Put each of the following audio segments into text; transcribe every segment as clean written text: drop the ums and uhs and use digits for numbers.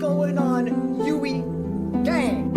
going on, Yui gang?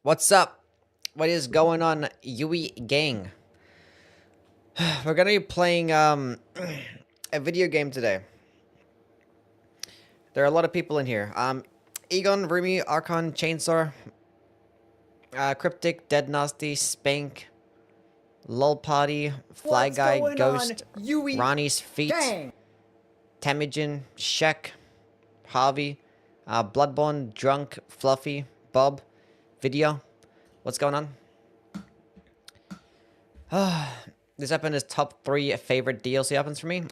What's up? What is going on, Yui gang? We're gonna be playing a video game today. There are a lot of people in here. Egon, Rumi, Archon, Chainsaw, Cryptic, Dead Nasty, Spank, Lol Party, Fly What's Guy, going Ghost, on, Yui Ronnie's Feet, gang? Temujin, Shek, Harvey, Bloodborne, Drunk, Fluffy, Bob, Video. What's going on? This weapon is top 3 favorite DLC weapons for me.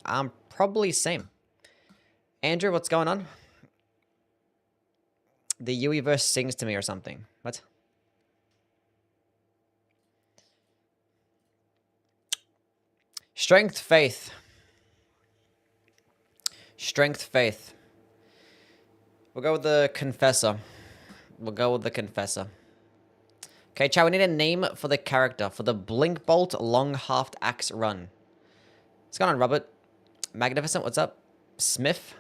Probably same. Andrew, what's going on? The Yui-verse sings to me or something. What? Strength, faith. Strength, faith. We'll go with the Confessor. Okay, chat, we need a name for the character. For the Blinkbolt Longhaft Axe Run. What's going on, Robert? Magnificent, what's up? Smith?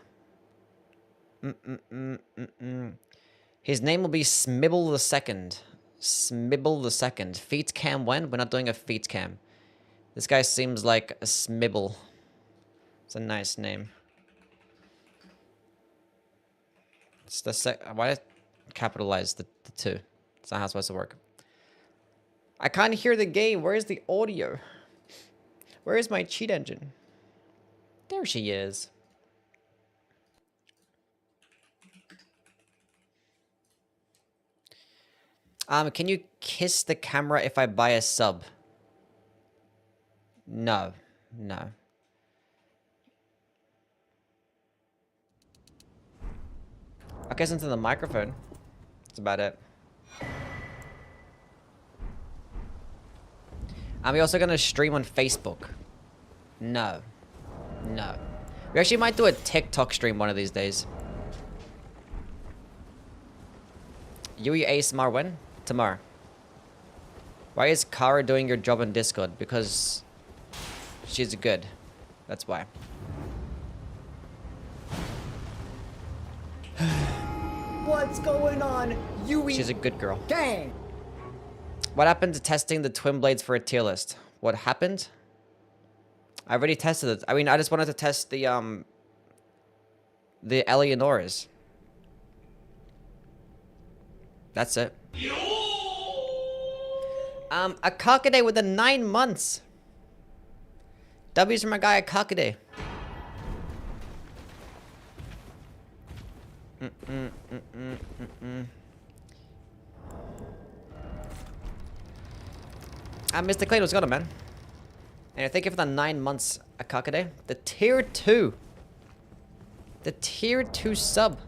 His name will be Smibble the Second. Smibble the Second. Feet cam when? We're not doing a feet cam. This guy seems like a Smibble. It's a nice name. It's the why did I capitalize the two? It's not how it's supposed to work. I can't hear the game. Where is the audio? Where is my cheat engine? There she is. Can you kiss the camera if I buy a sub? No. No. I'll kiss into the microphone. That's about it. Are we also gonna stream on Facebook? No. No. We actually might do a TikTok stream one of these days. Yui ASMR when? Tomorrow. Why is Kara doing your job on Discord? Because she's good. That's why. What's going on, Yui? She's a good girl. Gang. What happened to testing the twin blades for a tier list? What happened? I already tested it. I mean, I just wanted to test the Eleonoras. That's it. Akakade with the 9 months. W's for my guy Akakade. Mr. Clayton, what's going on, man? And thank you for the 9 months, Akakade. The tier 2. The tier 2 sub.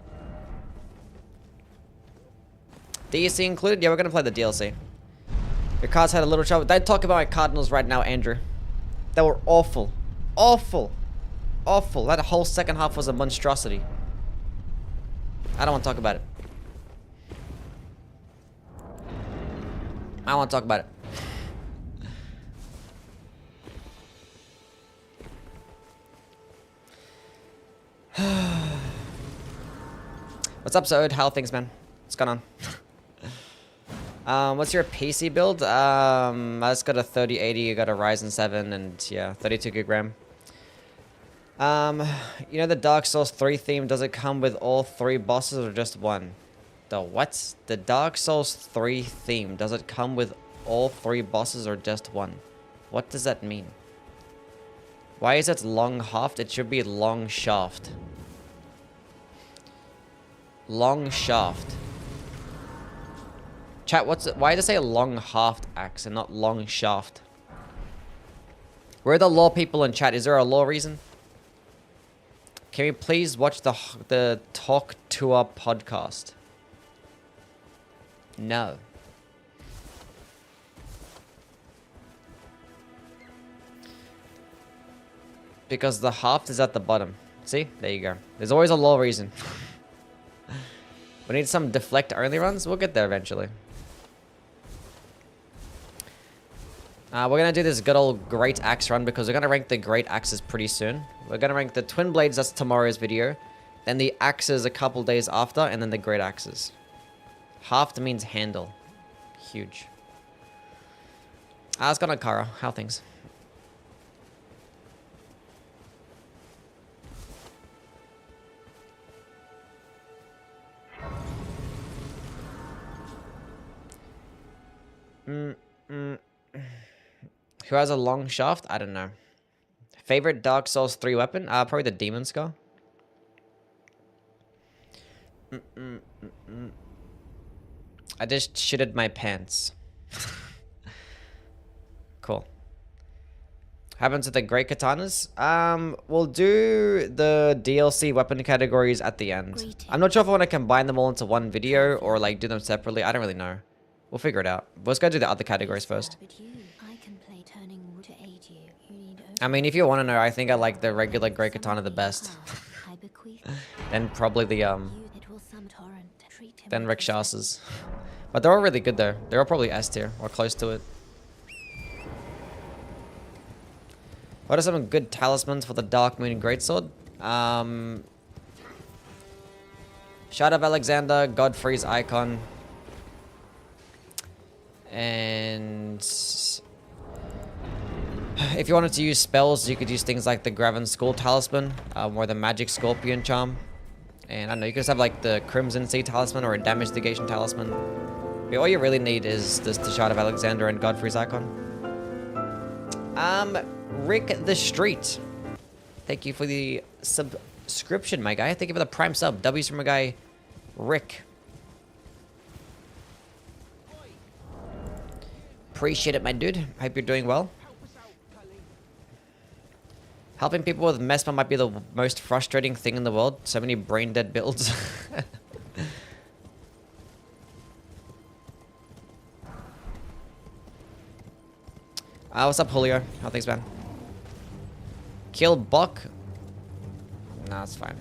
DLC included? Yeah, we're gonna play the DLC. Your cards had a little trouble. Don't talk about my Cardinals right now, Andrew. They were awful. Awful. Awful. That whole second half was a monstrosity. I don't want to talk about it. I don't want to talk about it. What's up, Zod? How are things, man? What's going on? What's your PC build? I just got a 3080, I got a Ryzen 7, and yeah, 32 gig RAM. You know the Dark Souls 3 theme, does it come with all 3 bosses or just one? The what? The Dark Souls 3 theme, does it come with all 3 bosses or just one? What does that mean? Why is it Longhaft? It should be Longshaft. Longshaft. Chat, why does it say Longhaft axe and not Longshaft? Where are the law people in chat? Is there a law reason? Can we please watch the Talk Tour podcast? No. Because the haft is at the bottom. See? There you go. There's always a law reason. We need some deflect only runs. We'll get there eventually. We're going to do this good old Great Axe run because we're going to rank the Great Axes pretty soon. We're going to rank the Twin Blades, that's tomorrow's video. Then the Axes a couple days after, and then the Great Axes. Haft means handle. Huge. It's gone on Kara. How are things? Who has a long shaft? I don't know. Favorite Dark Souls 3 weapon? Probably the Demon Skull. I just shitted my pants. Cool. Happens to the Great Katanas? We'll do the DLC weapon categories at the end. I'm not sure if I want to combine them all into one video or like do them separately. I don't really know. We'll figure it out. Let's go do the other categories first. I mean, if you want to know, I think I like the regular Great Katana the best. Then probably the, then Rikshasas. But they're all really good though. They're all probably S tier or close to it. What are some good talismans for the Dark Moon Greatsword? Shadow of Alexander, Godfrey's Icon. And if you wanted to use spells, you could use things like the Graven Skull Talisman, or the Magic Scorpion Charm. And I don't know, you could just have like the Crimson Sea Talisman or a Damage Negation Talisman. But all you really need is the Shard of Alexander and Godfrey's Icon. Rick the Street. Thank you for the subscription, my guy. Thank you for the Prime sub. W's from my guy, Rick. Appreciate it, my dude. Hope you're doing well. Helping people with Mesmer might be the most frustrating thing in the world. So many brain dead builds. What's up, Julio? How things, man? Kill Bok? Nah, it's fine.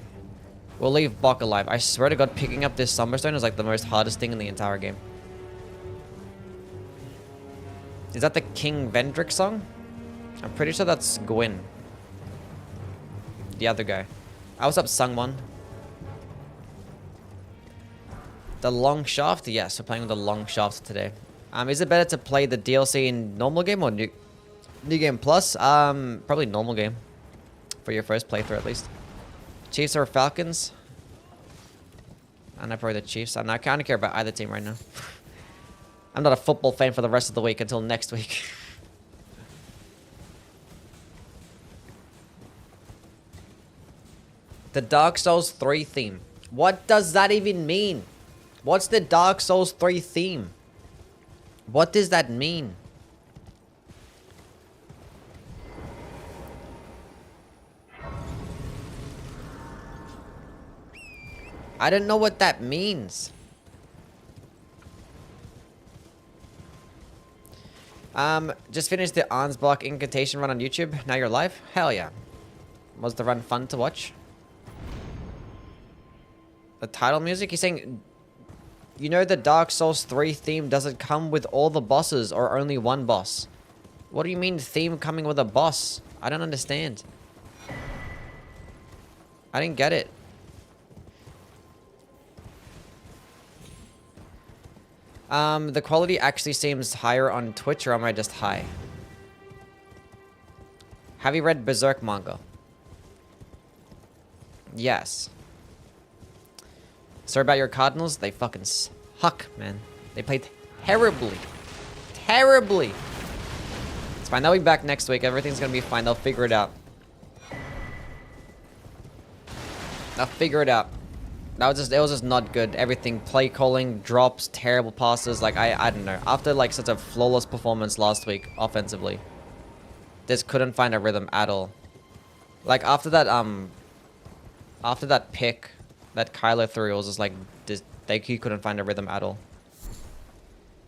We'll leave Bok alive. I swear to God, picking up this Summerstone is like the most hardest thing in the entire game. Is that the King Vendrick song? I'm pretty sure that's Gwyn. The other guy. What's up, Sungwon? The Long Shaft? Yes, we're playing with the Long Shaft today. Is it better to play the DLC in normal game or new game plus? Probably normal game. For your first playthrough, at least. Chiefs or Falcons? I know, probably the Chiefs. I don't care about either team right now. I'm not a football fan for the rest of the week until next week. The Dark Souls 3 theme. What does that even mean? What's the Dark Souls 3 theme? What does that mean? I don't know what that means. Just finished the Arnsbach incantation run on YouTube. Now you're live? Hell yeah. Was the run fun to watch? The title music? He's saying, you know the Dark Souls 3 theme doesn't come with all the bosses or only one boss. What do you mean theme coming with a boss? I don't understand. I didn't get it. The quality actually seems higher on Twitch, or am I just high? Have you read Berserk manga? Yes. Sorry about your Cardinals. They fucking suck, man. They played terribly. Terribly. It's fine. They'll be back next week. Everything's gonna be fine. They'll figure it out. They'll figure it out. It was just not good. Everything, play calling, drops, terrible passes. Like, I don't know. After, like, such a flawless performance last week, offensively, just couldn't find a rhythm at all. Like, after that pick that Kylo threw, it was just like, he couldn't find a rhythm at all.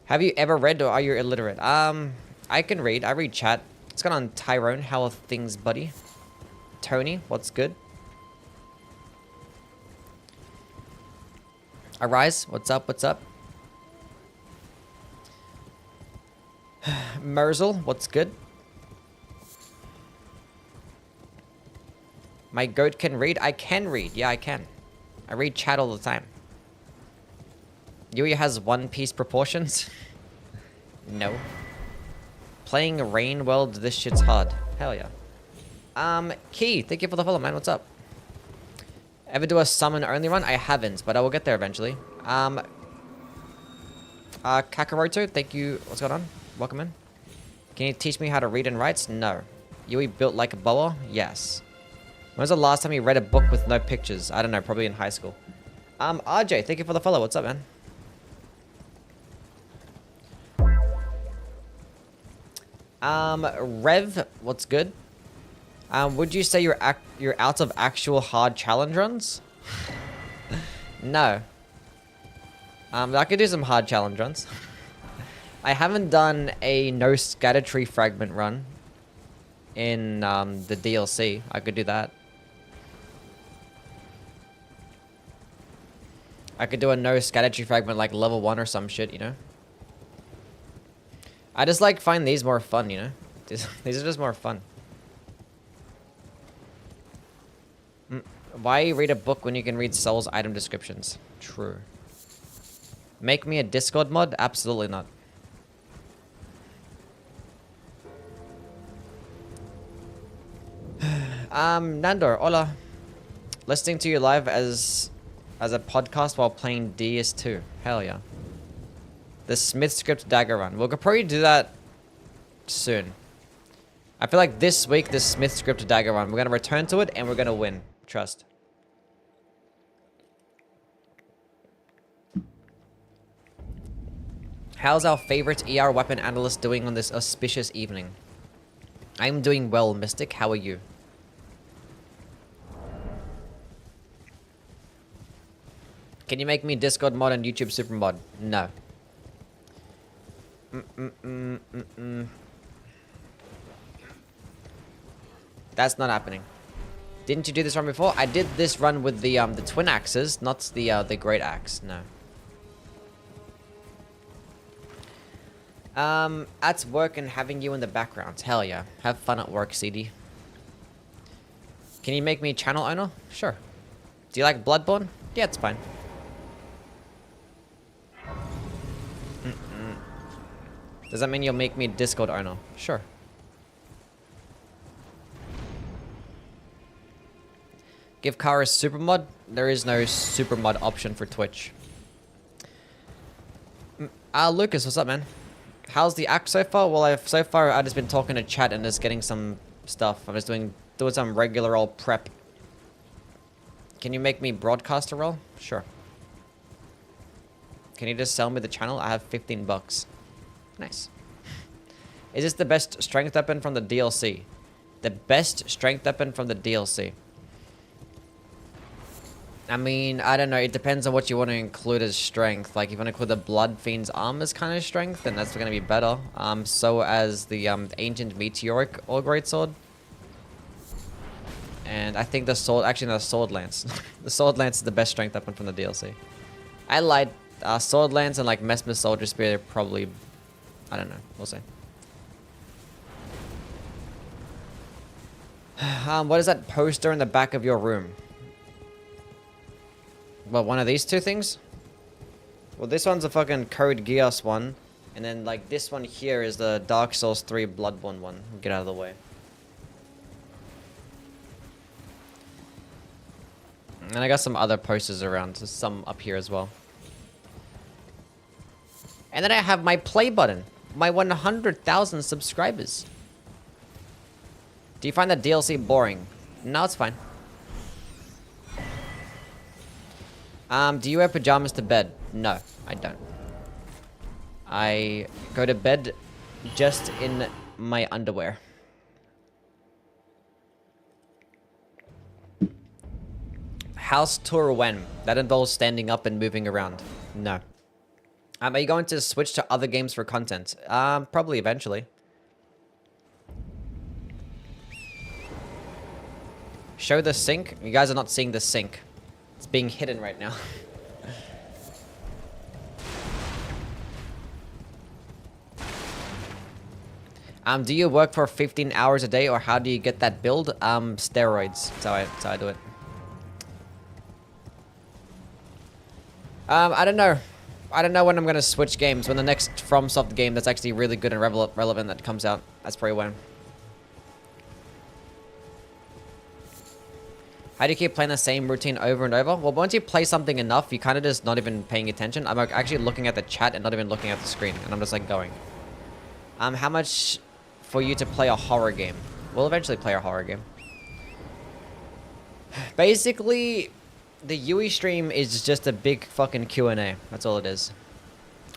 Have you ever read, or are you illiterate? I can read. I read chat. What's going on, Tyrone? How are things, buddy? Tony, what's good? Arise, what's up, what's up? Merzel, what's good? My goat can read? I can read, yeah, I can. I read chat all the time. Yui has One Piece proportions? No. Playing Rain World, this shit's hard. Hell yeah. Key, thank you for the follow, man, what's up? Ever do a summon only run? I haven't, but I will get there eventually. Kakaroto, thank you. What's going on? Welcome in. Can you teach me how to read and write? No. Yui built like a boa? Yes. When was the last time you read a book with no pictures? I don't know, probably in high school. RJ, thank you for the follow. What's up, man? Rev, what's good? Would you say you're out of actual hard challenge runs? No. I could do some hard challenge runs. I haven't done a no scatter tree fragment run in the DLC. I could do that. I could do a no scatter tree fragment like level 1 or some shit, you know? I just like find these more fun, you know? These are just more fun. Why read a book when you can read Soul's item descriptions? True. Make me a Discord mod? Absolutely not. Nandor, hola. Listening to you live as a podcast while playing DS2. Hell yeah. The Smith script dagger run. We'll probably do that soon. I feel like this week, the Smith script dagger run, we're going to return to it and we're going to win. Trust. How's our favorite ER weapon analyst doing on this auspicious evening? I'm doing well, Mystic. How are you? Can you make me Discord mod and YouTube super mod? No. That's not happening. Didn't you do this run before? I did this run with the twin axes, not the great axe. No. At work and having you in the background. Hell yeah. Have fun at work, CD. Can you make me channel owner? Sure. Do you like Bloodborne? Yeah, it's fine. Does that mean you'll make me Discord owner? Sure. Give Kara super mod? There is no super mod option for Twitch. Lucas, what's up, man? How's the act so far? Well, so far I've just been talking to chat and just getting some stuff. I'm just doing some regular old prep. Can you make me broadcaster role? Sure. Can you just sell me the channel? I have 15 bucks. Nice. Is this the best strength weapon from the DLC? The best strength weapon from the DLC. I mean, I don't know. It depends on what you want to include as strength. Like, if you want to include the Blood Fiend's arm as kind of strength, then that's going to be better. So as the Ancient Meteoric All Great Sword. And I think the sword, actually no, the Sword Lance. The Sword Lance is the best strength weapon from the DLC. I lied. Sword Lance and like Messmer's Soldier Spear probably, I don't know. We'll see. What is that poster in the back of your room? Well, one of these two things? Well, this one's a fucking Code Geass one. And then, like, this one here is the Dark Souls 3 Bloodborne one. Get out of the way. And I got some other posters around. There's some up here as well. And then I have my play button. My 100,000 subscribers. Do you find the DLC boring? No, it's fine. Do you wear pajamas to bed? No, I don't. I go to bed just in my underwear. House tour when? That involves standing up and moving around. No. Are you going to switch to other games for content? Probably eventually. Show the sink? You guys are not seeing the sink. It's being hidden right now. Do you work for 15 hours a day, or how do you get that build? Steroids. That's how I do it. I don't know. I don't know when I'm gonna switch games. When the next FromSoft game that's actually really good and relevant that comes out. That's probably when. How do you keep playing the same routine over and over? Well, once you play something enough, you kind of just not even paying attention. I'm actually looking at the chat and not even looking at the screen. And I'm just like going. How much for you to play a horror game? We'll eventually play a horror game. Basically, the Yui stream is just a big fucking Q&A. That's all it is.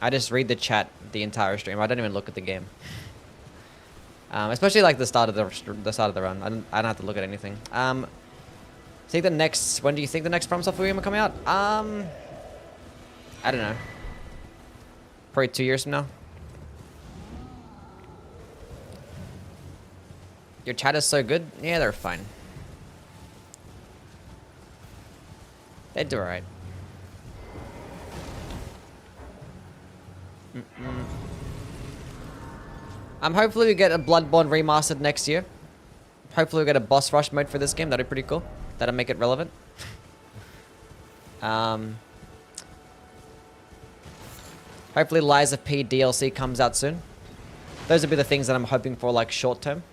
I just read the chat the entire stream. I don't even look at the game. Especially like the start of the run. I don't have to look at anything. When do you think the next FromSoft game will come out? I don't know. Probably 2 years from now. Your chat is so good? Yeah, they're fine. They do alright. Hopefully we get a Bloodborne remastered next year. Hopefully we get a boss rush mode for this game. That'd be pretty cool. That'll make it relevant. Hopefully Lies of P DLC comes out soon. Those would be the things that I'm hoping for, like, short term.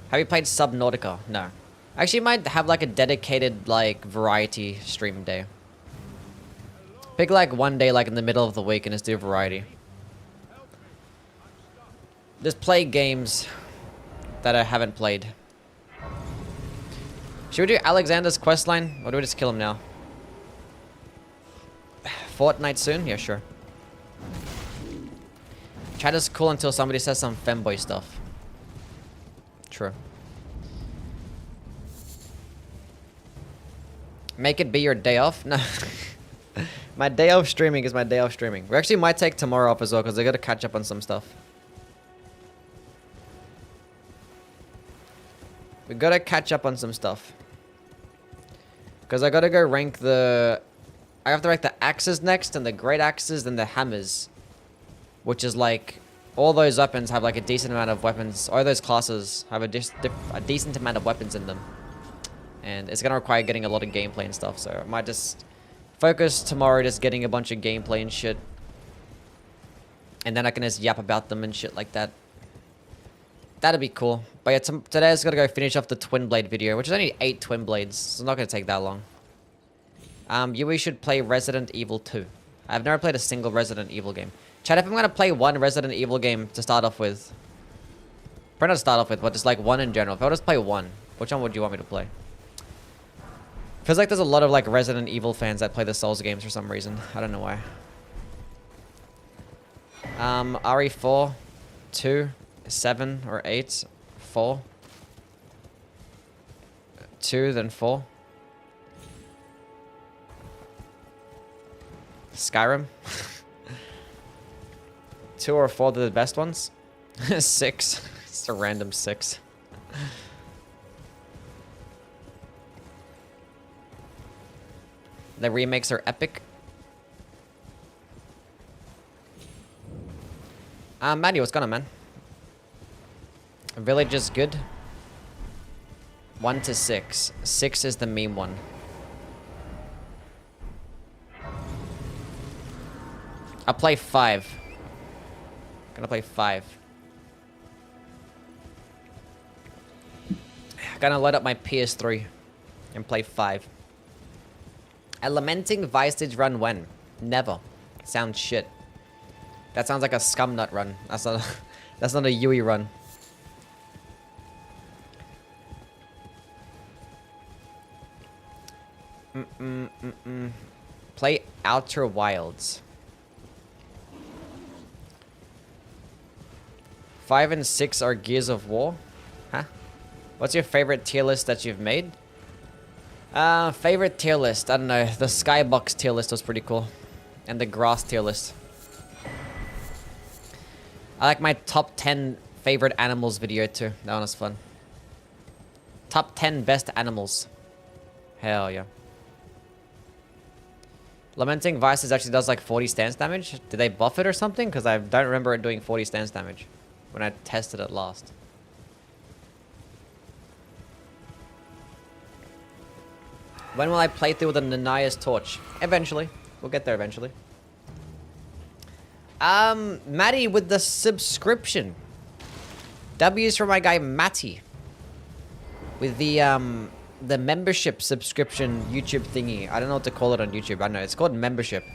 Have you played Subnautica? No. I actually might have like a dedicated like variety stream day. Pick like one day like in the middle of the week and just do variety. Just play games that I haven't played. Should we do Alexander's questline? Or do we just kill him now? Fortnite soon? Yeah, sure. Chat is cool until somebody says some femboy stuff. True. Make it be your day off? No. My day off streaming is my day off streaming. We actually might take tomorrow off as well because I gotta catch up on some stuff. We gotta catch up on some stuff. Because I gotta go rank the... I have to rank the axes next, and the great axes, and the hammers. Which is like... All those weapons have like a decent amount of weapons. All those classes have a decent amount of weapons in them. And it's going to require getting a lot of gameplay and stuff. So I might just focus tomorrow just getting a bunch of gameplay and shit. And then I can just yap about them and shit like that. That'd be cool. But yeah, today I just got to go finish off the Twin Blade video. Which is only 8 Twin Blades. So it's not going to take that long. Yui should play Resident Evil 2. I've never played a single Resident Evil game. Chat, if I'm going to play one Resident Evil game to start off with. Probably not to start off with, but just like one in general. If I would just play one, which one would you want me to play? Feels like there's a lot of like Resident Evil fans that play the Souls games for some reason. I don't know why. RE4, 2, 7, or 8, 4. 2, then 4. Skyrim. 2 or 4 are the best ones. 6. It's a random 6. The remakes are epic. Maddie, what's going on, man? Village is good. 1 to 6. 6 is the meme one. I'll play 5. Gonna play 5. Gonna load up my PS3 and play 5. A lamenting Vistage run when? Never. Sounds shit. That sounds like a scumnut run. That's not a Yui run. Play Outer Wilds. 5 and 6 are Gears of War. Huh? What's your favorite tier list that you've made? Favorite tier list? I don't know. The Skybox tier list was pretty cool. And the Grass tier list. I like my top 10 favorite animals video too. That one was fun. Top 10 best animals. Hell yeah. Lamenting Vices actually does like 40 stance damage. Did they buff it or something? Because I don't remember it doing 40 stance damage when I tested it last. When will I play through the Nanaya's Torch? Eventually. We'll get there eventually. Matty with the subscription. W's for my guy Matty. With the membership subscription YouTube thingy. I don't know what to call it on YouTube. I know it's called membership.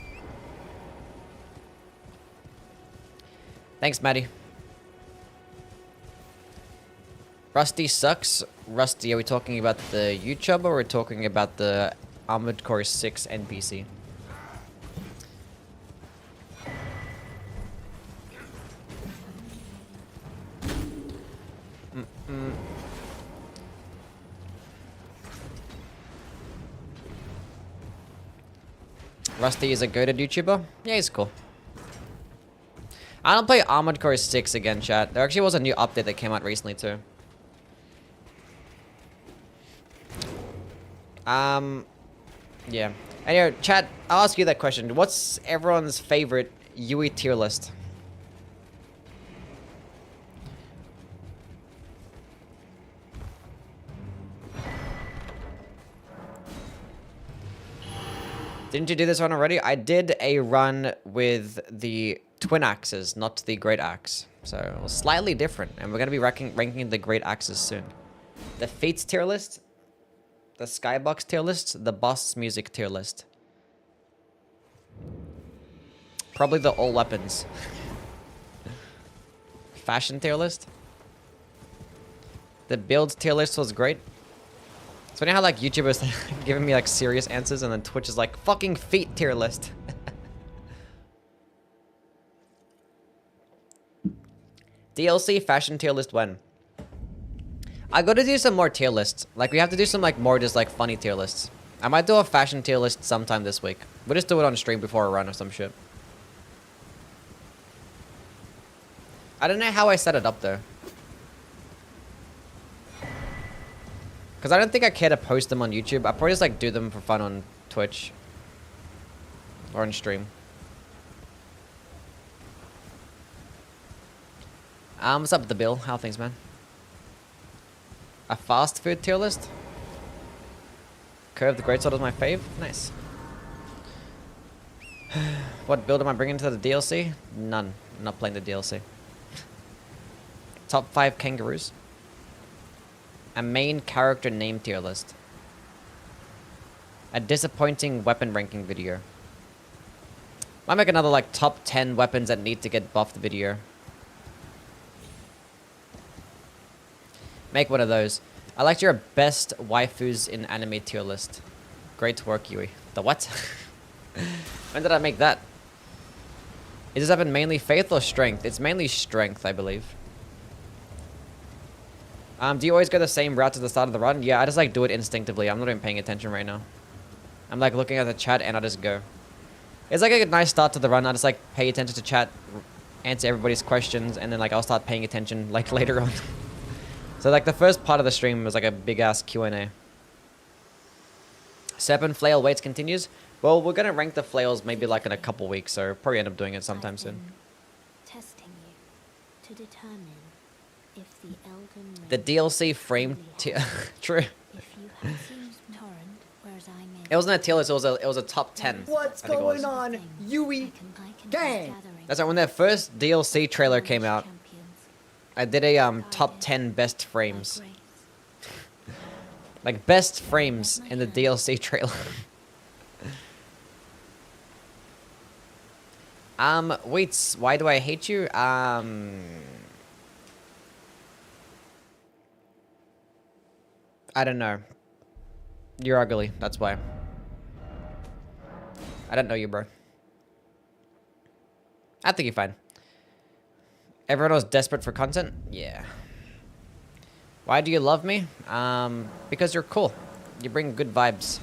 Thanks, Matty. Rusty sucks. Rusty, are we talking about the YouTuber or are we talking about the Armored Core 6 NPC? Rusty is a goated YouTuber? Yeah, he's cool. I don't play Armored Core 6 again, chat. There actually was a new update that came out recently, too. Yeah. Anyway, chat, I'll ask you that question. What's everyone's favorite Yui tier list? Didn't you do this one already? I did a run with the twin axes, not the great axe. So it was slightly different. And we're going to be ranking the great axes soon. The feats tier list, the skybox tier list, the boss music tier list. Probably the all weapons. Fashion tier list. The build tier list was great. It's funny how like YouTubers giving me like serious answers and then Twitch is like fucking feet tier list. DLC fashion tier list when? I gotta do some more tier lists. Like we have to do some like more just like funny tier lists. I might do a fashion tier list sometime this week. We'll just do it on stream before a run or some shit. I don't know how I set it up though. Because I don't think I care to post them on YouTube. I'll probably just like do them for fun on Twitch. Or on stream. What's up with the bill? How are things, man? A fast food tier list? Curve the Greatsword was my fave? Nice. What build am I bringing to the DLC? None. I'm not playing the DLC. Top 5 kangaroos. A main character name tier list. A disappointing weapon ranking video. Might make another like top 10 weapons that need to get buffed video. Make one of those. I liked your best waifus in anime tier list. Great work, Yui. The what? When did I make that? Is this weapon mainly faith or strength? It's mainly strength, I believe. Do you always go the same route to the start of the run? Yeah, I just like do it instinctively. I'm not even paying attention right now. I'm like looking at the chat and I just go. It's like a nice start to the run. I just like pay attention to chat, answer everybody's questions, and then like I'll start paying attention like later on. So like the first part of the stream was like a big ass Q&A. 7 flail waits continues. Well, we're gonna rank the flails maybe like in a couple weeks, so probably end up doing it sometime soon. Testing you to determine if the Elden The DLC frame true. if you have seen torrent, whereas I may. It wasn't a tier list, it was a top 10. What's I think it was. going on, Yui gang? That's right, when their first DLC trailer came out, I did a top 10 best frames. Like best frames in the DLC trailer. Wait, why do I hate you? I don't know. You're ugly, that's why. I don't know you, bro. I think you're fine. Everyone was desperate for content? Yeah. Why do you love me? Because you're cool. You bring good vibes.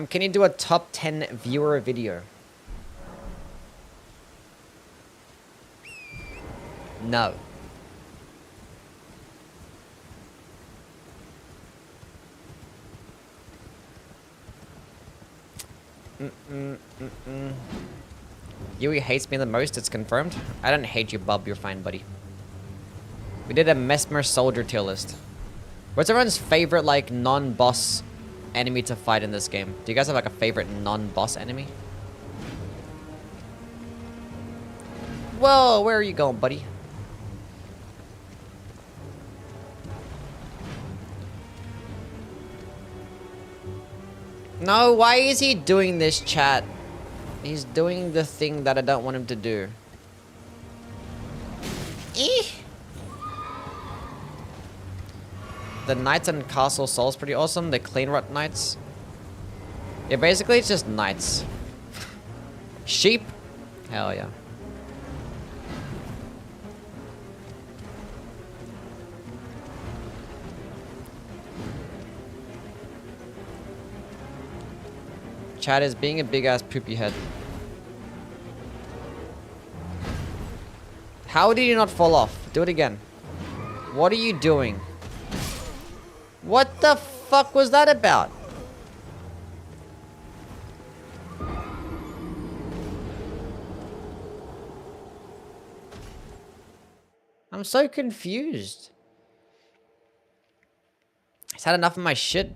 Can you do a top 10 viewer video? No. Yui hates me the most, it's confirmed. I don't hate you, Bob. You're fine, buddy. We did a Mesmer Soldier tier list. What's everyone's favorite, like, non-boss enemy to fight in this game? Do you guys have, like, a favorite non-boss enemy? Whoa, where are you going, buddy? No, why is he doing this, chat? He's doing the thing that I don't want him to do. The Knights and Castle Soul's pretty awesome. The Clean Rot Knights. Yeah, basically it's just Knights. Sheep? Hell yeah. Chad is being a big ass poopy head. How did you not fall off? Do it again. What are you doing? What the fuck was that about? I'm so confused. He's had enough of my shit.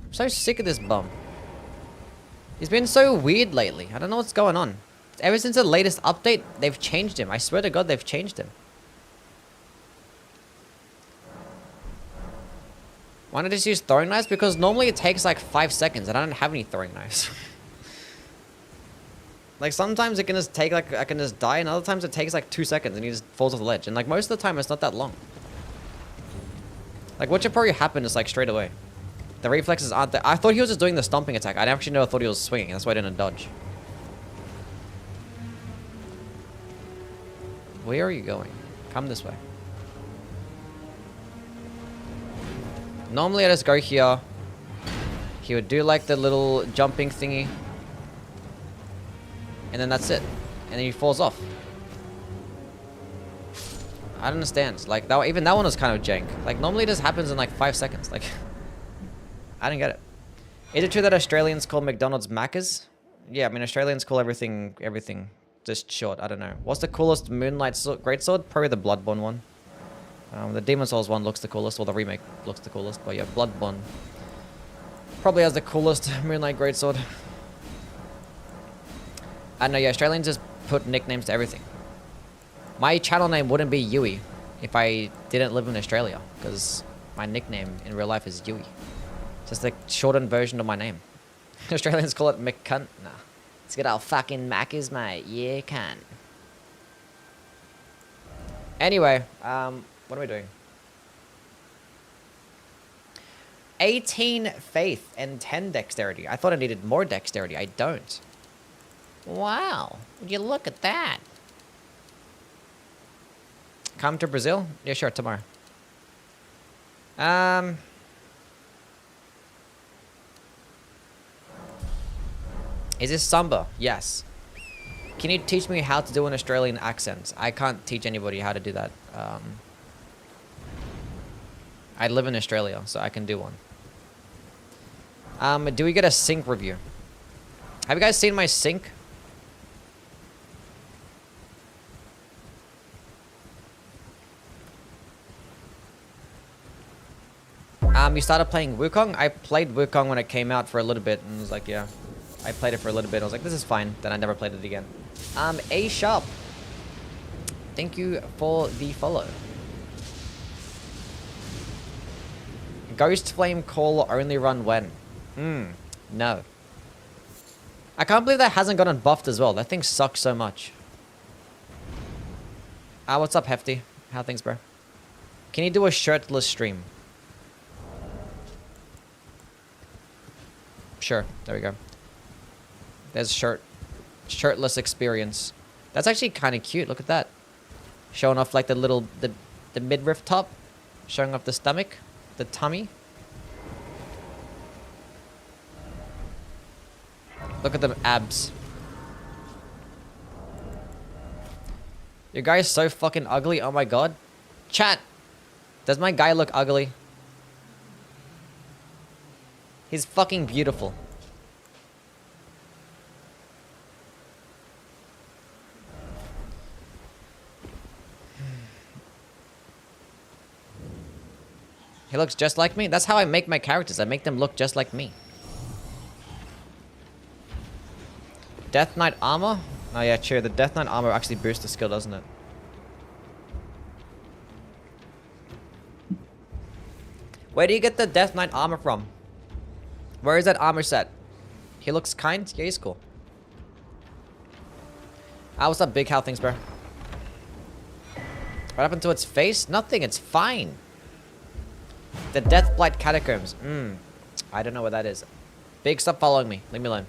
I'm so sick of this bum. He's been so weird lately. I don't know what's going on. Ever since the latest update, they've changed him. I swear to God, they've changed him. Why not just use throwing knives? Because normally it takes like 5 seconds and I don't have any throwing knives. Like sometimes it can just take like, I can just die, and other times it takes like 2 seconds and he just falls off the ledge. And like most of the time it's not that long. Like what should probably happen is like straight away. The reflexes aren't there. I thought he was just doing the stomping attack. I actually never thought he was swinging. That's why I didn't dodge. Where are you going? Come this way. Normally I just go here. He would do like the little jumping thingy. And then that's it. And then he falls off. I don't understand. Like that, even that one was kind of jank. Like normally this happens in like 5 seconds. Like I didn't get it. Is it true that Australians call McDonald's Macca's? Yeah, I mean Australians call everything just short. I don't know. What's the coolest Moonlight Greatsword? Probably the Bloodborne one. The Demon Souls one looks the coolest, or the remake looks the coolest. But yeah, Bloodborne probably has the coolest Moonlight Greatsword. I know, yeah, Australians just put nicknames to everything. My channel name wouldn't be Yui if I didn't live in Australia, because my nickname in real life is Yui. Just the shortened version of my name. Australians call it McCunt. Nah. Let's get our fucking Macca's, mate. Yeah, cunt. Anyway, what are we doing? 18 faith and 10 dexterity. I thought I needed more dexterity. I don't. Wow. Would you look at that? Come to Brazil? Yeah, sure, tomorrow. Is this Samba? Yes. Can you teach me how to do an Australian accent? I can't teach anybody how to do that. I live in Australia, so I can do one. Do we get a sync review? Have you guys seen my sync? You started playing Wukong? I played Wukong when it came out for a little bit, and was like, yeah. I played it for a little bit. I was like, this is fine. Then I never played it again. A Sharp. Thank you for the follow. Ghost Flame Call only run when? No. I can't believe that hasn't gotten buffed as well. That thing sucks so much. What's up, Hefty? How things, bro? Can you do a shirtless stream? Sure. There we go. There's shirtless experience. That's actually kind of cute. Look at that. Showing off like the midriff top. Showing off the stomach. The tummy. Look at the abs. Your guy is so fucking ugly. Oh my god. Chat. Does my guy look ugly? He's fucking beautiful. He looks just like me? That's how I make my characters. I make them look just like me. Death Knight armor? Oh yeah, true. The Death Knight armor actually boosts the skill, doesn't it? Where do you get the Death Knight armor from? Where is that armor set? He looks kind? Yeah, he's cool. Ah, what's up, big? How things, bro? What happened to its face? Nothing, it's fine. The Deathblight Catacombs. I don't know what that is. Big, stop following me. Leave me alone.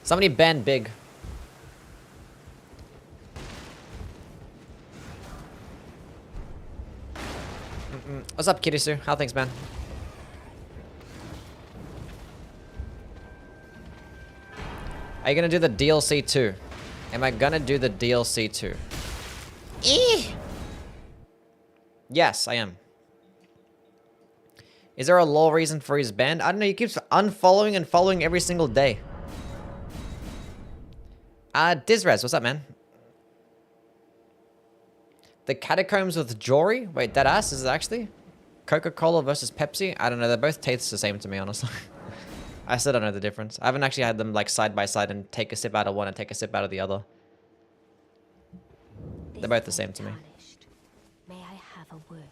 Somebody ban Big. What's up, Kirisu? How things, man? Are you gonna do the DLC too? Am I gonna do the DLC too? Yes, I am. Is there a law reason for his ban? I don't know, he keeps unfollowing and following every single day. Dizrez, what's up, man? The Catacombs with Jory? Wait, that ass is it actually? Coca-Cola versus Pepsi? I don't know, they both taste the same to me, honestly. I still don't know the difference. I haven't actually had them like side by side and take a sip out of one and take a sip out of the other. They're both the same to me. May I have a word?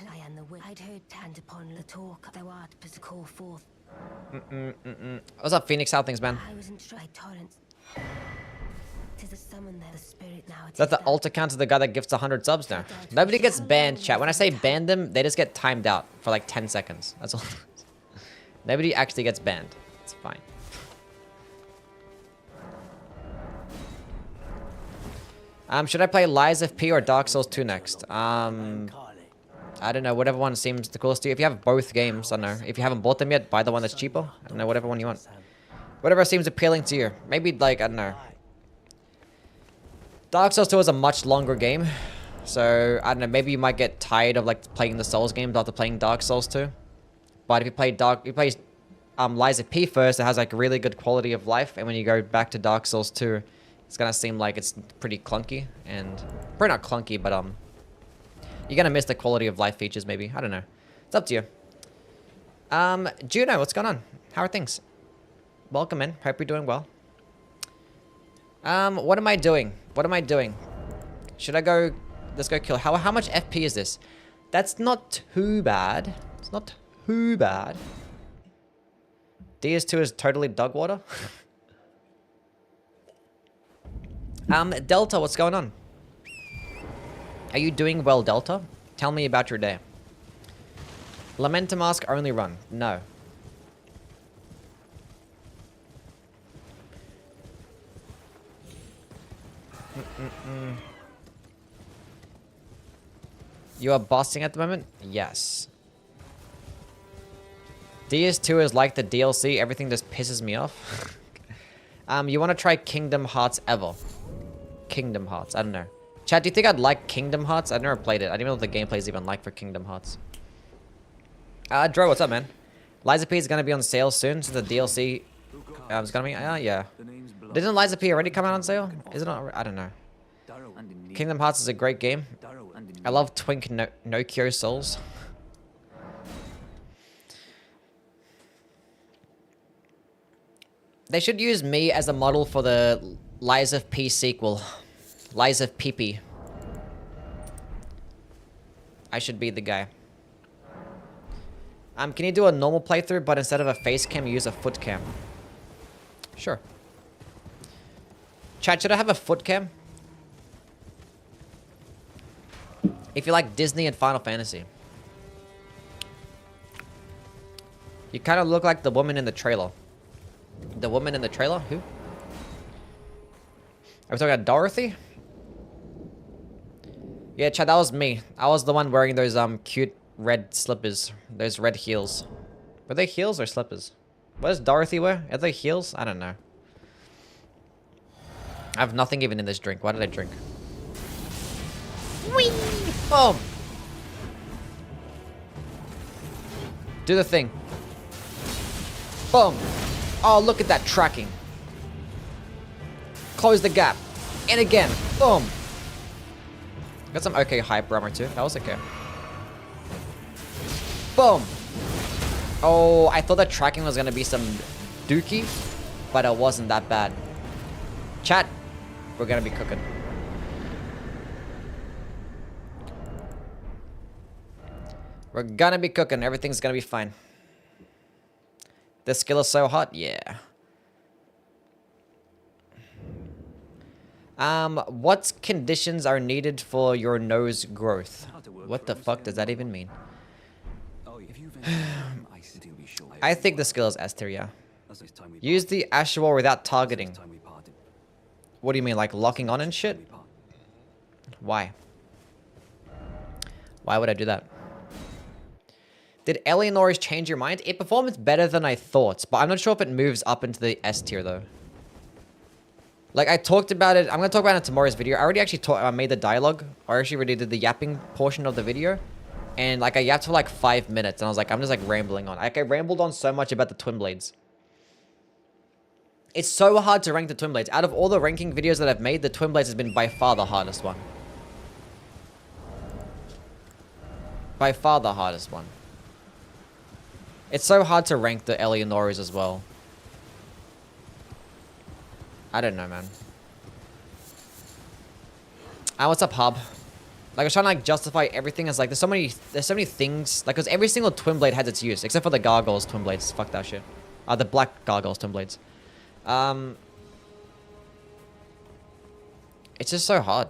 I am the word. I'd heard hand upon the talk thou art to call forth. What's up, Phoenix? How things, man? I was instructed torrents. Tis a summon there, the spirit now. That's the altar counter, the guy that gifts 100 subs now. Nobody gets banned, chat. When I say ban them, they just get timed out for like 10 seconds. That's all. Nobody actually gets banned. It's fine. Should I play Lies of P or Dark Souls 2 next? I don't know. Whatever one seems the coolest to you. If you have both games, I don't know. If you haven't bought them yet, buy the one that's cheaper. I don't know. Whatever one you want. Whatever seems appealing to you. Maybe like, I don't know. Dark Souls 2 is a much longer game. So, I don't know. Maybe you might get tired of like playing the Souls games after playing Dark Souls 2. But if you play Lies of P first, it has like really good quality of life. And when you go back to Dark Souls 2, it's gonna seem like it's pretty clunky. And, probably not clunky, but you're gonna miss the quality of life features maybe. I don't know. It's up to you. Juno, what's going on? How are things? Welcome in. Hope you're doing well. What am I doing? What am I doing? Should I go... Let's go kill... How much FP is this? That's not too bad. It's not too bad. DS2 is totally dog water. Delta, what's going on? Are you doing well, Delta? Tell me about your day. Lamentum Mask only run. No. You are bossing at the moment? Yes. DS2 is like the DLC. Everything just pisses me off. You want to try Kingdom Hearts ever? Kingdom Hearts. I don't know. Chat, do you think I'd like Kingdom Hearts? I've never played it. I don't even know what the gameplay is even like for Kingdom Hearts. Dro, what's up, man? Liza P is going to be on sale soon, so the DLC is going to be... yeah. Didn't Liza P already come out on sale? Is it not? I don't know. Kingdom Hearts is a great game. I love Twink Nokio Souls. They should use me as a model for the Lies of P sequel. Lies of PP. I should be the guy. Can you do a normal playthrough, but instead of a face cam, you use a foot cam? Sure. Chat, should I have a foot cam? If you like Disney and Final Fantasy. You kind of look like the woman in the trailer. The woman in the trailer? Who? Are we talking about Dorothy? Yeah, Chad, that was me. I was the one wearing those cute red slippers. Those red heels. Were they heels or slippers? What does Dorothy wear? Are they heels? I don't know. I have nothing even in this drink. Why did I drink? Whee! Boom! Do the thing. Boom! Oh, look at that tracking. Close the gap. And again. Boom! Got some okay hype armor too. That was okay. Boom! Oh, I thought that tracking was gonna be some dookie, but it wasn't that bad. Chat, we're gonna be cooking. We're gonna be cooking. Everything's gonna be fine. This skill is so hot. Yeah. What conditions are needed for your nose growth? What the fuck does that even mean? I think the skill is S tier, yeah. Use the Ashwar without targeting. What do you mean, like locking on and shit? Why? Why would I do that? Did Eleanor's change your mind? It performs better than I thought, but I'm not sure if it moves up into the S tier though. Like, I talked about it. I'm going to talk about it in tomorrow's video. I already actually made the dialogue. I actually already did the yapping portion of the video. And, like, I yapped for, like, 5 minutes. And I was like, I'm just, like, rambling on. Like, I rambled on so much about the Twin Blades. It's so hard to rank the Twin Blades. Out of all the ranking videos that I've made, the Twin Blades has been by far the hardest one. By far the hardest one. It's so hard to rank the Eleanoras as well. I don't know, man. What's up, Hub? Like, I was trying to, like, justify everything as, like, there's so many things. Like, because every single Twin Blade has its use, except for the Gargoyles Twin Blades. Fuck that shit. The Black Gargoyles Twin Blades. It's just so hard.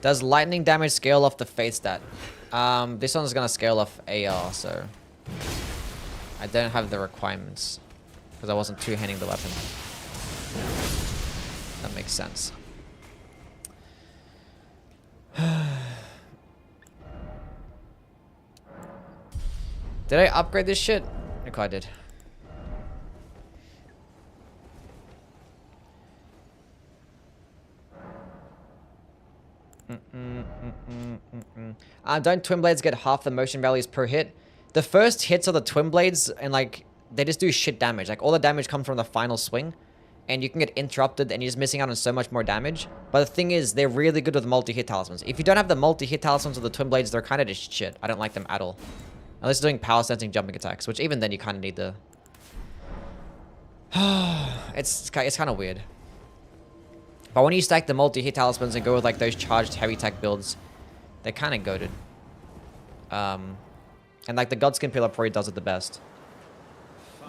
Does lightning damage scale off the fate stat? This one's gonna scale off AR, so... I don't have the requirements. Because I wasn't two-handing the weapon. That makes sense. Did I upgrade this shit? I think I did. Don't Twin Blades get half the motion values per hit? The first hits of the Twin Blades, and like, they just do shit damage. Like, all the damage comes from the final swing, and you can get interrupted, and you're just missing out on so much more damage. But the thing is, they're really good with multi-hit talismans. If you don't have the multi-hit talismans of the Twin Blades, they're kind of just shit. I don't like them at all. Unless you're doing power sensing jumping attacks, which even then you kind of need the... it's kind of weird. But when you stack the multi-hit talismans and go with like those charged heavy attack builds, they're kind of goated. And like the Godskin Pillar probably does it the best.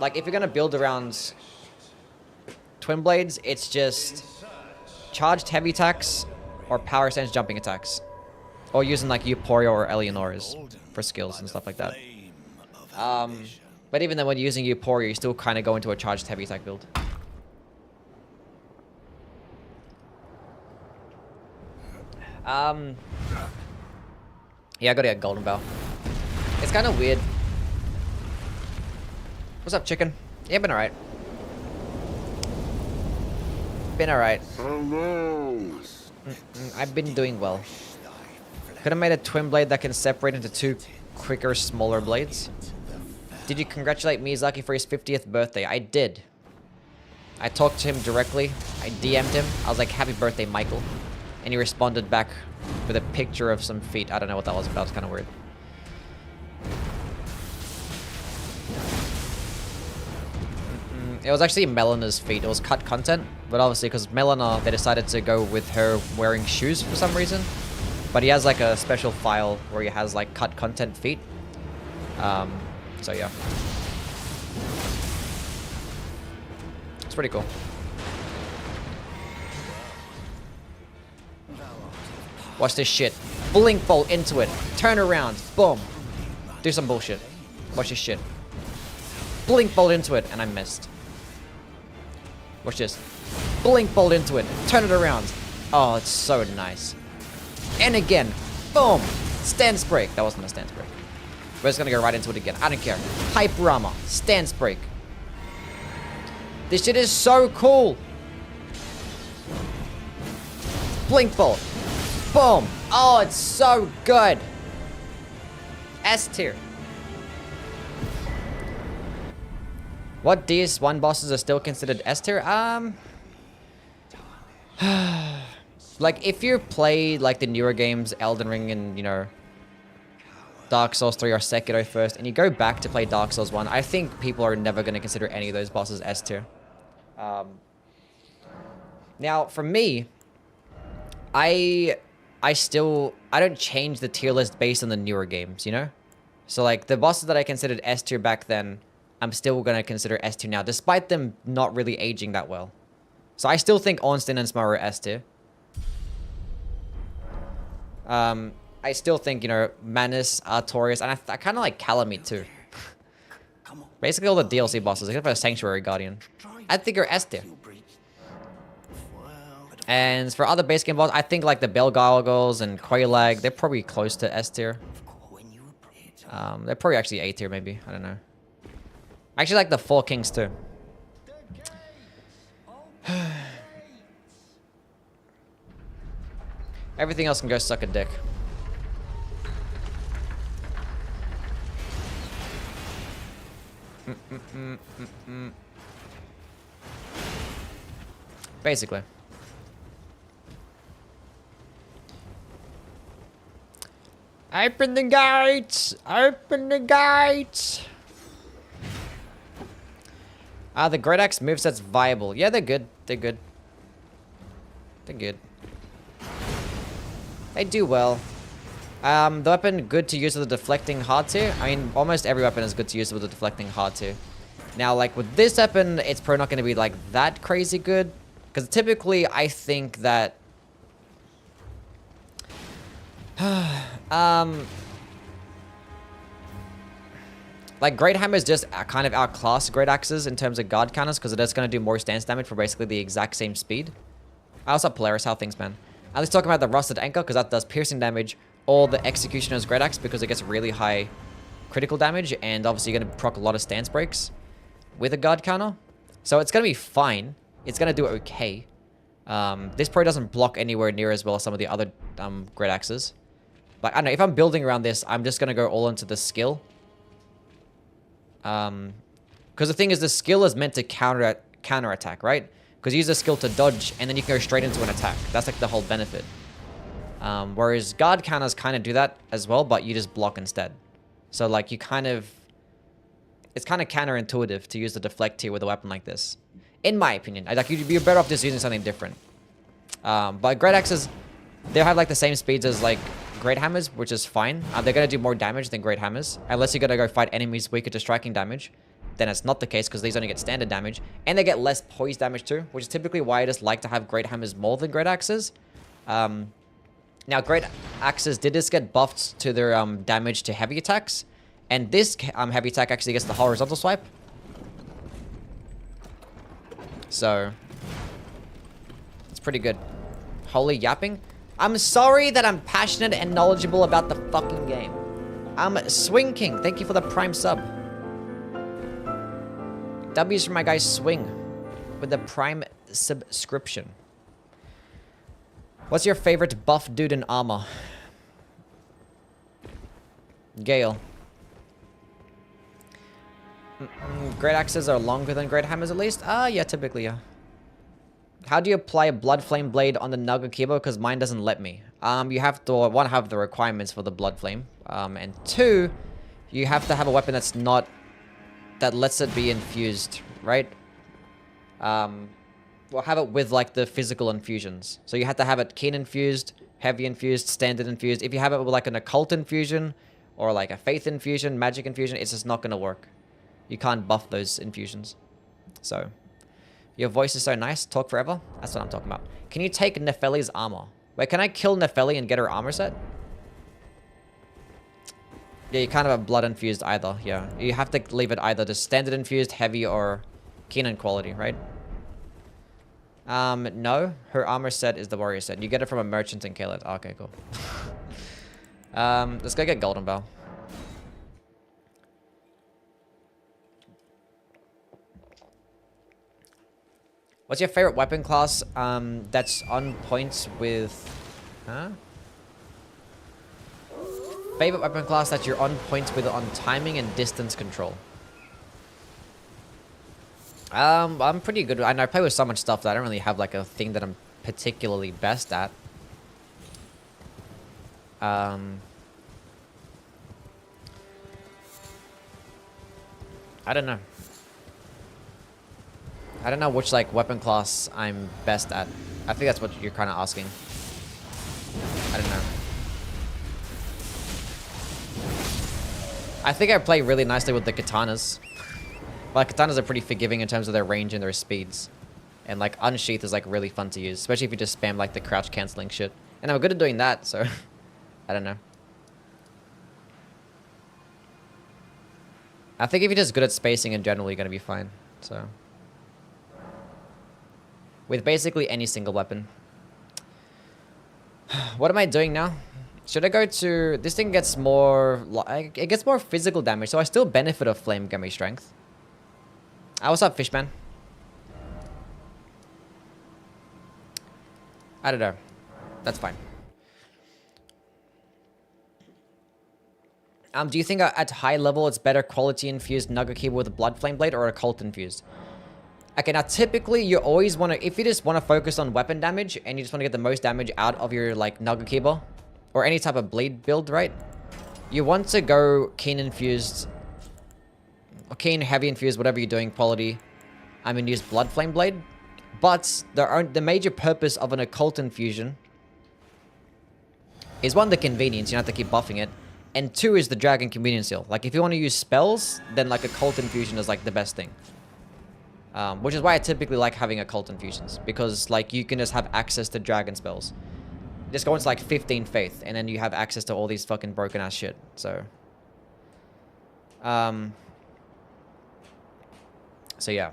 Like if you're gonna build around Twin Blades, it's just charged heavy attacks or power sense jumping attacks. Or using like Euphoria or Eleanor's for skills and stuff like that. But even then when you're using Euphoria, you still kind of go into a charged heavy attack build. Yeah, I gotta get Golden Bell. It's kind of weird. What's up, chicken? Yeah, been alright. Been alright. I've been doing well. Could have made a twin blade that can separate into two quicker, smaller blades. Did you congratulate Miyazaki for his 50th birthday? I did. I talked to him directly. I DM'd him. I was like, happy birthday, Michael. And he responded back with a picture of some feet. I don't know what that was about. It's kind of weird. It was actually Melena's feet. It was cut content. But obviously, because Melena, they decided to go with her wearing shoes for some reason. But he has like a special file where he has like cut content feet. So yeah. It's pretty cool. Watch this shit. Blinkbolt into it. Turn around. Boom. Do some bullshit. Watch this shit. Blinkbolt into it, and I missed. Watch this. Blinkbolt into it. Turn it around. Oh, it's so nice. And again. Boom. Stance break. That wasn't a stance break. We're just gonna go right into it again. I don't care. Hyper armor. Stance break. This shit is so cool. Blinkbolt. Boom. Oh, it's so good. S tier. What DS1 bosses are still considered S tier? Like, if you play, like, the newer games, Elden Ring and, you know, Dark Souls 3 or Sekiro first, and you go back to play Dark Souls 1, I think people are never going to consider any of those bosses S tier. Now, for me, I don't change the tier list based on the newer games, you know? So, like, the bosses that I considered S tier back then, I'm still going to consider S tier now, despite them not really aging that well. So I still think Ornstein and Smough are S tier. I still think, you know, Manus, Artorias, and I kind of like Calamite too. Basically all the DLC bosses, except for Sanctuary Guardian. I think are S tier. And for other base game bosses, I think like the Bell Gargoyles and Quelaag, they're probably close to S tier. They're probably actually A tier maybe, I don't know. I actually like the Four Kings too. Everything else can go suck a dick. Basically. Open the gates! Open the gates! The Great Axe moveset's viable. Yeah, they're good. They're good. They're good. They do well. The weapon good to use with a deflecting hard to. I mean, almost every weapon is good to use with a deflecting hard to. Now, like with this weapon, it's probably not going to be like that crazy good. Because typically, I think that... like, Great Hammer is just kind of outclass Great Axes in terms of guard counters, because it is going to do more stance damage for basically the exact same speed. I also Polaris, how things, man. Let's talk about the Rusted Anchor, because that does piercing damage, or the Executioner's Great Axe, because it gets really high critical damage, and obviously you're going to proc a lot of stance breaks with a guard counter. So it's going to be fine. It's going to do okay. This probably doesn't block anywhere near as well as some of the other Great Axes. But I don't know, if I'm building around this, I'm just going to go all into the skill. Because the thing is, the skill is meant to counter attack, right? Because you use the skill to dodge, and then you can go straight into an attack. That's like the whole benefit. Whereas guard counters kind of do that as well, but you just block instead. So like you kind of... It's kind of counterintuitive to use the deflect tier with a weapon like this. In my opinion. Like you'd be better off just using something different. But Great Axes, they have like the same speeds as like Great Hammers, which is fine. They're going to do more damage than Great Hammers. Unless you're going to go fight enemies weaker to striking damage. Then it's not the case, because these only get standard damage. And they get less poise damage too, which is typically why I just like to have Great Hammers more than Great Axes. Now, Great Axes did just get buffed to their damage to heavy attacks. And this heavy attack actually gets the horizontal swipe. So, it's pretty good. Holy yapping. I'm sorry that I'm passionate and knowledgeable about the fucking game. Swing King, thank you for the Prime sub. W's for my guy Swing with the Prime subscription. What's your favorite buff dude in armor? Gale. Great Axes are longer than Great Hammers at least? Yeah, typically, yeah. How do you apply a Blood Flame blade on the Naga keyboard? Because mine doesn't let me. You have to, one, have the requirements for the Blood Flame. And two, you have to have a weapon that's not... that lets it be infused, right? Well, have it with, like, the physical infusions. So you have to have it Keen infused, Heavy infused, Standard infused. If you have it with, like, an Occult infusion, or, like, a Faith infusion, Magic infusion, it's just not going to work. You can't buff those infusions. So, your voice is so nice. Talk forever. That's what I'm talking about. Can you take Nefeli's armor? Wait, can I kill Nefeli and get her armor set? Yeah, you can't have a blood infused either. Yeah, you have to leave it either the standard infused, heavy, or Keenan quality, right? No. Her armor set is the warrior set. You get it from a merchant in Caled. Oh, okay, cool. Let's go get Golden Bow. What's your favorite weapon class that's on points with... Huh? Favorite weapon class that you're on points with on timing and distance control? I'm pretty good. I play with so much stuff that I don't really have like a thing that I'm particularly best at. I don't know. I don't know which like weapon class I'm best at. I think that's what you're kind of asking. I don't know. I think I play really nicely with the katanas. Like, katanas are pretty forgiving in terms of their range and their speeds. And, like, unsheath is, like, really fun to use. Especially if you just spam, like, the crouch cancelling shit. And I'm good at doing that, so... I don't know. I think if you're just good at spacing in general, you're gonna be fine. So... with basically any single weapon. What am I doing now? Should I go to... This thing gets more... It gets more physical damage, so I still benefit of Flame Gummy Strength. What's up, Fishman? I don't know. That's fine. Do you think at high level it's better quality infused Nugget Keyboard with a Blood Flame Blade or a Cult infused? Okay, now typically you always want to... If you just want to focus on weapon damage and you just want to get the most damage out of your like Nugget Keyboard or any type of bleed build, right? You want to go Keen infused... Keen, heavy infused, whatever you're doing, quality. I'm gonna use Blood Flame Blade. But the major purpose of an occult infusion is one, the convenience, you don't have to keep buffing it. And two is the Dragon Communion Seal. Like if you want to use spells, then like occult infusion is like the best thing. Which is why I typically like having occult infusions. Because like you can just have access to dragon spells. Just go into like 15 faith and then you have access to all these fucking broken ass shit. So yeah.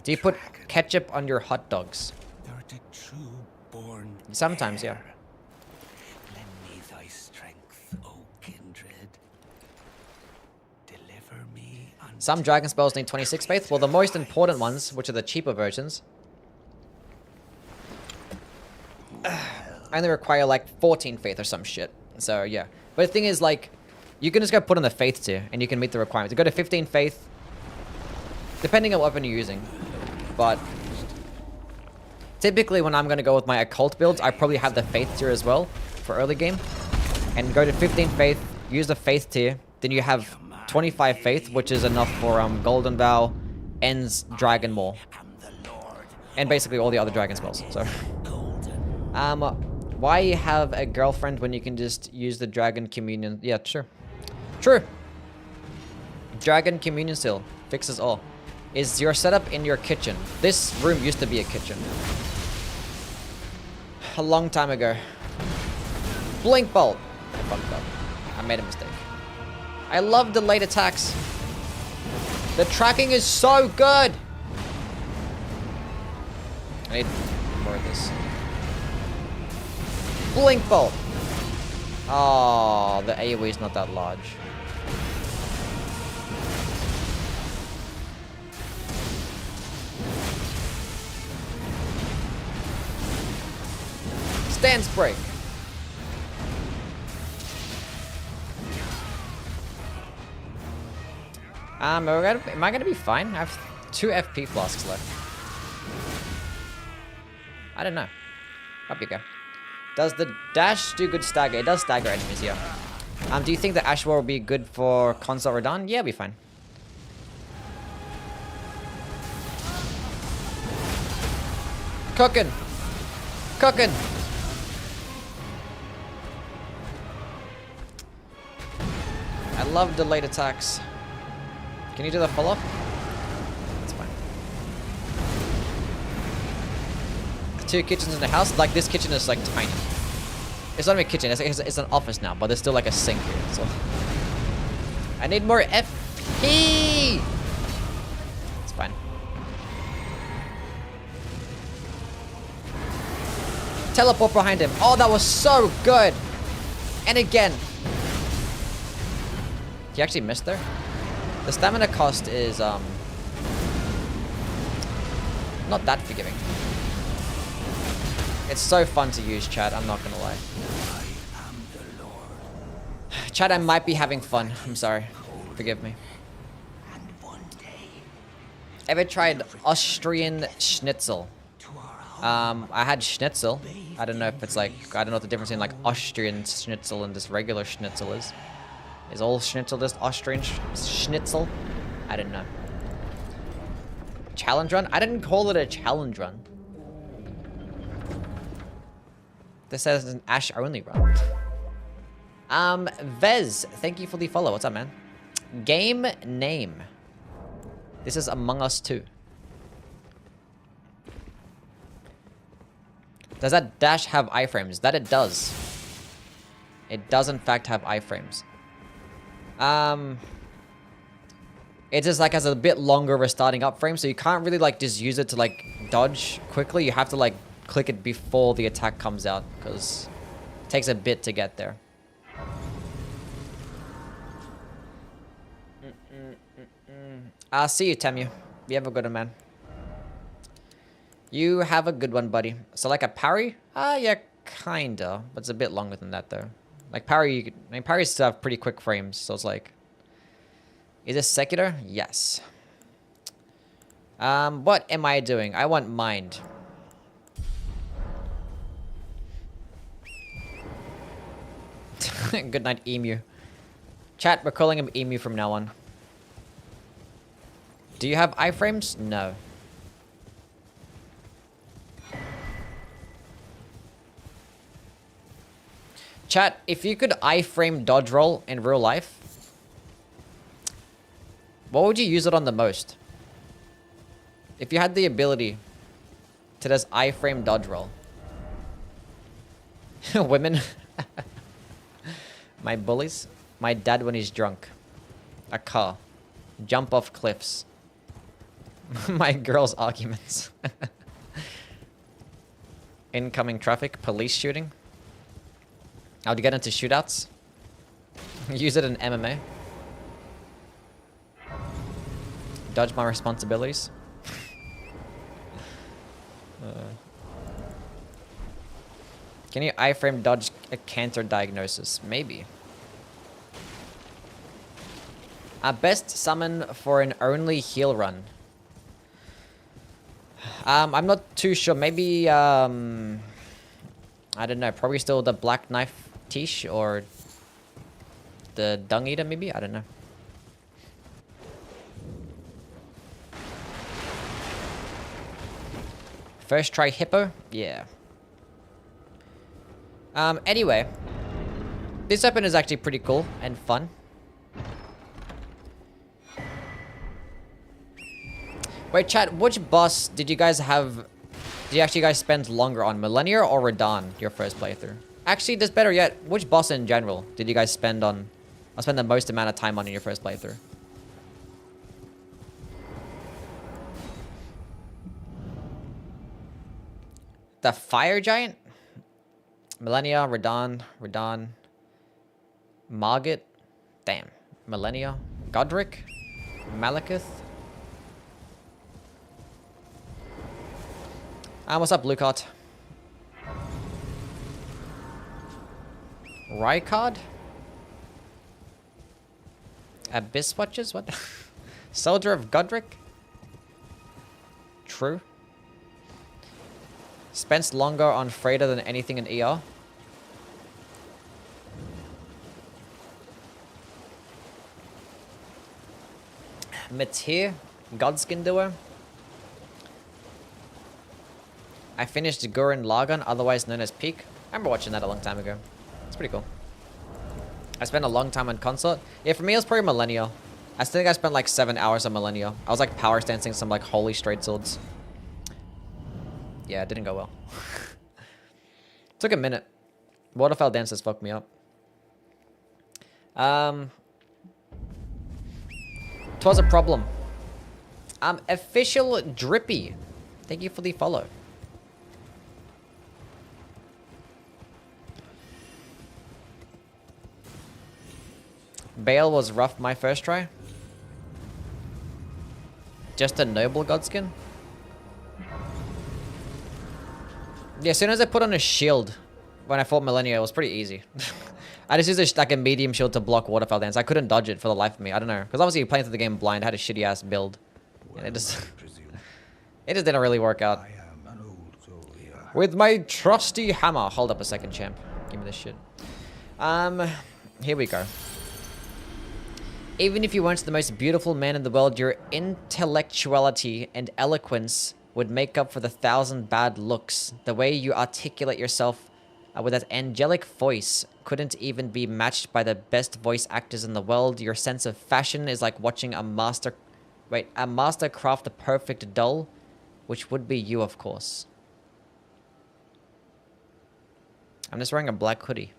Do you put ketchup on your hot dogs? Sometimes, yeah. Lend me thy strength, O kindred. Deliver me unto... Some dragon spells need 26 faith. Well, the most important ones, which are the cheaper versions, only require like 14 faith or some shit. So yeah. But the thing is, like, you can just go put on the faith tier and you can meet the requirements. You go to 15 faith, depending on what weapon you're using. But typically when I'm going to go with my occult builds, I probably have the faith tier as well for early game. And go to 15 faith, use the faith tier, then you have 25 faith, which is enough for Golden Vow, Ends, Dragon Maw. And basically all the other dragon spells. So why have a girlfriend when you can just use the Dragon Communion? Yeah, sure. True. Dragon Communion Seal fixes all. Is your setup in your kitchen? This room used to be a kitchen. A long time ago. Blinkbolt. I fucked up. I made a mistake. I love delayed attacks. The tracking is so good. I need more of this. Blinkbolt. Oh, the AoE is not that large. Stance break. Am I gonna be fine? I have 2 FP flasks left. I don't know. Up you go. Does the dash do good stagger? It does stagger enemies, yeah. Do you think the Ash War will be good for Consort Radahn? Yeah, it'll be fine. Cooking! Cooking! I love delayed attacks. Can you do the follow-up? That's fine. have 2 kitchens in the house. Like, this kitchen is, like, tiny. It's not even a kitchen. It's an office now, but there's still, like, a sink here. So I need more FP! It's fine. Teleport behind him. Oh, that was so good! And again. He actually missed there. The stamina cost is, not that forgiving. It's so fun to use, chat. I'm not gonna lie. Chat, I might be having fun. I'm sorry. Forgive me. Ever tried Austrian schnitzel? I had schnitzel. I don't know if it's like, I don't know what the difference in like Austrian schnitzel and this regular schnitzel is. Is all schnitzel just Austrian schnitzel? I don't know. Challenge run? I didn't call it a challenge run. This says it's an Ash only run. Vez, thank you for the follow. What's up, man? Game name. This is Among Us 2. Does that dash have iframes? That it does. It does in fact have iframes. It just like has a bit longer of a starting up frame, so you can't really like just use it to like dodge quickly. You have to like click it before the attack comes out, because it takes a bit to get there. I'll see you, Temu. You have a good one, man. You have a good one, buddy. So like a parry? Yeah, kinda. But it's a bit longer than that, though. Like parry, I mean, parries still have pretty quick frames, so it's like... Is this secular? Yes. What am I doing? I want mind. Good night, Emu. Chat, we're calling him Emu from now on. Do you have iframes? No. Chat, if you could iframe dodge roll in real life, what would you use it on the most? If you had the ability to just iframe dodge roll. Women. My bullies. My dad when he's drunk. A car. Jump off cliffs. My girl's arguments. Incoming traffic. Police shooting. I would get into shootouts. Use it in MMA. Dodge my responsibilities. Can you iframe dodge a cancer diagnosis? Maybe. Best summon for an only heal run. I'm not too sure. Maybe, I don't know. Probably still the Black Knife Tish or the Dung Eater, maybe? I don't know. First try Hippo? Yeah. Anyway. This weapon is actually pretty cool and fun. Wait, chat, which boss did you guys have... Did you actually guys spend longer on? Millennia or Radahn, your first playthrough? Actually, that's better yet. Which boss in general did you guys spend on... Or spend the most amount of time on in your first playthrough? The Fire Giant? Millennia, Radahn, Margit. Damn. Millennia. Godric. Malekith. What's up, Blue Cart? Rykard? Abyss Watchers? What? Soldier of Godric? True. Spent longer on Freyda than anything in ER. Matir? Godskin Duo? I finished Gurren Lagann, otherwise known as Peak. I remember watching that a long time ago. It's pretty cool. I spent a long time on consort. Yeah, for me it was probably Millennia. I think I spent like 7 hours on Millennia. I was like power stancing some like holy straight swords. Yeah, it didn't go well. Took a minute. Waterfowl dancers fucked me up. Twas a problem. Official Drippy. Thank you for the follow. Bale was rough my first try. Just a noble godskin. Yeah, as soon as I put on a shield when I fought Millennia, it was pretty easy. I just used like a medium shield to block Waterfowl Dance. I couldn't dodge it for the life of me. I don't know. Because obviously playing through the game blind, I had a shitty ass build. And it just didn't really work out. With my trusty hammer. Hold up a second, champ. Give me this shit. Here we go. Even if you weren't the most beautiful man in the world, your intellectuality and eloquence would make up for the 1,000 bad looks. The way you articulate yourself with that angelic voice couldn't even be matched by the best voice actors in the world. Your sense of fashion is like watching a master craft a perfect doll, which would be you, of course. I'm just wearing a black hoodie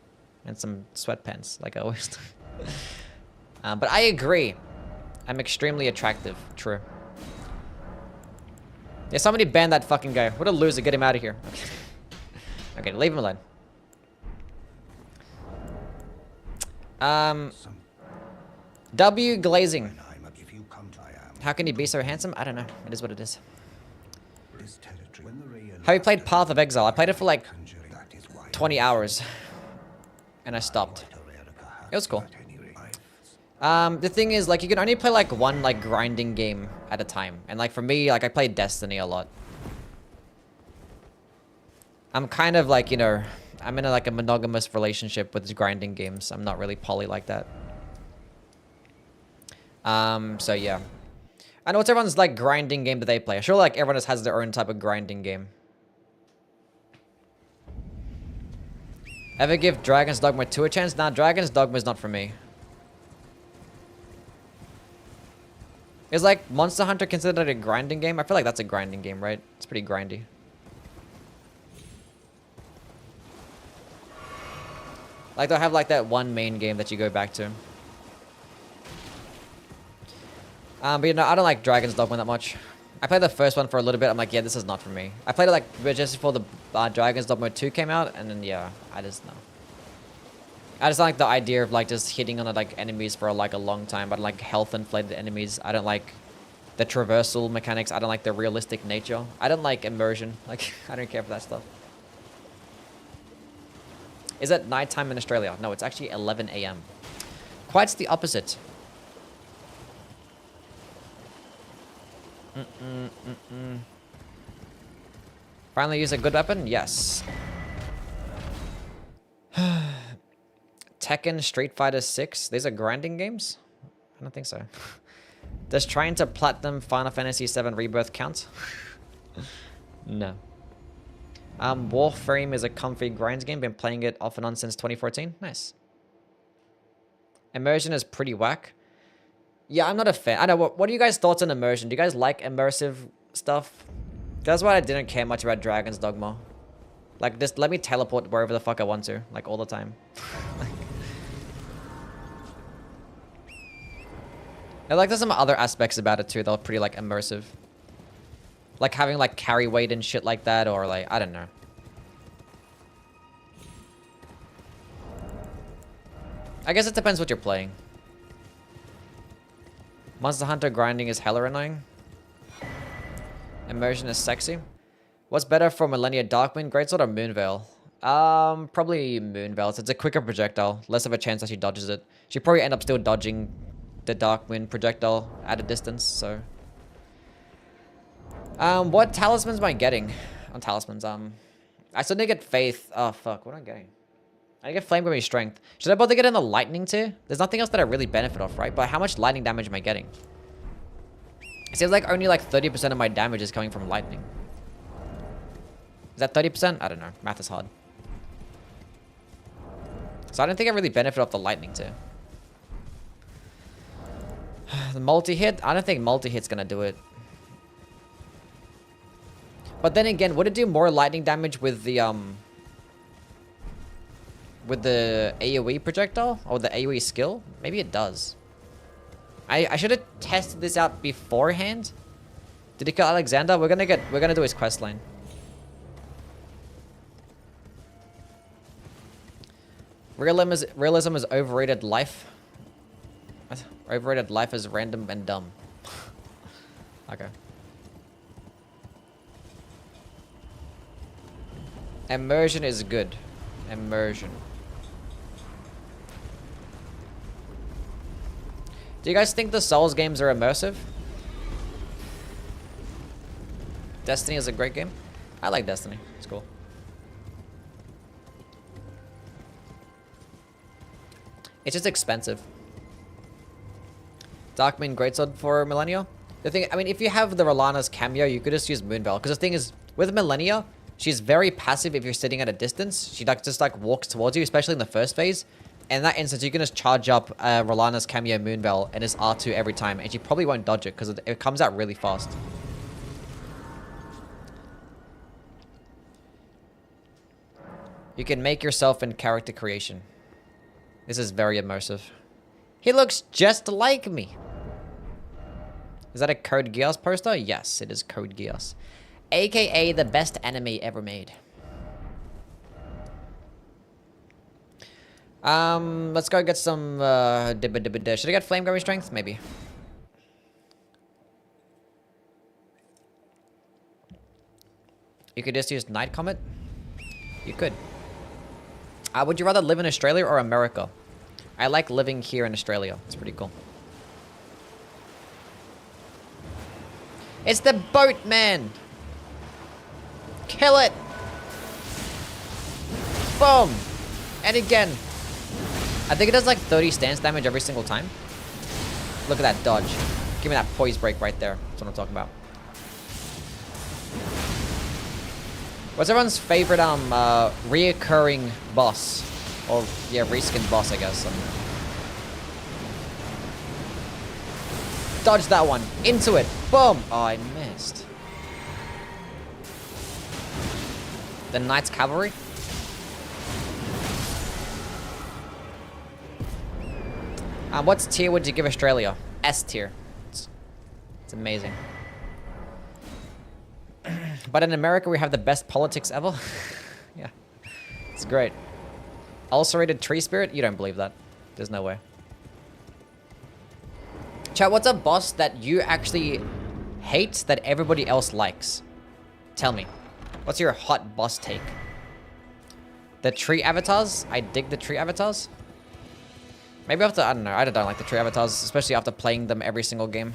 and some sweatpants, like I always do. But I agree. I'm extremely attractive. True. Yeah, somebody ban that fucking guy. What a loser. Get him out of here. Okay, leave him alone. W Glazing. How can he be so handsome? I don't know. It is what it is. Have you played Path of Exile? I played it for like 20 hours. And I stopped. It was cool. The thing is, like, you can only play like one like grinding game at a time. And like for me, like I play Destiny a lot. I'm kind of like, you know, I'm in a, like a monogamous relationship with grinding games. I'm not really poly like that. So yeah. I know what's everyone's like grinding game that they play. I sure like everyone has their own type of grinding game. Ever give Dragon's Dogma 2 a chance? Nah, Dragon's Dogma is not for me. Is like Monster Hunter considered a grinding game? I feel like that's a grinding game, right? It's pretty grindy. Like they'll have like that one main game that you go back to. But you know, I don't like Dragon's Dogma that much. I played the first one for a little bit. I'm like, yeah, this is not for me. I played it like just before the Dragon's Dogma 2 came out, and then yeah, I just know. I just don't like the idea of like just hitting on like enemies for like a long time. I don't like health inflated enemies. I don't like the traversal mechanics. I don't like the realistic nature. I don't like immersion. Like I don't care for that stuff. Is it nighttime in Australia? No, it's actually 11 AM. Quite the opposite. Finally use a good weapon? Yes. Tekken, Street Fighter 6. These are grinding games? I don't think so. Does trying to platinum Final Fantasy 7 Rebirth count? No. Warframe is a comfy grinds game. Been playing it off and on since 2014. Nice. Immersion is pretty whack. Yeah, I'm not a fan. I know. What are you guys' thoughts on immersion? Do you guys like immersive stuff? That's why I didn't care much about Dragon's Dogma. Like, just let me teleport wherever the fuck I want to. Like, all the time. And like, there's some other aspects about it too that are pretty like immersive. Like having like carry weight and shit like that, or like, I don't know. I guess it depends what you're playing. Monster Hunter grinding is hella annoying. Immersion is sexy. What's better for Millennia, Darkwind, Greatsword, or Moonveil? Probably Moonveil. It's a quicker projectile. Less of a chance that she dodges it. She probably end up still dodging the Darkwind projectile at a distance, so. What talismans am I getting? On talismans, I still need to get Faith. Oh, fuck. What am I getting? I get Flame Grimmy Strength. Should I bother getting the Lightning too? There's nothing else that I really benefit off, right? But how much lightning damage am I getting? It seems like only like 30% of my damage is coming from lightning. Is that 30%? I don't know. Math is hard. So I don't think I really benefit off the lightning too. The multi-hit? I don't think multi-hit's gonna do it. But then again, would it do more lightning damage with the AoE projectile? Or the AoE skill? Maybe it does. I should have tested this out beforehand. Did he kill Alexander? We're gonna do his quest line. Realism is overrated life. What? Overrated life is random and dumb. Okay. Immersion is good. Immersion. Do you guys think the Souls games are immersive? Destiny is a great game. I like Destiny. It's cool. It's just expensive. Darkmoon Greatsword for Millennia. The thing, I mean, if you have the Rolana's cameo, you could just use Moonveil. Because the thing is, with Millennia, she's very passive if you're sitting at a distance. She just walks towards you, especially in the first phase. And in that instance, you can just charge up Rolana's cameo Moonveil and it's R2 every time. And she probably won't dodge it because it comes out really fast. You can make yourself in character creation. This is very immersive. He looks just like me. Is that a Code Geass poster? Yes, it is Code Geass. AKA the best anime ever made. Let's go get some, should I get Flame Going Strength? Maybe. You could just use Night Comet? You could. Would you rather live in Australia or America? I like living here in Australia. It's pretty cool. It's the boatman! Kill it! Boom! And again. I think it does like 30 stance damage every single time. Look at that dodge. Give me that poise break right there. That's what I'm talking about. What's everyone's favorite reoccurring boss? Or yeah, reskin boss, I guess. Dodge that one. Into it. Boom. Oh, I missed. The Knights Cavalry. What tier would you give Australia? S tier. It's amazing. But in America, we have the best politics ever. Yeah. It's great. Ulcerated tree spirit? You don't believe that. There's no way. Chat, what's a boss that you actually hate that everybody else likes? Tell me. What's your hot boss take? The tree avatars? I dig the tree avatars. Maybe after, I don't know. I don't like the tree avatars, especially after playing them every single game.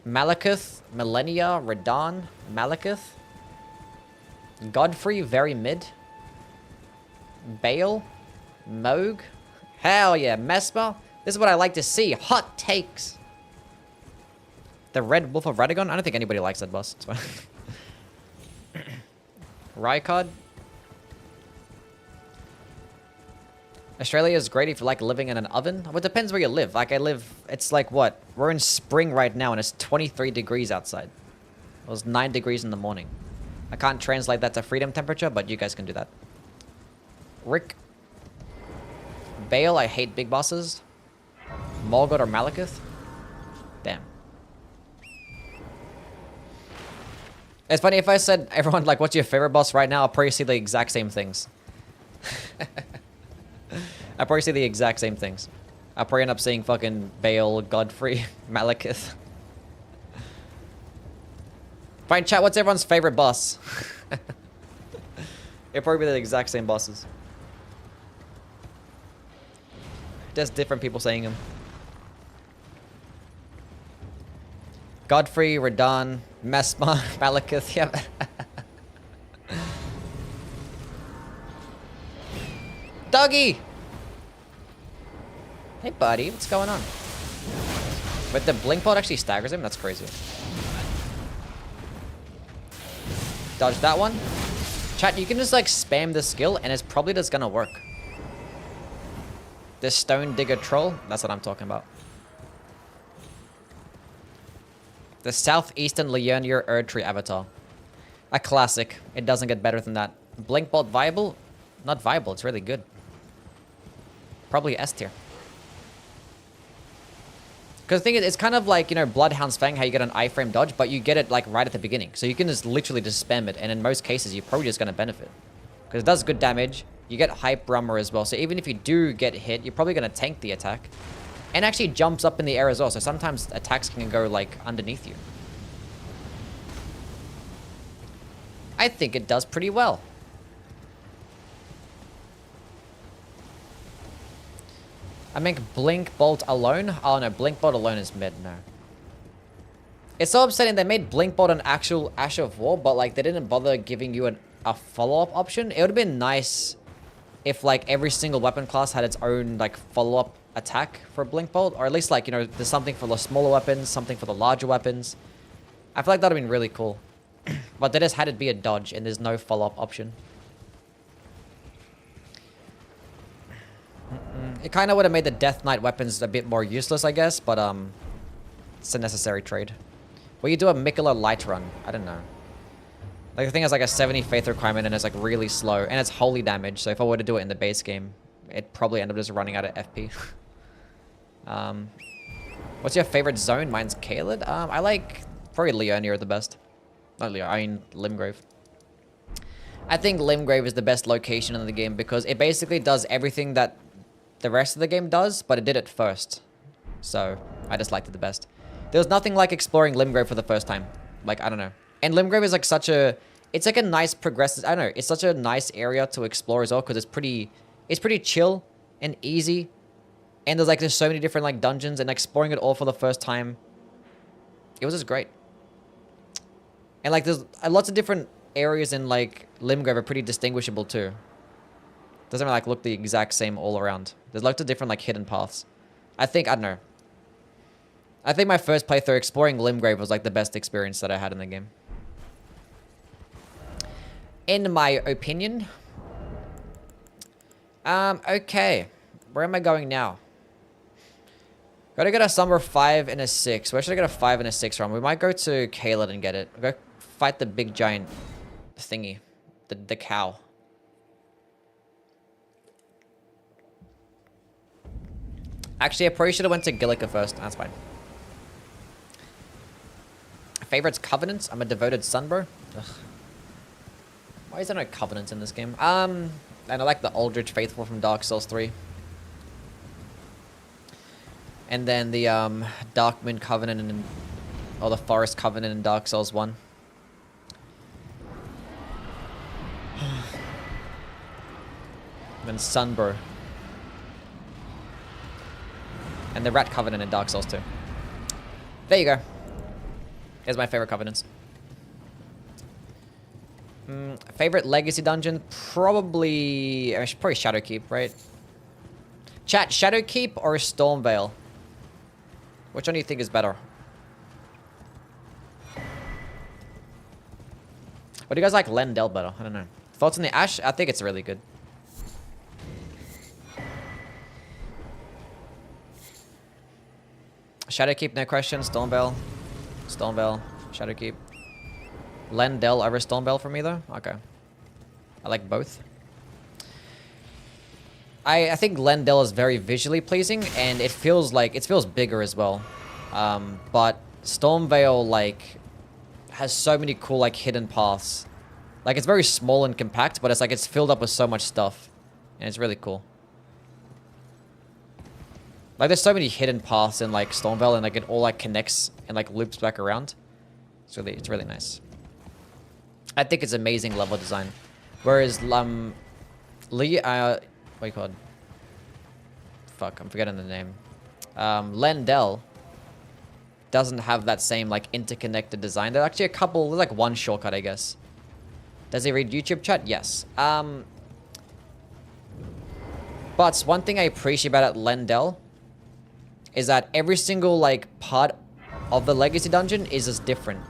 Malekith, Millennia, Radahn, Malekith. Godfrey, very mid. Bale, Moog. Hell yeah, Mesmer. This is what I like to see. Hot takes. The Red Wolf of Radagon? I don't think anybody likes that boss. It's fine. Rykard. Australia is great if you like living in an oven. Well, it depends where you live. Like I live, it's like what? We're in spring right now and it's 23 degrees outside. It was 9 degrees in the morning. I can't translate that to freedom temperature, but you guys can do that. Rick. Bale, I hate big bosses. Morgoth or Malekith? Damn. It's funny if I said, everyone, like, what's your favorite boss right now? I'll probably see the exact same things. I probably see the exact same things. I'll probably end up seeing fucking Bale, Godfrey, Malekith. Fine, chat, what's everyone's favorite boss? It'll probably be the exact same bosses. Just different people saying them. Godfrey, Radahn, Mesmer, Malekith, yeah. Doggy! Hey, buddy, what's going on? But the Blinkbolt actually staggers him? That's crazy. Dodge that one. Chat, you can just, like, spam this skill, and it's probably just gonna work. This Stone Digger Troll, that's what I'm talking about. The Southeastern Liurnier Erdtree avatar. A classic. It doesn't get better than that. Blinkbolt viable? Not viable, it's really good. Probably S tier. Because the thing is, it's kind of like, you know, Bloodhound's Fang, how you get an iframe dodge, but you get it like right at the beginning. So you can just literally just spam it, and in most cases, you're probably just going to benefit. Because it does good damage. You get Hype Rummer as well, so even if you do get hit, you're probably going to tank the attack. And actually jumps up in the air as well, so sometimes attacks can go like underneath you. I think it does pretty well. I make Blinkbolt alone? Oh no, Blinkbolt alone is mid, no. It's so upsetting they made Blinkbolt an actual Ash of War, but like they didn't bother giving you a follow-up option. It would have been nice if like every single weapon class had its own like follow-up attack for Blinkbolt, or at least like, you know, there's something for the smaller weapons, something for the larger weapons. I feel like that would have been really cool. But they just had it be a dodge and there's no follow-up option. It kind of would have made the Death Knight weapons a bit more useless, I guess, but it's a necessary trade. Well, you do a Mikola light run. I don't know. Like the thing is like a 70 faith requirement and it's like really slow and it's holy damage. So if I were to do it in the base game, it'd probably end up just running out of FP. What's your favorite zone? Mine's Caelid. I like probably Liurnier the best. Not Liurnier, I mean Limgrave. I think Limgrave is the best location in the game because it basically does everything that the rest of the game does, but it did it first. So I just liked it the best. There was nothing like exploring Limgrave for the first time. Like, I don't know. And Limgrave is like such a... It's like a nice progressive... I don't know. It's such a nice area to explore as well because it's pretty chill and easy. And there's so many different like dungeons and exploring it all for the first time. It was just great. And like there's lots of different areas in like Limgrave are pretty distinguishable too. Doesn't like look the exact same all around. There's lots of different like hidden paths. I don't know. I think my first playthrough exploring Limgrave was like the best experience that I had in the game. In my opinion. Okay. Where am I going now? Gotta get a Summer 5 and a 6. Where should I get a 5 and a 6 from? We might go to Caelid and get it. We'll go fight the big giant thingy. The cow. Actually, I probably should have went to Gillica first. That's fine. Favorites Covenants? I'm a devoted son, bro. Ugh. Why is there no Covenants in this game? And I like the Aldrich Faithful from Dark Souls 3. And then the Darkmoon Covenant or the Forest Covenant in Dark Souls 1. Then Sunbro. And the Rat Covenant in Dark Souls 2. There you go. Here's my favorite Covenants. Favorite Legacy Dungeon? Probably Shadowkeep, right? Chat, Shadowkeep or Stormvale? Which one do you think is better? What do you guys like Lendel better? I don't know. Thoughts on the Ash? I think it's really good. Shadowkeep, no question. Stormvale. Stormvale. Shadowkeep. Lendel over Stormvale for me though? Okay. I like both. I think Lendel is very visually pleasing and it feels bigger as well. But Stormvale like has so many cool like hidden paths. Like it's very small and compact, but it's filled up with so much stuff. And it's really cool. Like there's so many hidden paths in like Stormvale and like it all like connects and like loops back around. It's really nice. I think it's amazing level design. Whereas what do you call it? Fuck, I'm forgetting the name. Lendel doesn't have that same like interconnected design. There's actually there's like one shortcut, I guess. Does he read YouTube chat? Yes. But one thing I appreciate about Lendel is that every single like part of the Legacy Dungeon is just different.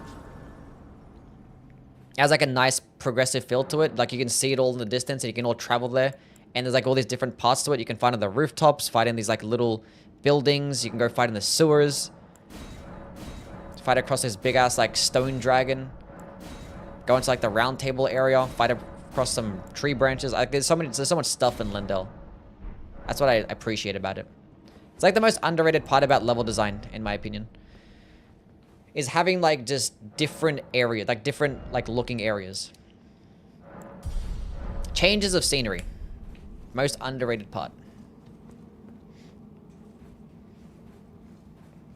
It has like a nice progressive feel to it. Like you can see it all in the distance and you can all travel there. And there's like all these different parts to it. You can fight on the rooftops, fight in these like little buildings. You can go fight in the sewers. Fight across this big ass like stone dragon. Go into like the round table area. Fight across some tree branches. Like there's so much stuff in Lindell. That's what I appreciate about it. It's like the most underrated part about level design, in my opinion. Is having like just different areas, like different like looking areas. Changes of scenery. Most underrated part.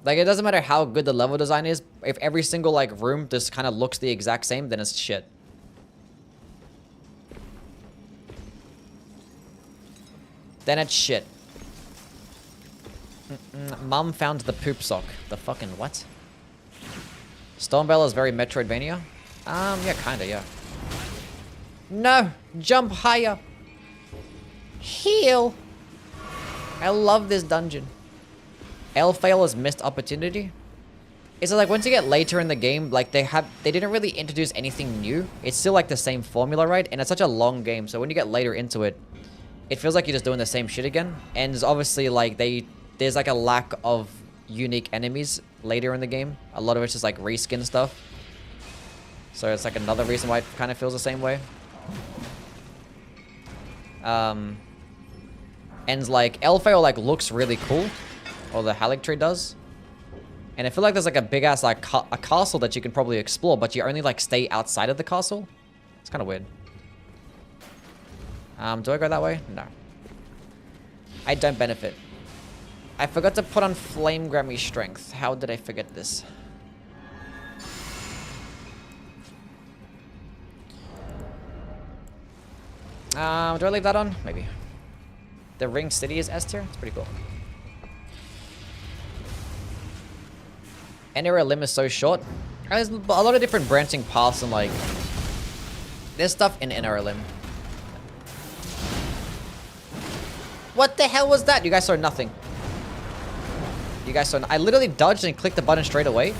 Like, it doesn't matter how good the level design is. If every single, like, room just kind of looks the exact same, then it's shit. Then it's shit. Mum found the poop sock. The fucking what? Stormbell is very Metroidvania? Yeah, kinda, yeah. No! Jump higher! Heal! I love this dungeon. Elfail is missed opportunity. It's like once you get later in the game, like they didn't really introduce anything new. It's still like the same formula, right? And it's such a long game, so when you get later into it, it feels like you're just doing the same shit again. And it's obviously like there's like a lack of unique enemies later in the game. A lot of it's just like reskin stuff. So it's like another reason why it kind of feels the same way. And like Elfail like looks really cool. Or the Haligtree does. And I feel like there's like a big ass like a castle that you can probably explore, but you only like stay outside of the castle. It's kind of weird. Do I go that way? No. I don't benefit. I forgot to put on Flame Grammy Strength. How did I forget this? Do I leave that on? Maybe. The Ring City is S tier? It's pretty cool. Anywhere Limb is so short. There's a lot of different branching paths and like... There's stuff in Inner Limb. What the hell was that? You guys saw nothing. You guys saw... I literally dodged and clicked the button straight away.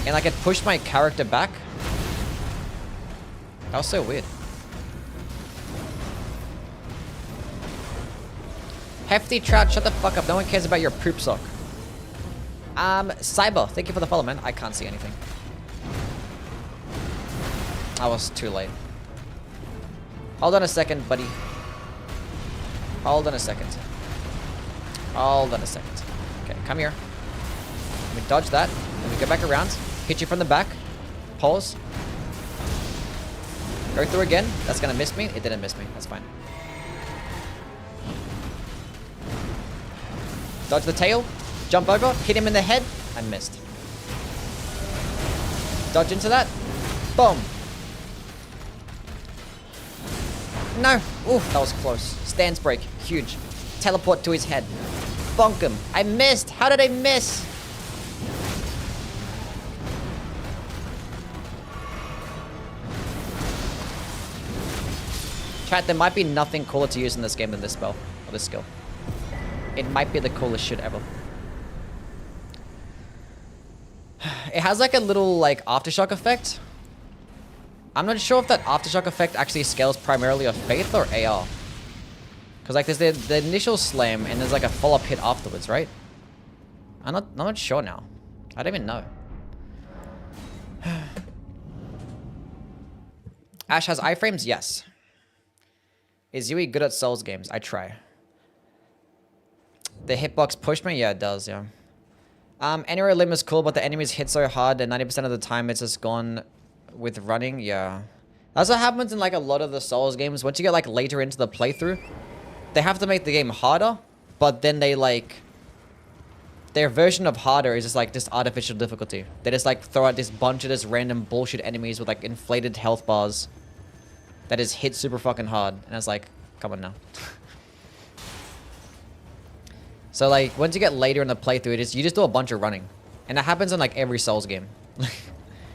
And like it pushed my character back. That was so weird. Hefty Trout, shut the fuck up. No one cares about your poop sock. Cyber, thank you for the follow, man. I can't see anything. I was too late. Hold on a second, buddy. Hold on a second. Hold on a second. Okay, come here. Let me dodge that. Let me go back around. Hit you from the back. Pause. Go through again. That's gonna miss me. It didn't miss me. That's fine. Dodge the tail. Jump over, hit him in the head, and missed. Dodge into that. Boom. No. Oof, that was close. Stance break, huge. Teleport to his head. Bonk him. I missed. How did I miss? Chat, there might be nothing cooler to use in this game than this spell, or this skill. It might be the coolest shit ever. It has like a little like aftershock effect. I'm not sure if that aftershock effect actually scales primarily of faith or AR. Because like there's the initial slam and there's like a follow-up hit afterwards, right? I'm not sure now. I don't even know. Ash has iframes? Yes. Is Yui good at Souls games? I try. The hitbox pushed me? Yeah, it does, yeah. Anywhere Limb is cool, but the enemies hit so hard and 90% of the time it's just gone with running. Yeah. That's what happens in like a lot of the Souls games. Once you get like later into the playthrough, they have to make the game harder, but then they like... Their version of harder is just like this artificial difficulty. They just like throw out this bunch of this random bullshit enemies with like inflated health bars that is hit super fucking hard. And it's like, come on now. So like, once you get later in the playthrough, you just do a bunch of running. And that happens in like every Souls game.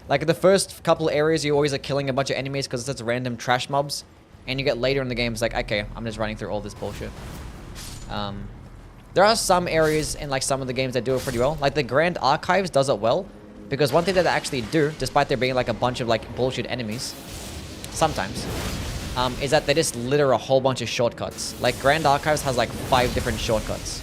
Like the first couple areas, you always are killing a bunch of enemies because it's random trash mobs. And you get later in the game, it's like, okay, I'm just running through all this bullshit. There are some areas in like some of the games that do it pretty well. Like the Grand Archives does it well. Because one thing that they actually do, despite there being like a bunch of like bullshit enemies, sometimes, is that they just litter a whole bunch of shortcuts. Like Grand Archives has like 5 different shortcuts.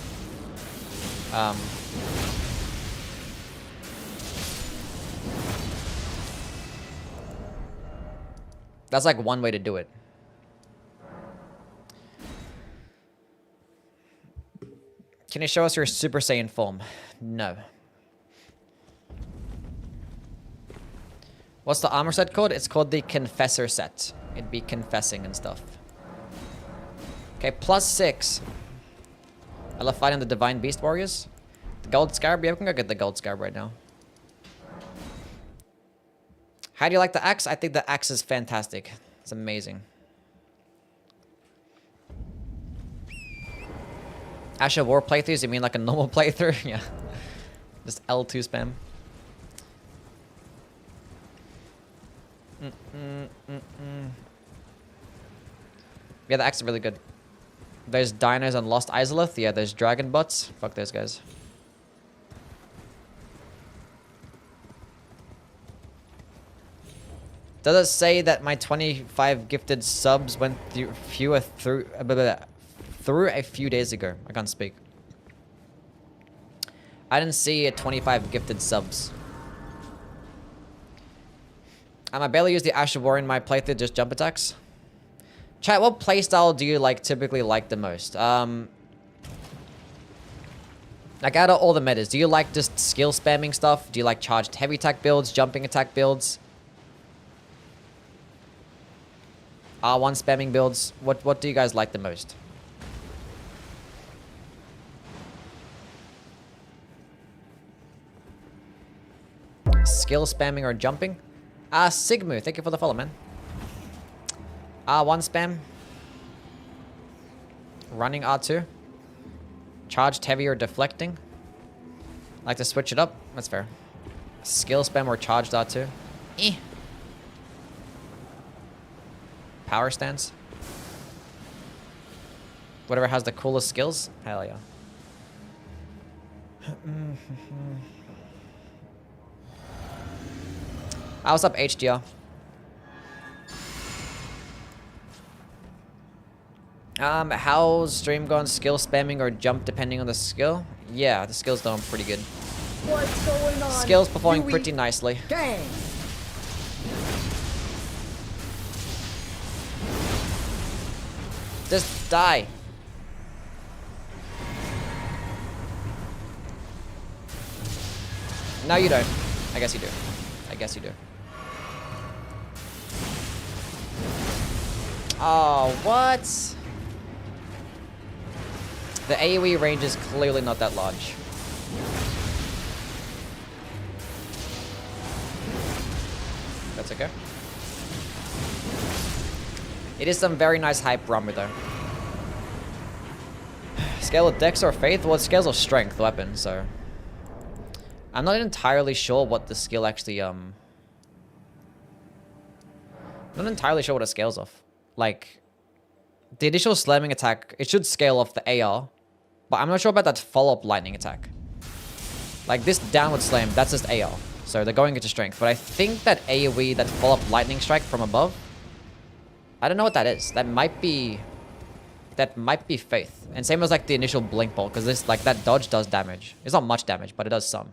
That's like one way to do it. Can you show us your Super Saiyan form? No. What's the armor set called? It's called the Confessor set. It'd be confessing and stuff. Okay, +6. I love fighting the Divine Beast Warriors. The Gold Scarab? Yeah, we can go get the Gold Scarab right now. How do you like the axe? I think the axe is fantastic. It's amazing. Asher War playthroughs? You mean like a normal playthrough? Yeah. Just L2 spam. Yeah, the axe is really good. There's dinos on Lost Izalith. Yeah, there's dragon butts. Fuck those guys. Does it say that my 25 gifted subs went through a few days ago? I can't speak. I didn't see 25 gifted subs. I barely use the Asher War in my playthrough, just jump attacks. Chat, what playstyle do you typically like the most? Like out of all the metas, do you like just skill spamming stuff? Do you like charged heavy attack builds, jumping attack builds? R1 spamming builds? What do you guys like the most? Skill spamming or jumping? Sigmu, thank you for the follow, man. R1 spam. Running R2. Charged heavy or deflecting. Like to switch it up? That's fair. Skill spam or charged R2. Power stance. Whatever has the coolest skills. Hell yeah. What's up, HDR? How's stream going? Skill spamming or jump depending on the skill? Yeah, the skill's doing pretty good. What's going on? Skill's performing pretty nicely. Gang. Just die. No, you don't. I guess you do. I guess you do. Oh, what? The AoE range is clearly not that large. That's okay. It is some very nice hype armor though. Scale of Dex or Faith? Well, it scales of Strength weapon, so... I'm not entirely sure what the skill actually, I'm not entirely sure what it scales off. Like, the initial slamming attack, it should scale off the AR, but I'm not sure about that follow-up lightning attack. Like, this downward slam, that's just AR, so they're going into strength. But I think that AoE, that follow-up lightning strike from above, I don't know what that is. That might be Faith. And same as like the initial Blinkbolt, because this, like, that dodge does damage. It's not much damage, but it does some.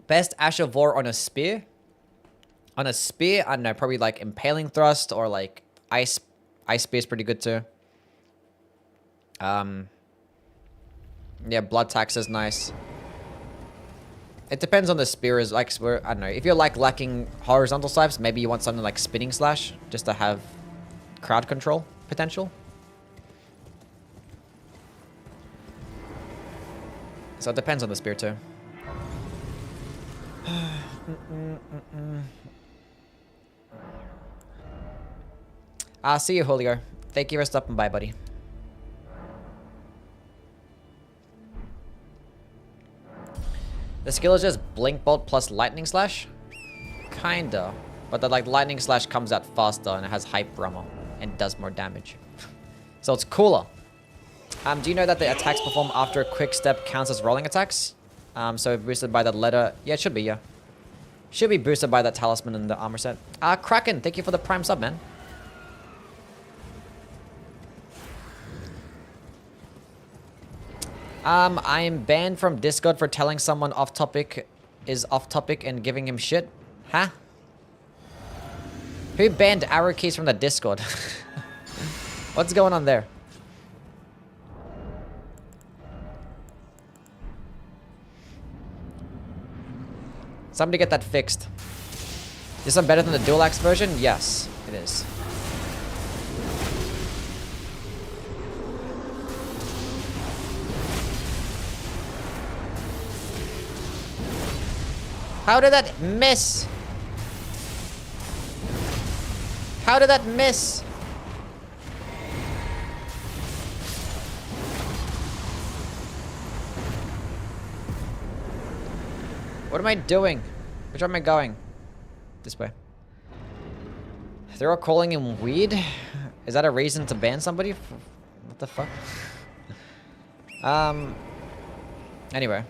Best Asher Vor on a spear? On a spear? I don't know, probably like Impaling Thrust or like Ice Spear is pretty good too. Yeah, Blood Tax is nice. It depends on the spear. Is like, I don't know. If you're like lacking horizontal swipes, maybe you want something like Spinning Slash just to have crowd control potential. So it depends on the spear too. I'll see you, Julio. Thank you for stopping by, buddy. The skill is just Blinkbolt plus Lightning Slash? Kinda. But the like Lightning Slash comes out faster and it has hype armor and does more damage. So it's cooler. Do you know that the attacks performed after a quick step counts as rolling attacks? So boosted by that letter. Yeah, it should be, yeah. Should be boosted by that talisman in the armor set. Kraken, thank you for the prime sub, man. I'm banned from Discord for telling someone off topic is off topic and giving him shit? Huh? Who banned arrow keys from the Discord? What's going on there? Somebody get that fixed. Is this better than the dual axe version? Yes, it is. How did that miss? How did that miss? What am I doing? Which way am I going? This way. They're all calling him weed? Is that a reason to ban somebody? What the fuck? Anyway.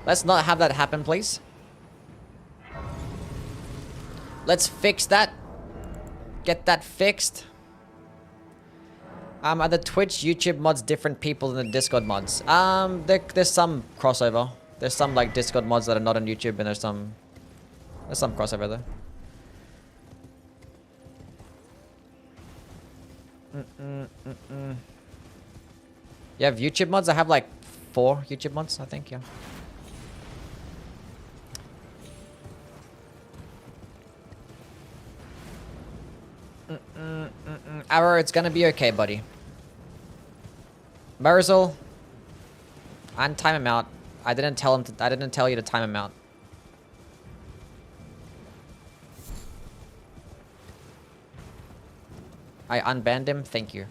Let's not have that happen, please. Let's fix that. Get that fixed. Are the Twitch, YouTube mods different people than the Discord mods? There's some crossover. There's some like Discord mods that are not on YouTube, and there's some crossover there. You have YouTube mods? I have like 4 YouTube mods, I think, yeah. Arrow, it's gonna be okay, buddy. Merzel, and time him out. I didn't tell you to time him out. I unbanned him. Thank you.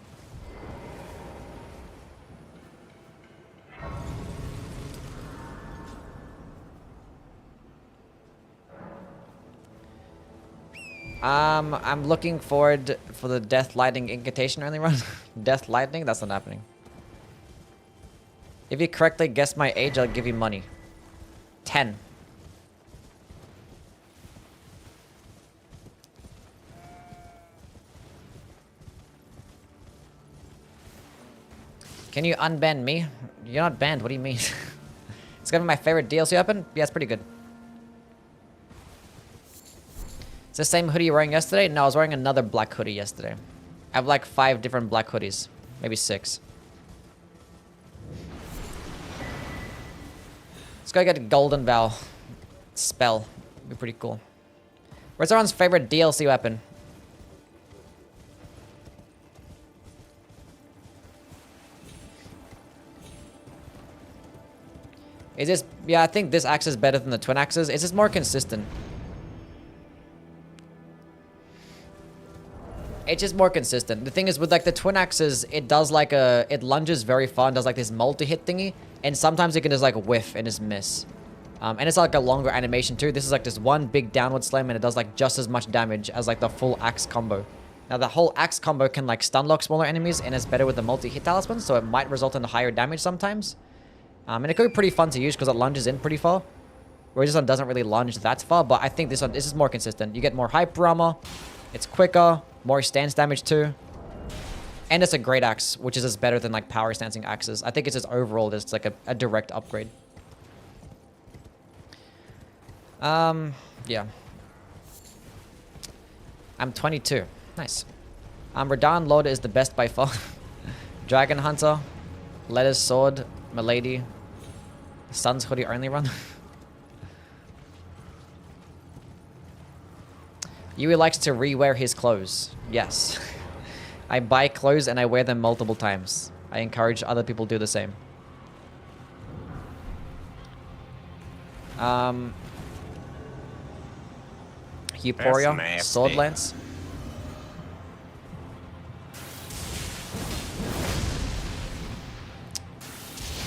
I'm looking forward for the Death Lightning Incantation only run. Death Lightning? That's not happening. If you correctly guess my age, I'll give you money. 10. Can you unban me? You're not banned. What do you mean? It's gonna be my favorite DLC weapon? Yeah, it's pretty good. It's the same hoodie you're wearing yesterday? No, I was wearing another black hoodie yesterday. I have like 5 different black hoodies. Maybe 6. Let's go get a Golden Vow spell. It'd be pretty cool. Where's everyone's favorite DLC weapon? Is this... Yeah, I think this axe is better than the twin axes. It's just more consistent. It's just more consistent. The thing is, with like the twin axes, it does like a... It lunges very far and does like this multi-hit thingy. And sometimes it can just like whiff and just miss. And it's like a longer animation too. This is like this one big downward slam and it does like just as much damage as like the full axe combo. Now the whole axe combo can like stun lock smaller enemies and it's better with the multi-hit talisman. So it might result in higher damage sometimes. And it could be pretty fun to use because it lunges in pretty far. Whereas this one doesn't really lunge that far. But I think this is more consistent. You get more hyper armor. It's quicker. More stance damage too. And it's a great axe, which is just better than like power stancing axes. I think it's just overall just like a direct upgrade. Yeah. I'm 22. Nice. Radahn Lord is the best by far. Dragon Hunter. Letter's Sword. Milady. Sun's Hoodie only run. Yui likes to re-wear his clothes. Yes. I buy clothes and I wear them multiple times. I encourage other people to do the same. Euporia, Sword Lance.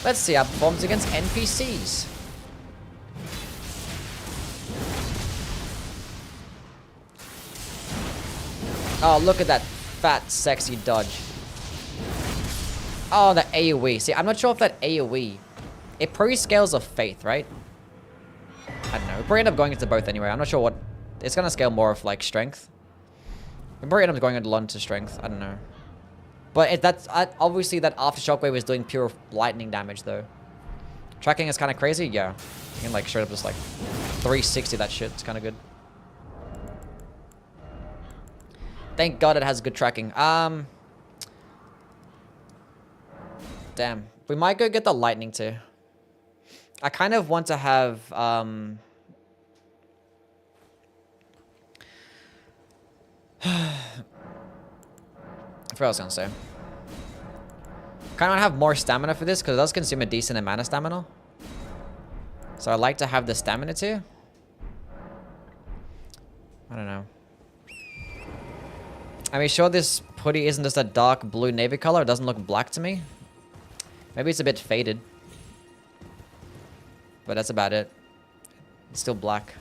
Let's see how it performs against NPCs. Oh, look at that fat, sexy dodge. Oh, the AoE. See, I'm not sure if that AoE... It pre-scales of Faith, right? I don't know. We'll probably end up going into both anyway. I'm not sure what It's gonna scale more of like strength. We probably end up going a lot into strength. I don't know. But that's obviously that after shockwave is doing pure lightning damage though. Tracking is kind of crazy. Yeah, you can like straight up just like 360 that shit. It's kind of good. Thank God it has good tracking. Damn. We might go get the lightning too. I kind of want to have I forgot what I was gonna say. Kind of want to have more stamina for this because it does consume a decent amount of stamina. So I'd like to have the stamina too. I don't know. I mean, sure, this hoodie isn't just a dark blue navy color. It doesn't look black to me. Maybe it's a bit faded. But that's about it. It's still black.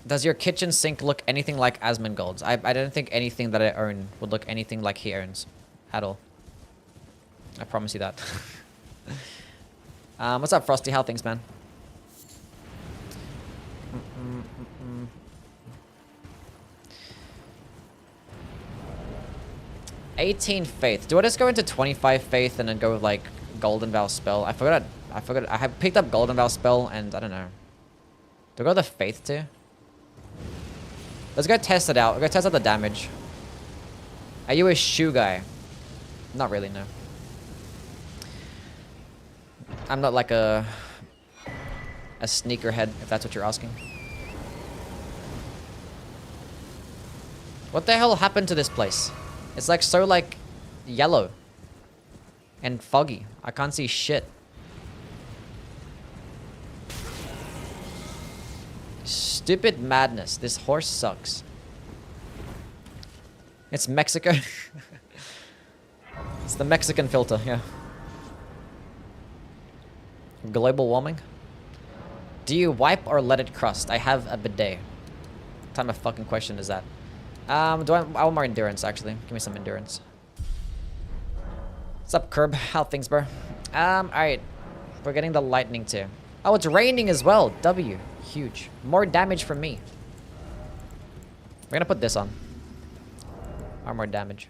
Does your kitchen sink look anything like Asmongold's? I don't think anything that I own would look anything like he owns. At all. I promise you that. What's up, Frosty? How things, man? 18 faith. Do I just go into 25 faith and then go with like Golden Vow spell? I forgot I have picked up Golden Vow spell and I don't know. Do I go with the faith too? Let's go test it out. We'll go test out the damage. Are you a shoe guy? Not really, no. I'm not like a sneakerhead, if that's what you're asking. What the hell happened to this place? It's like so like yellow and foggy. I can't see shit. Stupid madness. This horse sucks. It's Mexico. It's the Mexican filter, yeah. Global warming. Do you wipe or let it crust? I have a bidet. What type of fucking question is that? I want more endurance, actually. Give me some endurance. What's up, Curb? How things, bro? Alright. We're getting the lightning, too. Oh, it's raining as well. W. Huge. More damage from me. We're gonna put this on. More damage.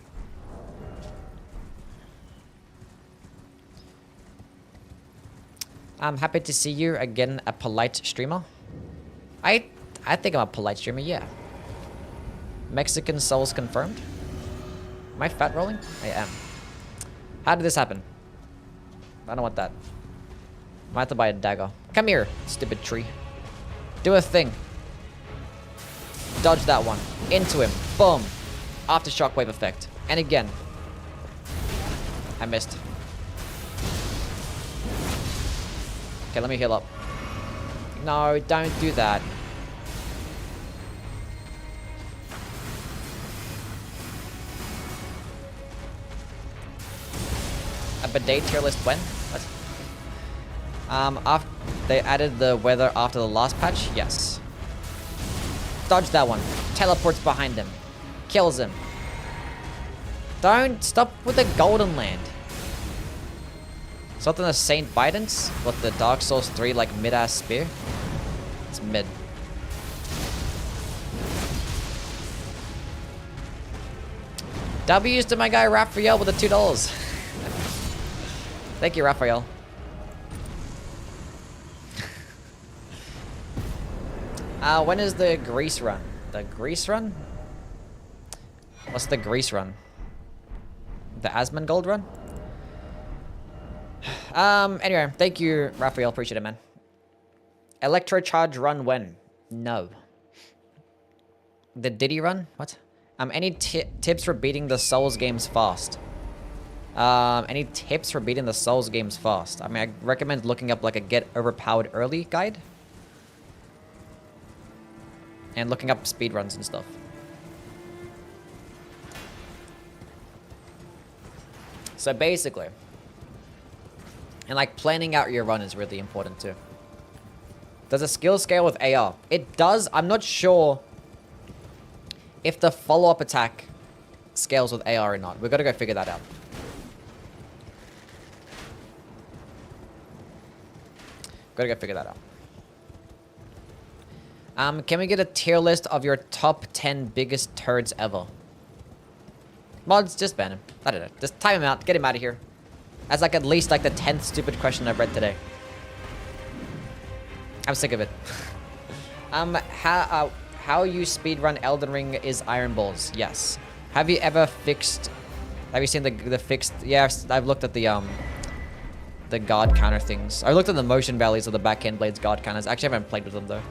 I'm happy to see you again, a polite streamer. I think I'm a polite streamer, yeah. Mexican souls confirmed. Am I fat rolling? I am. How did this happen? I don't want that. I might have to buy a dagger. Come here, stupid tree. Do a thing. Dodge that one. Into him. Boom. After shockwave effect. And again. I missed. Okay, let me heal up. No, don't do that. A bidet tier list when? What? After they added the weather after the last patch? Yes. Dodge that one. Teleports behind him. Kills him. Don't stop with the golden land. Something of Saint Biden's? What, the Dark Souls 3 like mid-ass spear? It's mid. W's to my guy Raphael with the $2. Thank you, Raphael. When is the Grease run? The Grease run? What's the Grease run? The Asmongold run? Anyway, thank you, Raphael. Appreciate it, man. Electrocharge run when? No. The Diddy run? What? Any tips for beating the Souls games fast? Any tips for beating the Souls games fast? I mean, I recommend looking up like a get overpowered early guide. And looking up speedruns and stuff. So basically, and like planning out your run is really important too. Does a skill scale with AR? It does. I'm not sure if the follow-up attack scales with AR or not. We've got to go figure that out. Gotta go figure that out. Can we get a tier list of your top 10 biggest turds ever? Mods, just ban him. I don't know. Just time him out. Get him out of here. That's like at least like the 10th stupid question I've read today. I'm sick of it. How you speedrun Elden Ring is Iron Balls. Yes. Have you ever fixed... Have you seen the fixed... Yeah, I've looked at the guard counter things. I looked at the motion values of the backhand blades guard counters. Actually, I haven't played with them though.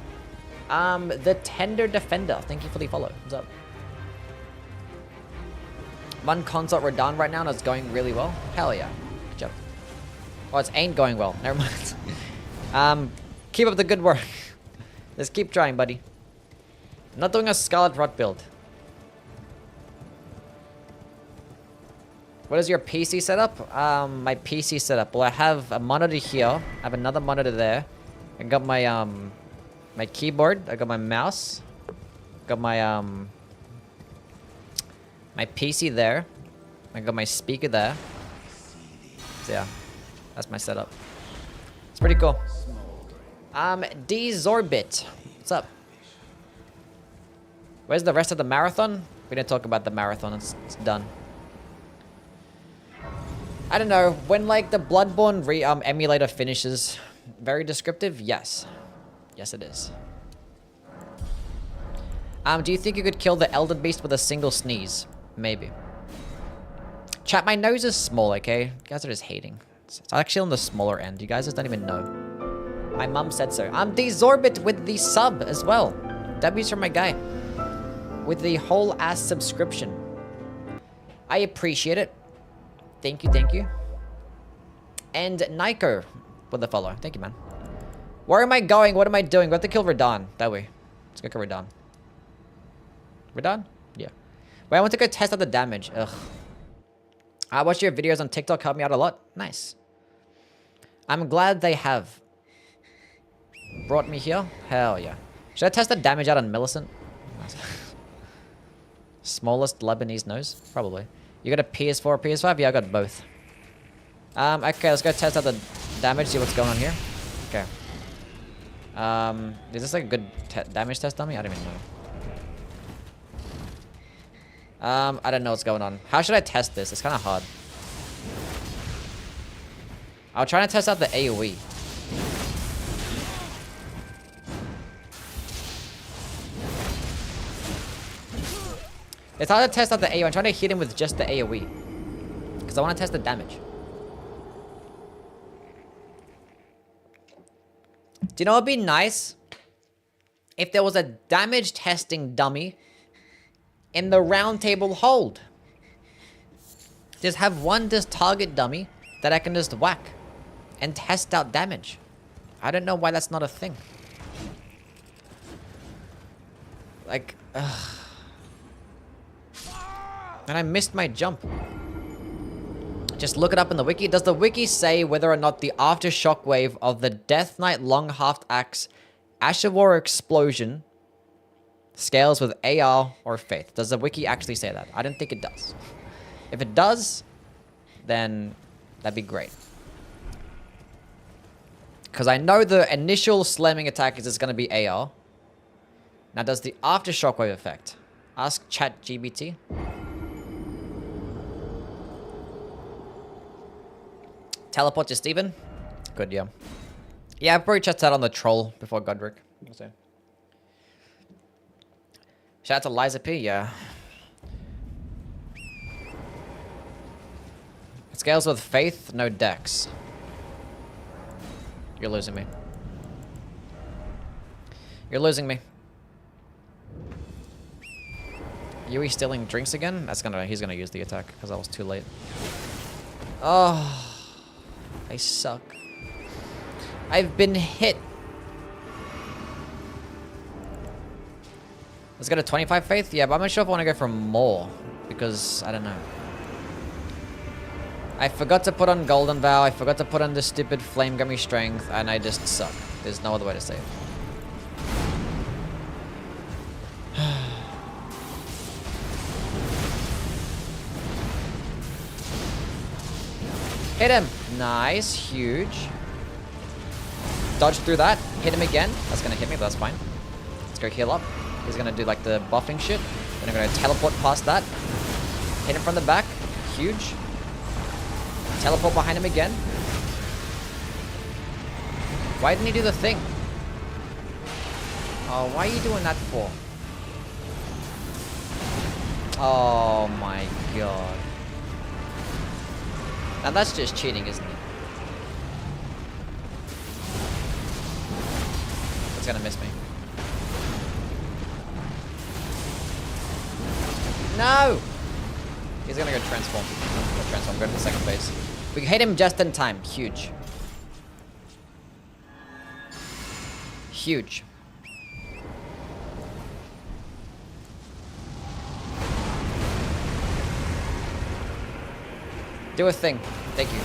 The Tender Defender. Thank you for the follow. What's up? One consult we're done right now and it's going really well. Hell yeah. Good job. Oh, it ain't going well. Never mind. Keep up the good work. Just keep trying, buddy. I'm not doing a Scarlet Rot build. What is your PC setup? My PC setup. Well, I have a monitor here. I have another monitor there. I got my my keyboard. I got my mouse. Got my my PC there. I got my speaker there. So yeah, that's my setup. It's pretty cool. Dzorbit. What's up? Where's the rest of the marathon? We didn't talk about the marathon. It's done. I don't know. When like the Bloodborne emulator finishes, very descriptive. Yes, yes it is. Do you think you could kill the Elden Beast with a single sneeze? Maybe. Chat, my nose is small. Okay, you guys are just hating. It's actually on the smaller end. You guys just don't even know. My mum said so. Dzorbit with the sub as well. W's from my guy. With the whole ass subscription. I appreciate it. Thank you, thank you. And Nico with the follow. Thank you, man. Where am I going? What am I doing? We have to kill Radahn. That way. Let's go kill Radahn. Radahn? Yeah. Wait, I want to go test out the damage. Ugh. I watch your videos on TikTok. Help me out a lot. Nice. I'm glad they have brought me here. Hell yeah. Should I test the damage out on Millicent? Smallest Lebanese nose? Probably. You got a PS4 or PS5? Yeah, I got both. Okay, let's go test out the damage, see what's going on here. Okay. Is this like a good damage test dummy? I don't even know. I don't know what's going on. How should I test this? It's kind of hard. I'll try to test out the AoE. It's hard to test out the AoE. I'm trying to hit him with just the AoE. Because I want to test the damage. Do you know what would be nice? If there was a damage testing dummy in the round table hold. Just have one just target dummy that I can just whack and test out damage. I don't know why that's not a thing. Like, ugh. And I missed my jump. Just look it up in the wiki. Does the wiki say whether or not the aftershock wave of the Death Knight Longhaft Axe Ashawar explosion scales with AR or Faith? Does the wiki actually say that? I don't think it does. If it does, then that'd be great. Because I know the initial slamming attack is just going to be AR. Now, does the aftershock wave affect? Ask ChatGPT. Teleport to Steven? Good, yeah. Yeah, I probably checked that on the troll before Godric. Shout out to Liza P, yeah. It scales with Faith, no Dex. You're losing me. You're losing me. Yui stealing drinks again? He's gonna use the attack because I was too late. Oh. I suck. I've been hit. Let's get a 25 faith? Yeah, but I'm not sure if I want to go for more. Because, I don't know. I forgot to put on Golden Vow. I forgot to put on the stupid Flame Gummy Strength. And I just suck. There's no other way to say it. Hit him. Nice. Huge. Dodge through that. Hit him again. That's going to hit me, but that's fine. Let's go heal up. He's gonna do like the buffing shit. Then I'm gonna teleport past that. Hit him from the back. Huge. Teleport behind him again. Why didn't he do the thing? Oh, why are you doing that for? Oh my god. Now that's just cheating, isn't it? It's gonna miss me. No! He's gonna go transform. Go to the second base. We hit him just in time. Huge. Huge. Do a thing. Thank you.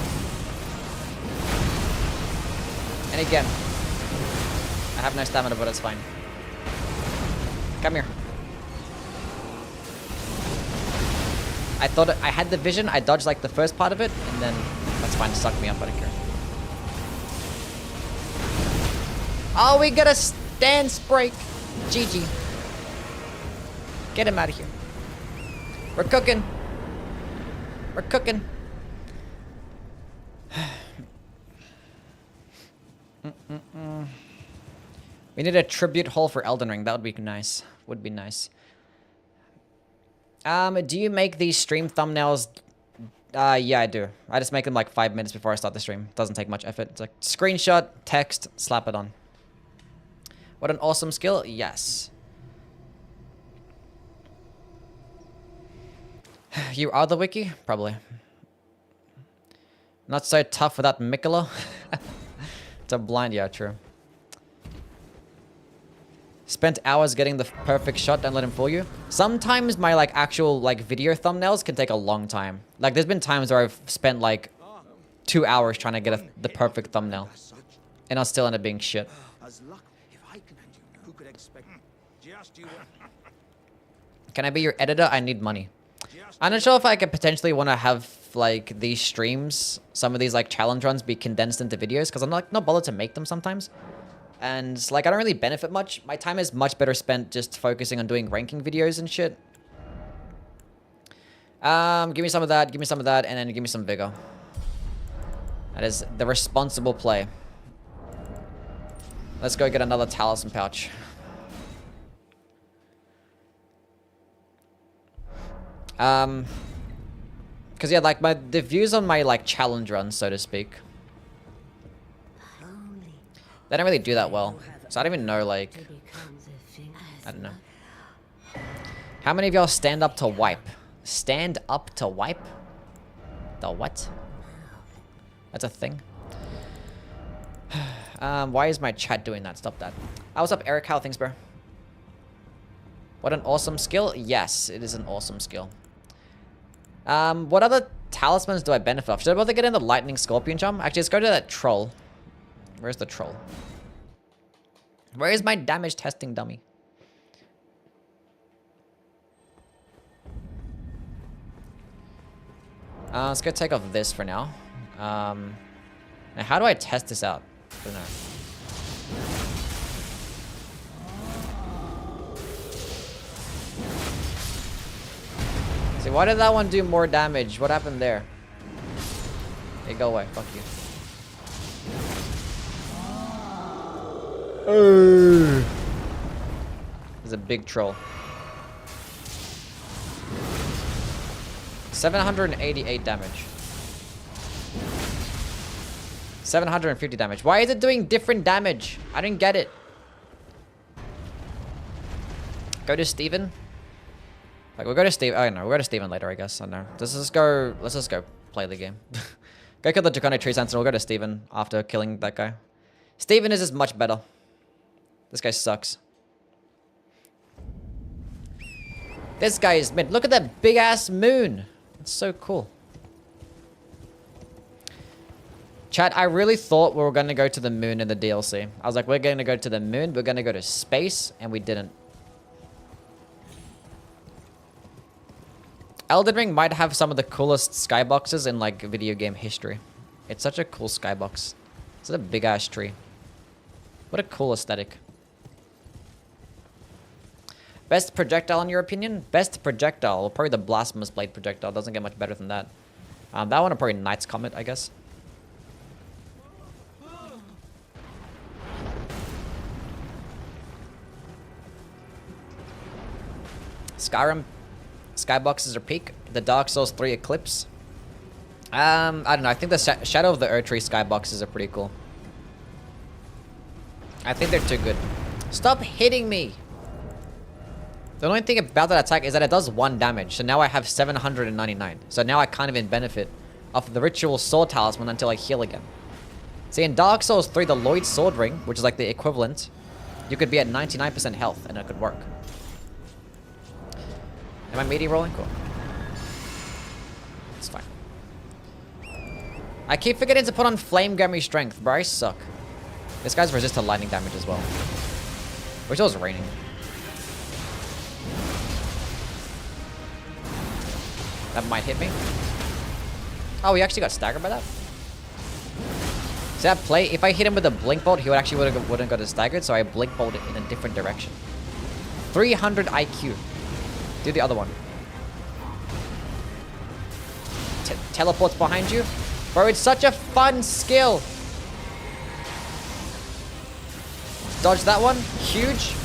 And again. I have no stamina, but it's fine. Come here. I thought I had the vision. I dodged like the first part of it, and then that's fine. Suck me up. I don't care. Oh, we got a stance break. GG. Get him out of here. We're cooking. We're cooking. We need a tribute hall for Elden Ring. That would be nice. Would be nice. Do you make these stream thumbnails? Yeah, I do. I just make them like 5 minutes before I start the stream. Doesn't take much effort. It's like screenshot, text, slap it on. What an awesome skill. Yes. You are the wiki? Probably. Not so tough without Mikola. It's a blind, yeah, true. Spent hours getting the perfect shot, don't let him fool you. Sometimes my like actual like video thumbnails can take a long time. Like there's been times where I've spent like 2 hours trying to get the perfect thumbnail. And I'll still end up being shit. Can I be your editor? I need money. I'm not sure if I could potentially want to have like these streams, some of these like challenge runs be condensed into videos because I'm like not bothered to make them sometimes. And like I don't really benefit much. My time is much better spent just focusing on doing ranking videos and shit. Give me some of that, and then give me some vigor. That is the responsible play. Let's go get another talisman pouch. Cause yeah, like the views on my like challenge runs, so to speak, they don't really do that well. So I don't even know, like, I don't know. How many of y'all stand up to wipe? Stand up to wipe? The what? That's a thing. Why is my chat doing that? Stop that. What's up, Eric? How are things, bro? What an awesome skill. Yes, it is an awesome skill. What other talismans do I benefit off? Should I bother getting the lightning scorpion jump? Actually, let's go to that troll. Where's the troll? Where is my damage testing dummy? Let's go take off this for now. Now how do I test this out? I don't know. See, why did that one do more damage? What happened there? Hey, go away. Fuck you. There's a big troll. 788 damage. 750 damage. Why is it doing different damage? I didn't get it. Go to Steven. Like, we'll go to Steven. Oh, no. We'll go to Steven later, I guess. I don't know. Let's just go play the game. Go kill the Draconic Tree Sentinel. We'll go to Steven after killing that guy. Steven is just much better. This guy sucks. This guy is mid. Look at that big ass moon. It's so cool. Chat, I really thought we were going to go to the moon in the DLC. I was like, we're going to go to the moon. We're going to go to space. And we didn't. Elden Ring might have some of the coolest skyboxes in like video game history. It's such a cool skybox. It's a big ass tree. What a cool aesthetic. Best projectile in your opinion? Best projectile. Well, probably the Blasphemous Blade projectile. Doesn't get much better than that. That one, probably Knight's Comet, I guess. Skyrim. Skyboxes are peak. The Dark Souls 3 Eclipse. I don't know. I think the Shadow of the Erdtree skyboxes are pretty cool. I think they're too good. Stop hitting me! The only thing about that attack is that it does 1 damage. So now I have 799. So now I can't even benefit off the Ritual Sword Talisman until I heal again. See, in Dark Souls 3, the Lloyd Sword Ring, which is like the equivalent, you could be at 99% health and it could work. Am I meaty rolling? Cool. It's fine. I keep forgetting to put on Flame Gummy Strength, bro. I suck. This guy's resist to lightning damage as well. Wish it was raining. That might hit me. Oh, he actually got staggered by that? See that play? If I hit him with a Blinkbolt, he wouldn't got staggered, so I Blinkbolted in a different direction. 300 IQ. Do the other one. Teleports behind you. Bro, it's such a fun skill. Dodge that one. Huge.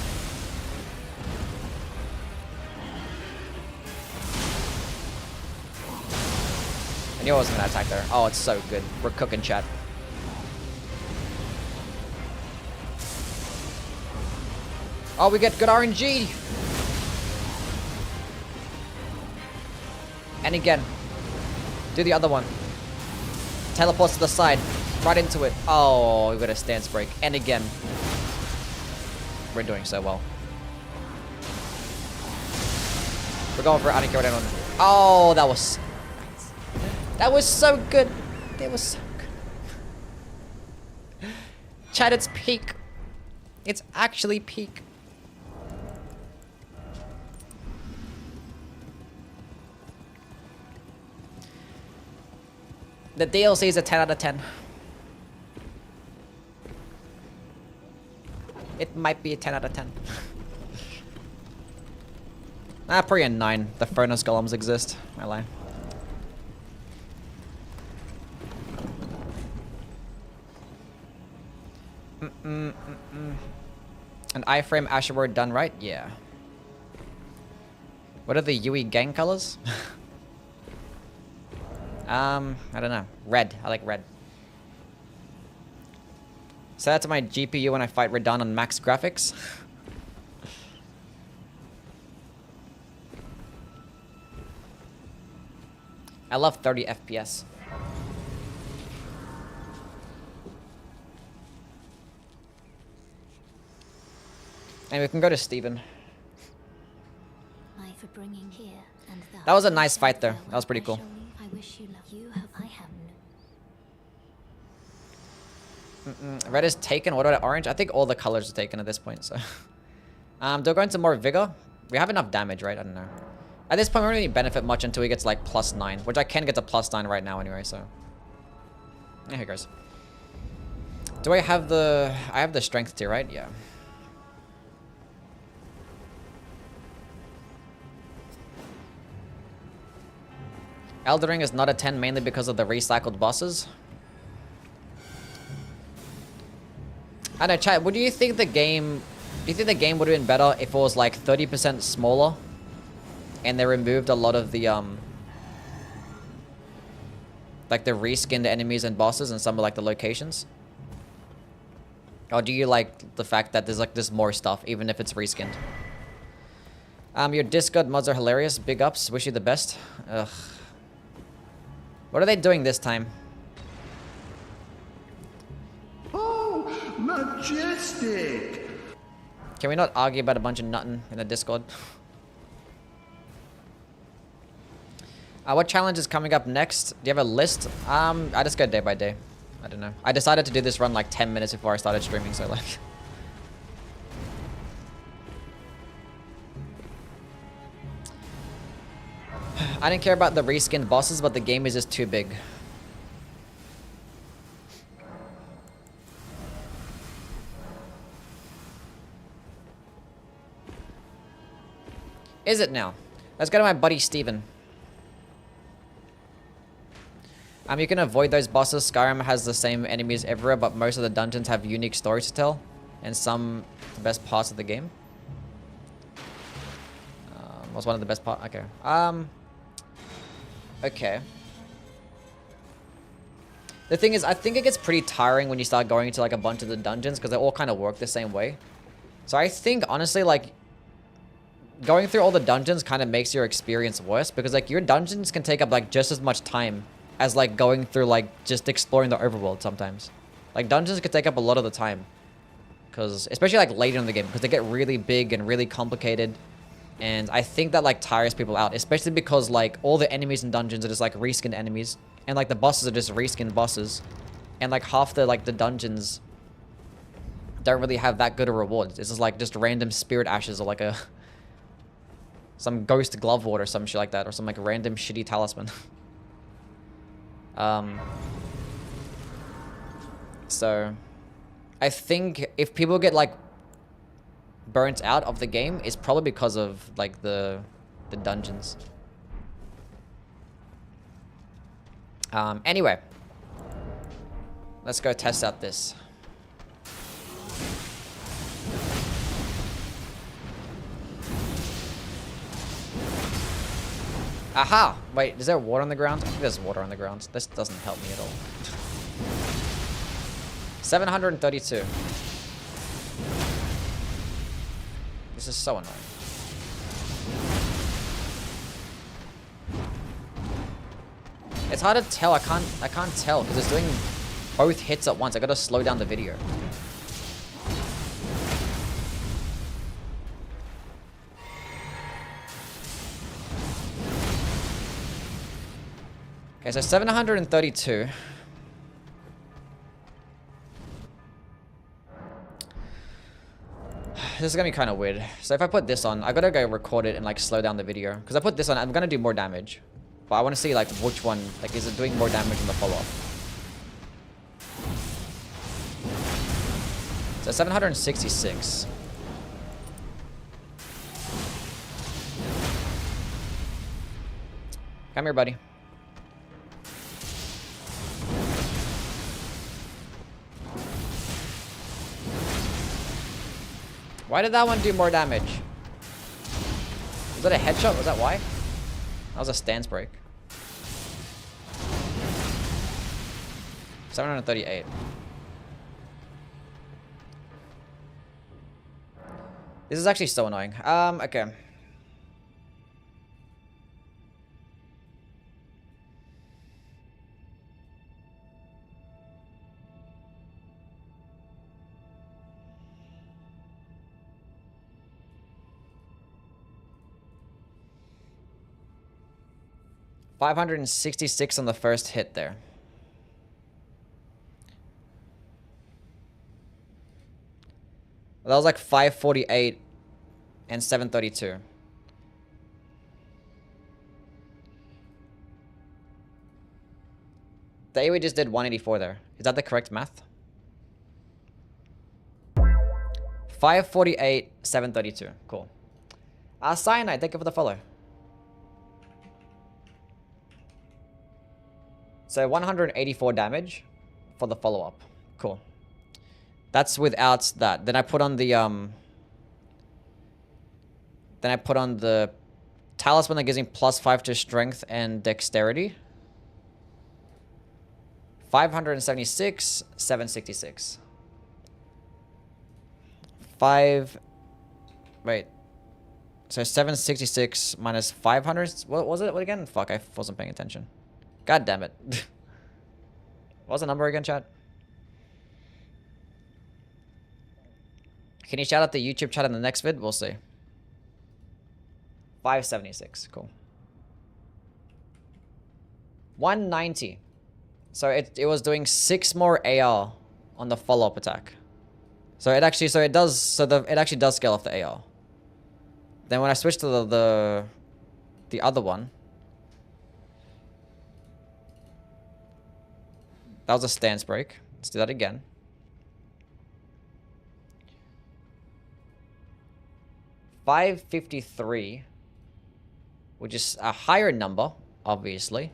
I knew I wasn't gonna attack there. Oh, it's so good. We're cooking, chat. Oh, we get good RNG. And again. Do the other one. Teleports to the side. Right into it. Oh, we got a stance break. And again. We're doing so well. We're going for it. I don't care what anyone... Oh, that was... nice. That was so good. That was so good. Chat, it's peak. It's actually peak. The DLC is a 10 out of 10. It might be a 10 out of 10. Probably a 9. The Furnace Golems exist. I lie. An iframe Asherword done right? Yeah. What are the Yui gang colors? I don't know. Red. I like red. Set that to my GPU when I fight Radon on max graphics. I love 30 FPS. And we can go to Steven. For bringing here and that was a nice fight there. That was pretty cool. I wish you luck. You have. I have no. Red is taken. What about orange? I think all the colors are taken at this point. So, do I go into more vigor? We have enough damage, right? I don't know. At this point, we don't really benefit much until he gets like +9, which I can get to +9 right now anyway. So, yeah, here goes. Do I have the? I have the strength tier, right? Yeah. Elden Ring is not a 10 mainly because of the recycled bosses. I know, chat, do you think the game would have been better if it was like 30% smaller and they removed a lot of the like the reskinned enemies and bosses and some of like the locations? Or do you like the fact that there's more stuff even if it's reskinned? Your Discord mods are hilarious. Big ups. Wish you the best. Ugh. What are they doing this time? Oh, majestic! Can we not argue about a bunch of nuttin in the Discord? What challenge is coming up next? Do you have a list? I just go day by day. I don't know. I decided to do this run like 10 minutes before I started streaming, so like... I didn't care about the reskinned bosses, but the game is just too big. Is it now? Let's go to my buddy Steven. You can avoid those bosses. Skyrim has the same enemies everywhere, but most of the dungeons have unique stories to tell. And some the best parts of the game. What's one of the best parts? Okay. Okay. The thing is, I think it gets pretty tiring when you start going into like a bunch of the dungeons because they all kind of work the same way. So I think, honestly, like, going through all the dungeons kind of makes your experience worse because, like, your dungeons can take up, like, just as much time as, like, going through, like, just exploring the overworld sometimes. Like, dungeons can take up a lot of the time. Because, especially, like, later in the game, because they get really big and really complicated. And I think that, like, tires people out, especially because, like, all the enemies in dungeons are just, like, reskinned enemies. And, like, the bosses are just reskinned bosses. And, like, half the, like, the dungeons don't really have that good a reward. It's just, like, just random spirit ashes or, like, some ghost glove ward or some shit like that. Or some, like, random shitty talisman. So, I think if people get, like, burnt out of the game, it's probably because of, like, the dungeons. Anyway. Let's go test out this. Aha! Wait, is there water on the ground? I think there's water on the ground. This doesn't help me at all. 732. This is so annoying. It's hard to tell. I can't tell because it's doing both hits at once. I gotta slow down the video. Okay, so 732. This is gonna be kind of weird. So if I put this on, I gotta go record it and like slow down the video. Because I put this on, I'm gonna do more damage. But I want to see like which one, like is it doing more damage in the follow-up? So 766. Come here, buddy. Why did that one do more damage? Was that a headshot? Was that why? That was a stance break. 738. This is actually so annoying. Okay. $566 on the first hit there. That was like 548 and 732. The AoE just did 184 there. Is that the correct math? 548, 732. Cool. Cyanide, thank you for the follow. So 184 damage for the follow-up. Cool. That's without that. Then I put on the talisman that gives me +5 to strength and dexterity. 576, 766. Wait. So 766 minus 500. What was it? What again? Fuck, I wasn't paying attention. God damn it. What was the number again, chat? Can you shout out the YouTube chat in the next vid? We'll see. 576. Cool. 190. So it was doing 6 more AR on the follow-up attack. So it actually it actually does scale off the AR. Then when I switch to the other one, that was a stance break. Let's do that again. $553 which is a higher number, obviously.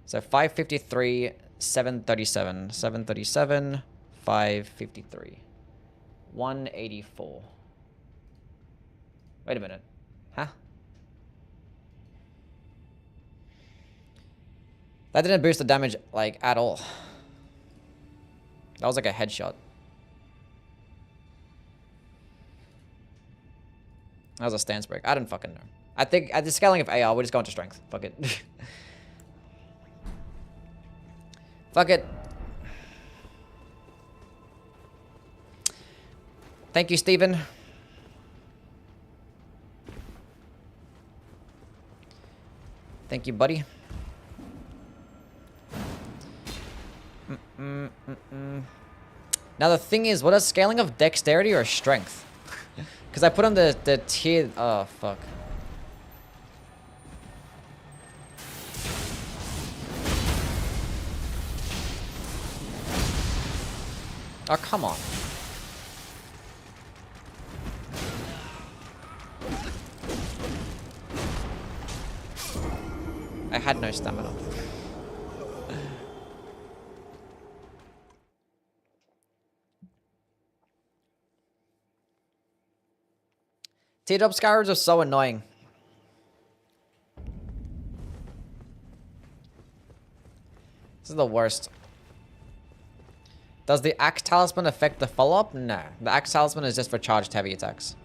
So 553, 737, 737, 553, 184. Wait a minute. Huh? That didn't boost the damage, like, at all. That was like a headshot. That was a stance break. I don't fucking know. I think at the scaling of AR, we're just going to strength. Fuck it. Fuck it. Thank you, Steven. Thank you, buddy. Now the thing is, what is scaling of dexterity or strength? Because I put on the tier. Oh fuck. Oh come on. I had no stamina. Teardrop scourge are so annoying. This is the worst. Does the axe talisman affect the follow-up? No. The axe talisman is just for charged heavy attacks.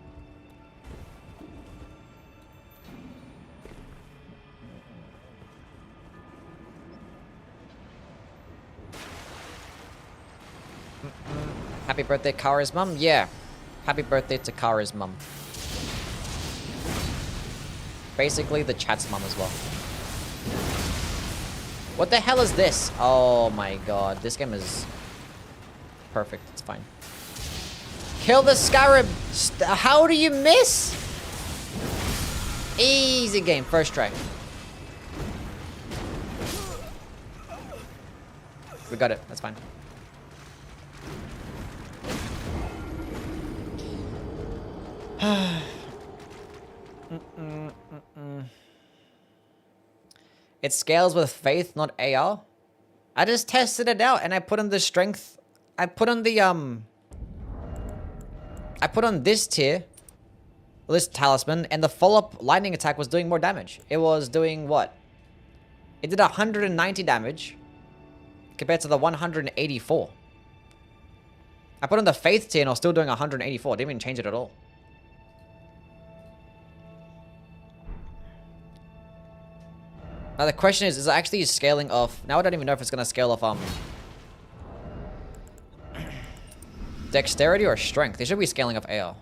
Happy birthday, Kara's mum? Yeah. Happy birthday to Kara's mum. Basically, the chat's mum as well. What the hell is this? Oh my god. This game is perfect. It's fine. Kill the scarab. How do you miss? Easy game. First try. We got it. That's fine. It scales with faith, not AR. I just tested it out and I put on the strength. I put on the I put on this tier, this talisman, and the follow-up lightning attack was doing more damage. It was doing what? It did 190 damage compared to the 184. I put on the faith tier and I was still doing 184. Didn't even change it at all. Now the question is it actually scaling off? Now I don't even know if it's gonna scale off dexterity or strength. They should be scaling off AR.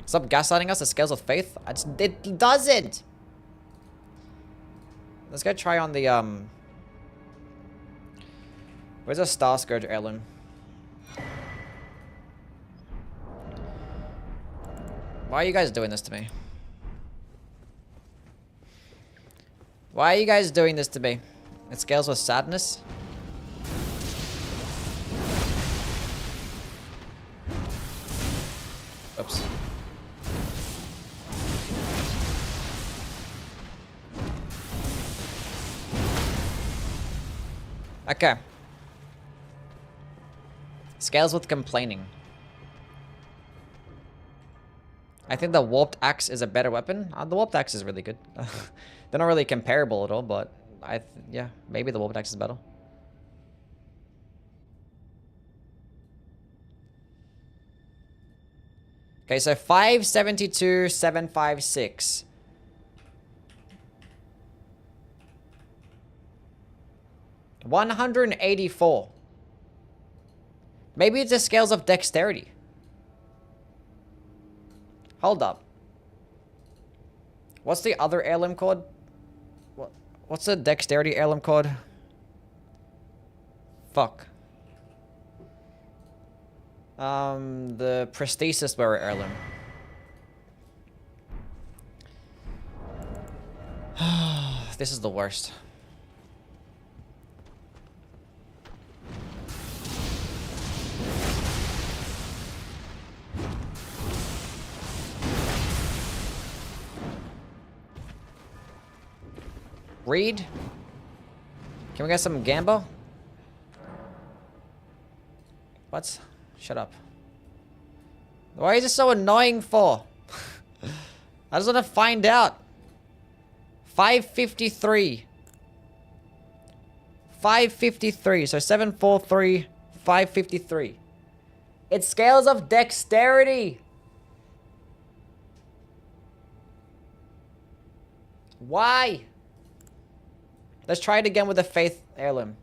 Stop gaslighting us. It scales with faith. It doesn't. Let's go try on the Where's a Star Scourge heirloom? Why are you guys doing this to me? Why are you guys doing this to me? It scales with sadness. Oops. Okay. Scales with complaining. I think the warped axe is a better weapon. The warped axe is really good. They're not really comparable at all, but yeah, maybe the warped axe is better. Okay, so 572, 756. $184. Maybe it's the scales of dexterity. Hold up. What's the other heirloom called? What's the dexterity heirloom called? Fuck. The prosthesis wearer heirloom. This is the worst. Reed? Can we get some Gambo? What? Shut up. Why is it so annoying for? I just want to find out. 553. 553. So 743, 553. It's scales of dexterity. Why? Let's try it again with the Faith Heirloom.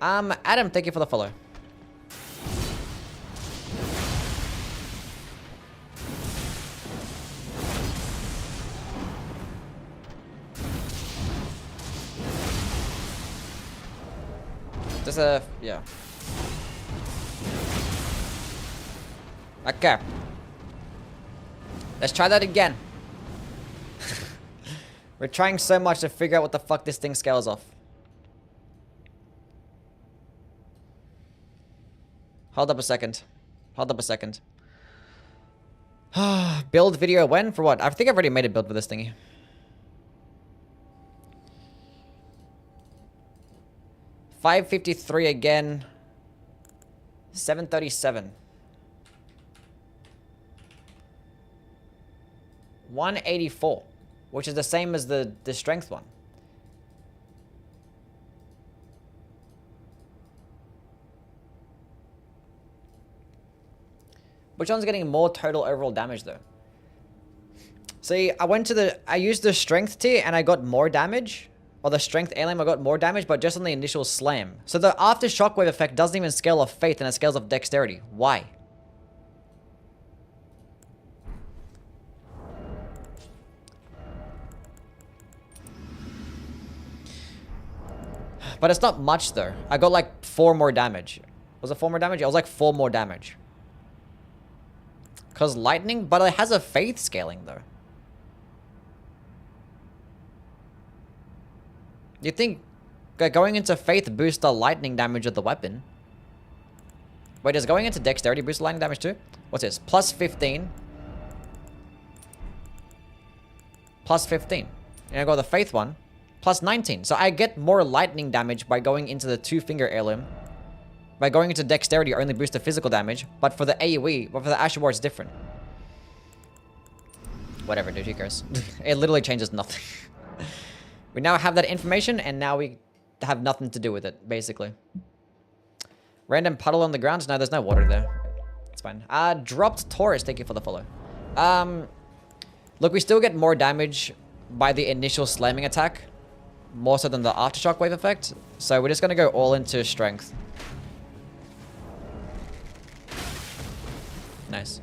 Adam, thank you for the follow. Just yeah. Okay. Let's try that again. We're trying so much to figure out what the fuck this thing scales off. Hold up a second. Hold up a second. Build video when? For what? I think I've already made a build for this thingy. $553 again. 737. 184, which is the same as the strength one. Which one's getting more total overall damage though? See, I used the strength tier and I got more damage. Or the strength alien I got more damage, but just on the initial slam. So the after shockwave effect doesn't even scale off faith and it scales off dexterity. Why? But it's not much though. I got like 4 more damage. Was it 4 more damage? It was like 4 more damage. Because lightning, but it has a faith scaling though. You think going into faith boosts the lightning damage of the weapon? Wait, does going into dexterity boost the lightning damage too? What's this? Plus 15. Plus 15. And I got the faith one. Plus 19. So I get more lightning damage by going into the 2-finger heirloom. By going into dexterity, I only boost the physical damage. But for the AoE, but for the Asher War, it's different. Whatever, dude, who cares? It literally changes nothing. We now have that information, and now we have nothing to do with it, basically. Random puddle on the ground? No, there's no water there. It's fine. Dropped Taurus, thank you for the follow. Look, we still get more damage by the initial slamming attack. More so than the aftershock wave effect. So we're just going to go all into strength. Nice.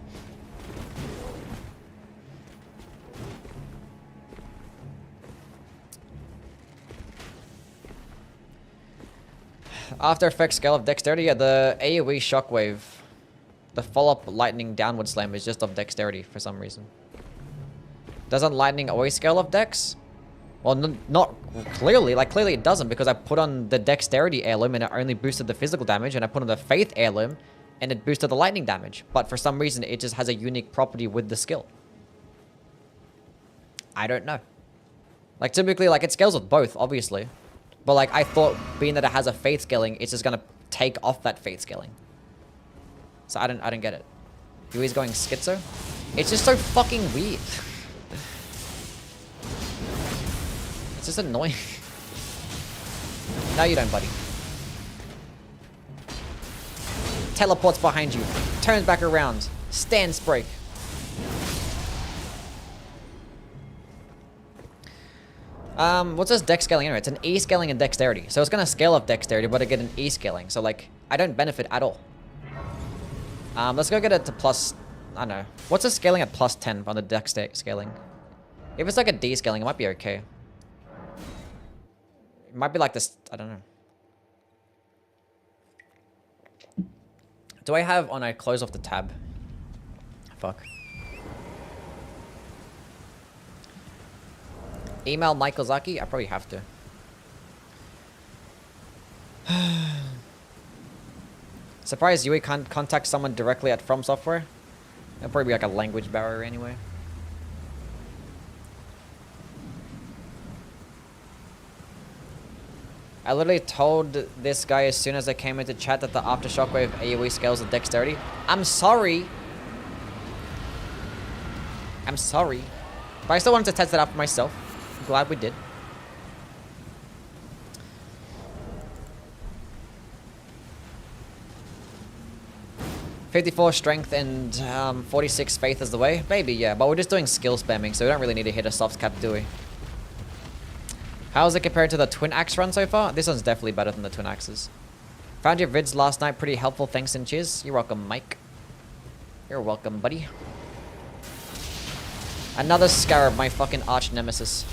After effects scale of dexterity, yeah, the AoE shockwave, the follow-up lightning downward slam is just of dexterity for some reason. Doesn't lightning always scale of dex? Well, not clearly. Like, clearly it doesn't because I put on the dexterity heirloom and it only boosted the physical damage, and I put on the faith heirloom and it boosted the lightning damage. But for some reason, it just has a unique property with the skill. I don't know. Like, typically, like, it scales with both, obviously. But, like, I thought, being that it has a faith scaling, it's just gonna take off that faith scaling. So I don't get it. Huey's going schizo? It's just so fucking weird. It's just annoying. No, you don't, buddy. Teleports behind you. Turns back around. Stance break. What's this dex scaling anyway? It's an E scaling and dexterity. So it's gonna scale up dexterity, but I get an E scaling. So, like, I don't benefit at all. Let's go get it to plus... I don't know. What's the scaling at plus 10 on the dex scaling? If it's like a D scaling, it might be okay. It might be like this... I don't know. Do I have... Oh no, close off the tab. Fuck. Email Michael Zaki? I probably have to. Surprised Yui can't contact someone directly at From Software. It'll probably be like a language barrier anyway. I literally told this guy as soon as I came into chat that the Aftershock Wave AoE scales with dexterity. I'm sorry. I'm sorry. But I still wanted to test that out for myself. I'm glad we did. "54 strength and 46 faith is the way." Maybe, yeah. But we're just doing skill spamming, so we don't really need to hit a soft cap, do we? How's it compared to the Twin Axe run so far? This one's definitely better than the Twin Axes. Found your vids last night pretty helpful, thanks and cheers. You're welcome, Mike. You're welcome, buddy. Another Scarab, my fucking arch nemesis.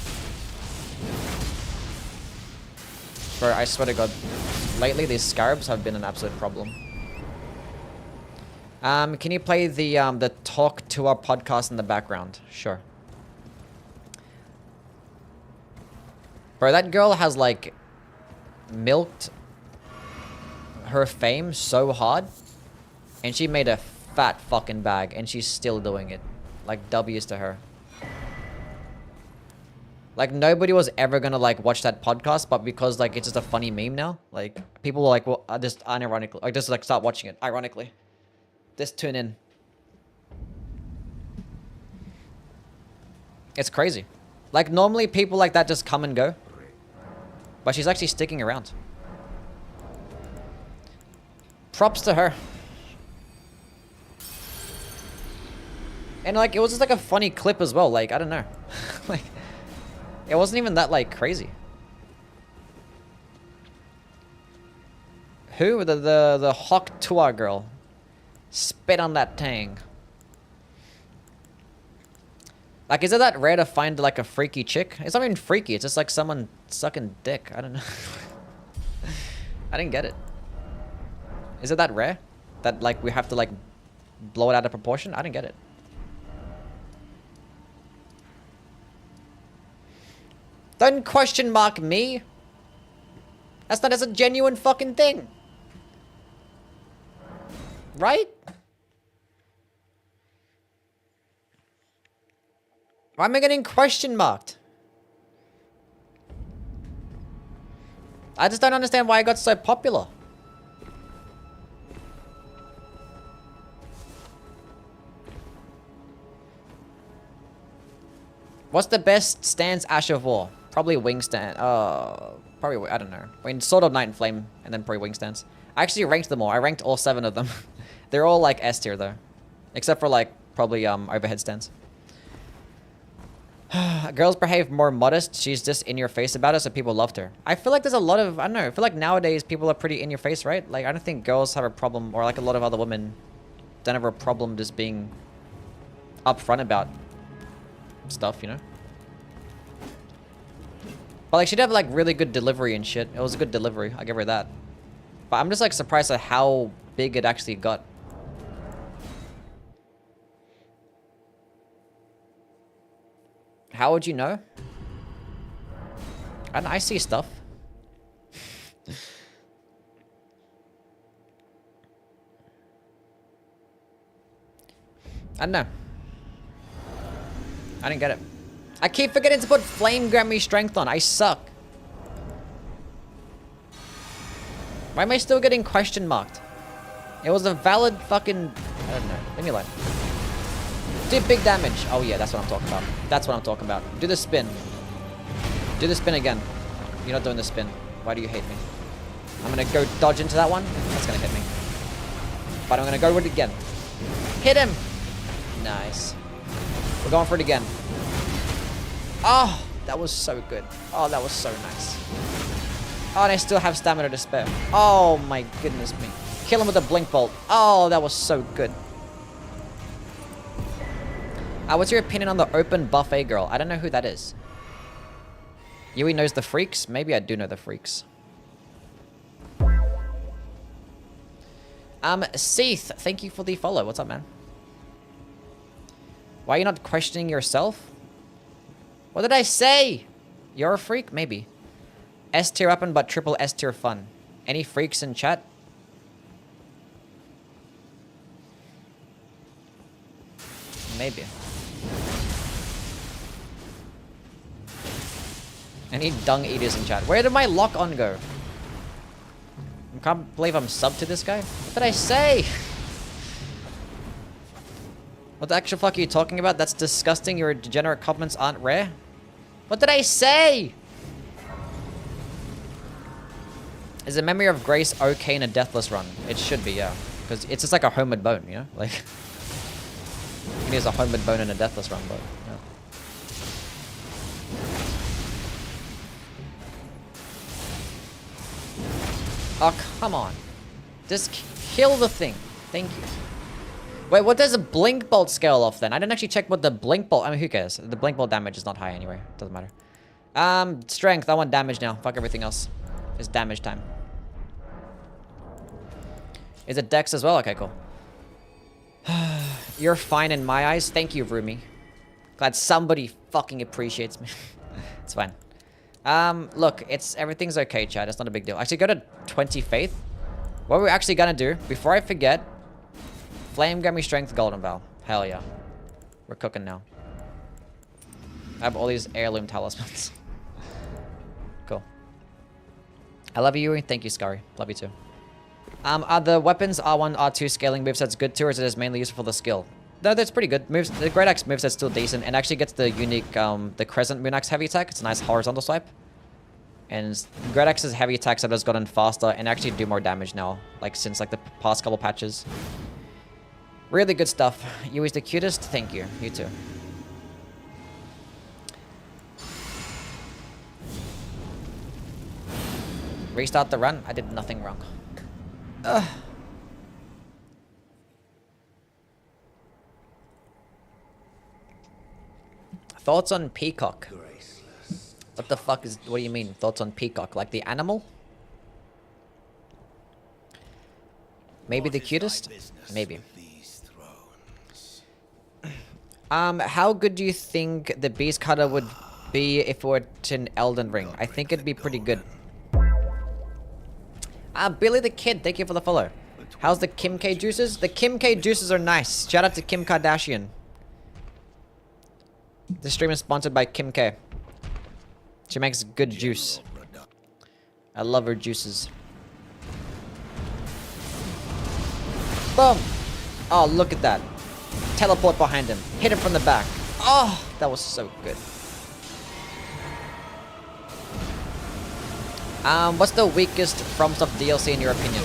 Bro, I swear to God. Lately, these Scarabs have been an absolute problem. Can you play the talk to our podcast in the background? Sure. Bro, that girl has, like, milked her fame so hard. And she made a fat fucking bag. And she's still doing it. Like, W's to her. Like, nobody was ever gonna, like, watch that podcast. But because, like, it's just a funny meme now. Like, people are like, well, just unironically. Like, just, like, start watching it. Ironically. Just tune in. It's crazy. Like, normally people like that just come and go. But she's actually sticking around. Props to her. And, like, it was just, like, a funny clip as well. Like, I don't know. Like, it wasn't even that, like, crazy. Who? The Hawk Tua girl. Spit on that tang. Like, is it that rare to find, like, a freaky chick? It's not even freaky. It's just, like, someone sucking dick. I don't know. I didn't get it. Is it that rare? That, like, we have to, like, blow it out of proportion? I didn't get it. Don't question mark me. That's a genuine fucking thing. Right? Why am I getting question marked? I just don't understand why I got so popular. What's the best stance Ash of War? Probably wing stand. Probably, I don't know. I mean, Sword of Night and Flame, and then probably wing stance. I actually ranked them all. I ranked all 7 of them. They're all like S tier though. Except for like, probably overhead stands. Girls behave more modest. She's just in your face about it, so people loved her. I feel like there's a lot of, I don't know, I feel like nowadays people are pretty in your face, right? Like, I don't think girls have a problem, or like a lot of other women don't have a problem just being upfront about stuff, you know? But like, she'd have like really good delivery and shit. It was a good delivery, I'll give her that. But I'm just like surprised at how big it actually got. How would you know? I see stuff. I don't know. I didn't get it. I keep forgetting to put Flame Grammy Strength on. I suck. Why am I still getting question marked? It was a valid fucking... I don't know. Leave me alone. Do big damage. Oh yeah, that's what I'm talking about. That's what I'm talking about. Do the spin. Do the spin again. You're not doing the spin. Why do you hate me? I'm gonna go dodge into that one. That's gonna hit me. But I'm gonna go with it again. Hit him! Nice. We're going for it again. Oh, that was so good. Oh, that was so nice. Oh, and I still have stamina to spare. Oh my goodness me. Kill him with a Blinkbolt. Oh, that was so good. What's your opinion on the open buffet girl? I don't know who that is. Yui knows the freaks? Maybe I do know the freaks. Seath, thank you for the follow. What's up, man? Why are you not questioning yourself? What did I say? You're a freak? Maybe. S tier weapon, but triple S tier fun. Any freaks in chat? Maybe. Any dung eaters in chat. Where did my lock on go? I can't believe I'm sub to this guy. What did I say? What the actual fuck are you talking about? That's disgusting. Your degenerate compliments aren't rare. What did I say? Is a memory of grace okay in a deathless run? It should be, yeah. Because it's just like a homeward bone, you know? Like, you can use a homeward bone in a deathless run, but yeah. Oh, come on. Just kill the thing. Thank you. Wait, what does a Blinkbolt scale off then? I didn't actually check what the Blinkbolt... I mean, who cares? The Blinkbolt damage is not high anyway. Doesn't matter. Strength. I want damage now. Fuck everything else. It's damage time. Is it Dex as well? Okay, cool. You're fine in my eyes. Thank you, Rumi. Glad somebody fucking appreciates me. It's fine. Look, everything's okay, Chad. It's not a big deal. Actually, go to 20 Faith. What we're actually gonna do, before I forget, Flame Gummy Strength Golden Bow. Hell yeah. We're cooking now. I have all these heirloom talismans. Cool. I love you, Yuri. Thank you, Scary. Love you too. Are the weapons R1, R2 scaling movesets good too, or is it just mainly useful for the skill? No, that's pretty good. Moves, the Great Axe moveset's still decent, and actually gets the unique, the Crescent Moon Axe heavy attack. It's a nice horizontal swipe. And Great Axe's heavy attacks have just gotten faster and actually do more damage now, like since like the past couple patches. Really good stuff. You is the cutest. Thank you. You too. Restart the run. I did nothing wrong. Ugh. Thoughts on Peacock? What the fuck is... What do you mean? Thoughts on Peacock? Like the animal? Maybe the cutest? Maybe. How good do you think the Beast Cutter would be if it were an Elden Ring? I think it'd be pretty good. Billy the Kid, thank you for the follow. How's the Kim K juices? The Kim K juices are nice. Shout out to Kim Kardashian. This stream is sponsored by Kim K. She makes good juice. I love her juices. Boom! Oh, look at that. Teleport behind him. Hit him from the back. Oh, that was so good. What's the weakest FromSoft DLC in your opinion?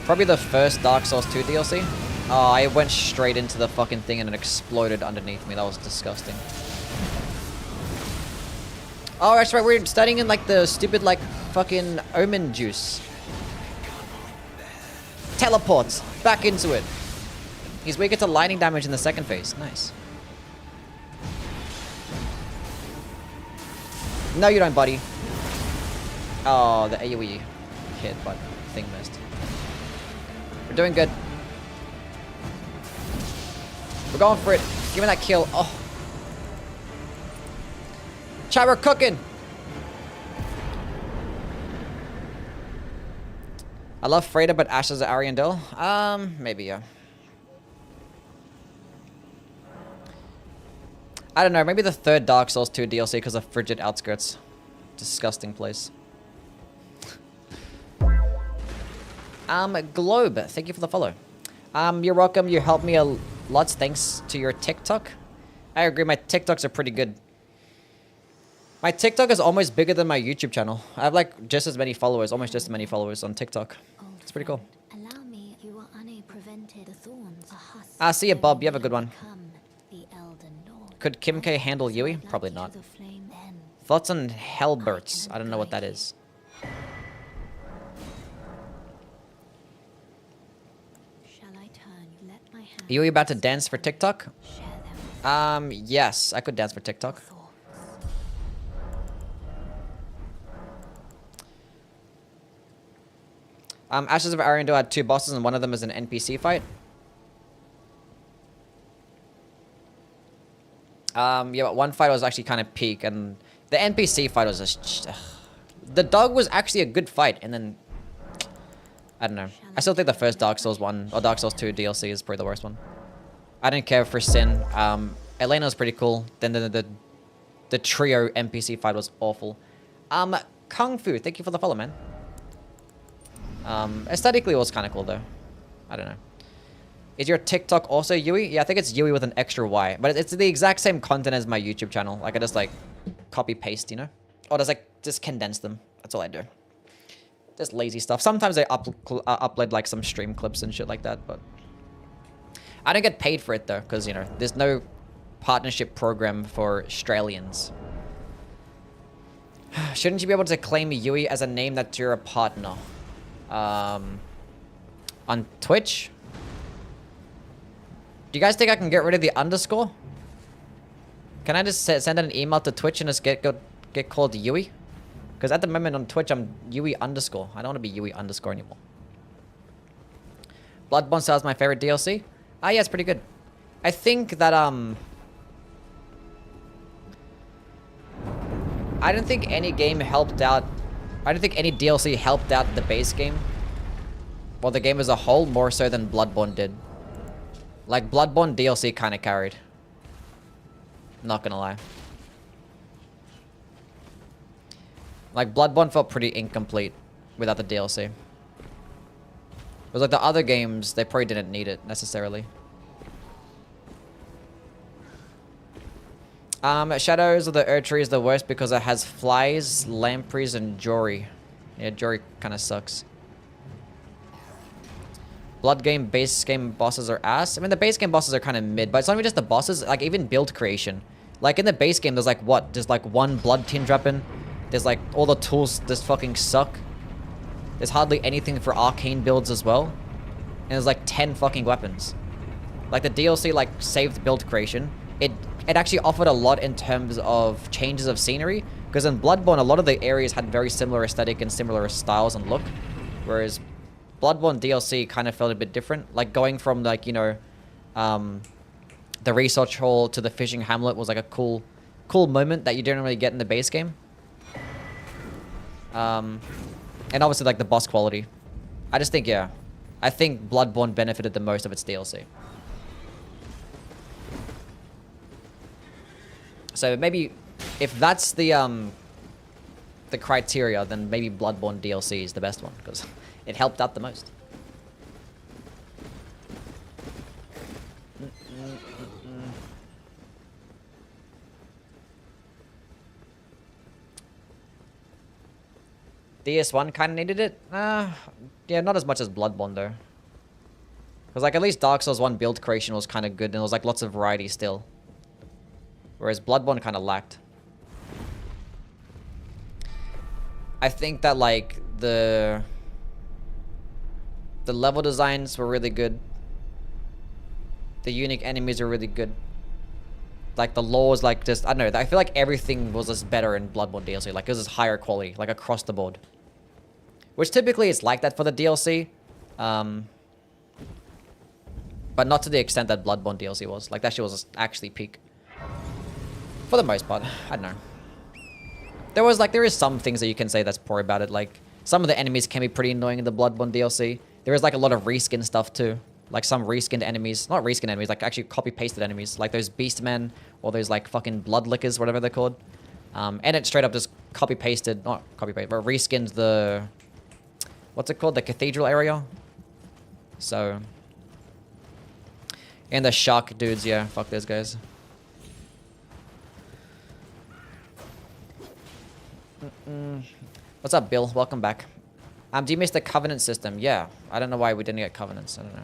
Probably the first Dark Souls 2 DLC. Oh, I went straight into the fucking thing and it exploded underneath me. That was disgusting. Oh, that's right. We're studying in like the stupid like fucking omen juice. Teleports back into it. He's weaker to lightning damage in the second phase. Nice. No, you don't, buddy. Oh, the AoE hit, but thing missed. We're doing good. We're going for it. Give me that kill. Oh. Chat, we're cooking. I love Freda, but Ashes at Ariandel. Maybe, yeah. I don't know, maybe the third Dark Souls 2 DLC because of Frigid Outskirts. Disgusting place. Globe, thank you for the follow. You're welcome, you helped me a lot thanks to your TikTok. I agree, my TikToks are pretty good. My TikTok is almost bigger than my YouTube channel. I have like just as many followers, almost just as many followers on TikTok. It's pretty cool. Allow me, you are unprevented. The thorns, See ya, Bob, you have a good one. Could Kim K handle Yui? Probably not. Thoughts on Hellbirds? I don't know what that is. Are you about to dance for TikTok? Yes, I could dance for TikTok. Ashes of Ariandel had 2 bosses and one of them is an NPC fight. Yeah, but one fight was actually kind of peak, and the NPC fight was just... the dog was actually a good fight, and then... I don't know. I still think the first Dark Souls 1 or Dark Souls 2 DLC is probably the worst one. I didn't care for Sin. Elena was pretty cool. Then the trio NPC fight was awful. Kung Fu, thank you for the follow, man. Aesthetically it was kind of cool though. I don't know. Is your TikTok also Yui? Yeah, I think it's Yui with an extra Y. But it's the exact same content as my YouTube channel. Like I just like copy paste, you know? Or just condense them. That's all I do. Just lazy stuff. Sometimes I upload like some stream clips and shit like that, but I don't get paid for it though, because you know, there's no partnership program for Australians. Shouldn't you be able to claim Yui as a name that you're a partner? On Twitch? Do you guys think I can get rid of the underscore? Can I just send an email to Twitch and just get called Yui? Because at the moment on Twitch, I'm Yui underscore. I don't want to be Yui underscore anymore. Bloodborne Style is my favorite DLC. Ah, yeah, it's pretty good. I think that, I don't think any game helped out. I don't think any DLC helped out the base game. Well, the game as a whole, more so than Bloodborne did. Like, Bloodborne DLC kind of carried. Not gonna lie. Like, Bloodborne felt pretty incomplete without the DLC. It was like the other games, they probably didn't need it, necessarily. Shadows of the Erdtree is the worst because it has flies, lampreys, and Jory. Yeah, Jory kind of sucks. Blood game, base game bosses are ass. I mean, the base game bosses are kind of mid, but it's not even just the bosses, like even build creation. Like in the base game, there's like what? There's like one blood tin weapon. There's like all the tools just fucking suck. There's hardly anything for arcane builds as well. And there's like 10 fucking weapons. Like the DLC like saved build creation. It actually offered a lot in terms of changes of scenery. Because in Bloodborne, a lot of the areas had very similar aesthetic and similar styles and look. Whereas Bloodborne DLC kind of felt a bit different. Like going from like, you know, the research hall to the fishing hamlet was like a cool moment that you didn't really get in the base game. And obviously like the boss quality. I just think, yeah. I think Bloodborne benefited the most of its DLC. So maybe if that's the criteria, then maybe Bloodborne DLC is the best one because it helped out the most. DS1 kind of needed it. Yeah, not as much as Bloodborne though. Because like at least Dark Souls 1 build creation was kind of good and there was like lots of variety still. Whereas Bloodborne kind of lacked. I think that like the level designs were really good. The unique enemies are really good. Like the lore was like just, I don't know, I feel like everything was just better in Bloodborne DLC. Like it was just higher quality, like across the board. Which typically it's like that for the DLC. But not to the extent that Bloodborne DLC was. Like that shit was just actually peak. For the most part, I don't know. There is some things that you can say that's poor about it. Like some of the enemies can be pretty annoying in the Bloodborne DLC. There is like a lot of reskin stuff too. Like some reskinned enemies, not reskin enemies, like actually copy-pasted enemies. Like those Beastmen or those like fucking Bloodlickers, whatever they're called. And it straight up just copy-pasted, not copy-pasted, but reskinned the, what's it called? The cathedral area. So, and the shark dudes, yeah, fuck those guys. What's up, Bill? Welcome back. Do you miss the covenant system? Yeah. I don't know why we didn't get covenants. I don't know.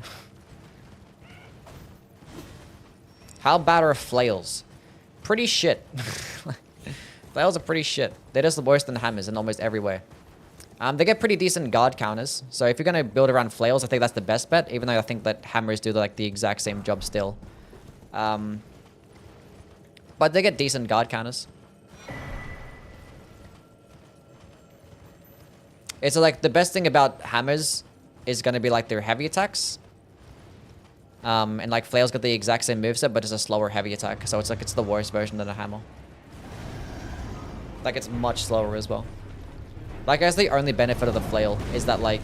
How bad are flails? Pretty shit. Flails are pretty shit. They're just worse than hammers in almost every way. They get pretty decent guard counters. So if you're going to build around flails, I think that's the best bet. Even though I think that hammers do like the exact same job still. But they get decent guard counters. It's like the best thing about hammers is going to be like their heavy attacks. And like flails got the exact same moveset, but it's a slower heavy attack. So it's like it's the worst version than a hammer. Like it's much slower as well. Like I guess the only benefit of the flail is that like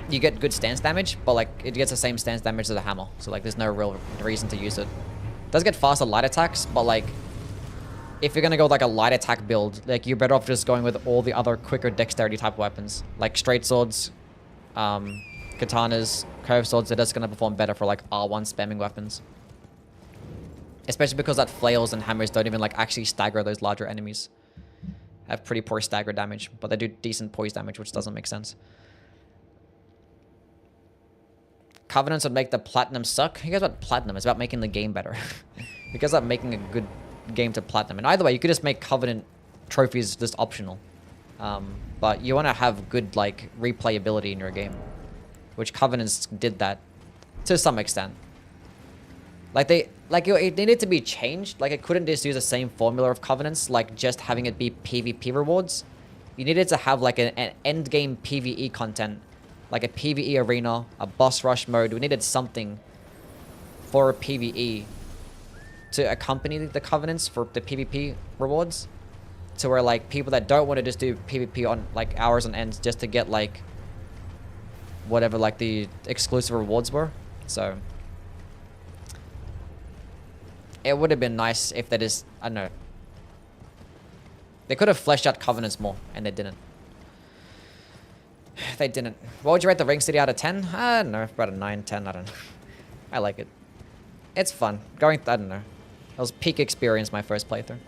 you get good stance damage, but like it gets the same stance damage as a hammer. So like there's no real reason to use it. It does get faster light attacks, but like if you're gonna go with like a light attack build, like you're better off just going with all the other quicker dexterity type weapons, like straight swords, katanas, curved swords. They're just gonna perform better for like R1 spamming weapons, especially because that flails and hammers don't even like actually stagger those larger enemies. Have pretty poor stagger damage, but they do decent poise damage, which doesn't make sense. Covenants would make the platinum suck. Who cares about platinum? It's about making the game better. Who cares about making a good game to platinum? And either way, you could just make Covenant trophies just optional. But you want to have good like replayability in your game, which Covenants did that to some extent. Like it needed to be changed. Like it couldn't just use the same formula of Covenants, like just having it be PvP rewards. You needed to have like an end game PvE content, like a PvE arena, a boss rush mode. We needed something for a PvE to accompany the Covenants for the PvP rewards, to where like people that don't want to just do PvP on like hours on end just to get like whatever like the exclusive rewards were. So it would have been nice if they just, I don't know, they could have fleshed out Covenants more, and they didn't. They didn't. What would you rate the Ring City out of 10? I don't know, about a 9, 10, I don't know. I like it. It's fun. I don't know. It was peak experience my first playthrough.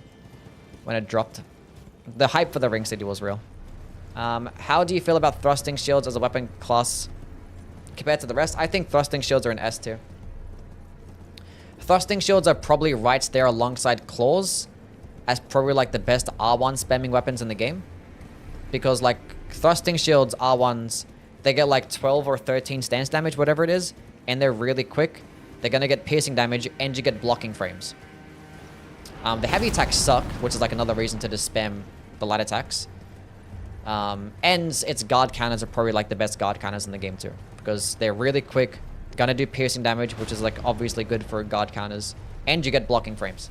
When it dropped. The hype for the Ring City was real. How do you feel about thrusting shields as a weapon class compared to the rest? I think thrusting shields are an S tier. Thrusting shields are probably right there alongside claws as probably like the best R1 spamming weapons in the game. Because like thrusting shields, R1s, they get like 12 or 13 stance damage, whatever it is, and they're really quick. They're gonna get piercing damage, and you get blocking frames. The heavy attacks suck, which is like another reason to just spam the light attacks. And its guard counters are probably like the best guard counters in the game too, because they're really quick, gonna do piercing damage, which is like obviously good for guard counters, and you get blocking frames.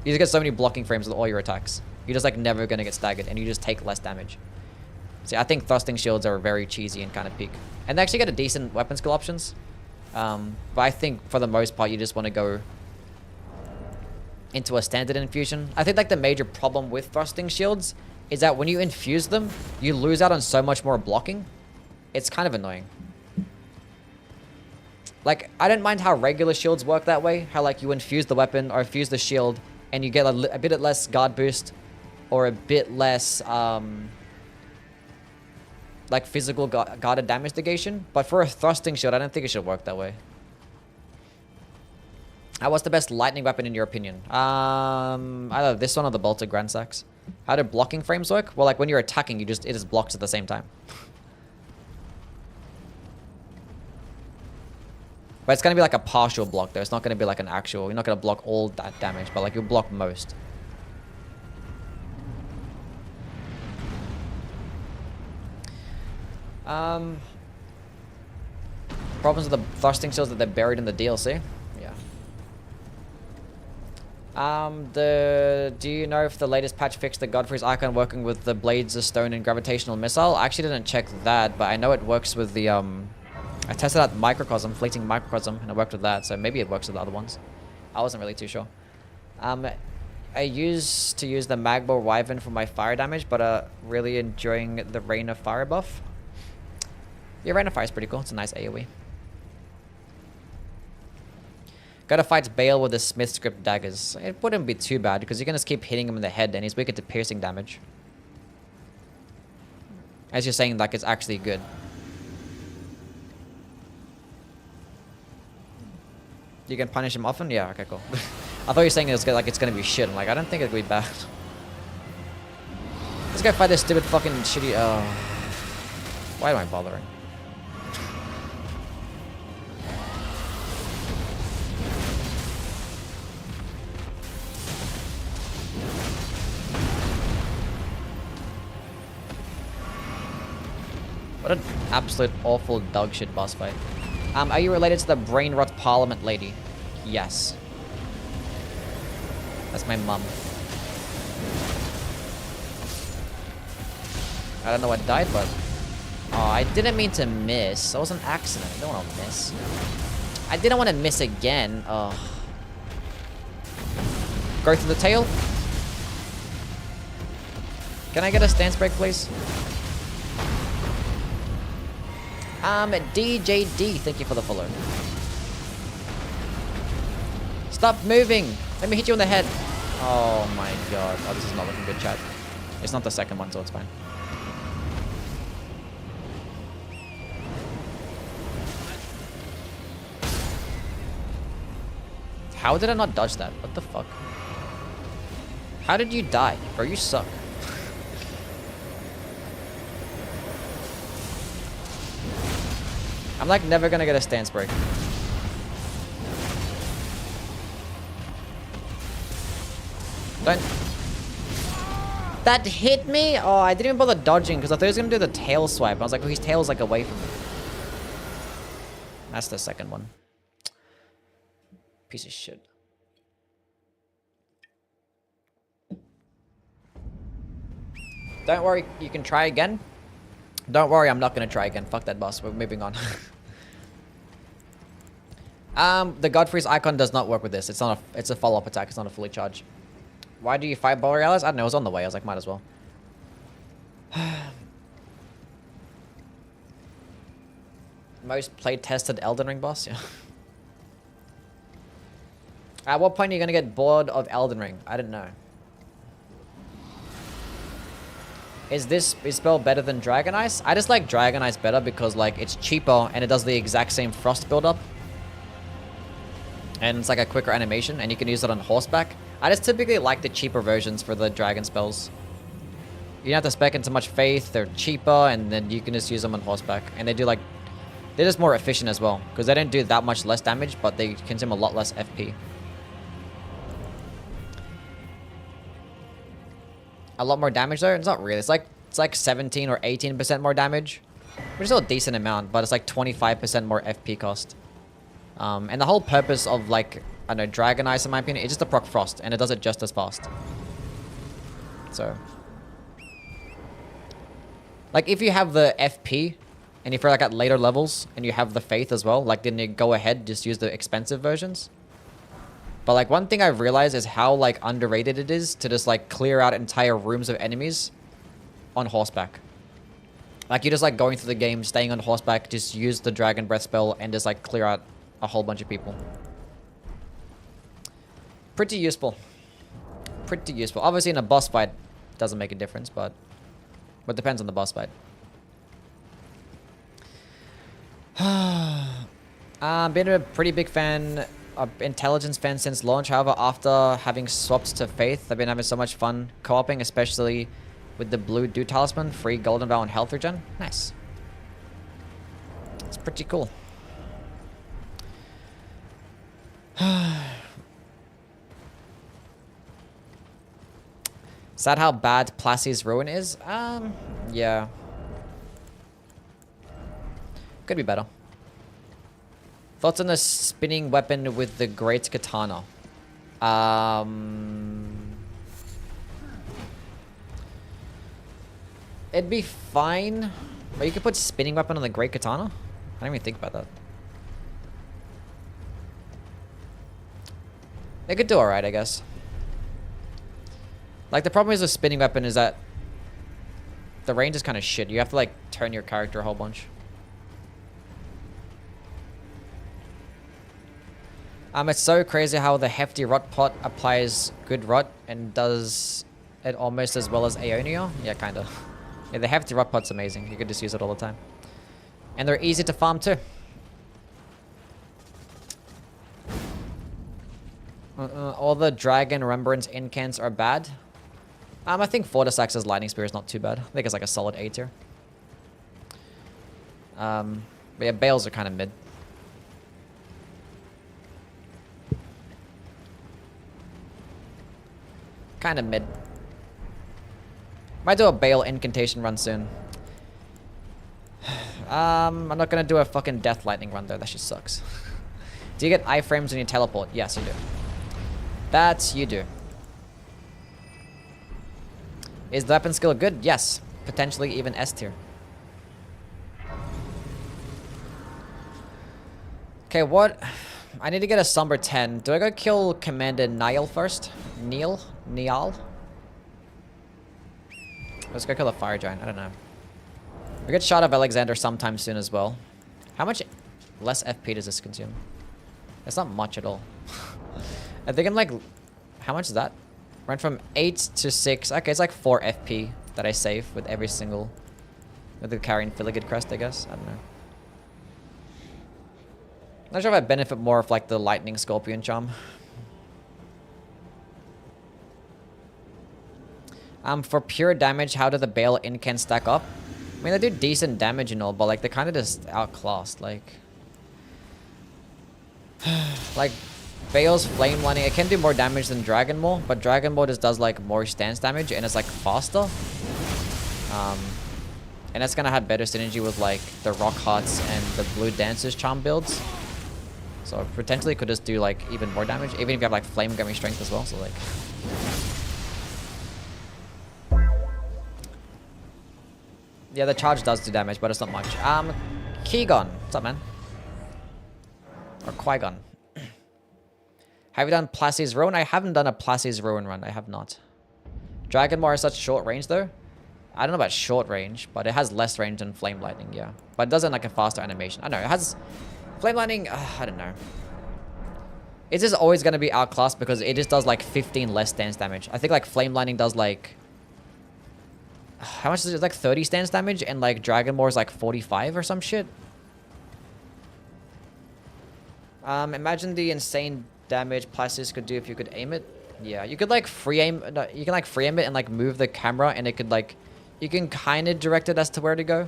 You just get so many blocking frames with all your attacks. You're just like never gonna get staggered, and you just take less damage. See, I think thrusting shields are very cheesy and kind of peak, and they actually get a decent weapon skill options. But I think for the most part, you just want to go into a standard infusion. I think like the major problem with thrusting shields is that when you infuse them, you lose out on so much more blocking. It's kind of annoying. Like, I don't mind how regular shields work that way. How like you infuse the weapon or infuse the shield and you get a bit less guard boost or a bit less like physical guarded damage negation. But for a thrusting shield, I don't think it should work that way. What's the best lightning weapon in your opinion? Either this one or the bolted Grand Sax. How do blocking frames work? Well, like when you're attacking, it just blocks at the same time. But it's gonna be like a partial block though. It's not gonna be like an actual. You're not gonna block all that damage, but like you'll block most. Problems with the thrusting shields that they're buried in the DLC. Do you know if the latest patch fixed the Godfrey's icon working with the blades of stone and gravitational missile? I actually didn't check that, but I know it works with the I tested out microcosm, fleeting microcosm, and it worked with that, so maybe it works with the other ones. I wasn't really too sure. I used to use the Magma Wyvern for my fire damage, but really enjoying the Rain of Fire buff. Yeah, Rain of Fire is pretty cool. It's a nice AoE. Gotta fight Bale with the Smith script daggers. It wouldn't be too bad, because you can just keep hitting him in the head, and he's weaker to piercing damage. As you're saying, like, it's actually good. You can punish him often? Yeah, okay, cool. I thought you were saying it's gonna be shit. I'm like, I don't think it'll be bad. Let's go fight this stupid fucking shitty... Why am I bothering? What an absolute awful dog shit boss fight. Are you related to the brain rot parliament lady? Yes. That's my mum. I don't know what died, but Oh, I didn't mean to miss. That was an accident. I don't want to miss. I didn't want to miss again. Oh. Go through the tail. Can I get a stance break, please? DJD, thank you for the follow. Stop moving. Let me hit you on the head. Oh my god. Oh, this is not looking good, chat. It's not the second one, so it's fine. How did I not dodge that? What the fuck? How did you die? Bro, you suck. I'm like never gonna get a stance break. Don't. That hit me? Oh, I didn't even bother dodging because I thought he was gonna do the tail swipe. I was like, oh, his tail's like away from me. That's the second one. Piece of shit. Don't worry, you can try again. Don't worry, I'm not gonna try again. Fuck that boss. We're moving on. The Godfrey's icon does not work with this. It's not a. It's a follow-up attack. It's not a fully charged. Why do you fight Borealis? I don't know. It was on the way. I was like, might as well. Most play-tested Elden Ring boss. Yeah. At what point are you gonna get bored of Elden Ring? I don't know. Is this spell better than Dragon Ice? I just like Dragon Ice better because like it's cheaper and it does the exact same frost build-up. And it's like a quicker animation and you can use it on horseback. I just typically like the cheaper versions for the dragon spells. You don't have to spec into much faith, they're cheaper, and then you can just use them on horseback. And they do like... They're just more efficient as well. Because they don't do that much less damage, but they consume a lot less FP. A lot more damage though? It's not really. It's like 17 or 18% more damage. Which is still a decent amount, but it's like 25% more FP cost. And the whole purpose of like, I don't know, Dragon Ice in my opinion, it's just to proc Frost, and it does it just as fast. So. Like if you have the FP, and if you're like at later levels, and you have the Faith as well, like then you go ahead, just use the expensive versions. But like one thing I've realized is how like underrated it is to just like clear out entire rooms of enemies on horseback. Like you're just like going through the game, staying on horseback, just use the Dragon Breath spell and just like clear out a whole bunch of people. Pretty useful. Pretty useful. Obviously in a boss fight doesn't make a difference, but it depends on the boss fight. Been a pretty big fan, intelligence fan since launch. However, after having swapped to Faith, I've been having so much fun co-oping, especially with the blue Dew Talisman, free Golden Vow and health regen. Nice. It's pretty cool. Sad how bad Placy's Ruin is? Yeah. Could be better. Thoughts on the spinning weapon with the great katana? It'd be fine. But you could put spinning weapon on the great katana? I didn't even think about that. They could do alright, I guess. Like, the problem is with spinning weapon is that the range is kind of shit. You have to, like, turn your character a whole bunch. It's so crazy how the hefty rot pot applies good rot and does it almost as well as Aeonia. Yeah, kind of. Yeah, the hefty rot pot's amazing. You could just use it all the time. And they're easy to farm too. All the Dragon Remembrance incants are bad. I think Fortisax's Lightning Spear is not too bad. I think it's like a solid A tier. But yeah, Bales are kind of mid. Kind of mid. Might do a Bale incantation run soon. I'm not gonna do a fucking Death Lightning run though. That shit sucks. Do you get iframes when you teleport? Yes, you do. That you do. Is the weapon skill good? Yes. Potentially even S tier. Okay, what? I need to get a Somber 10. Do I go kill Commander Niall first? Niall? Let's go kill the Fire Giant. I don't know. We get shot of Alexander sometime soon as well. How much less FP does this consume? It's not much at all. I think I'm like... How much is that? Went from 8 to 6. Okay, it's like 4 FP that I save with every single... With the carrying Filigid Crest, I guess. I don't know. Not sure if I benefit more of like the Lightning Scorpion Charm. For pure damage, how do the Bale Incan stack up? I mean, they do decent damage and all, but like they're kind of just outclassed. Like Bale's Flame Lining, it can do more damage than Dragon Maw, but Dragon Maw just does like more stance damage and it's like faster. And that's gonna have better synergy with like the Rock Hearts and the Blue Dancers charm builds. So potentially it could just do like even more damage, even if you have like Flame Gummy Strength as well. So like, yeah, the charge does do damage, but it's not much. Keygon, what's up, man? Or Qui-Gon. Have you done Placi's Ruin? I haven't done a Placi's Ruin run. I have not. Dragon Maw has such short range though. I don't know about short range, but it has less range than Flame Lightning, yeah. But it doesn't like a faster animation. I don't know, it has... Flame Lightning, I don't know. It's just always going to be outclassed because it just does like 15 less stance damage. I think like Flame Lightning does like... How much is it? Like 30 stance damage, and like Dragon Maw is like 45 or some shit. Imagine the insane damage Placis could do if you could aim it. Yeah, you could like free aim... No, you can like free aim it and like move the camera and it could like... You can kind of direct it as to where to go.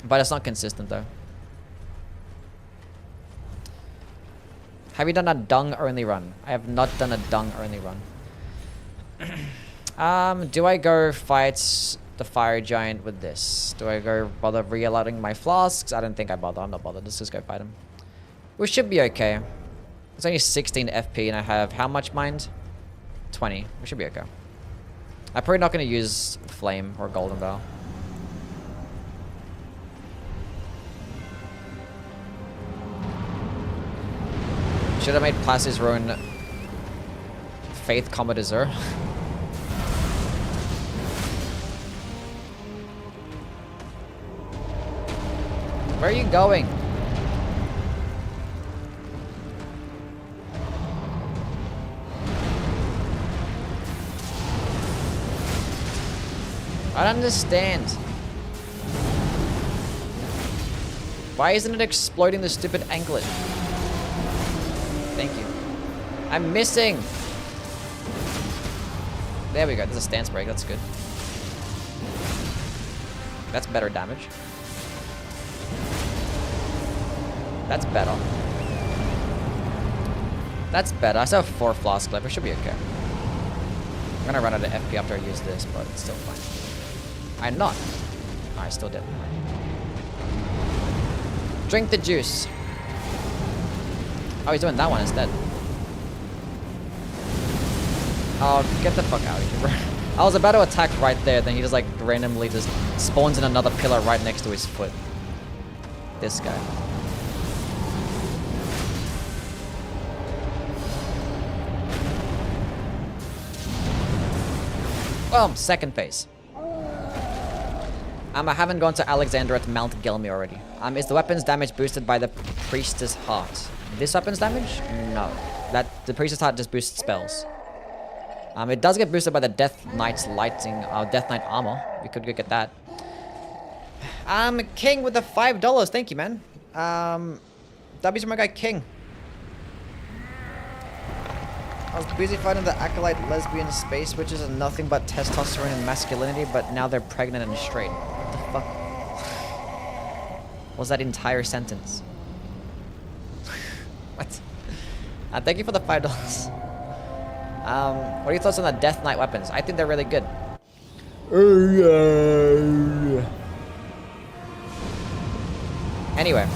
But it's not consistent though. Have you done a dung only run? I have not done a dung only run. Do I go fight the Fire Giant with this? Do I go bother re-allotting my flasks? I don't think I bother. I'm not bothered. Let's just go fight him. We should be okay. It's only 16 FP and I have how much mind? 20. We should be okay. I'm probably not going to use Flame or Golden Bow. Should have made Placi's Ruin Faith Comet Azure. Where are you going? I don't understand. Why isn't it exploding the stupid anklet? Thank you. I'm missing. There we go. There's a stance break. That's good. That's better damage. That's better. That's better. I still have 4 flask left. It should be okay. I'm gonna run out of FP after I use this, but it's still fine. I'm not. Oh, I still did. Drink the juice. Oh, he's doing that one instead. Oh, get the fuck out of here, bro. I was about to attack right there, then he just like randomly just spawns in another pillar right next to his foot. This guy. Well, second phase. I haven't gone to Alexander at Mount Gelmi already. Is the weapon's damage boosted by the Priestess Heart? This weapon's damage? No. The Priestess Heart just boosts spells. It does get boosted by the Death Knight's Death Knight armor. We could go get that. King with the $5. Thank you, man. W's for my guy King. I was busy fighting the acolyte lesbian space witches and nothing but testosterone and masculinity, but now they're pregnant and straight. What the fuck was that entire sentence? What? Thank you for the $5. What are your thoughts on the Death Knight weapons? I think they're really good. Anyway.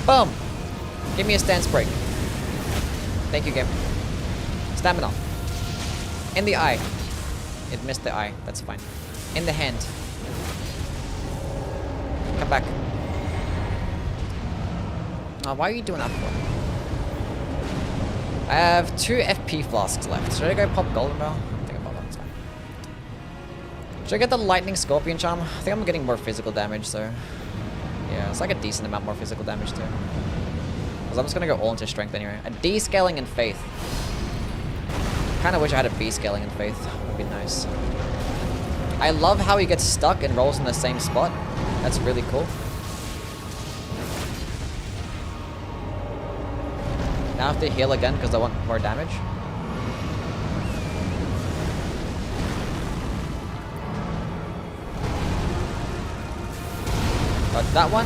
Boom! Give me a stance break. Thank you, game. Stamina. In the eye. It missed the eye. That's fine. In the hand. come back. Oh, why are you doing that for? I have 2 FP flasks left. Should I go pop golden bell? Think about that. It's fine. Should I get the lightning scorpion charm? I think I'm getting more physical damage, so yeah, it's like a decent amount more physical damage too. Because I'm just gonna go all into strength anyway. A D scaling and faith. Kind of wish I had a B scaling and faith. Would be nice. I love how he gets stuck and rolls in the same spot. That's really cool. Now I have to heal again because I want more damage. Got that one.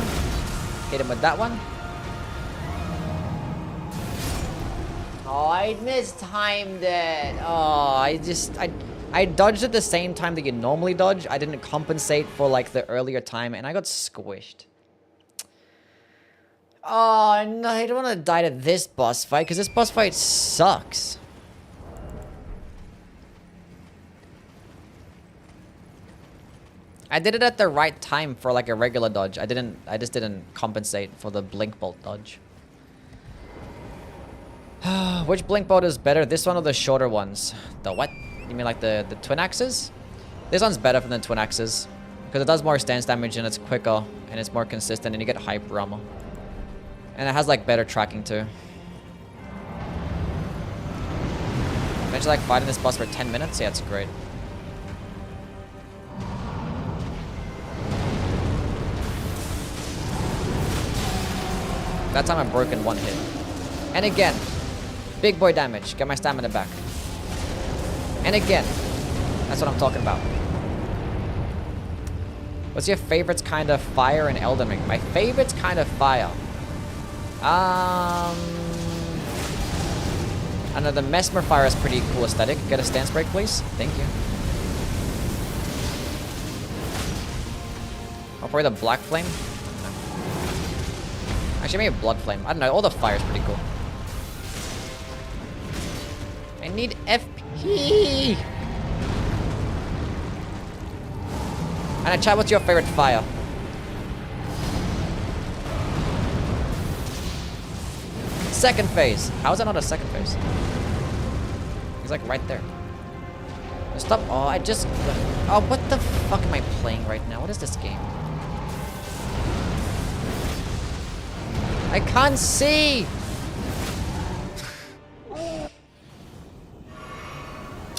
Hit him with that one. Oh, I mistimed it. Oh, I dodged at the same time that you normally dodge. I didn't compensate for like the earlier time and I got squished. Oh, no, I don't want to die to this boss fight because this boss fight sucks. I did it at the right time for like a regular dodge. I just didn't compensate for the Blinkbolt dodge. Which Blinkbolt is better? This one or the shorter ones? The what? You mean like the twin axes? This one's better than the twin axes because it does more stance damage and it's quicker and it's more consistent and you get hyper armor. And it has like better tracking too. Eventually like fighting this boss for 10 minutes? Yeah, it's great. That time I broke in 1 hit. And again, big boy damage. Get my stamina back. And again, that's what I'm talking about. What's your favorite kind of fire in Elden Ring? My favorite kind of fire. I know the Mesmer fire is pretty cool aesthetic. Get a stance break, please. Thank you. I'll probably the black flame. Actually, maybe a blood flame. I don't know. All the fire is pretty cool. I need FP. And chat, what's your favorite fire? Second phase. How is that not a second phase? He's like right there. Stop. Oh, I just... Oh, what the fuck am I playing right now? What is this game? I can't see!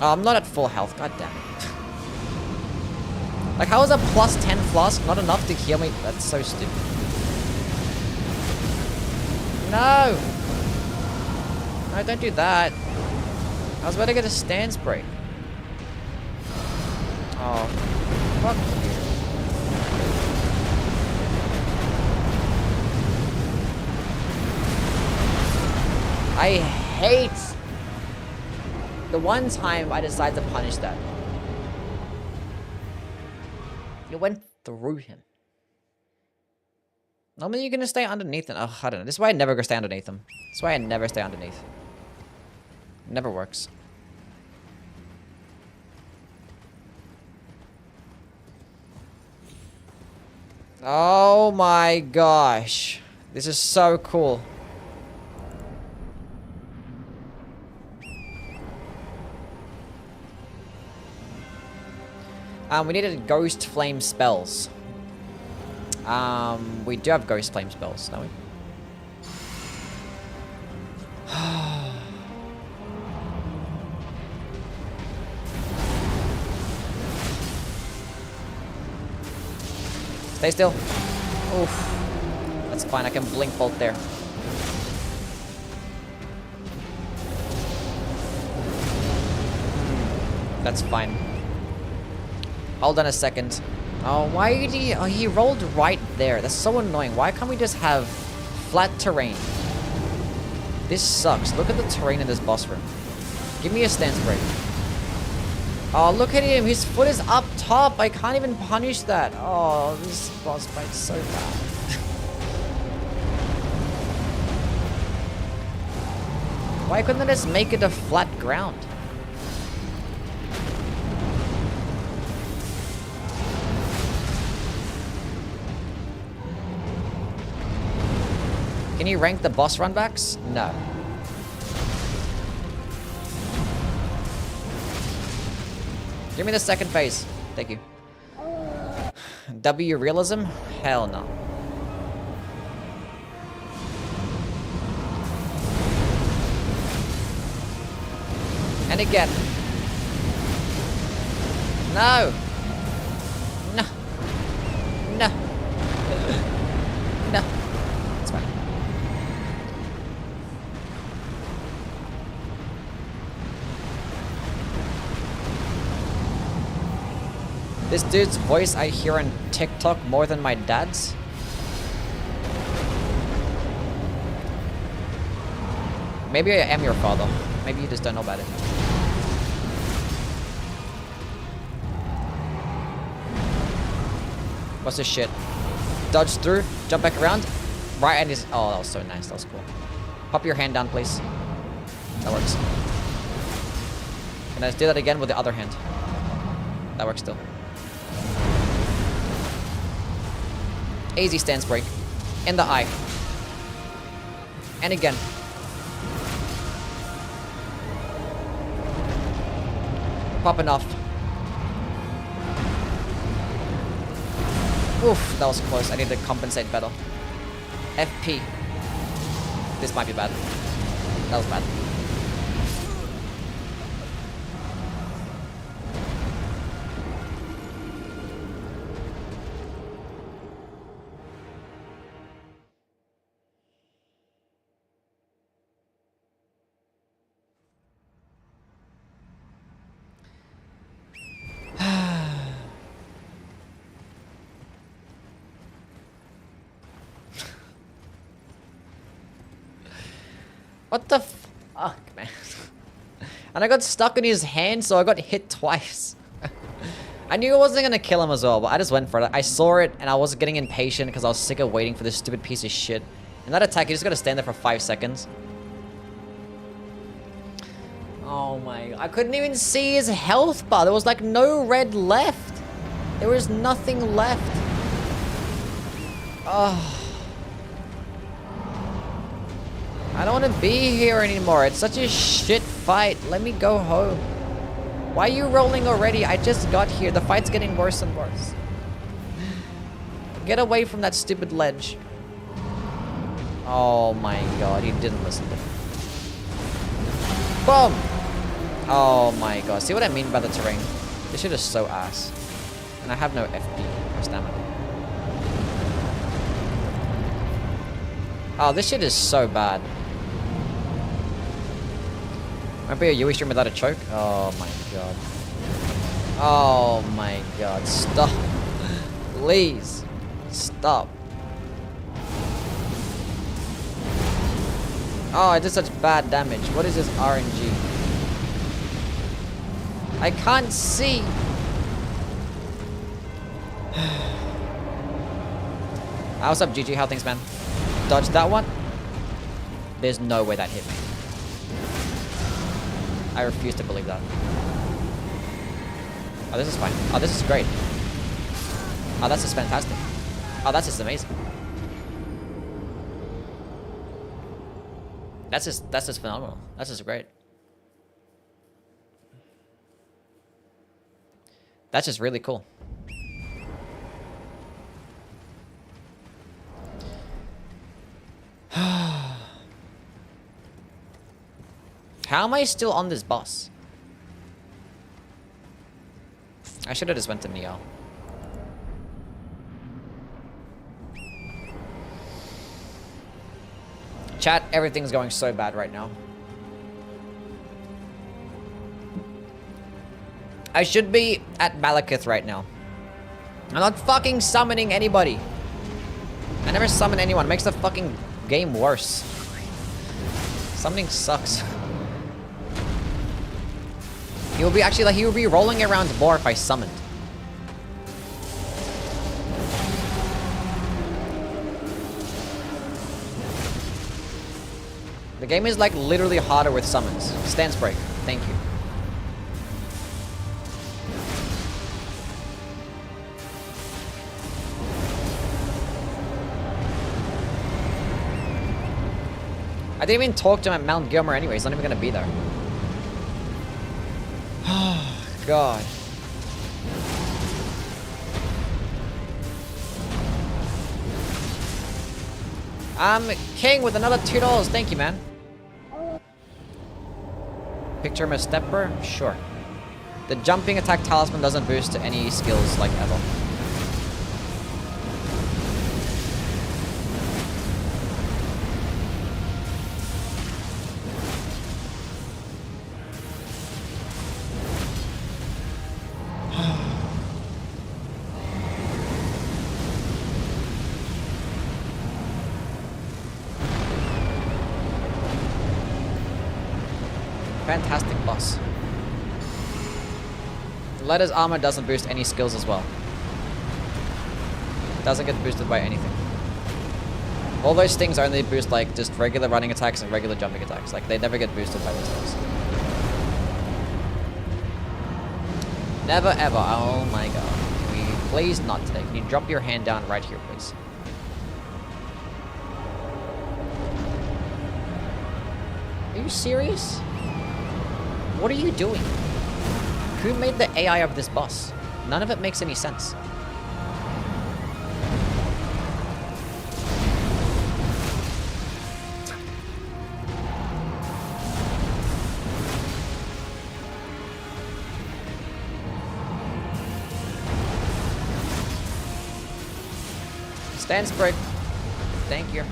Oh, I'm not at full health. God damn it. Like, how is a plus 10 flask not enough to heal me? That's so stupid. No! No, don't do that. I was about to get a stance break. Oh, fuck you. I hate the one time I decided to punish that. It went through him. Normally you're gonna stay underneath him. Oh, I don't know. This is why I never go stay underneath him. This is why I never stay underneath. It never works. Oh my gosh. This is so cool. We needed ghost flame spells. We do have ghost flame spells, don't we? Stay still. Oof. That's fine, I can Blinkbolt there. That's fine. Hold on a second. Oh, why did he... Oh, he rolled right there. That's so annoying. Why can't we just have flat terrain? This sucks. Look at the terrain in this boss room. Give me a stance break. Oh, look at him. His foot is up top. I can't even punish that. Oh, this boss fight's so bad. Why couldn't they just make it a flat ground? Can you rank the boss runbacks? No. Give me the second phase. Thank you. W realism? Hell no. And again. No. No. No. No. It's fine. This dude's voice I hear on TikTok more than my dad's. Maybe I am your father. Maybe you just don't know about it. What's this shit? Dodge through, jump back around. Right, and he's... Oh, that was so nice. That was cool. Pop your hand down, please. That works. And let's do that again with the other hand. That works still. Easy stance break. In the eye. And again. Popping off. Oof, that was close. I need to compensate better. FP. This might be bad. That was bad. What the fuck, man? And I got stuck in his hand, so I got hit twice. I knew I wasn't gonna kill him as well, but I just went for it. I saw it, and I was getting impatient because I was sick of waiting for this stupid piece of shit. And that attack, you just gotta stand there for 5 seconds. Oh my... I couldn't even see his health bar. There was like no red left. There was nothing left. Oh... I don't want to be here anymore. It's such a shit fight. Let me go home. Why are you rolling already? I just got here. The fight's getting worse and worse. Get away from that stupid ledge. Oh my god, he didn't listen to me. Boom! Oh my god. See what I mean by the terrain? This shit is so ass. And I have no FP or stamina. Oh, this shit is so bad. Might be a Yui stream without a choke. Oh my god. Oh my god. Stop. Please. Stop. Oh, I did such bad damage. What is this RNG? I can't see. What's up, GG? How things, man? Dodge that one. There's no way that hit me. I refuse to believe that. Oh, this is fine. Oh, this is great. Oh, that's just fantastic. Oh, that's just amazing. That's just phenomenal. That's just great. That's just really cool. How am I still on this boss? I should have just went to Neo. Chat, everything's going so bad right now. I should be at Malekith right now. I'm not fucking summoning anybody. I never summon anyone. It makes the fucking game worse. Summoning sucks. He will be actually like he will be rolling around more if I summoned. The game is like literally harder with summons. Stance break. Thank you. didn't even talk to him at Mount Gilmer anyway. He's not even gonna be there. Oh, God. I'm king with another $2. Thank you, man. Picture him as stepper? Sure. The jumping attack talisman doesn't boost to any skills like ever. Fantastic boss. Letter's armor doesn't boost any skills as well. Doesn't get boosted by anything. All those things only boost like just regular running attacks and regular jumping attacks. Like they never get boosted by those things. Never ever. Oh my god. Can we please not today? Can you drop your hand down right here, please? Are you serious? What are you doing? Who made the AI of this boss? None of it makes any sense. Stand sprig. Thank you.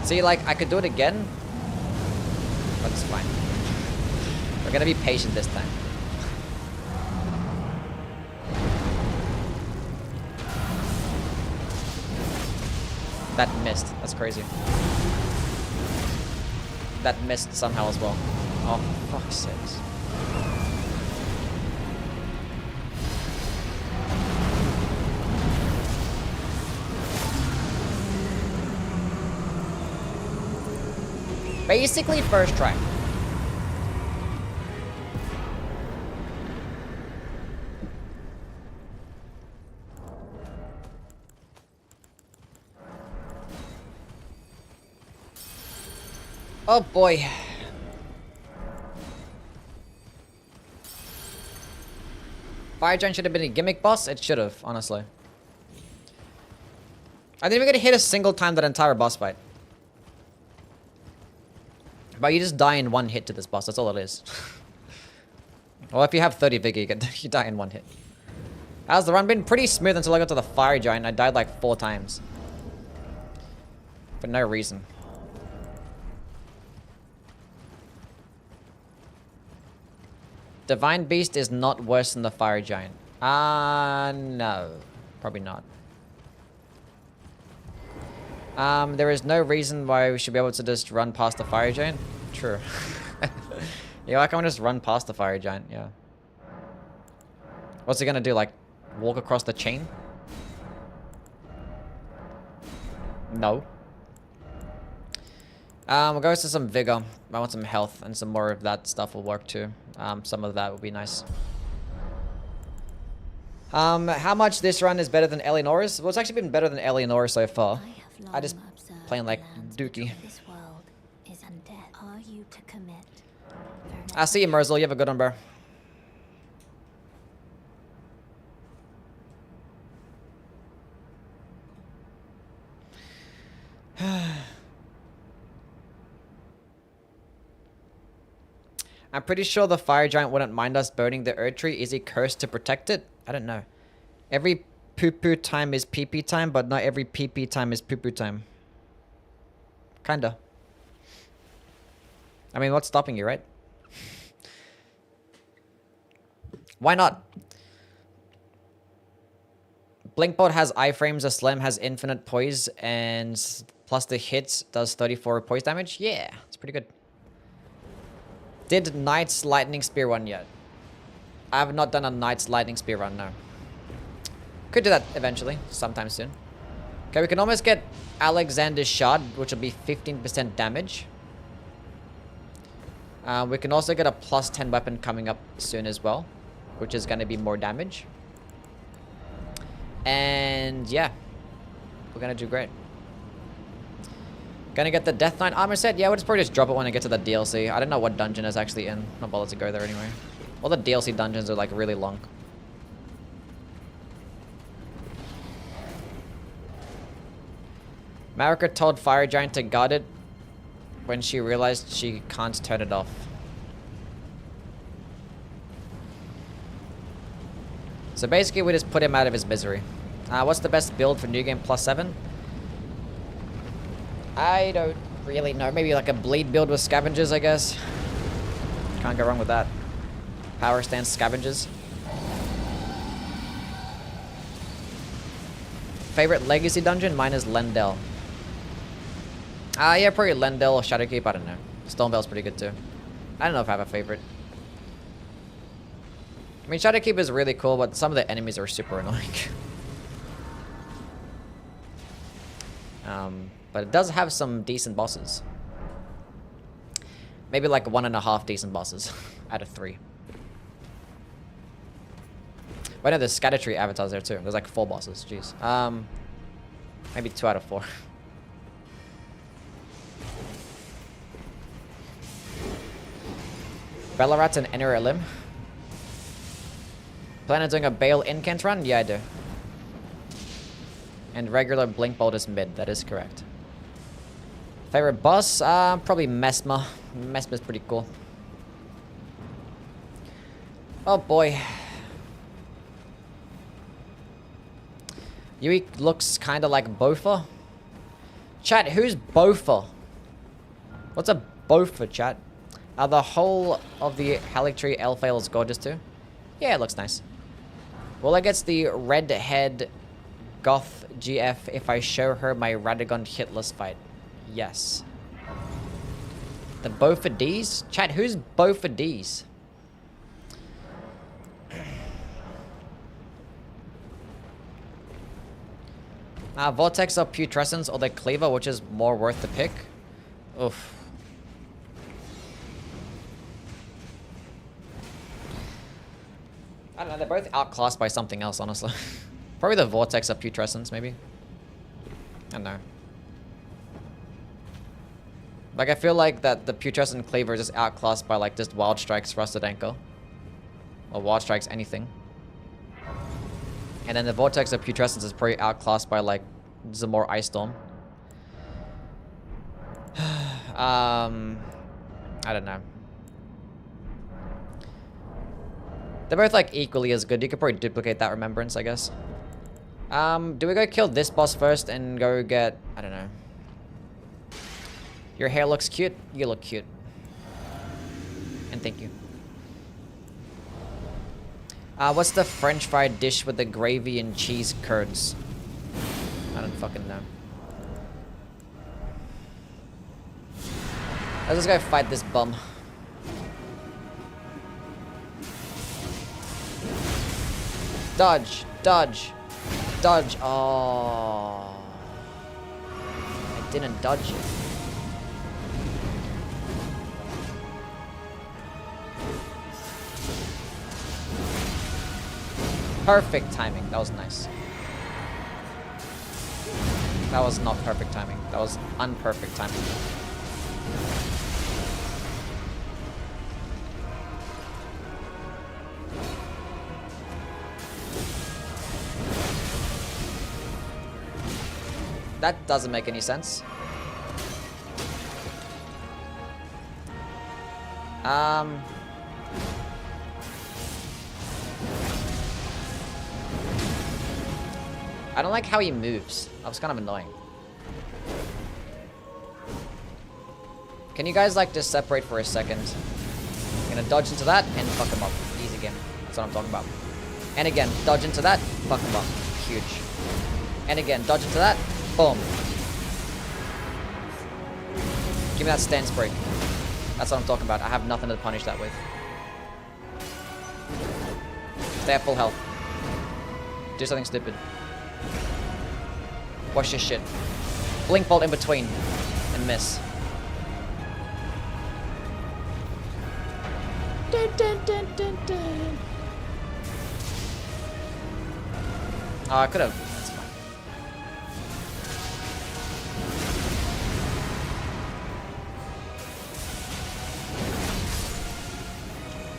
See, like, I could do it again, but it's fine. We're gonna be patient this time. That missed. That's crazy. That missed somehow as well. Oh, for fuck's sakes. Basically, first try. Oh boy. Fire Giant should have been a gimmick boss. It should have, honestly. I didn't even get to hit a single time that entire boss fight. But you just die in one hit to this boss. That's all it is. Well, if you have 30 vigor, you die in one hit. How's the run been? Pretty smooth until I got to the Fire Giant. I died like 4 times. For no reason. Divine Beast is not worse than the Fire Giant. No. Probably not. There is no reason why we should be able to just run past the Fire Giant. True. Yeah, why can't we just run past the Fire Giant? Yeah. What's he gonna do? Like, walk across the chain? No. We'll go to some vigor. I want some health, and some more of that stuff will work too. Some of that would be nice. How much this run is better than Eleanor's? Well, it's actually been better than Eleanor so far. I just playing like Dookie. I see you, Merzel. You have a good one, bro. I'm pretty sure the Fire Giant wouldn't mind us burning the Erd Tree. Is he cursed to protect it? I don't know. Every poo-poo time is pee-pee time, but not every pee-pee time is poo-poo time. Kinda. I mean, what's stopping you, right? Why not? Blinkbolt has iframes, a Slam has infinite poise, and plus the hits does 34 poise damage. Yeah, it's pretty good. Did Knight's Lightning Spear run yet? I have not done a Knight's Lightning Spear run, no. Could do that eventually, sometime soon. Okay, we can almost get Alexander's Shard, which will be 15% damage. We can also get a plus 10 weapon coming up soon as well, which is going to be more damage. And yeah, we're gonna do great. Gonna get the Death Knight armor set. Yeah, we'll just probably just drop it when I get to the DLC. I don't know what dungeon is actually in. Not bother to go there anyway. All the DLC dungeons are like really long. Marika told Fire Giant to guard it when she realized she can't turn it off. So basically, we just put him out of his misery. What's the best build for New Game +7? I don't really know. Maybe like a bleed build with scavengers, I guess. Can't go wrong with that. Power stance scavengers. Favorite legacy dungeon? Mine is Lendel. Yeah, probably Lendel or Shadowkeep. I don't know. Stormveil's pretty good too. I don't know if I have a favorite. I mean, Shadowkeep is really cool, but some of the enemies are super annoying. But it does have some decent bosses. Maybe like 1.5 decent bosses out of 3. Wait, no, there's Scattertree avatars there too. There's like 4 bosses. Jeez. Maybe 2 out of 4. Ballarat and Enter Elim. Plan on doing a Bale Incant run? Yeah, I do. And regular Blinkbolt is mid. That is correct. Favorite boss? Probably Mesmer. Mesmer's pretty cool. Oh boy. Yui looks kind of like Bofa. Chat, who's Bofa? What's a Bofa, chat? The whole of the Halictree Elfale is gorgeous too. Yeah, it looks nice. Will I get the redhead goth GF if I show her my Radagon hitless fight? Yes. The Bofa D's? Chat, who's Bofa D's? Vortex or Putrescence or the Cleaver, which is more worth the pick? Oof. I don't know, they're both outclassed by something else, honestly. Probably the Vortex or Putrescence, maybe. I don't know. Like, I feel like that the Putrescent Cleaver is just outclassed by, like, just Wild Strike's Rusted Ankle. Or Wild Strike's anything. And then the Vortex of Putrescence is probably outclassed by, like, Zamor Ice Storm. I don't know. They're both, like, equally as good. You could probably duplicate that Remembrance, I guess. Do we go kill this boss first and go get... I don't know. Your hair looks cute. You look cute. And thank you. What's the French fried dish with the gravy and cheese curds? I don't fucking know. Let's just go fight this bum. Dodge, dodge, dodge. Oh, I didn't dodge it. Perfect timing. That was nice. That was not perfect timing. That was unperfect timing. That doesn't make any sense. I don't like how he moves. That was kind of annoying. Can you guys, like, just separate for a second? I'm gonna dodge into that and fuck him up. Easy game. That's what I'm talking about. And again, dodge into that, fuck him up. Huge. And again, dodge into that, boom. Give me that stance break. That's what I'm talking about. I have nothing to punish that with. Stay at full health. Do something stupid. Watch this shit. Blinkbolt in between. And miss. Dun, dun, dun, dun, dun. Oh, I could have. That's fine.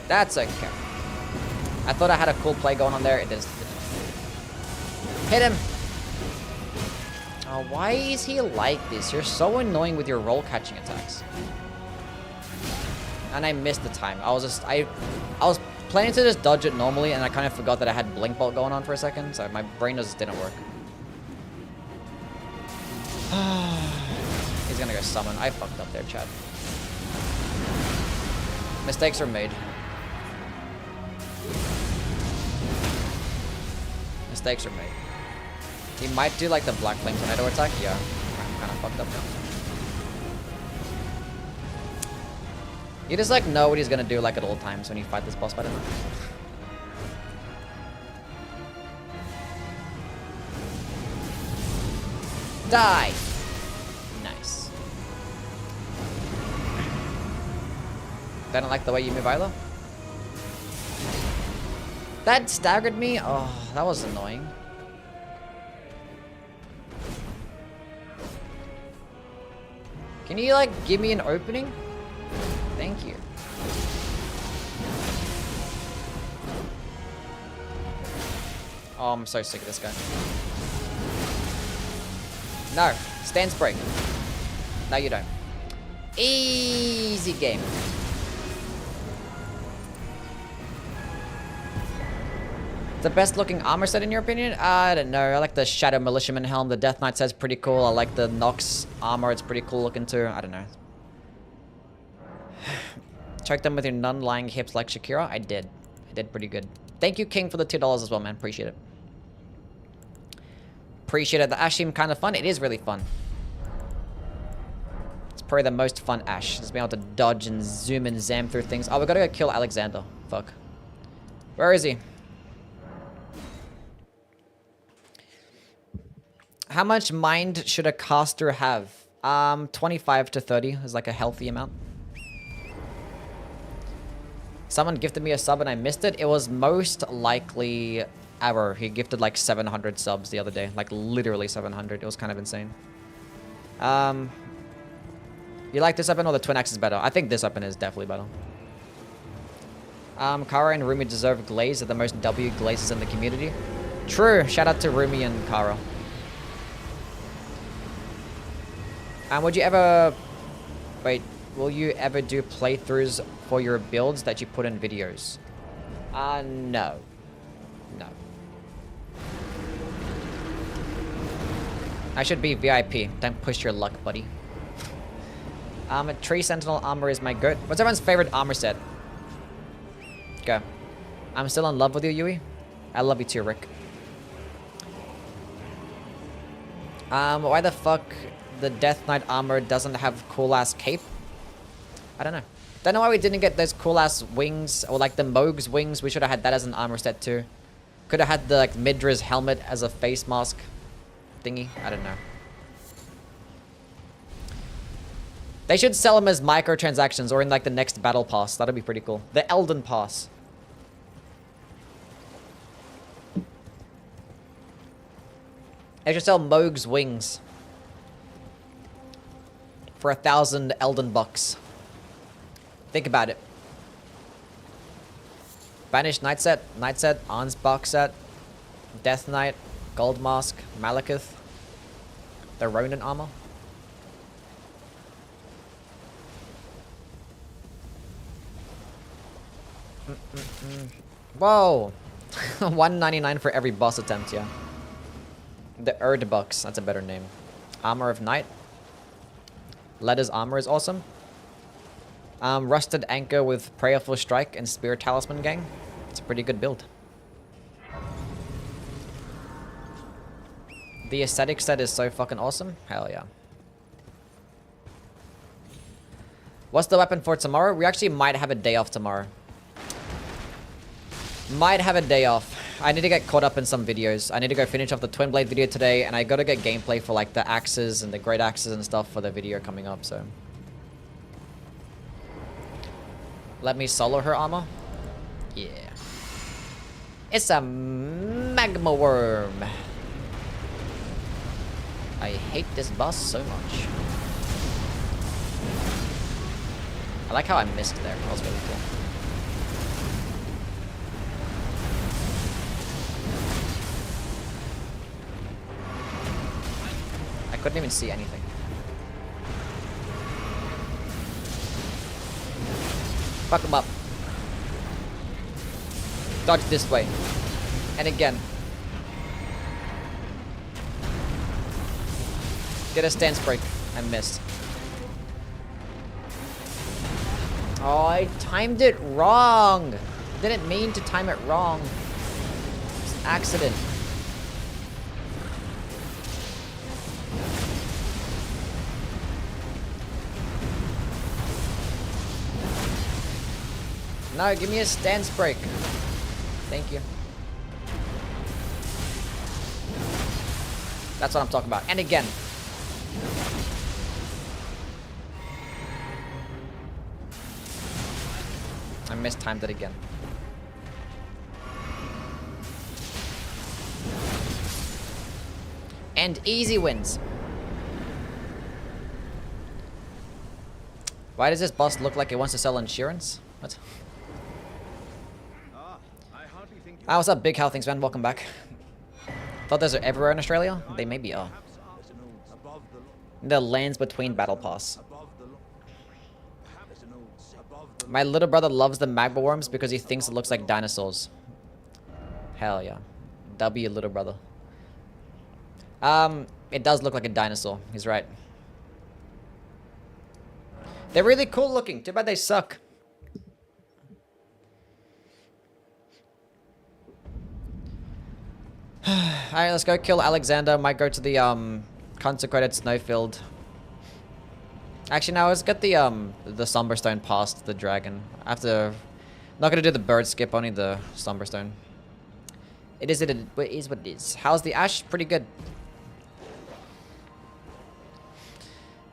That's okay. I thought I had a cool play going on there. It didn't. Hit him. Oh, why is he like this? You're so annoying with your roll catching attacks. And I missed the time. I was planning to just dodge it normally, and I kind of forgot that I had Blinkbolt going on for a second, so my brain just didn't work. He's gonna go summon. I fucked up there, Chad. Mistakes are made. Mistakes are made. He might do like the Black Flame Tornado attack. Yeah, I'm kind of fucked up now. You just like know what he's gonna do like at all times when you fight this boss fight. Die! Nice. Didn't like the way you move either. That staggered me? Oh, that was annoying. Can you like give me an opening? Thank you. Oh, I'm so sick of this guy. No, stance break. No, you don't. Easy game. The best looking armor set in your opinion? I don't know. I like the Shadow Militiaman helm. The Death Knight set's pretty cool. I like the Nox armor. It's pretty cool looking too. I don't know. Choke them with your nun-lying hips like Shakira? I did. I did pretty good. Thank you, King, for the $2 as well, man. Appreciate it. Appreciate it. The Ash seemed kind of fun. It is really fun. It's probably the most fun Ash. Just being able to dodge and zoom and zam through things. Oh, we gotta go kill Alexander. Fuck. Where is he? How much mind should a caster have? 25 to 30 is like a healthy amount. Someone gifted me a sub and I missed it. It was most likely Arrow. He gifted like 700 subs the other day. Like literally 700. It was kind of insane. You like this weapon or the twin axe is better? I think this weapon is definitely better. Kara and Rumi deserve glaze. Are the most W glazes in the community. True. Shout out to Rumi and Kara. Would you ever... Wait. Will you ever do playthroughs for your builds that you put in videos? No. No. I should be VIP. Don't push your luck, buddy. Tree Sentinel armor is my goat. What's everyone's favorite armor set? Go. I'm still in love with you, Yui. I love you too, Rick. Why the fuck the Death Knight armor doesn't have cool-ass cape? I don't know. Don't know why we didn't get those cool-ass wings, or like the Moog's wings. We should have had that as an armor set too. Could have had the like Midra's helmet as a face mask thingy. I don't know. They should sell them as microtransactions or in like the next battle pass. That'd be pretty cool. The Elden pass. They should sell Moog's wings for 1,000 Elden bucks. Think about it. Banished Knight set, Ansbach set, Death Knight, Gold Mask, Malekith, the Ronin armor. Whoa! 199 for every boss attempt, yeah. The Erd bucks, that's a better name. Armor of Knight. Ledda's armor is awesome. Rusted Anchor with Prayerful Strike and Spirit Talisman gang. It's a pretty good build. The aesthetic set is so fucking awesome. Hell yeah. What's the weapon for tomorrow? We actually might have a day off tomorrow. Might have a day off. I need to get caught up in some videos. I need to go finish off the Twin Blade video today, and I gotta get gameplay for like the axes and the great axes and stuff for the video coming up, so. Let me solo her armor? Yeah. It's a magma worm. I hate this boss so much. I like how I missed there. That was really cool. I couldn't even see anything. Fuck him up. Dodge this way. And again. Get a stance break. I missed. Oh, I timed it wrong. Didn't mean to time it wrong. It's an accident. No, give me a stance break. Thank you. That's what I'm talking about. And again. I mistimed it again. And easy wins. Why does this boss look like it wants to sell insurance? What? Ah, what's up, Big How Things, man? Welcome back. Thought those are everywhere in Australia? They maybe are. The lands between battle pass. My little brother loves the magma worms because he thinks it looks like dinosaurs. Hell yeah. W little brother. It does look like a dinosaur. He's right. They're really cool looking. Too bad they suck. Alright, let's go kill Alexander. Might go to the consecrated snowfield. Actually, no, let's get the Somberstone past the dragon. I have to... Not gonna do the bird skip, only the Somberstone. It is what it is. How's the ash? Pretty good.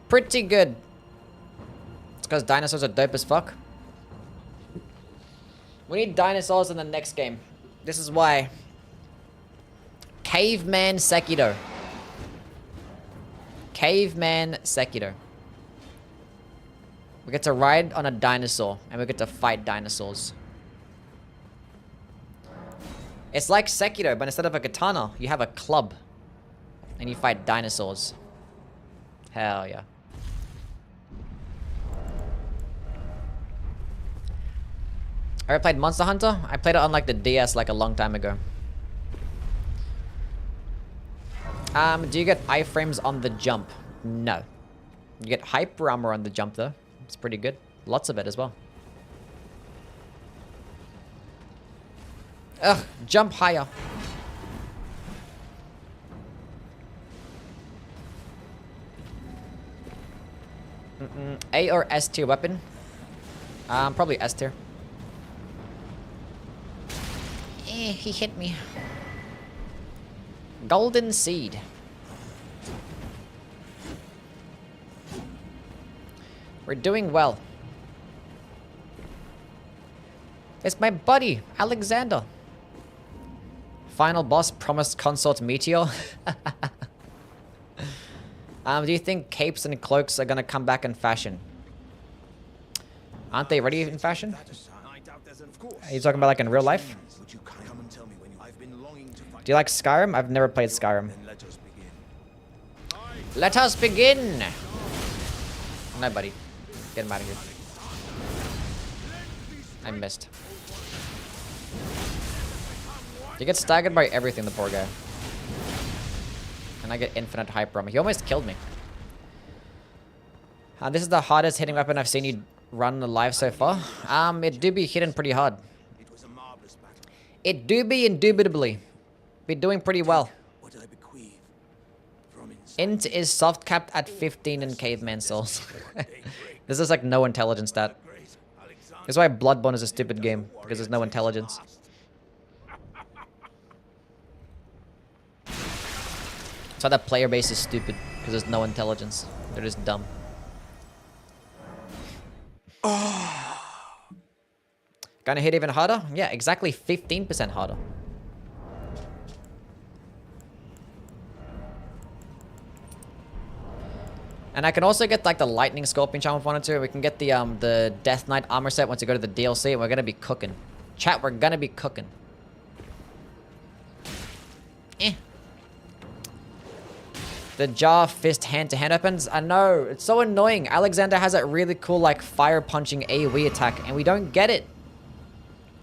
Pretty good. It's because dinosaurs are dope as fuck. We need dinosaurs in the next game. This is why. Caveman Sekiro. Caveman Sekiro. We get to ride on a dinosaur, and we get to fight dinosaurs. It's like Sekiro, but instead of a katana, you have a club. And you fight dinosaurs. Hell yeah. I ever played Monster Hunter? I played it on like the DS like a long time ago. Do you get iframes on the jump? No. You get hyper armor on the jump though. It's pretty good. Lots of it as well. Ugh, jump higher. A or S tier weapon? Probably S tier. He hit me. Golden seed. We're doing well. It's my buddy, Alexander. Final boss promised consort meteor. Do you think capes and cloaks are gonna come back in fashion? Aren't they already in fashion? Are you talking about like in real life? Do you like Skyrim? I've never played Skyrim. Let us begin! No, buddy. Get him out of here. I missed. You get staggered by everything, the poor guy. And I get infinite hyper armor. He almost killed me. This is the hardest hitting weapon I've seen you run alive so far. It do be hitting pretty hard. It do be indubitably. Be doing pretty well. Int is soft capped at 15 in caveman souls. This is like no intelligence stat. That's why Bloodborne is a stupid game, because there's no intelligence. That's why that player base is stupid, because there's no intelligence. They're just dumb. Gonna hit even harder? Yeah, exactly 15% harder. And I can also get like the lightning scorpion charm if I wanted to. We can get the Death Knight armor set once we go to the DLC, and we're gonna be cooking. Chat, we're gonna be cooking. Eh. The jar fist hand-to-hand opens. I know, it's so annoying. Alexander has that really cool like fire punching AoE attack, and we don't get it.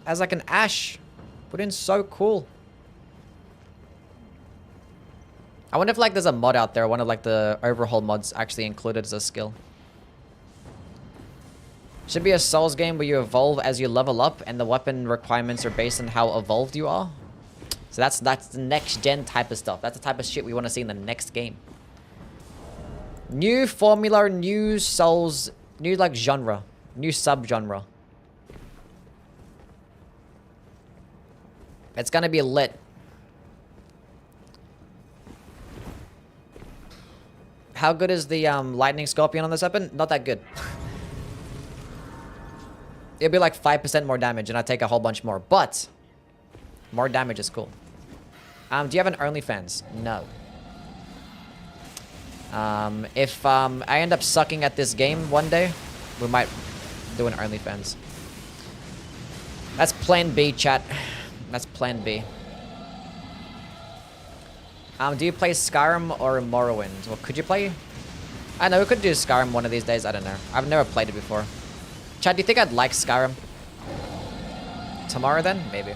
As like an Ash. Put in so cool. I wonder if like there's a mod out there, one of like the overhaul mods actually included as a skill. Should be a Souls game where you evolve as you level up and the weapon requirements are based on how evolved you are. So that's the next gen type of stuff. That's the type of shit we want to see in the next game. New formula, new Souls, new like genre, new sub-genre. It's gonna be lit. How good is the lightning scorpion on this weapon? Not that good. It'll be like 5% more damage and I take a whole bunch more, but more damage is cool. Do you have an OnlyFans? No. If I end up sucking at this game one day, we might do an OnlyFans. That's plan B, chat. That's plan B. Do you play Skyrim or Morrowind? Well, could you play? I know, we could do Skyrim one of these days. I don't know. I've never played it before. Chad, do you think I'd like Skyrim? Tomorrow then? Maybe.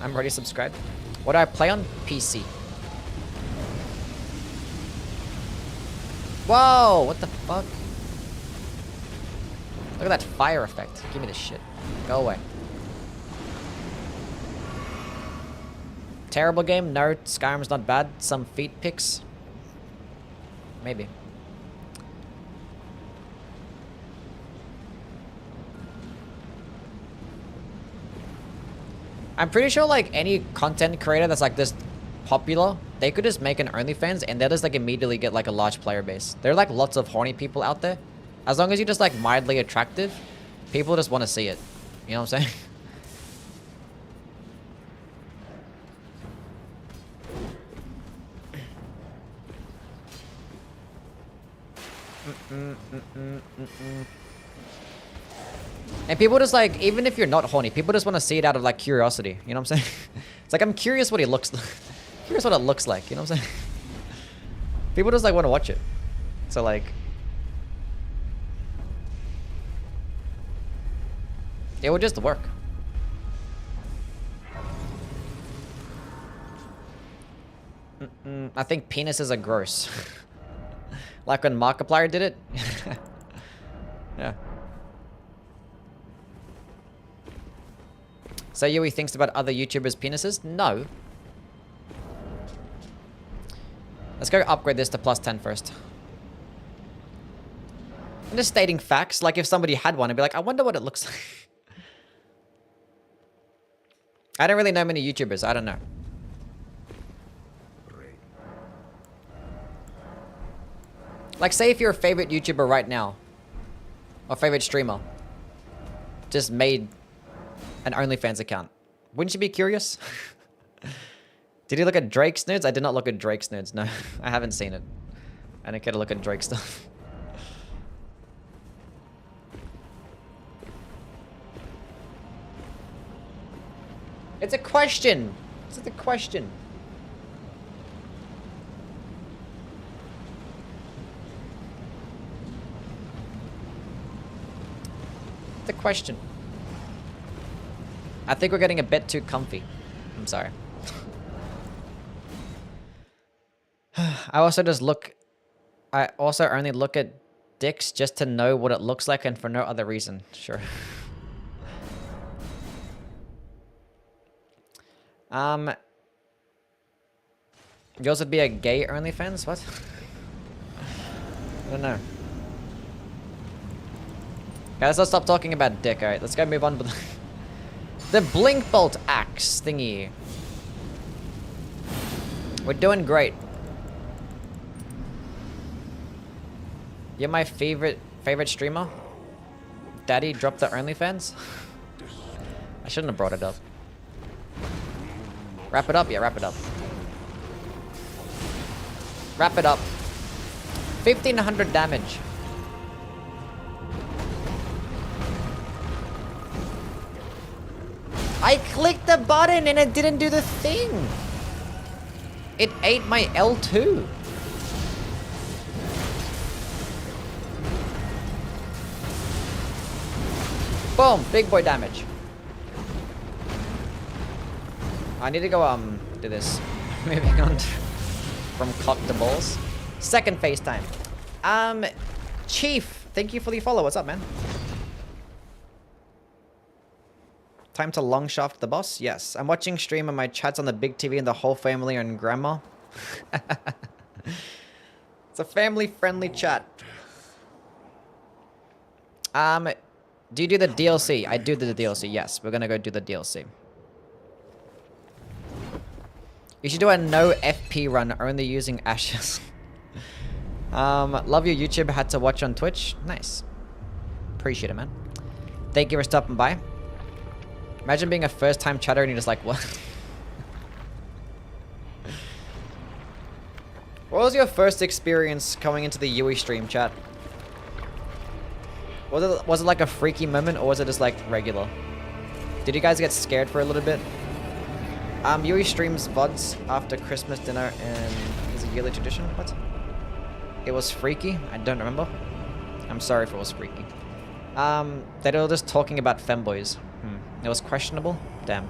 I'm already subscribed. What do I play on? PC. Whoa! What the fuck? Look at that fire effect. Give me this shit. Go away. Terrible game? No, Skyrim's not bad. Some feet pics? Maybe. I'm pretty sure like any content creator that's like this popular, they could just make an OnlyFans and they'll just like immediately get like a large player base. There are like lots of horny people out there. As long as you're just like mildly attractive, people just want to see it. You know what I'm saying? And people just like, even if you're not horny, people just want to see it out of like curiosity. You know what I'm saying? It's like, I'm curious what he looks like. Curious what it looks like. You know what I'm saying? People just like want to watch it. So like, it would just work. I think penises are gross. Like when Markiplier did it. Yeah. So Yui thinks about other YouTubers' penises? No. Let's go upgrade this to +10 first. I'm just stating facts. Like if somebody had one, I'd be like, I wonder what it looks like. I don't really know many YouTubers. I don't know. Like say if your favorite YouTuber right now, or favorite streamer, just made an OnlyFans account. Wouldn't you be curious? Did you look at Drake's nudes? I did not look at Drake's nudes. No, I haven't seen it. I don't care to look at Drake stuff. It's a question. It's a question. It's a question. I think we're getting a bit too comfy. I'm sorry. I also only look at dicks just to know what it looks like and for no other reason. Sure. Yours would be a gay OnlyFans? What? I don't know. Okay, let's not stop talking about dick, alright? Let's go move on with the Blinkbolt axe thingy. We're doing great. You're my favorite streamer? Daddy dropped the OnlyFans? I shouldn't have brought it up. Wrap it up? Yeah, wrap it up. Wrap it up. 1500 damage. I clicked the button and it didn't do the thing. It ate my L2. Boom, big boy damage. I need to go do this. Moving on from cock to balls. Second FaceTime. Chief, thank you for the follow. What's up, man? Time to Longhaft the boss? Yes. I'm watching stream and my chat's on the big TV and the whole family and grandma. It's a family-friendly chat. Do you do the DLC? I do the DLC, yes. We're gonna go do the DLC. You should do a no FP run, only using ashes. Love your YouTube, had to watch on Twitch. Nice. Appreciate it, man. Thank you for stopping by. Imagine being a first-time chatter and you're just like, what? What was your first experience coming into the Yui stream, chat? Was it like a freaky moment, or was it just like regular? Did you guys get scared for a little bit? Yui streams VODs after Christmas dinner and is a yearly tradition. What? It was freaky? I don't remember. I'm sorry if it was freaky. They were just talking about femboys. It was questionable? Damn.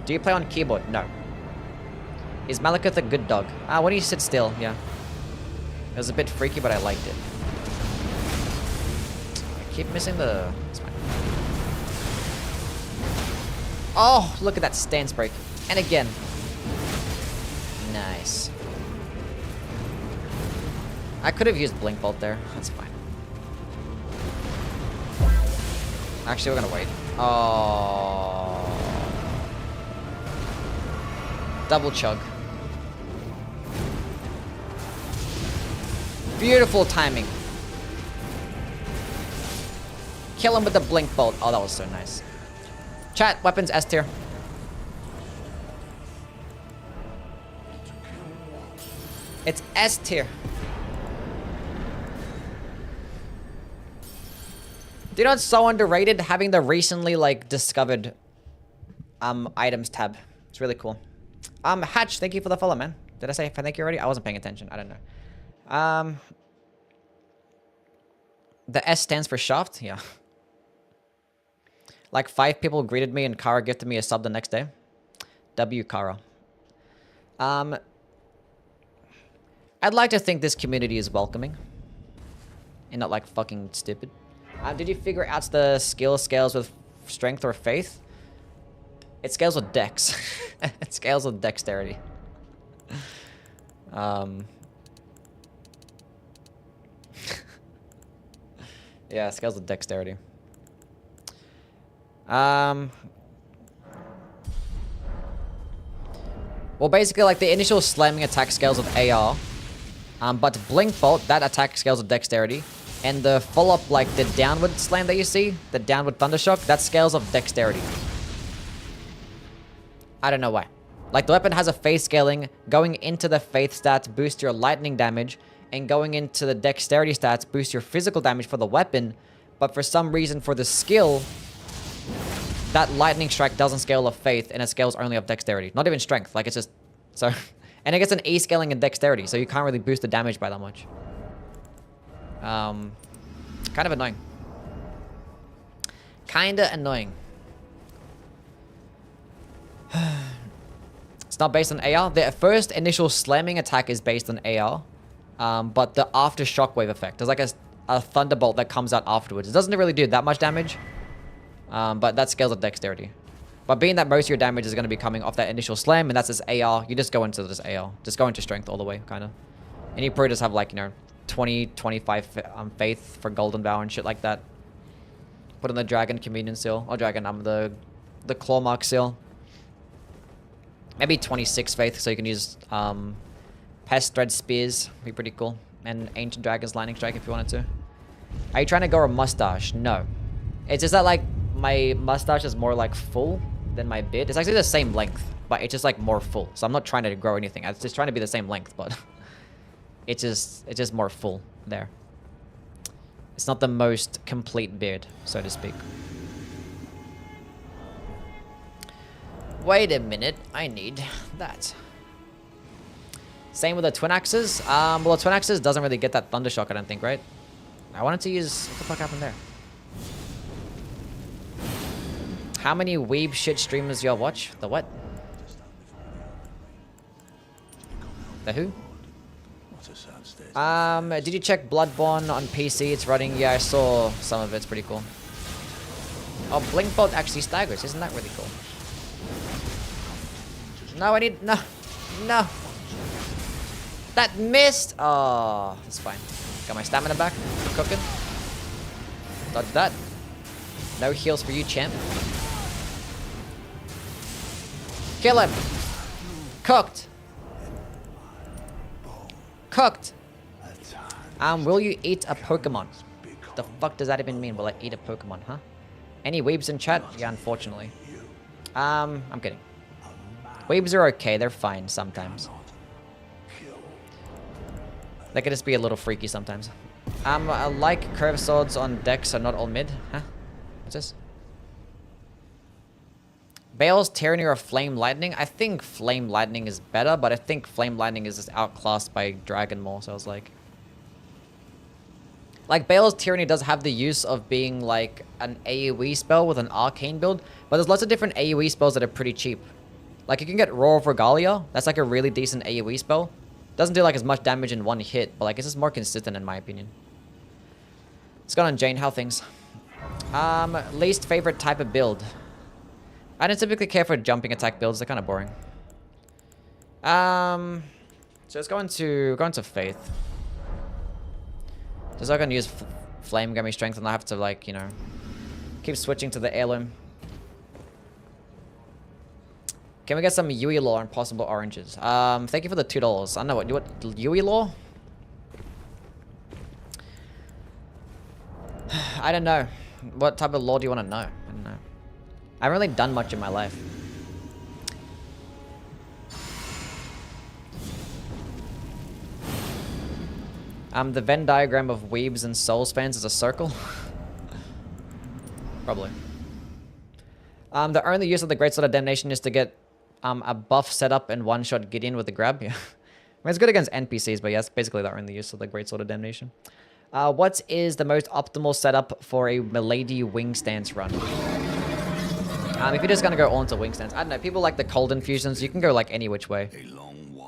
Do you play on keyboard? No. Is Malekith a good dog? When you sit still, yeah. It was a bit freaky, but I liked it. I keep missing the... It's fine. Oh, look at that stance break. And again. Nice. I could have used Blinkbolt there. That's fine. Actually, we're gonna wait. Oh. Double chug. Beautiful timing. Kill him with the Blinkbolt. Oh, that was so nice. Chat, weapons S tier. It's S tier. Do you know it's so underrated having the recently like discovered items tab? It's really cool. Hatch, thank you for the follow, man. Did I say thank you already? I wasn't paying attention. I don't know. The S stands for shaft. Yeah. Like 5 people greeted me and Kara gifted me a sub the next day. W Kara. I'd like to think this community is welcoming and not like fucking stupid. Did you figure out the skill scales with strength or faith? It scales with dex. It scales with dexterity. Yeah, it scales with dexterity. Well, basically, like the initial slamming attack scales with AR. But Blinkbolt, that attack scales with dexterity. And the follow-up, like the downward slam that you see, the downward thundershock, that scales of dexterity. I don't know why. Like the weapon has a faith scaling, going into the faith stats boost your lightning damage, and going into the dexterity stats boost your physical damage for the weapon. But for some reason for the skill, that lightning strike doesn't scale of faith and it scales only of dexterity. Not even strength, like it's just... So... And it gets an E scaling in dexterity, so you can't really boost the damage by that much. Kind of annoying. Kinda annoying. It's not based on AR. The first initial slamming attack is based on AR. But the after shockwave effect. There's like a thunderbolt that comes out afterwards. It doesn't really do that much damage. But that scales with dexterity. But being that most of your damage is going to be coming off that initial slam, and that's this AR, you just go into this AR. Just go into strength all the way, kind of. And you probably just have like, you know, 20, 25 faith for golden vow and shit like that. Put on the dragon communion seal. Or dragon, the claw mark seal. Maybe 26 faith, so you can use pest thread spears. Be pretty cool. And ancient dragon's lightning strike if you wanted to. Are you trying to grow a mustache? No. It's just that like my mustache is more like full than my beard. It's actually the same length, but it's just like more full. So I'm not trying to grow anything. I'm just trying to be the same length, but it's just more full. there. It's not the most complete beard, so to speak. Wait a minute, I need that. Same with the twin axes. Well, the twin axes doesn't really get that thunder shock, I don't think, right? I wanted to use... What the fuck happened there? How many weeb shit streamers y'all watch? The what? The who? Did you check Bloodborne on PC? It's running. Yeah, I saw some of it. It's pretty cool. Oh, Blinkbolt actually staggers. Isn't that really cool? No, I need... No. No. That missed. Oh, that's fine. Got my stamina back. Cooking. Dodge that. No heals for you, champ. Kill him. Cooked. Cooked. Will you eat a Pokemon? The fuck does that even mean? Will I eat a Pokemon, huh? Any weebs in chat? Yeah, unfortunately. I'm kidding. Weebs are okay. They're fine sometimes. They can just be a little freaky sometimes. I like curved swords on decks are not all mid. Huh? What's this? Bale's Tyranny or Flame Lightning? I think Flame Lightning is better, but I think Flame Lightning is just outclassed by Dragon more, so I was like... Like, Bale's Tyranny does have the use of being, like, an AoE spell with an arcane build, but there's lots of different AoE spells that are pretty cheap. Like, you can get Roar of Regalia. That's, like, a really decent AoE spell. Doesn't do, like, as much damage in one hit, but, like, it's just more consistent in my opinion. What's going on, Jane? How are things? Least favorite type of build? I don't typically care for jumping attack builds. They're kind of boring. So let's go into Faith. Just so I can use Flame, get me strength, and I have to, like, you know, keep switching to the heirloom. Can we get some Yui Law and possible oranges? Thank you for the $2. I don't know what Yui Law? I don't know. What type of law do you want to know? I don't know. I haven't really done much in my life. The Venn diagram of weebs and Souls fans is a circle. Probably. The only use of the Great Sword of Damnation is to get a buff set up and one-shot Gideon with the grab. Yeah. I mean, it's good against NPCs, but yeah, it's basically the only use of the Great Sword of Damnation. What is the most optimal setup for a Milady wing stance run? If you're just gonna go all into wing stance, I don't know, people like the cold infusions, you can go like any which way.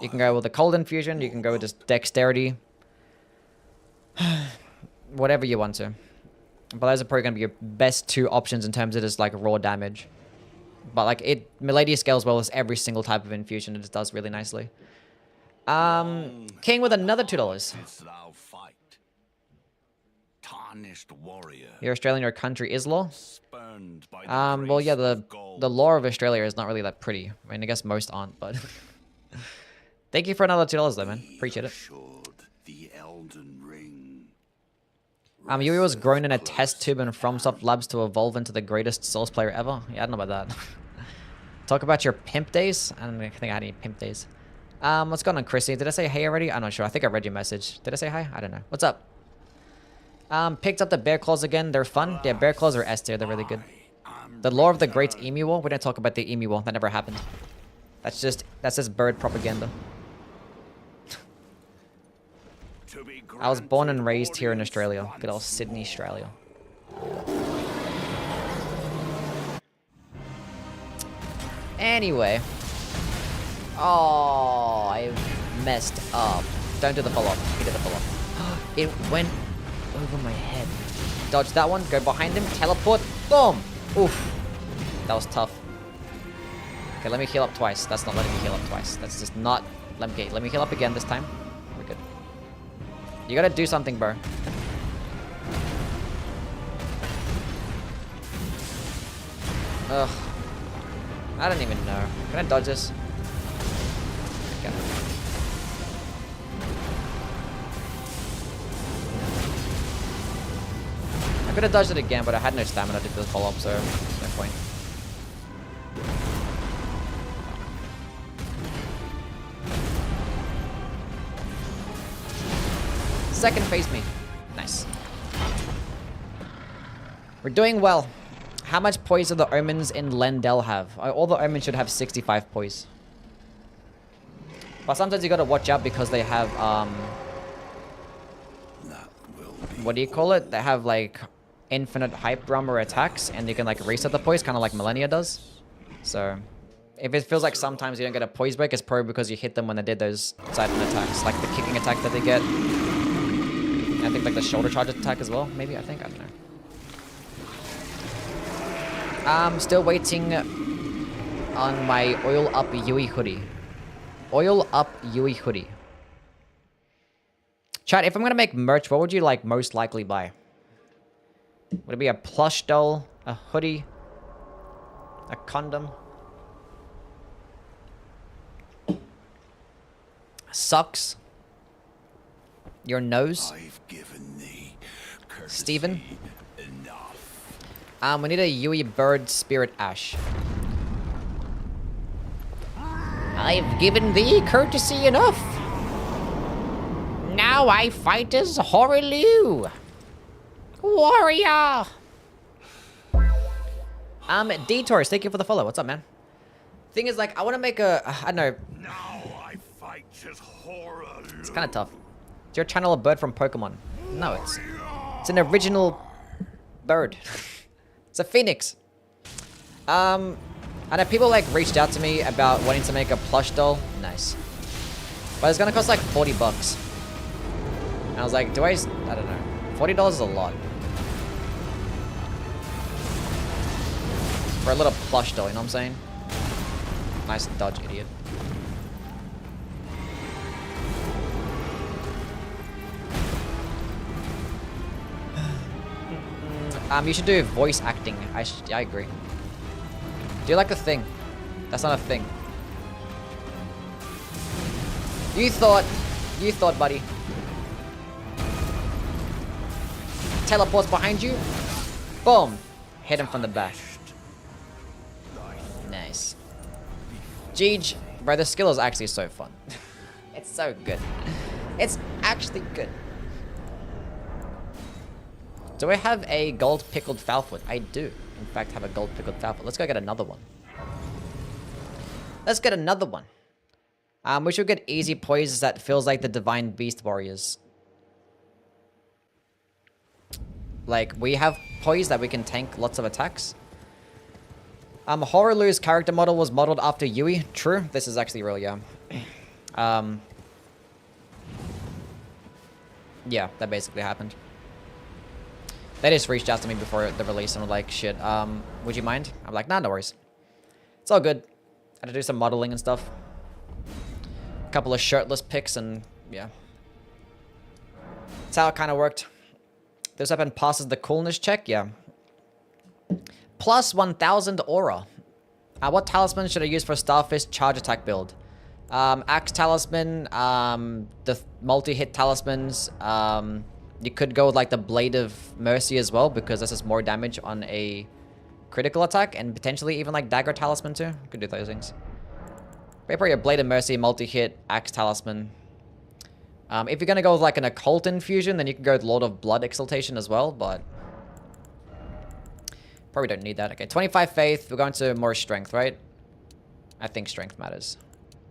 You can go with the cold infusion, you can go with just dexterity. Whatever you want to. But those are probably gonna be your best two options in terms of just like raw damage. But like Milady scales well as every single type of infusion, it just does really nicely. King with another $2. You're Australian, your country is law? Well, yeah, the law of Australia is not really that pretty. I mean, I guess most aren't, but... Thank you for another $2 though, man. Appreciate it. Yui was grown in a test tube in FromSoft Labs to evolve into the greatest Souls player ever. Yeah, I don't know about that. Talk about your pimp days? I don't think I had any pimp days. What's going on, Chrissy? Did I say hey already? I'm not sure. I think I read your message. Did I say hi? I don't know. What's up? Picked up the bear claws again. They're fun. Yeah, bear claws are S tier. They're really good. The lore of the Great Emu War. We didn't talk about the Emu War. That never happened. That's just bird propaganda. I was born and raised here in Australia. Good old Sydney, Australia. Anyway. Oh, I messed up. Don't do the follow-up. He did the follow-up. It went over my head. Dodge that one. Go behind him. Teleport. Boom. Oof. That was tough. Okay, let me heal up twice. That's not letting me heal up twice. That's just not... Let me heal up again this time. We're good. You gotta do something, bro. Ugh. I don't even know. Can I dodge this? Okay. I could have dodged it again, but I had no stamina to do the follow-up, so no point. Second phase me. Nice. We're doing well. How much poise do the omens in Lendel have? All the omens should have 65 poise. But sometimes you gotta watch out because they have, what do you call it? They have, like, infinite hype drummer attacks, and you can, like, reset the poise, kind of like Millennia does. So, if it feels like sometimes you don't get a poise break, it's probably because you hit them when they did those siphon attacks, like the kicking attack that they get. And I think, like, the shoulder charge attack as well, maybe, I don't know. I'm still waiting on my oil up Yui hoodie. Oil up Yui hoodie. Chat, if I'm gonna make merch, what would you like most likely buy? Would it be a plush doll, a hoodie, a condom, socks, your nose? I've given thee Steven? enough. We need a Yui bird spirit ash. I've given thee courtesy enough. Now I fight as Horilu. Warrior. Detours, thank you for the follow. What's up, man? Thing is, like, I want to make a, I don't know. Now I fight as horror. It's kind of tough. Is your channel a bird from Pokemon? No, it's an original bird. It's a phoenix. I know people like reached out to me about wanting to make a plush doll. Nice. But it's gonna cost like 40 bucks. And I was like, I don't know. $40 is a lot. For a little plush doll, you know what I'm saying? Nice dodge, idiot. You should do voice acting. I agree. Do you like a thing? That's not a thing. You thought, buddy. Teleports behind you. Boom. Hit him from the back. Nice. Jeej, bro, the skill is actually so fun. It's so good. It's actually good. Do I have a gold pickled foulfoot? I do, in fact, have a gold pickled foulfoot. Let's go get another one. Let's get another one. We should get easy poise that feels like the Divine Beast Warriors. Like, we have poise that we can tank lots of attacks. Horilu's character model was modeled after Yui. True. This is actually real, yeah. Yeah, that basically happened. They just reached out to me before the release and were like, shit, would you mind? I'm like, nah, no worries. It's all good. I had to do some modeling and stuff. A couple of shirtless pics and, yeah. That's how it kind of worked. This weapon passes the coolness check, yeah. Plus 1000 aura. What talisman should I use for Starfish charge attack build? Axe talisman, the multi-hit talismans, you could go with like the Blade of Mercy as well, because this is more damage on a critical attack, and potentially even like Dagger Talisman too. You could do those things. Probably a Blade of Mercy, multi-hit, Axe Talisman. If you're gonna go with like an Occult Infusion, then you can go with Lord of Blood Exaltation as well, but probably don't need that. Okay, 25 Faith. We're going to more Strength, right? I think Strength matters.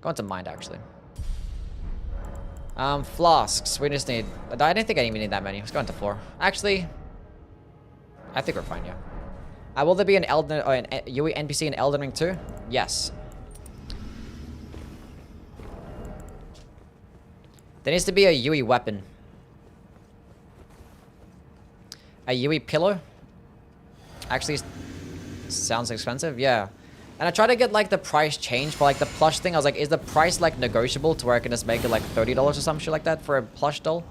Going to Mind, actually. Flasks. We just need... I didn't think I even need that many. Let's go into 4. Actually, I think we're fine, yeah. Will there be an Elden... or an Yui NPC in Elden Ring 2? Yes. There needs to be a Yui weapon. A Yui pillow? Actually, sounds expensive. Yeah. And I tried to get, like, the price change for, like, the plush thing. I was like, is the price, like, negotiable to where I can just make it, like, $30 or some shit like that for a plush doll?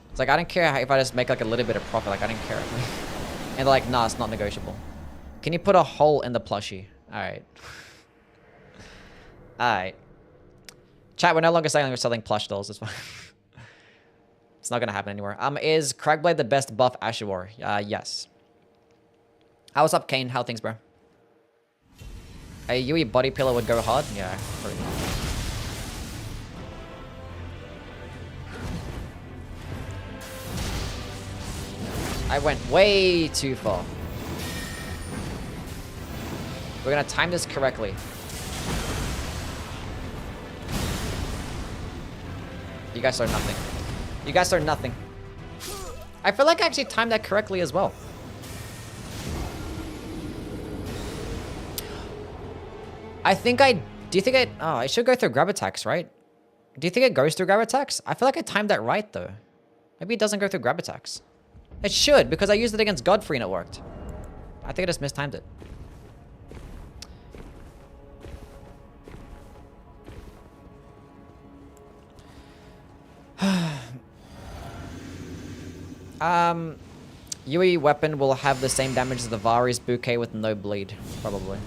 It's like, I don't care if I just make, like, a little bit of profit. Like, I don't care. And they're like, nah, it's not negotiable. Can you put a hole in the plushie? Alright. Alright. Chat, we're no longer saying we're selling plush dolls. It's fine. It's not gonna happen anymore. Is Cragblade the best buff Ashawar? Yes. What's up, Kane? How are things, bro? A Yui body pillow would go hard? Yeah, probably. I went way too far. We're gonna time this correctly. You guys are nothing. You guys are nothing. I feel like I actually timed that correctly as well. I think I... Do you think I... Oh, I should go through grab attacks, right? Do you think it goes through grab attacks? I feel like I timed that right, though. Maybe it doesn't go through grab attacks. It should, because I used it against Godfrey and it worked. I think I just mistimed it. Yui weapon will have the same damage as the Vari's bouquet with no bleed, probably.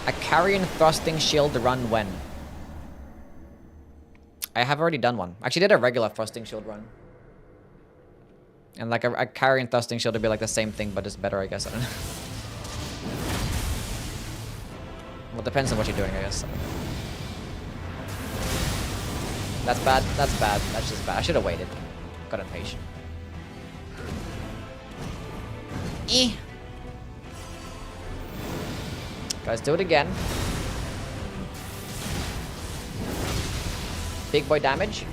A carrion thrusting shield run when? I have already done one. Actually did a regular thrusting shield run. And like a carrion thrusting shield would be like the same thing, but it's better, I guess. I don't know. Well, it depends on what you're doing, I guess. That's bad. That's bad. That's just bad. I should have waited. Got impatient. Guys, do it again. Big boy damage.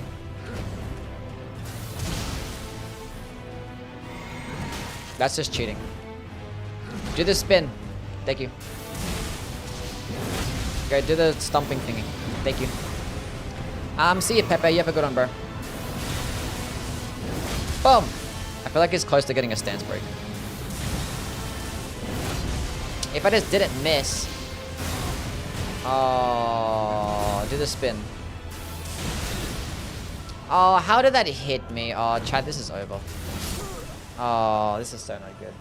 That's just cheating. Do the spin. Thank you. Okay, do the stomping thingy. Thank you. See you, Pepe. You have a good one, bro. Boom! I feel like he's close to getting a stance break. If I just didn't miss... Oh, do the spin. Oh, how did that hit me? Oh, Chad, this is over. Oh, this is so not good.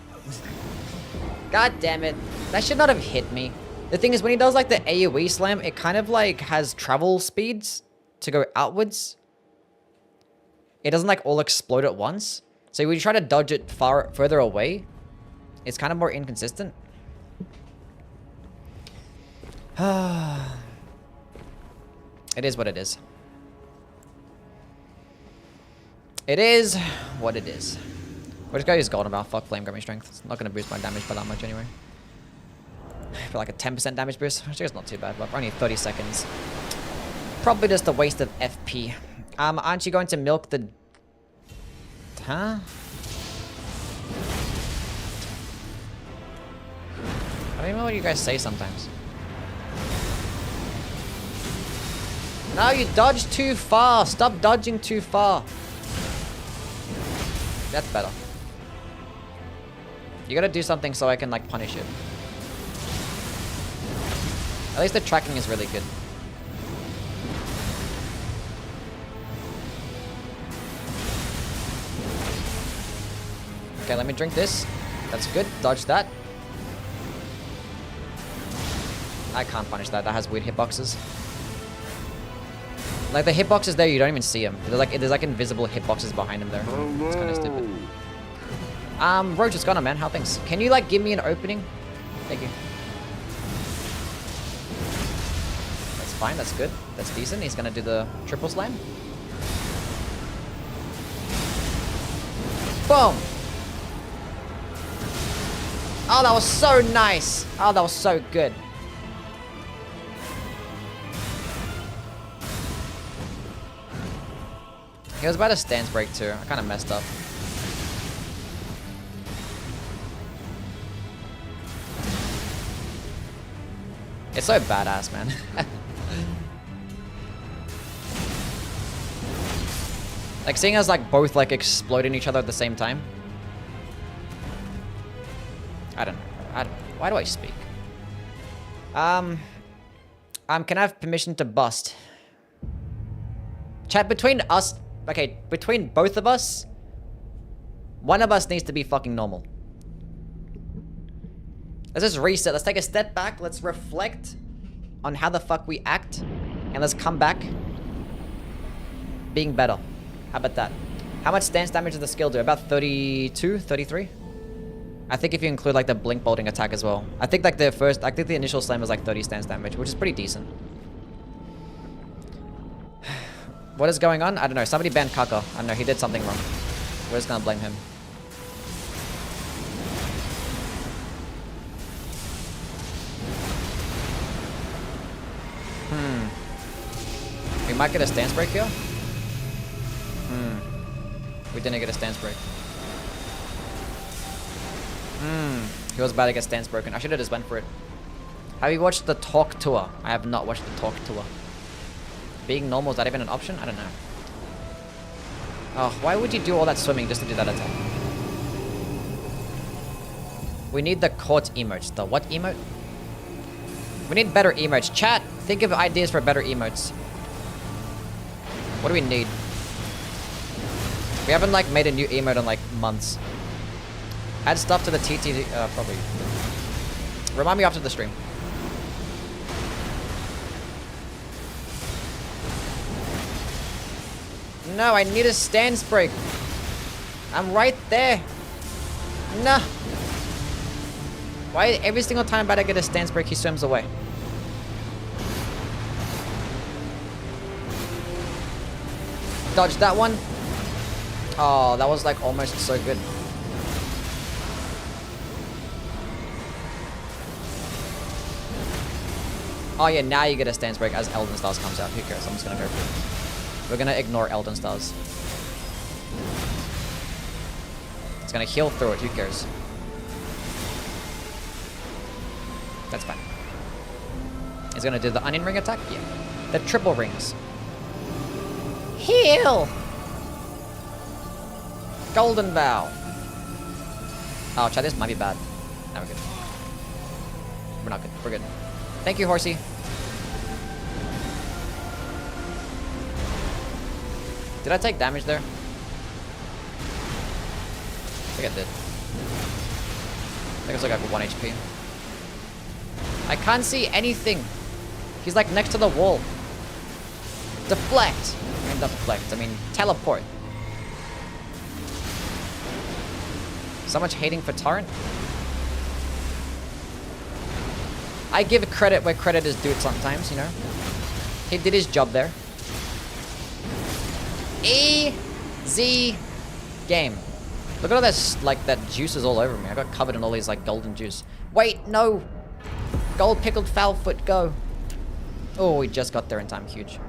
God damn it. That should not have hit me. The thing is, when he does like the AoE slam, it kind of like has travel speeds to go outwards. It doesn't like all explode at once. So when you try to dodge it further away, it's kind of more inconsistent. It is what it is. It is what it is. We'll just go use Golden Bow. Fuck Flame Grabbing Strength. It's not going to boost my damage by that much anyway. For like a 10% damage boost. Which is not too bad, but for only 30 seconds. Probably just a waste of FP. Aren't you going to milk the... Huh? I don't even know what you guys say sometimes. No, you dodged too far. Stop dodging too far. That's better. You gotta do something so I can like punish it. At least the tracking is really good. Okay, let me drink this. That's good. Dodge that. I can't punish that. That has weird hitboxes. Like the hitboxes there, you don't even see them. There's like invisible hitboxes behind them there. It's kind of stupid. Roach, what's going on, man? How things? Can you like give me an opening? Thank you. That's fine. That's good. That's decent. He's gonna do the triple slam. Boom. Oh, that was so nice. Oh, that was so good. He was about a stance break too. I kind of messed up. It's so badass, man. Like seeing us like both like explode in each other at the same time. I don't know. Why do I speak? Can I have permission to bust? Chat, between us... Okay, between both of us, one of us needs to be fucking normal. Let's just reset. Let's take a step back. Let's reflect on how the fuck we act. And let's come back being better. How about that? How much stance damage does the skill do? About 32, 33? I think if you include like the blink bolting attack as well. I think like the initial slam was like 30 stance damage, which is pretty decent. What is going on? I don't know. Somebody banned Kaka. I don't know. He did something wrong. We're just gonna blame him. We might get a stance break here. We didn't get a stance break. He was about to get stance broken. I should have just went for it. Have you watched the Talk Tour? I have not watched the Talk Tour. Being normal, is that even an option? I don't know. Oh, why would you do all that swimming just to do that attack? We need the court emotes. The what emote? We need better emotes. Chat, think of ideas for better emotes. What do we need? We haven't like made a new emote in like months. Add stuff to the TT, probably. Remind me after the stream. No, I need a stance break. I'm right there. No. Why every single time I get a stance break, he swims away? Dodge that one. Oh, that was like almost so good. Oh yeah, now you get a stance break as Elden Stars comes out. Who cares? I'm just gonna go for it. We're gonna ignore Elden Stars. It's gonna heal through it. Who cares? That's fine. It's gonna do the onion ring attack? Yeah. The triple rings. Heal! Golden Bow. Oh, chat, this might be bad. No, we're good. We're not good. We're good. Thank you, Horsey. Did I take damage there? I think I did. I think it was like 1 HP. I can't see anything. He's like next to the wall. Deflect. I mean, deflect. I mean, teleport. So much hating for Torrent. I give credit where credit is due sometimes, you know. He did his job there. Easy game. Look at all this, like, that juice is all over me. I got covered in all these, like, golden juice. Wait, no. Gold pickled foul foot, go. Oh, we just got there in time. Huge.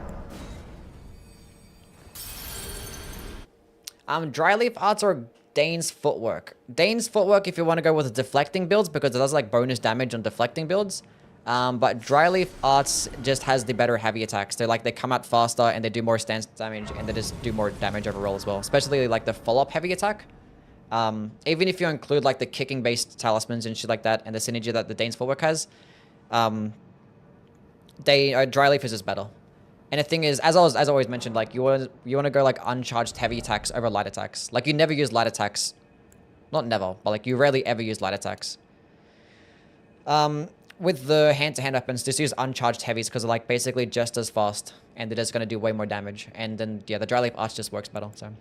Dryleaf arts or Dane's footwork. Dane's footwork if you want to go with deflecting builds because it does like bonus damage on deflecting builds. But Dryleaf arts just has the better heavy attacks. They're like, they come out faster and they do more stance damage and they just do more damage overall as well. Especially like the follow-up heavy attack. Even if you include like the kicking based talismans and shit like that and the synergy that the Dane's footwork has, Dryleaf is just better. And the thing is, as I always mentioned, like you want to go like uncharged heavy attacks over light attacks. Like you never use light attacks, not never, but like you rarely ever use light attacks. With the hand-to-hand weapons, just use uncharged heavies because they're like basically just as fast and they're just gonna do way more damage. And then yeah, the Dryleaf arts just works better. So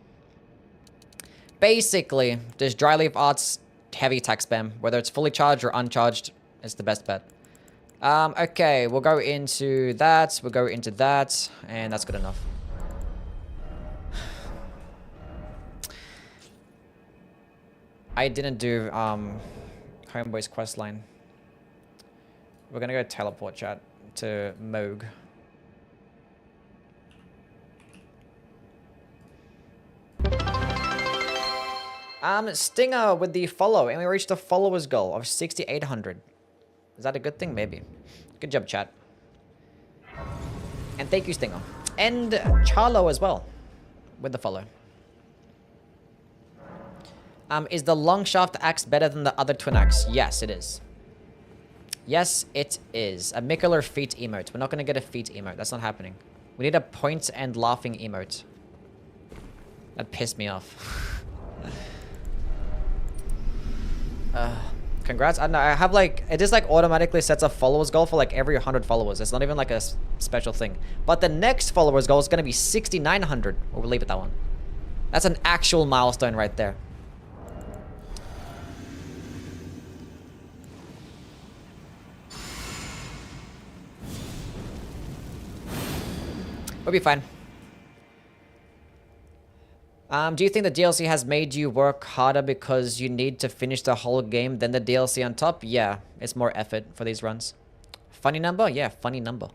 basically, this Dryleaf arts heavy attack spam, whether it's fully charged or uncharged, is the best bet. Okay, we'll go into that, and that's good enough. I didn't do, Homeboy's questline. We're gonna go teleport chat to Moog. Stinger with the follow, and we reached the followers goal of 6,800. Is that a good thing? Maybe. Good job, chat. And thank you, Stinger. And Charlo as well, with the follow. Is the Longhaft axe better than the other twin axe? Yes, it is. Yes, it is. A Mickler feet emote. We're not going to get a feet emote. That's not happening. We need a point and laughing emote. That pissed me off. Congrats. I don't know. I have like, it just like automatically sets a followers goal for like every 100 followers. It's not even like a special thing. But the next followers goal is going to be 6,900. We'll leave it that one. That's an actual milestone right there. We'll be fine. Do you think the DLC has made you work harder because you need to finish the whole game than the DLC on top? Yeah, it's more effort for these runs. Funny number? Yeah, funny number.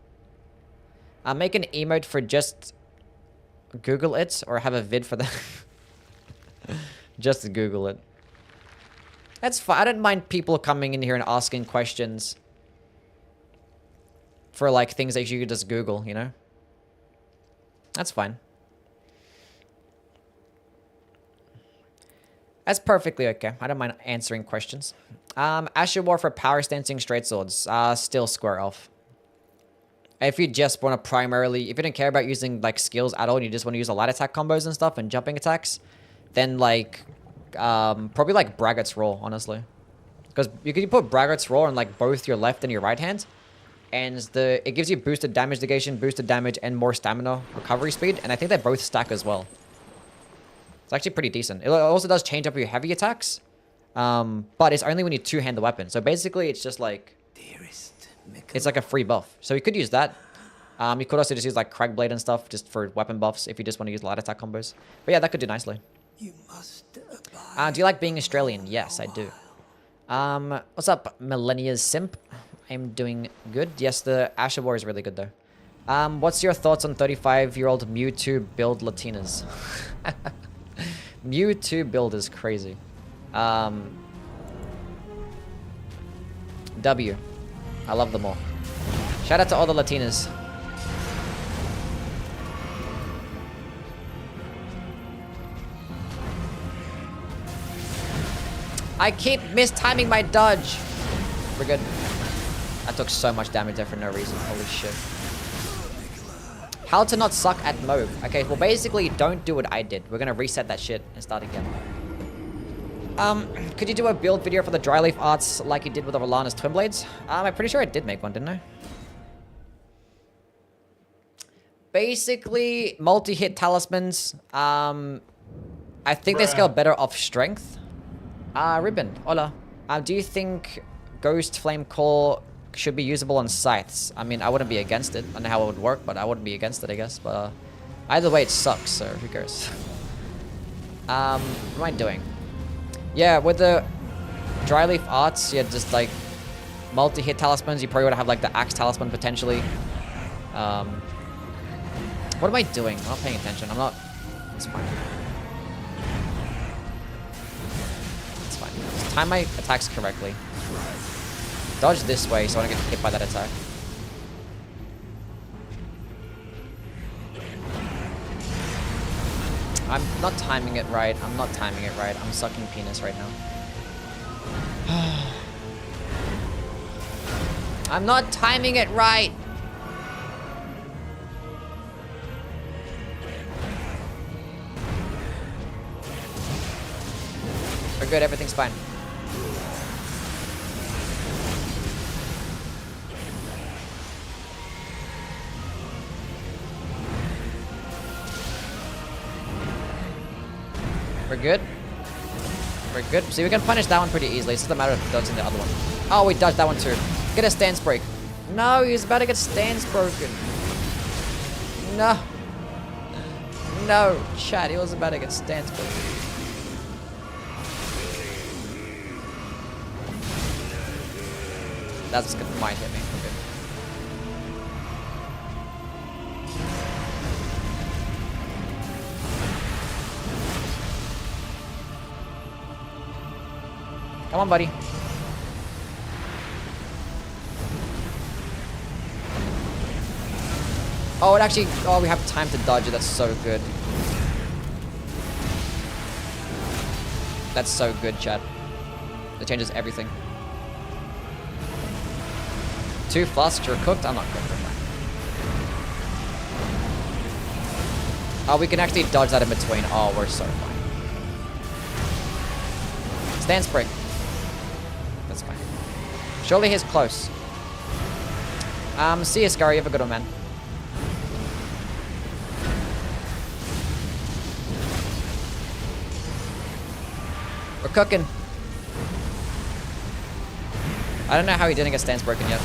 Make an emote for just Google it or have a vid for that. Just Google it. That's fine. I don't mind people coming in here and asking questions for like things that you could just Google, you know? That's fine. That's perfectly okay. I don't mind answering questions. Asher War for power stancing straight swords. Still square off. If you just want to primarily... If you don't care about using like skills at all and you just want to use a light attack combos and stuff and jumping attacks, then like... probably like Braggart's Roar, honestly. Because you can put Braggart's Roar on like both your left and your right hand. And it gives you boosted damage negation, boosted damage, and more stamina recovery speed. And I think they both stack as well. It's actually pretty decent. It also does change up your heavy attacks. But it's only when you two-hand the weapon. So basically, it's just like... It's like a free buff. So you could use that. You could also just use like Cragblade and stuff just for weapon buffs if you just want to use light attack combos. But yeah, that could do nicely. You must do you like being Australian? Yes, I do. What's up, Millennia's Simp? I'm doing good. Yes, the Asher War is really good though. What's your thoughts on 35-year-old Mewtwo build Latinas? Mewtwo build is crazy. W. I love them all. Shout out to all the Latinas. I keep mistiming my dodge. We're good. I took so much damage there for no reason. Holy shit. How to not suck at Mauve. Okay, well basically don't do what I did. We're gonna reset that shit and start again. Could you do a build video for the Dryleaf arts like you did with the Rolana's Twin Blades? I'm pretty sure I did make one, didn't I? Basically, multi-hit talismans. I think they scale better off strength. Ribbon, hola. Do you think Ghost Flame Core should be usable on scythes? I mean, I wouldn't be against it. I don't know how it would work, but I wouldn't be against it, I guess. But either way, it sucks, so who cares? What am I doing? Yeah, with the Dryleaf arts, yeah, just like multi-hit talismans, you probably would have like the Axe Talisman potentially. What am I doing? I'm not paying attention. I'm not... It's fine. It's fine. Just time my attacks correctly. Dodge this way so I don't get hit by that attack. I'm not timing it right. I'm not timing it right. I'm sucking penis right now. I'm not timing it right. We're good. Everything's fine. We're good. We're good. See, we can punish that one pretty easily. It's just a matter of dodging the other one. Oh, we dodged that one too. Get a stance break. No, he's about to get stance broken. No. No, chat. He was about to get stance broken. That's good. Might hit me. Okay. Come on, buddy. Oh, it actually... Oh, we have time to dodge it. That's so good. That's so good, chat. That changes everything. 2 flasks, you're cooked? I'm not cooked. Oh, we can actually dodge that in between. Oh, we're so fine. Stance break. That's fine. Surely he's close. See you, Scurry. Have a good one, man. We're cooking. I don't know how he didn't get stance broken yet.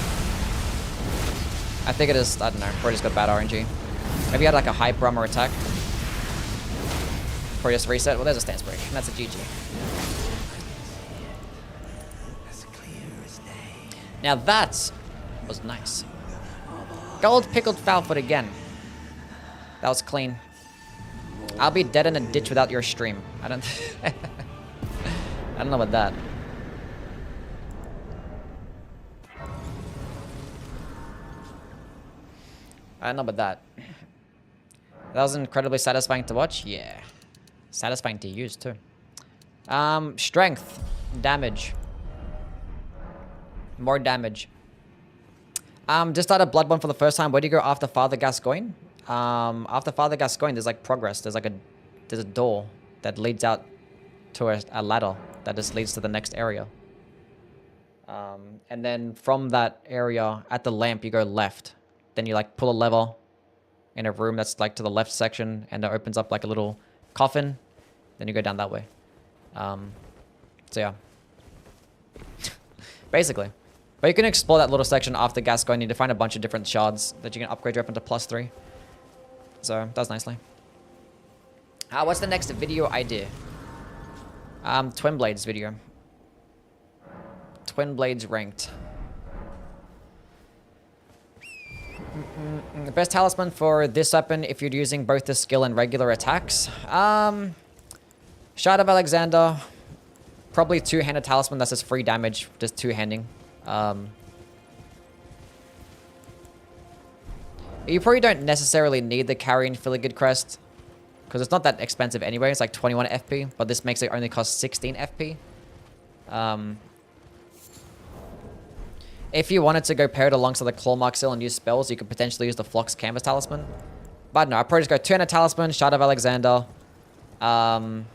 I think it is, I don't know, probably just got bad RNG. Maybe he had like a hyper armor attack. Probably just reset. Well, there's a stance break, and that's a GG. Now that was nice. Gold pickled foul foot again. That was clean. I'll be dead in a ditch without your stream. I don't I don't know about that. I don't know about that. That was incredibly satisfying to watch. Yeah. Satisfying to use too. Strength. Damage. More damage. Just started Bloodborne for the first time. Where do you go after Father Gascoigne? After Father Gascoigne, there's like progress. There's a door that leads out to a ladder that just leads to the next area. And then from that area at the lamp, you go left. Then you like pull a lever in a room that's like to the left section, and it opens up like a little coffin. Then you go down that way. So yeah. Basically. But you can explore that little section after Gascoigne. You need to find a bunch of different shards that you can upgrade your weapon to +3. So, that's nicely. What's the next video idea? Twin Blades video. Twin Blades ranked. The best talisman for this weapon if you're using both the skill and regular attacks. Shard of Alexander. Probably two-handed talisman. That's just free damage. Just two-handing. You probably don't necessarily need the Carrion Filigree Crest, because it's not that expensive anyway. It's like 21 FP, but this makes it only cost 16 FP. If you wanted to go paired alongside the Clawmark Seal and use spells, you could potentially use the Flox Canvas Talisman. But no, I'd probably just go two-handed talisman, Shard of Alexander. And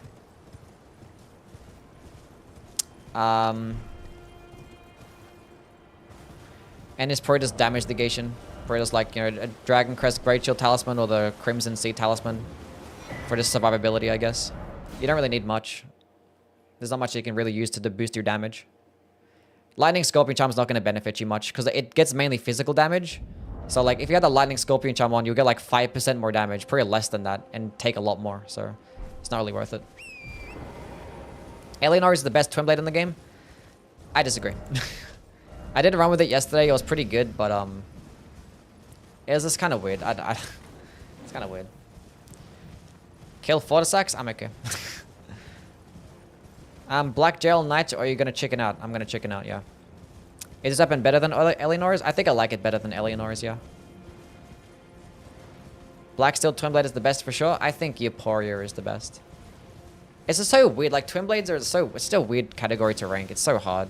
it's probably just damage negation. Probably just like, you know, a Dragon Crest Great Shield Talisman or the Crimson Sea Talisman. For just survivability, I guess. You don't really need much. There's not much you can really use to boost your damage. Lightning Scorpion Charm is not going to benefit you much, because it gets mainly physical damage. So like, if you had the Lightning Scorpion Charm on, you'll get like 5% more damage. Probably less than that, and take a lot more. So, it's not really worth it. Eleanor is the best Twin Blade in the game. I disagree. I did a run with it yesterday. It was pretty good, but it was just kind of weird. It's kind of weird. Kill Fortisax? I'm okay. Black Jail Knight, or are you gonna chicken out? I'm gonna chicken out, yeah. Is this weapon better than Eleanor's? I think I like it better than Eleanor's, yeah. Black Steel Twin Blade is the best for sure. I think Euphoria is the best. It's just so weird. Like, Twin Blades are so... It's still a weird category to rank. It's so hard.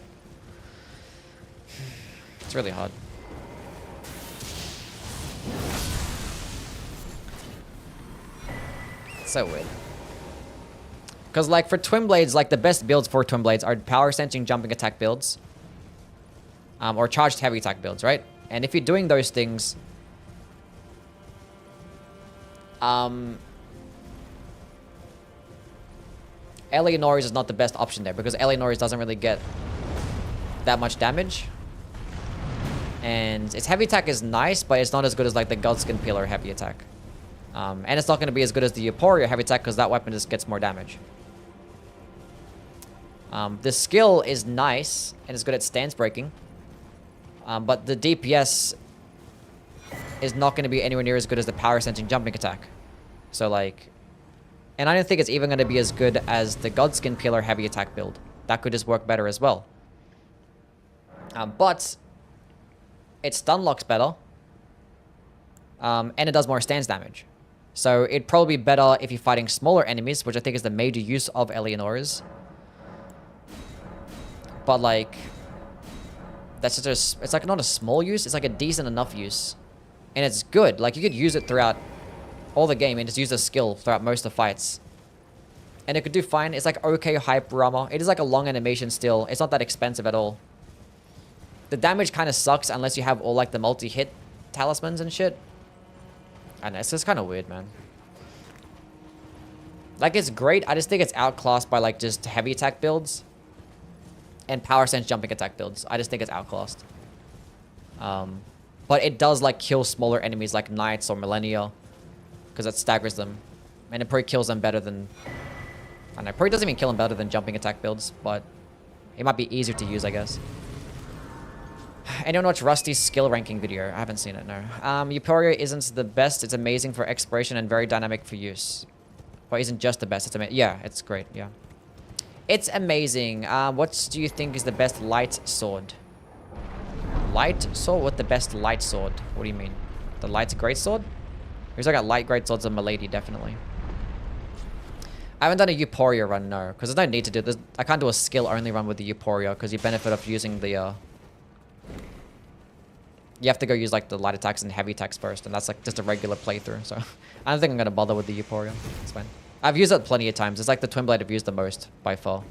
It's really hard. It's so weird. Because, like, for Twin Blades, like, the best builds for Twin Blades are power sensing jumping attack builds. Or charged heavy attack builds, right? And if you're doing those things... Eleanor's is not the best option there, because Eleanor's doesn't really get that much damage. And its heavy attack is nice, but it's not as good as, like, the Godskin Pillar heavy attack. And it's not going to be as good as the Euphoria heavy attack, because that weapon just gets more damage. The skill is nice, and it's good at stance breaking. But the DPS is not going to be anywhere near as good as the power sensing jumping attack. So, like... And I don't think it's even going to be as good as the Godskin Pillar heavy attack build. That could just work better as well. But... it stun locks better. And it does more stance damage. So it'd probably be better if you're fighting smaller enemies, which I think is the major use of Eleanor's. But like... that's just it's like not a small use, it's like a decent enough use. And it's good. Like, you could use it throughout all the game and just use a skill throughout most of the fights. And it could do fine. It's like okay hype armor. It is like a long animation still. It's not that expensive at all. The damage kind of sucks unless you have all like the multi-hit talismans and shit. I know, it's just kind of weird, man. Like, it's great. I just think it's outclassed by like just heavy attack builds. And power sense jumping attack builds. I just think it's outclassed. But it does like kill smaller enemies like knights or millennia. Because that staggers them. And it probably kills them better than I know, probably doesn't even kill him better than jumping attack builds, but it might be easier to use, I guess. Anyone watch Rusty's skill ranking video? I haven't seen it, no. Euphoria isn't the best. It's amazing for exploration and very dynamic for use. But isn't just the best. It's amazing. Yeah, it's great. Yeah. It's amazing. What do you think is the best light sword? Light sword? What the best light sword? What do you mean? The light great sword? Because I got light great swords on Milady, definitely. I haven't done a Euphoria run, no. Because there's no need to do this. I can't do a skill only run with the Euphoria because you benefit of using the... You have to go use like the light attacks and heavy attacks first, and that's like just a regular playthrough. So I don't think I'm gonna bother with the Euphoria. It's fine. I've used it plenty of times. It's like the Twin Blade I've used the most by far.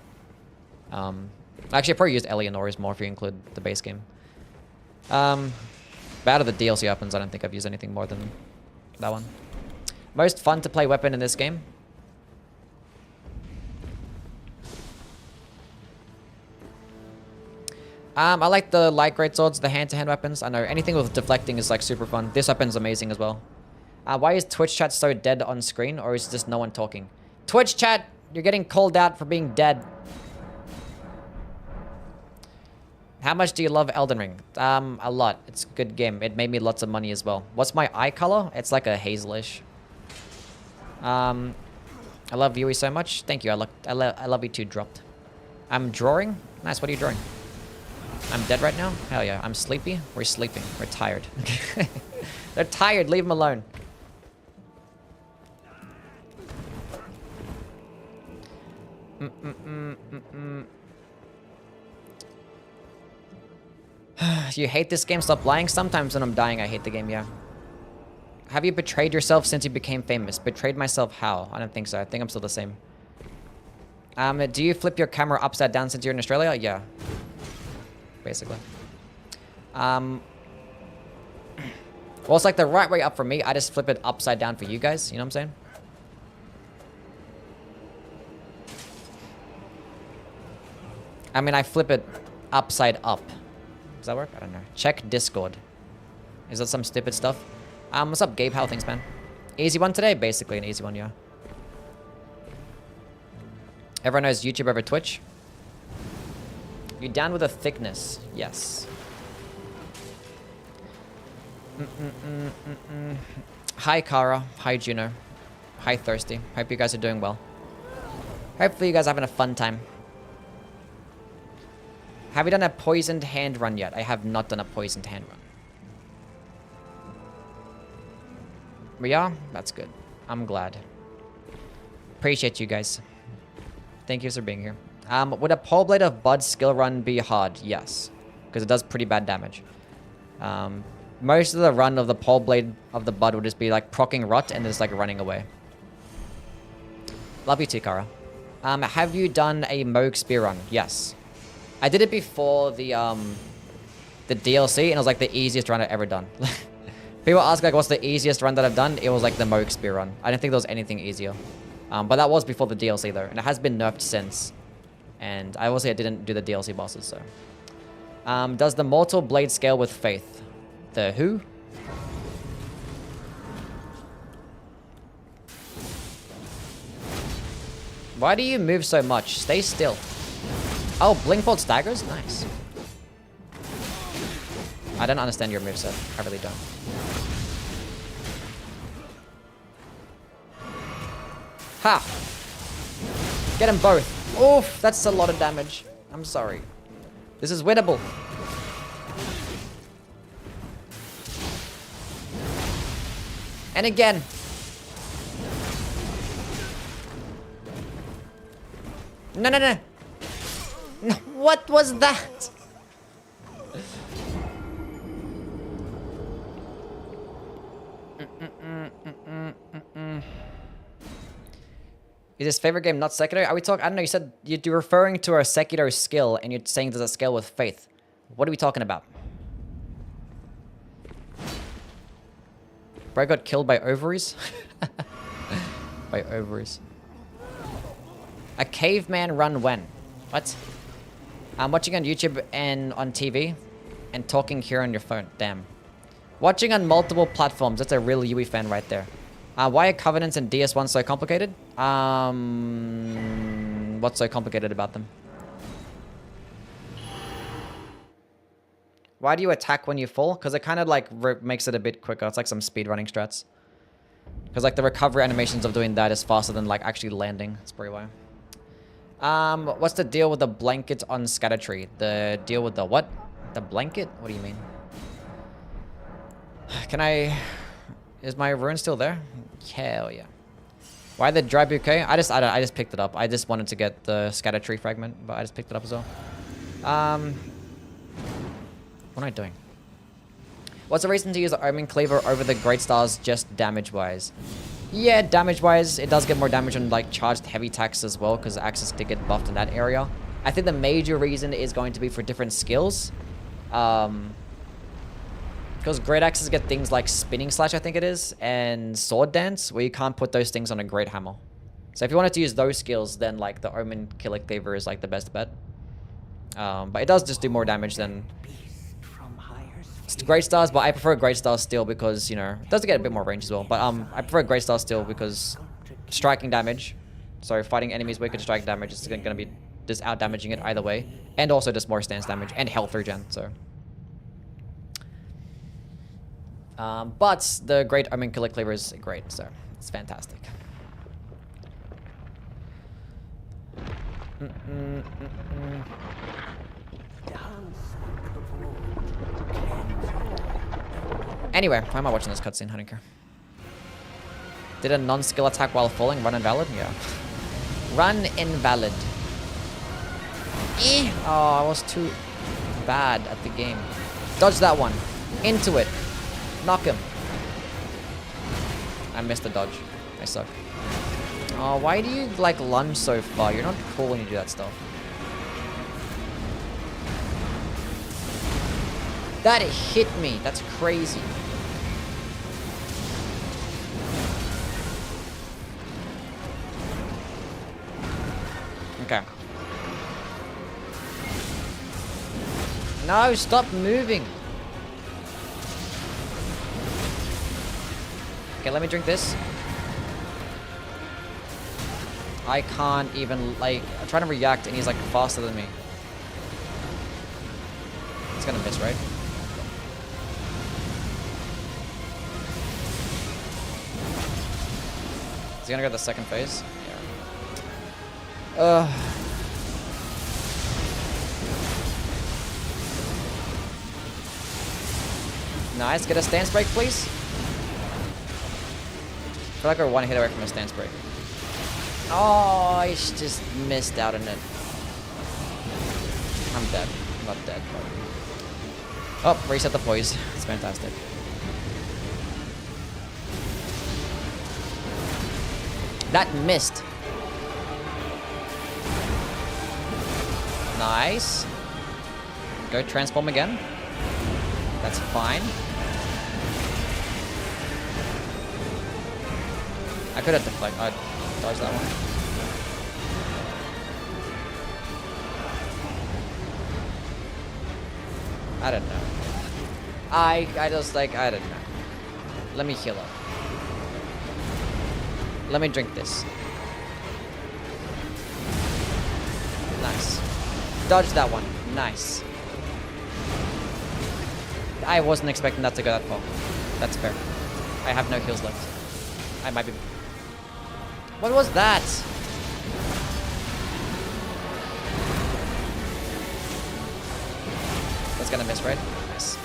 Actually, I probably used Eleanor's more if you include the base game. But out of the DLC weapons, I don't think I've used anything more than that one. Most fun to play weapon in this game. I like the light great swords, the hand-to-hand weapons. I know anything with deflecting is like super fun. This weapon's amazing as well. Why is Twitch chat so dead on screen, or is just no one talking? Twitch chat, you're getting called out for being dead. How much do you love Elden Ring? A lot. It's a good game. It made me lots of money as well. What's my eye color? It's like a hazelish. I love Yui so much. Thank you. I love you too. Dropped. I'm drawing. Nice. What are you drawing? I'm dead right now? Hell yeah. I'm sleepy? We're sleeping. We're tired. They're tired. Leave them alone. You hate this game? Stop lying. Sometimes when I'm dying, I hate the game, yeah. Have you betrayed yourself since you became famous? Betrayed myself how? I don't think so. I think I'm still the same. Do you flip your camera upside down since you're in Australia? Yeah. Basically. Well, it's like the right way up for me. I just flip it upside down for you guys. You know what I'm saying? I mean, I flip it upside up. Does that work? I don't know. Check Discord. Is that some stupid stuff? What's up, Gabe? How are things, man? Easy one today? Basically an easy one, yeah. Everyone knows YouTube over Twitch? You down with a thickness? Yes. Hi, Kara. Hi, Juno. Hi, Thirsty. Hope you guys are doing well. Hopefully you guys are having a fun time. Have you done a poisoned hand run yet? I have not done a poisoned hand run. We are? That's good. I'm glad. Appreciate you guys. Thank you for being here. Would a Pole Blade of Bud skill run be hard? Yes. Because it does pretty bad damage. Most of the run of the Pole Blade of the Bud would just be like proccing rot and just like running away. Love you, Tikara. Have you done a Moog spear run? Yes. I did it before the DLC, and it was like the easiest run I've ever done. People ask like, what's the easiest run that I've done? It was like the Moog spear run. I didn't think there was anything easier. But that was before the DLC though, and it has been nerfed since. And I will say I didn't do the DLC bosses, so. Does the Mortal Blade scale with Faith? The who? Why do you move so much? Stay still. Oh, Blinkbolt staggers? Nice. I don't understand your moveset. I really don't. Ha! Get them both. Oof, that's a lot of damage. I'm sorry. This is winnable. And again. No, no, no. No, what was that? Is his favorite game not Sekiro? Are we talking? I don't know. You said you're referring to a Sekiro skill, and you're saying does it scale with Faith? What are we talking about? Bro got killed by ovaries? By ovaries. A caveman run when? What? I'm watching on YouTube and on TV, and talking here on your phone. Damn. Watching on multiple platforms. That's a real Yui fan right there. Why are Covenants and DS1 so complicated? What's so complicated about them? Why do you attack when you fall? Because it kind of like makes it a bit quicker. It's like some speedrunning strats. Because like the recovery animations of doing that is faster than like actually landing. That's probably why. What's the deal with the blanket on Scatter Tree? The deal with the what? The blanket? What do you mean? Can I... Is my rune still there? Hell yeah. Why the dry bouquet? I just picked it up. I just wanted to get the Scatter Tree fragment, but I just picked it up as well. What am I doing? What's the reason to use the Omen Cleaver over the Great Stars just damage-wise? Yeah, damage-wise, it does get more damage on like charged heavy attacks as well, because axes did get buffed in that area. I think the major reason is going to be for different skills. Because Great Axes get things like Spinning Slash, I think it is, and Sword Dance, where you can't put those things on a Great Hammer. So if you wanted to use those skills, then like the Omen Killer Cleaver is like the best bet. But it does just do more damage than Great Stars, but I prefer Great Stars still because, you know, it does get a bit more range as well. But I prefer Great Stars still because striking damage, so fighting enemies weaker to strike damage is going to be just out damaging it either way, and also just more stance damage and health regen. So, but the Great Omen Killer Cleaver is great, so it's fantastic. Anyway, why am I watching this cutscene? I don't care. Did a non-skill attack while falling run invalid? Yeah. Run invalid. Oh, I was too bad at the game. Dodge that one. Into it. Knock him. I missed the dodge. I suck. Oh, why do you like lunge so far? You're not cool when you do that stuff. That hit me. That's crazy. Okay. No, stop moving. Okay, let me drink this. I can't even, like, I'm trying to react and he's like faster than me. It's gonna miss, right? Is he gonna go to the second phase? Yeah. Nice. Get a stance break, please. I feel like we're one hit away from a stance break. Oh, I just missed out on it. I'm dead. I'm not dead. But... Oh, reset the poise. It's fantastic. That missed. Nice. Go transform again. That's fine. I could have deflected. I'd dodge that one. I don't know. I just like, I don't know. Let me heal up. Let me drink this. Nice. Dodge that one. Nice. I wasn't expecting that to go that far. That's fair. I have no heals left. I might be... What was that? That's gonna miss, right? Nice.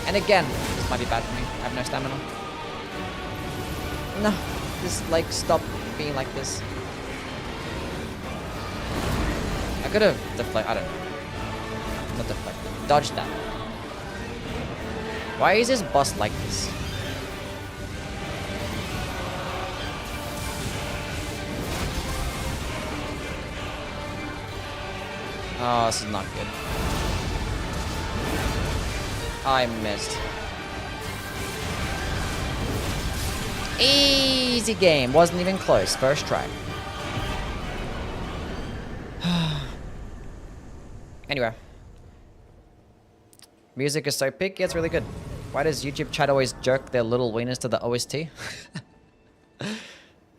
And again, this might be bad for me. I have no stamina. No. Just, like, stop being like this. I could have deflected. I don't know. Not deflected. Dodge that. Why is this boss like this? Oh, this is not good. I missed. Easy game. Wasn't even close. First try. Anyway. Music is so picky, it's really good. Why does YouTube chat always jerk their little wieners to the OST?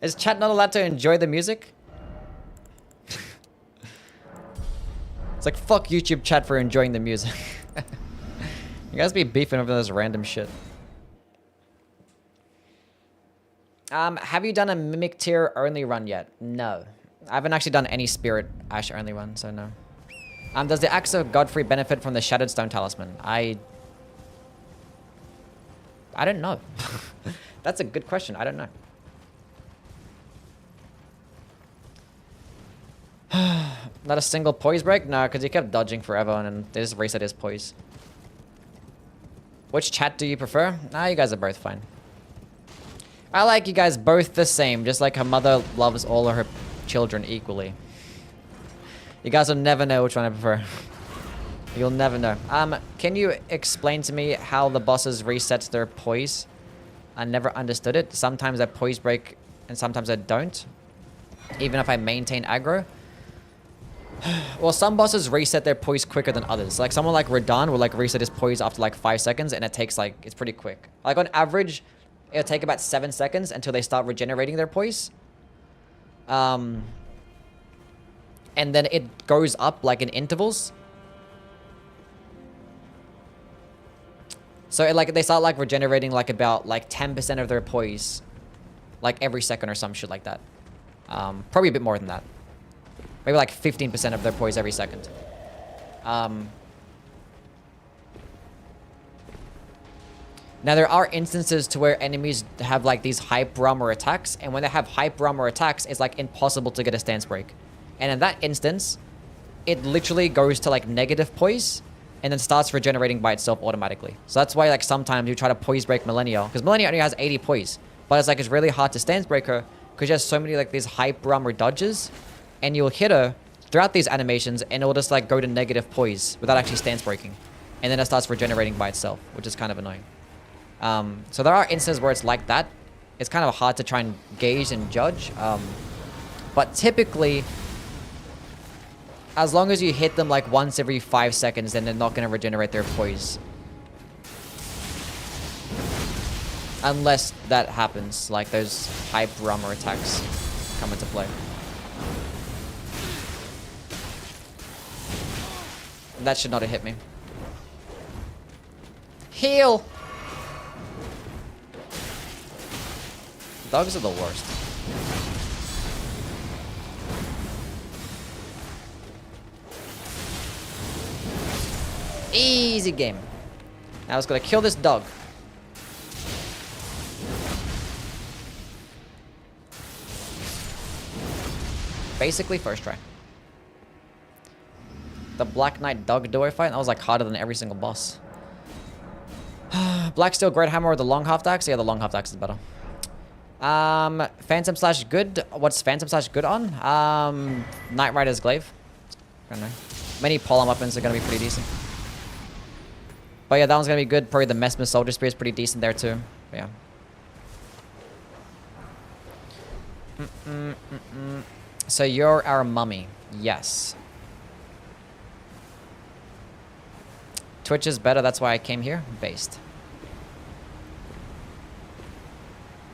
Is chat not allowed to enjoy the music? It's like, fuck YouTube chat for enjoying the music. You guys be beefing over this random shit. Have you done a Mimic tier only run yet? No. I haven't actually done any Spirit Ash only run, so no. Does the Axe of Godfrey benefit from the Shattered Stone Talisman? I don't know. That's a good question. I don't know. Not a single poise break? No, because he kept dodging forever and then they just reset his poise. Which chat do you prefer? Nah, you guys are both fine. I like you guys both the same, just like her mother loves all of her children equally. You guys will never know which one I prefer. You'll never know. Can you explain to me how the bosses reset their poise? I never understood it. Sometimes I poise break and sometimes I don't. Even if I maintain aggro. Well, some bosses reset their poise quicker than others. Like someone like Radahn will like reset his poise after like 5 seconds and it takes like, it's pretty quick. Like on average, it'll take about 7 seconds until they start regenerating their poise. And then it goes up like in intervals. So like they start like regenerating like about like 10% of their poise like every second or some shit like that. Probably a bit more than that. Maybe like 15% of their poise every second. Now there are instances to where enemies have like these hype armor attacks, and when they have hype armor attacks, it's like impossible to get a stance break. And in that instance, it literally goes to like negative poise and then starts regenerating by itself automatically. So that's why like sometimes you try to poise break Millennia, because Millennia only has 80 poise, but it's like it's really hard to stance break her because she has so many like these hype armor dodges, and you'll hit her throughout these animations and it'll just like go to negative poise without actually stance breaking, and then it starts regenerating by itself, which is kind of annoying. So there are instances where it's like that. It's kind of hard to try and gauge and judge. But typically, as long as you hit them like once every 5 seconds, then they're not going to regenerate their poise. Unless that happens, like those hype armor attacks come into play. That should not have hit me. Heal! Dogs are the worst. Easy game. Now I was gonna kill this dog. Basically first try. The Black Knight dog duo fight, that was like harder than every single boss. Black Steel Great Hammer or the Longhaft axe? Yeah, the Longhaft axe is better. Phantom slash good. What's Phantom slash good on? Knight Rider's Glaive. I don't know. Many polearm weapons are gonna be pretty decent. But yeah, that one's gonna be good. Probably the Messmer Soldier Spear is pretty decent there too. But yeah. So you're our mummy. Yes. Twitch is better, that's why I came here. Based.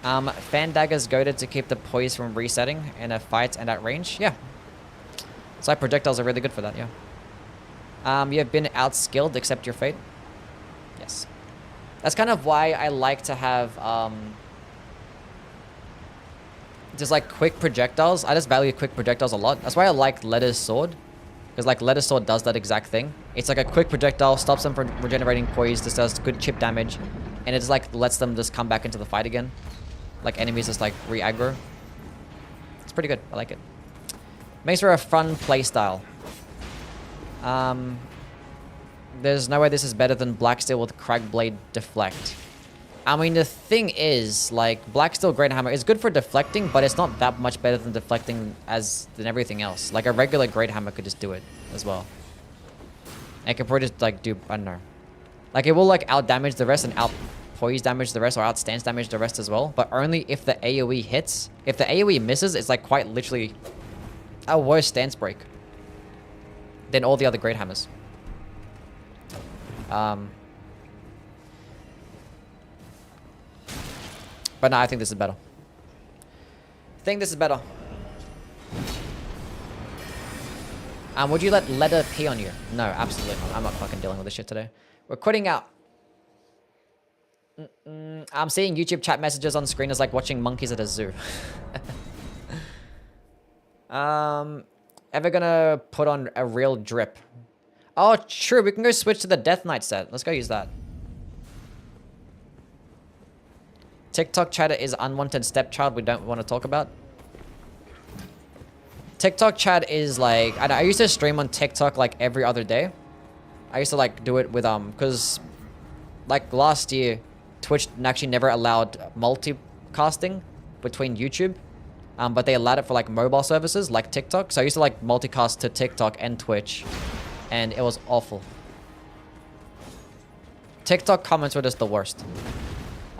Fan Dagger's goaded to keep the poise from resetting in a fight and at range. Yeah. So projectiles are really good for that, yeah. You have been outskilled, accept your fate. Yes. That's kind of why I like to have just like quick projectiles. I just value quick projectiles a lot. That's why I like Letter's Sword. Because like Letter's Sword does that exact thing. It's like a quick projectile, stops them from regenerating poise, just does good chip damage, and it just like lets them just come back into the fight again. Like enemies just like re-aggro. It's pretty good. I like it. Makes for a fun playstyle. There's no way this is better than Blacksteel with Cragblade Deflect. I mean, the thing is, like, Blacksteel Great Hammer is good for deflecting, but it's not that much better than deflecting than everything else. Like, a regular Great Hammer could just do it as well. It could probably just, like, do, I don't know. Like, it will, like, out-damage the rest and out-poise damage the rest, or out-stance damage the rest as well, but only if the AoE hits. If the AoE misses, it's, like, quite literally a worse stance break than all the other Great Hammers. But no, I think this is better. think this is better. Would you let leather pee on you? No, absolutely not. I'm not fucking dealing with this shit today. We're quitting out. I'm seeing YouTube chat messages on screen is like watching monkeys at a zoo. Ever gonna put on a real drip? Oh, true. We can go switch to the Death Knight set. Let's go use that. TikTok chatter is unwanted stepchild we don't want to talk about. TikTok chat is like... I used to stream on TikTok like every other day. I used to like do it with... Because like last year, Twitch actually never allowed multicasting between YouTube. But they allowed it for like mobile services like TikTok. So I used to like multicast to TikTok and Twitch. And it was awful. TikTok comments were just the worst.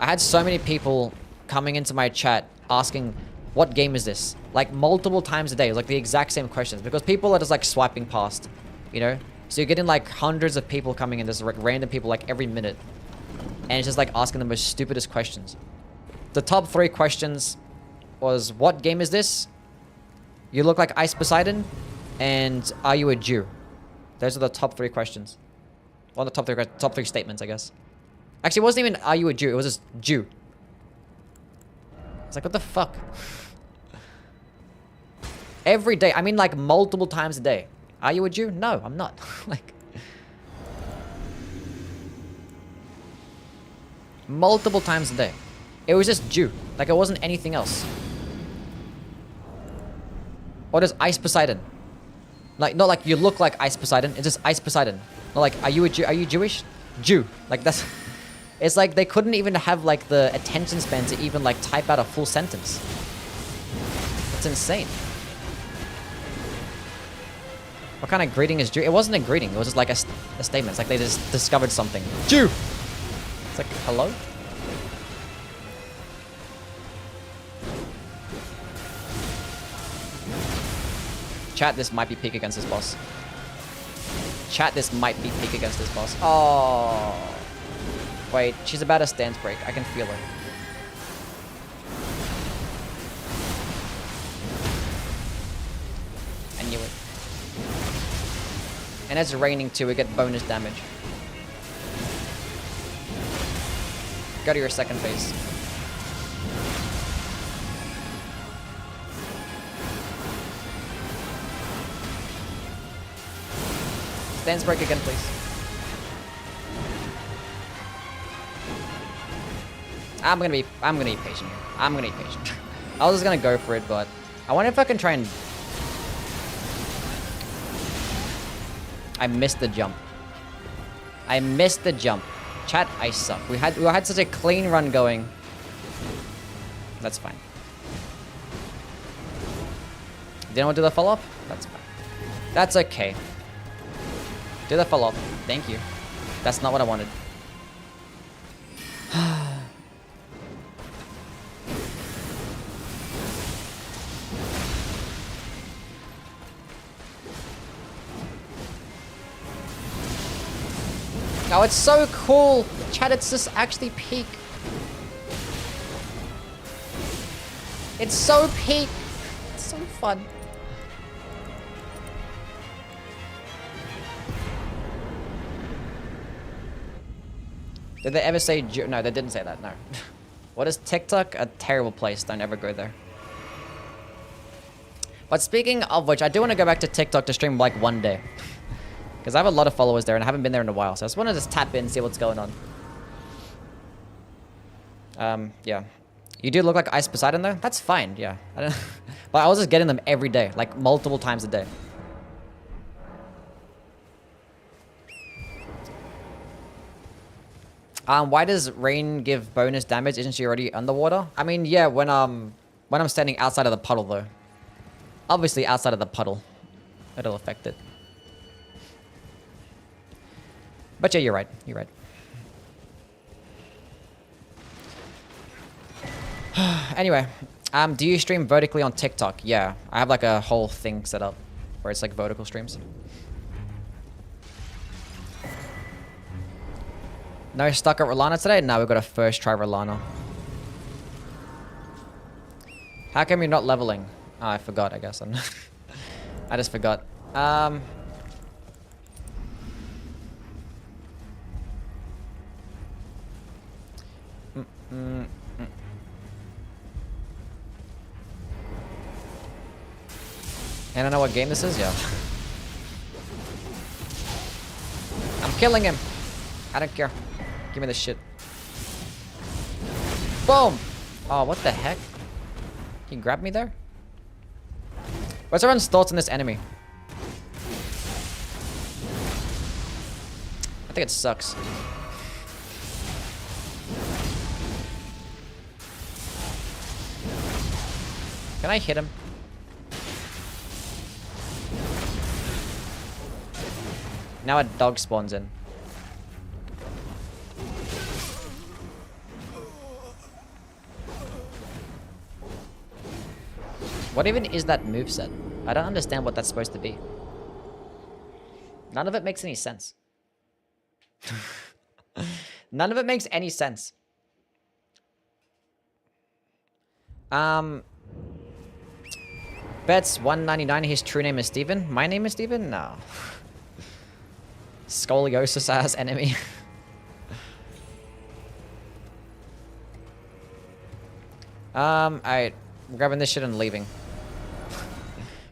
I had so many people coming into my chat asking, what game is this? Like multiple times a day. It was like the exact same questions. Because people are just like swiping past, you know? So you're getting like hundreds of people coming in. There's like random people like every minute. And it's just like asking the most stupidest questions. The top 3 questions was, what game is this? You look like Ice Poseidon? And are you a Jew? Those are the top 3 questions. Well, the top three statements, I guess. Actually, it wasn't even, are you a Jew? It was just, Jew. It's like, what the fuck? Every day. I mean, like, multiple times a day. Are you a Jew? No, I'm not. Like... multiple times a day. It was just Jew. Like, it wasn't anything else. Or does Ice Poseidon? Like, not like you look like Ice Poseidon. It's just Ice Poseidon. Not like, are you a Jew? Are you Jewish? Jew. Like, that's... It's like they couldn't even have, like, the attention span to even, like, type out a full sentence. It's insane. What kind of greeting is Jew? It wasn't a greeting. It was just, like, a statement. It's like they just discovered something. Jew! It's like, hello? Chat, this might be peak against this boss. Chat, this might be peak against this boss. Oh. Wait, she's about to stance break. I can feel it. I knew it. And it's raining too. We get bonus damage. Go to your second phase. Stance break again, please. I'm gonna be patient here. I'm gonna be patient. I was just gonna go for it, but I wonder if I can try and... I missed the jump. I missed the jump. Chat, I suck. We had such a clean run going. That's fine. Didn't want to do the follow-up? That's fine. That's okay. Do the follow-up. Thank you. That's not what I wanted. Oh, it's so cool. Chat, it's just actually peak. It's so peak. It's so fun. Did they ever say Jew? No, they didn't say that, no. What is TikTok? A terrible place. Don't ever go there. But speaking of which, I do want to go back to TikTok to stream like one day. Because I have a lot of followers there and I haven't been there in a while. So I just want to just tap in and see what's going on. Yeah. You do look like Ice Poseidon though? That's fine, yeah. I don't but I was just getting them every day. Like multiple times a day. Why does rain give bonus damage? Isn't she already underwater? I mean, yeah, when I'm standing outside of the puddle though. Obviously outside of the puddle. It'll affect it. But yeah, you're right. You're right. Anyway, do you stream vertically on TikTok? Yeah, I have like a whole thing set up where it's like vertical streams. No stuck at Rolana today? No, we've got a first try Rolana. How come you're not leveling? Oh, I forgot, I guess. I just forgot. I don't know what game this is, yeah. I'm killing him. I don't care. Give me this shit. Boom! Oh, what the heck? Can you grab me there? What's everyone's thoughts on this enemy? I think it sucks. Can I hit him? Now a dog spawns in. What even is that moveset? I don't understand what that's supposed to be. None of it makes any sense. None of it makes any sense. Bets 199. His true name is Steven. My name is Steven? No. Scoliosis ass enemy. Alright. I'm grabbing this shit and leaving.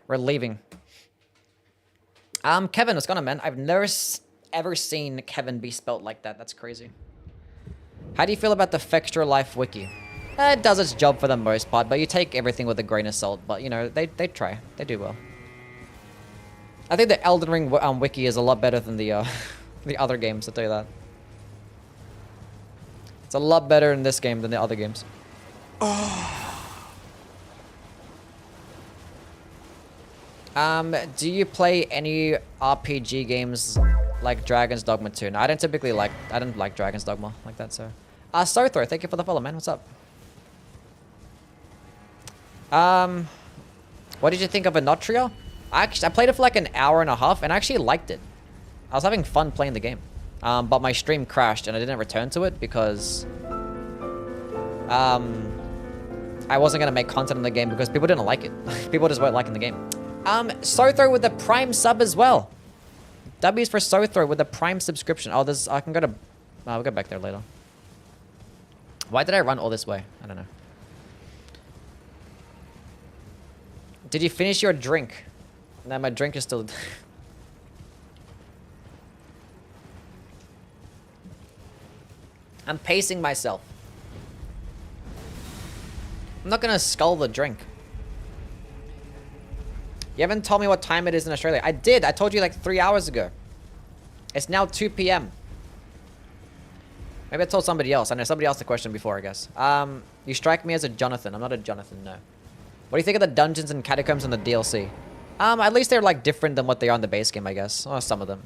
We're leaving. Kevin, what's going on, man? I've never ever seen Kevin be spelt like that. That's crazy. How do you feel about the Fextra Life wiki? It does its job for the most part, but you take everything with a grain of salt. But, you know, they try. They do well. I think the Elden Ring wiki is a lot better than the the other games, I'll tell you that. It's a lot better in this game than the other games. Do you play any RPG games like Dragon's Dogma 2? No, I don't like Dragon's Dogma like that, so. Sothro, thank you for the follow, man. What's up? What did you think of Anotria? I played it for like an hour and a half and I actually liked it. I was having fun playing the game. But my stream crashed and I didn't return to it because I wasn't gonna make content in the game because people didn't like it. People just weren't liking the game. Sothro with the Prime sub as well. W's for Sothro with the Prime subscription. Oh, there's I can go to we'll go back there later. Why did I run all this way? I don't know. Did you finish your drink? No, my drink is still... I'm pacing myself. I'm not gonna scull the drink. You haven't told me what time it is in Australia. I did. I told you like 3 hours ago. It's now 2 p.m. Maybe I told somebody else. I know somebody asked the question before, I guess. You strike me as a Jonathan. I'm not a Jonathan, no. What do you think of the dungeons and catacombs in the DLC? At least they're like different than what they are in the base game, I guess. Or some of them.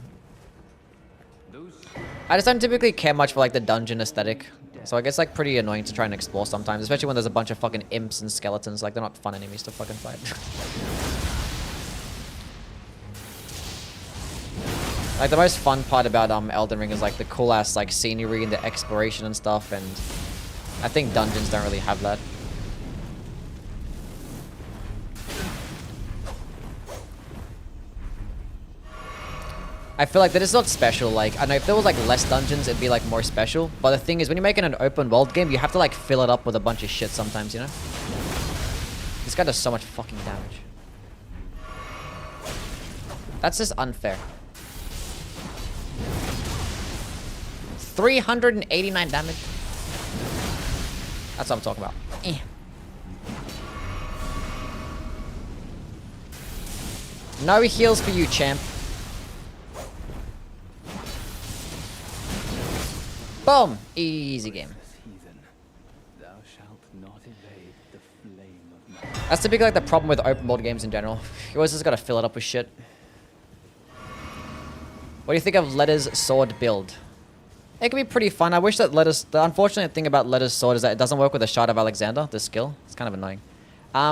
I just don't typically care much for like the dungeon aesthetic. So I guess like pretty annoying to try and explore sometimes. Especially when there's a bunch of fucking imps and skeletons. Like they're not fun enemies to fucking fight. Like the most fun part about Elden Ring is like the cool ass like scenery and the exploration and stuff, and I think dungeons don't really have that. I feel like that is not special. Like I know if there was like less dungeons it'd be like more special, but the thing is when you're making an open world game you have to like fill it up with a bunch of shit sometimes, you know? This guy does so much fucking damage. That's just unfair. 389 damage. That's what I'm talking about. No heals for you, champ. Boom! Easy game. That's typically like the problem with open world games in general. You always just gotta fill it up with shit. What do you think of Letter's sword build? It can be pretty fun. I wish that Letter's... The unfortunate thing about Letter's sword is that it doesn't work with the Shard of Alexander, the skill. It's kind of annoying.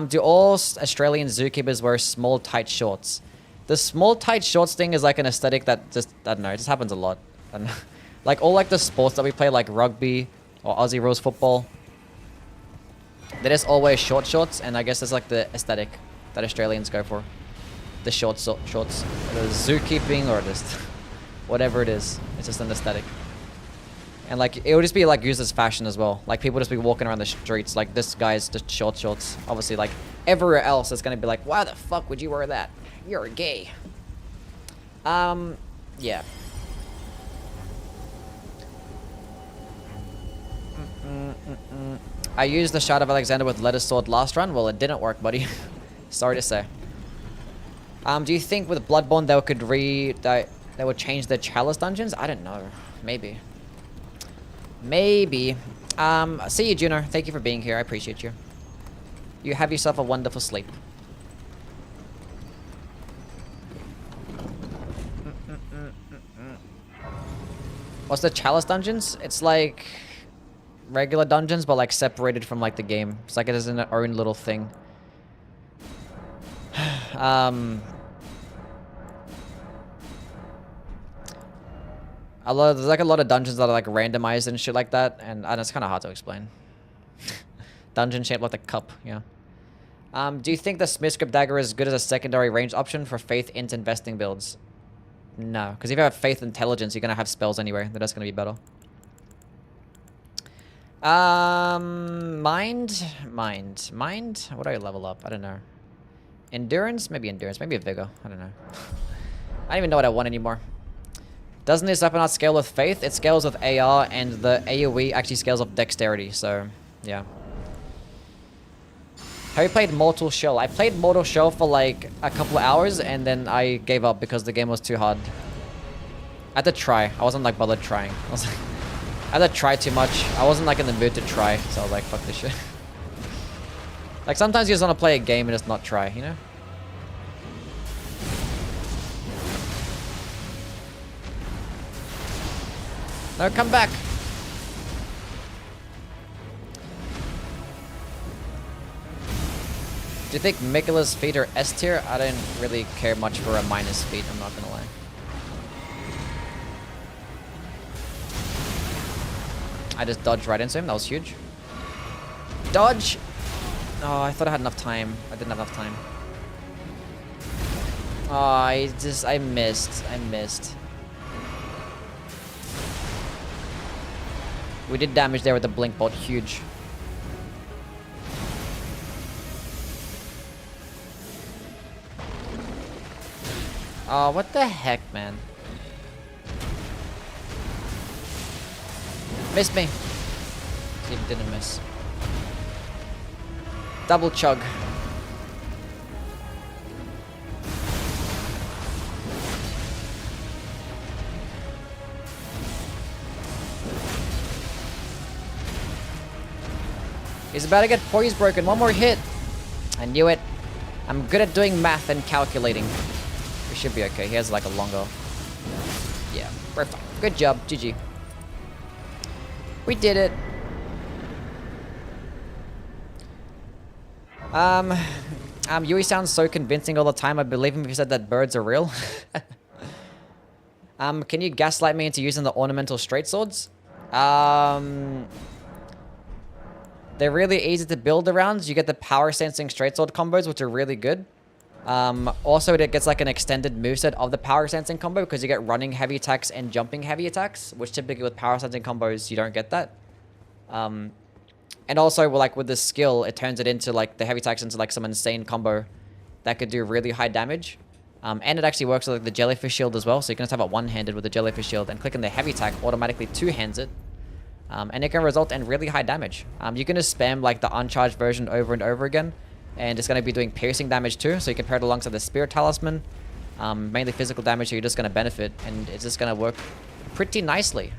Do all Australian zookeepers wear small, tight shorts? The small, tight shorts thing is like an aesthetic that just... I don't know. It just happens a lot. And like all like the sports that we play, like rugby or Aussie rules football. They just all wear short shorts, and I guess it's like the aesthetic that Australians go for. The shorts. The zookeeping or just whatever it is. It's just an aesthetic. And like, it would just be like used as fashion as well. Like people just be walking around the streets like this guy's just short shorts. Obviously like everywhere else it's gonna be like, why the fuck would you wear that? You're gay. Yeah. I used the Shard of Alexander with Lettuce Sword last run. Well, it didn't work, buddy. Sorry to say. Do you think with Bloodborne they would change the Chalice dungeons? I don't know. Maybe. Maybe. See you, Juno. Thank you for being here. I appreciate you. You have yourself a wonderful sleep. What's the Chalice dungeons? It's like regular dungeons, but like separated from like the game. It's like it is in its own little thing. There's like a lot of dungeons that are like randomized and shit like that, and it's kind of hard to explain. Dungeon shaped like a cup, yeah. Do you think the Smithscript Dagger is good as a secondary range option for Faith Int investing builds? No, because if you have Faith Intelligence, you're gonna have spells anyway. That's gonna be better. Mind. What do I level up? I don't know. Endurance, maybe Vigor. I don't know. I don't even know what I want anymore. Doesn't this weapon not scale with Faith? It scales with AR, and the AoE actually scales with Dexterity, so yeah. Have you played Mortal Shell? I played Mortal Shell for like a couple of hours, and then I gave up because the game was too hard. I had to try. I wasn't like bothered trying. I had to try too much. I wasn't like in the mood to try, so I was like, fuck this shit. Like sometimes you just want to play a game and just not try, you know? No, come back. Do you think Mikula's feet are S tier? I don't really care much for a minus feet, I'm not gonna lie. I just dodged right into him, that was huge. Dodge! Oh, I thought I had enough time. I didn't have enough time. Oh, I missed. We did damage there with the Blinkbolt, huge. Oh, what the heck, man? Missed me. He didn't miss. Double chug. He's about to get poise broken. One more hit. I knew it. I'm good at doing math and calculating. We should be okay. He has like a longer. Yeah, we're fine. Good job. GG. We did it. Yui sounds so convincing all the time. I believe him if he said that birds are real. Can you gaslight me into using the ornamental straight swords? They're really easy to build around. You get the power sensing straight sword combos, which are really good. Also, it gets like an extended moveset of the power sensing combo because you get running heavy attacks and jumping heavy attacks, which typically with power sensing combos, you don't get that. And also, like with this skill, it turns it into like the heavy attacks into like some insane combo that could do really high damage. And it actually works with like the jellyfish shield as well. So you can just have it one-handed with the jellyfish shield and clicking the heavy attack automatically two-hands it. And it can result in really high damage. You can just spam like the uncharged version over and over again. And it's going to be doing piercing damage too. So you can pair it alongside the Spirit Talisman. Mainly physical damage, so you're just going to benefit. And it's just going to work pretty nicely.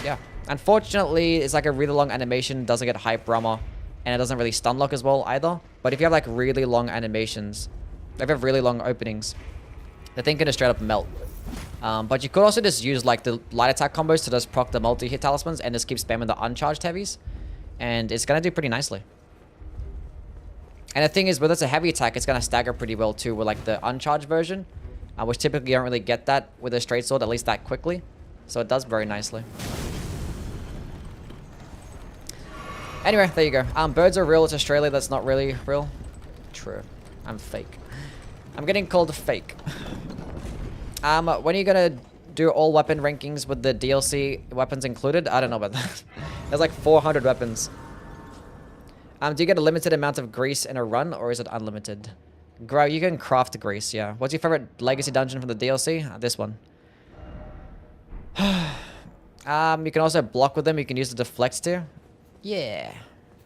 Yeah. Unfortunately, it's like a really long animation. Doesn't get hype armor. And it doesn't really stun lock as well either. But if you have like really long animations, if you have really long openings, the thing can just straight up melt. But you could also just use like the light attack combos to just proc the multi-hit talismans and just keep spamming the uncharged heavies. And it's going to do pretty nicely. And the thing is, with it's a heavy attack, it's going to stagger pretty well too with like the uncharged version. Which typically you don't really get that with a straight sword, at least that quickly. So it does very nicely. Anyway, there you go. Birds are real. It's Australia. That's not really real. True. I'm fake. I'm getting called fake. When are you gonna do all weapon rankings with the DLC weapons included? I don't know about that. There's like 400 weapons. Do you get a limited amount of grease in a run, or is it unlimited? Grow, you can craft grease, yeah. What's your favorite legacy dungeon from the DLC? This one. You can also block with them. You can use the deflects too. Yeah,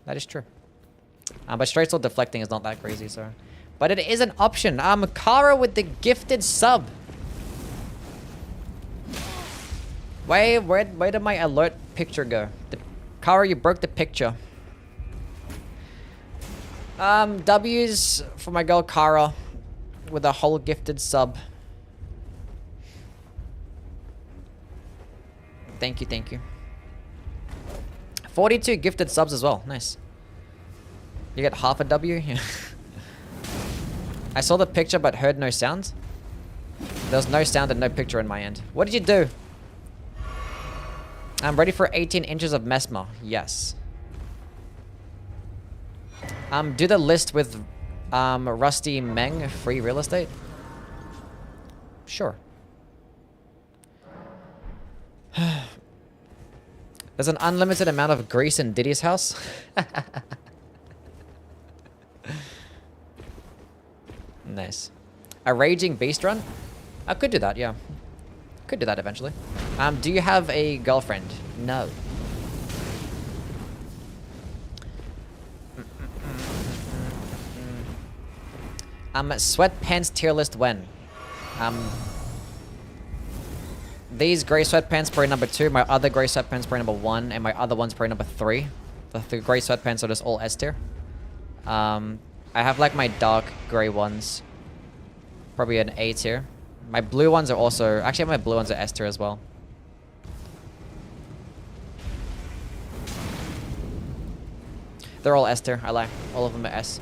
that is true. But straight sword deflecting is not that crazy, so. But it is an option. Kara with the gifted sub. Where did my alert picture go? Kara, you broke the picture. W's for my girl Kara with a whole gifted sub. Thank you, thank you. 42 gifted subs as well. Nice. You get half a W? Yeah. I saw the picture but heard no sound. There was no sound and no picture in my end. What did you do? I'm ready for 18 inches of Mesmer. Yes. Do the list with Rusty Meng free real estate? Sure. There's an unlimited amount of grease in Diddy's house. Nice. A raging beast run? I could do that, yeah. Could do that eventually. Do you have a girlfriend? No. Sweatpants tier list when? These grey sweatpants probably number 2, my other grey sweatpants probably number 1, and my other one's probably number 3. The grey sweatpants are just all S tier. I have like my dark grey ones. Probably an A tier. My blue ones are also... Actually, my blue ones are S tier as well. They're all S tier, I lie. All of them are S.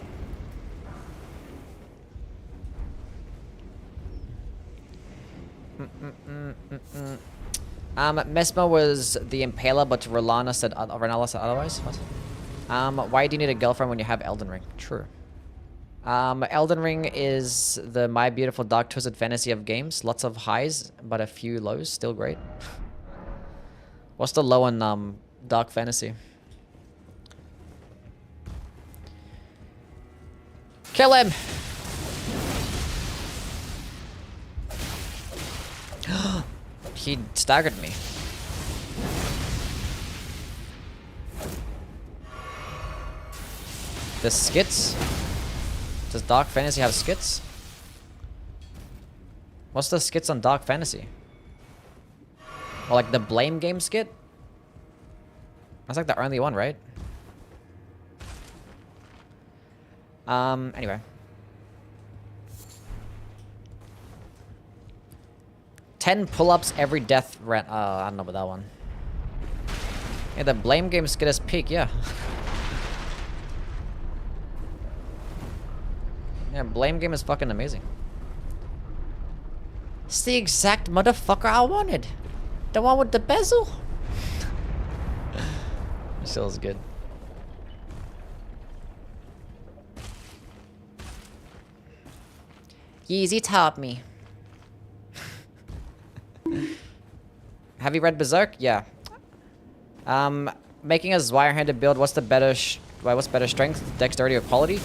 Mesmer was the Impaler, but Renala said otherwise. What? Why do you need a girlfriend when you have Elden Ring? True. Elden Ring is the My Beautiful Dark Twisted Fantasy of games. Lots of highs, but a few lows. Still great. What's the low on Dark Fantasy? Kill him! He staggered me. The skits? Does Dark Fantasy have skits? What's the skits on Dark Fantasy? Or like the Blame Game skit? That's like the only one, right? Anyway. "10 pull-ups every death rant." I don't know about that one. Yeah, the Blame Game skit is peak, yeah. Yeah, Blame Game is fucking amazing. It's the exact motherfucker I wanted. The one with the bezel. Still is good. Yeezy taught me. Have you read Berserk? Yeah. Making a Zweier-handed build. What's better strength, dexterity, or quality?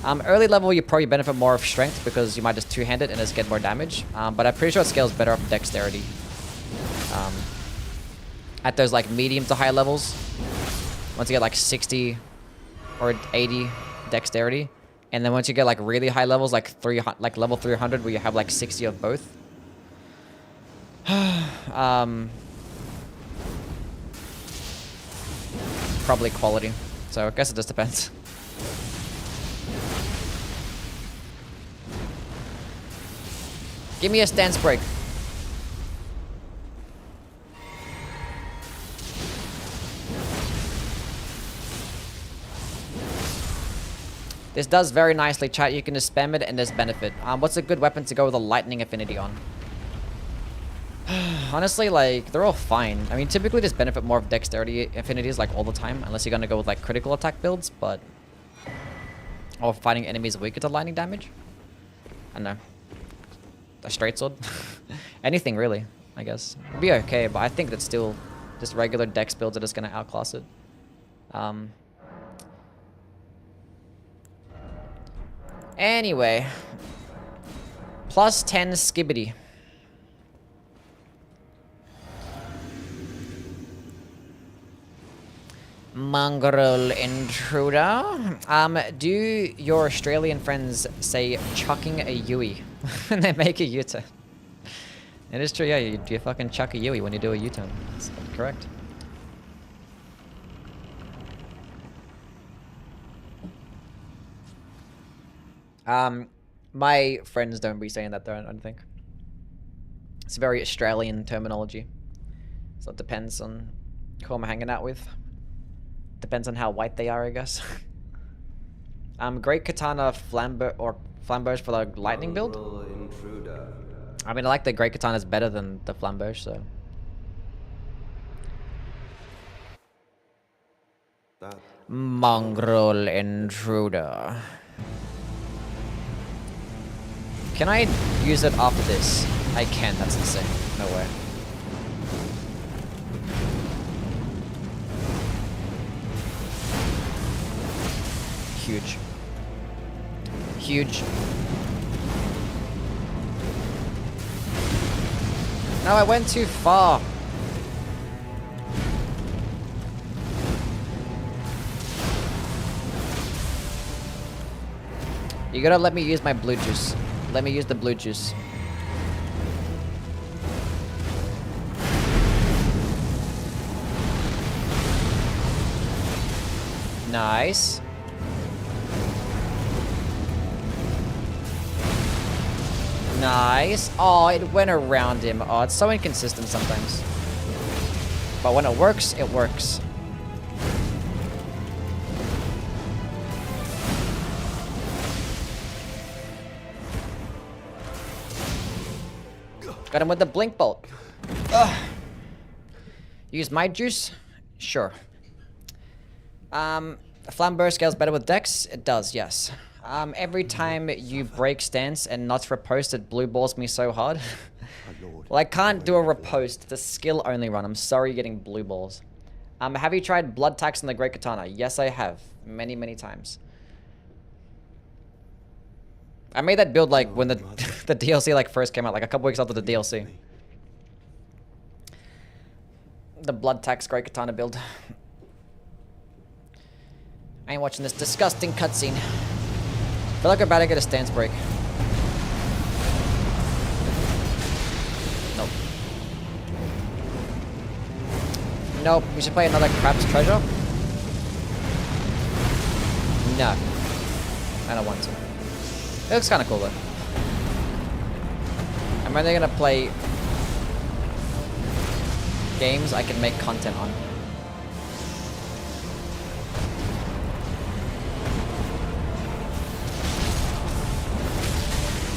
Early level, you probably benefit more of strength because you might just two-hand it and just get more damage. But I'm pretty sure it scales better up dexterity. At those like medium to high levels, once you get like 60 or 80 dexterity, and then once you get like really high levels, like level 300, where you have like 60 of both. Probably quality. So I guess it just depends. Give me a stance break. This does very nicely, chat. You can just spam it and there's benefit. What's a good weapon to go with a lightning affinity on? Honestly, like, they're all fine. I mean, typically just benefit more of dexterity affinities, like, all the time. Unless you're gonna go with, like, critical attack builds, but... Or fighting enemies weaker to lightning damage. I don't know. A straight sword? Anything, really, I guess. It'd be okay, but I think that's still... Just regular dex builds are just gonna outclass it. Anyway. Plus 10 skibbity. Mongrel intruder. Do your Australian friends say chucking a Yui when they make a U-turn? It is true, yeah. You fucking chuck a Yui when you do a U-turn. That's correct. My friends don't be saying that though, I don't think. It's very Australian terminology. So it depends on who I'm hanging out with. Depends on how white they are, I guess. Great Katana flamberge for the lightning build. I mean, I like the Great Katana's better than the flamberge, so. Mongrel intruder. Can I use it after this? I can, that's insane. No way. Huge. Huge. No, I went too far. You gotta let me use my blue juice. Let me use the blue juice. Nice. Nice. Oh, it went around him. Oh, it's so inconsistent sometimes. But when it works, it works. Got him with the Blinkbolt. Ugh. Use my juice? Sure. Flambeau scales better with Dex? It does, yes. Every time you break stance and not riposte, it blue balls me so hard. Well, I can't do a riposte. It's a skill only run. I'm sorry you're getting blue balls. Have you tried blood tax on the Great Katana? Yes, I have. Many, many times. I made that build like when the the DLC like first came out, like a couple weeks after the DLC. The blood tax Great Katana build. I ain't watching this disgusting cutscene. I feel like we're about to get a stance break. Nope. Nope. We should play another Crab's Treasure. No. I don't want to. It looks kind of cool though. I'm only gonna play games I can make content on.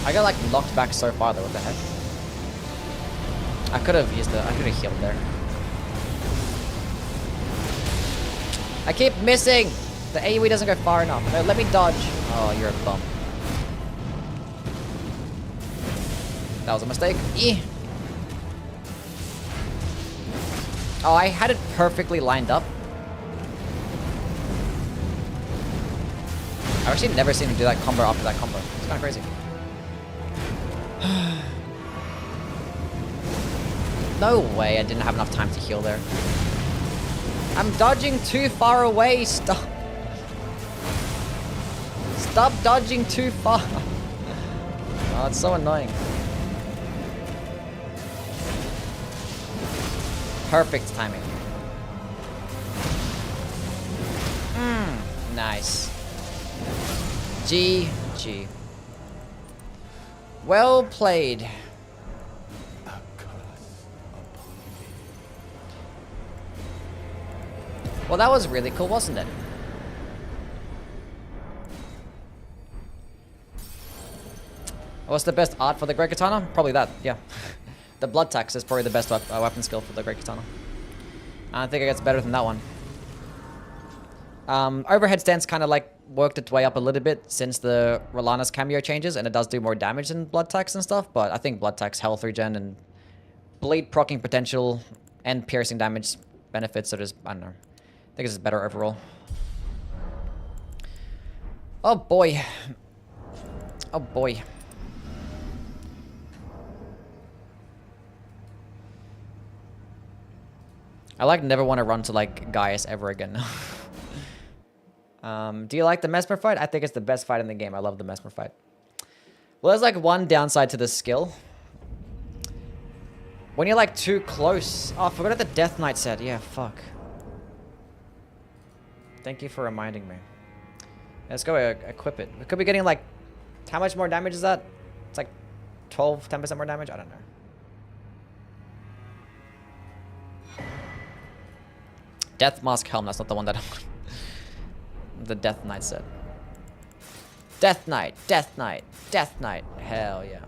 I got like knocked back so far though, what the heck? I could have used it, I could have healed there. I keep missing! The AoE doesn't go far enough. No, let me dodge. Oh, you're a bum. That was a mistake. Eh. Oh, I had it perfectly lined up. I've actually never seen him do that combo after that combo. It's kind of crazy. No way I didn't have enough time to heal there. I'm dodging too far away. Stop. Stop dodging too far. Oh, it's so annoying. Perfect timing. Nice. GG. Well played. Well, that was really cool, wasn't it? What's the best art for the Great Katana? Probably that, yeah. The Blood Tax is probably the best weapon skill for the Great Katana. I think it gets better than that one. Overhead stance kind of like worked its way up a little bit since the Rolana's cameo changes, and it does do more damage than Blood Tax and stuff, but I think Blood Tax health regen and bleed proccing potential and piercing damage benefits are just, I don't know. I think it's just better overall. Oh boy. Oh boy. I like never want to run to like Gaius ever again. Do you like the Mesmer fight? I think it's the best fight in the game. I love the Mesmer fight. Well, there's like one downside to this skill. When you're like too close. Oh, I forgot what the Death Knight said. Yeah, fuck. Thank you for reminding me. Let's go equip it. We could be getting like... How much more damage is that? It's like 12, 10% more damage? I don't know. Death Mask Helm. That's not the one that the Death Knight said. Death Knight. Death Knight. Death Knight. Hell yeah.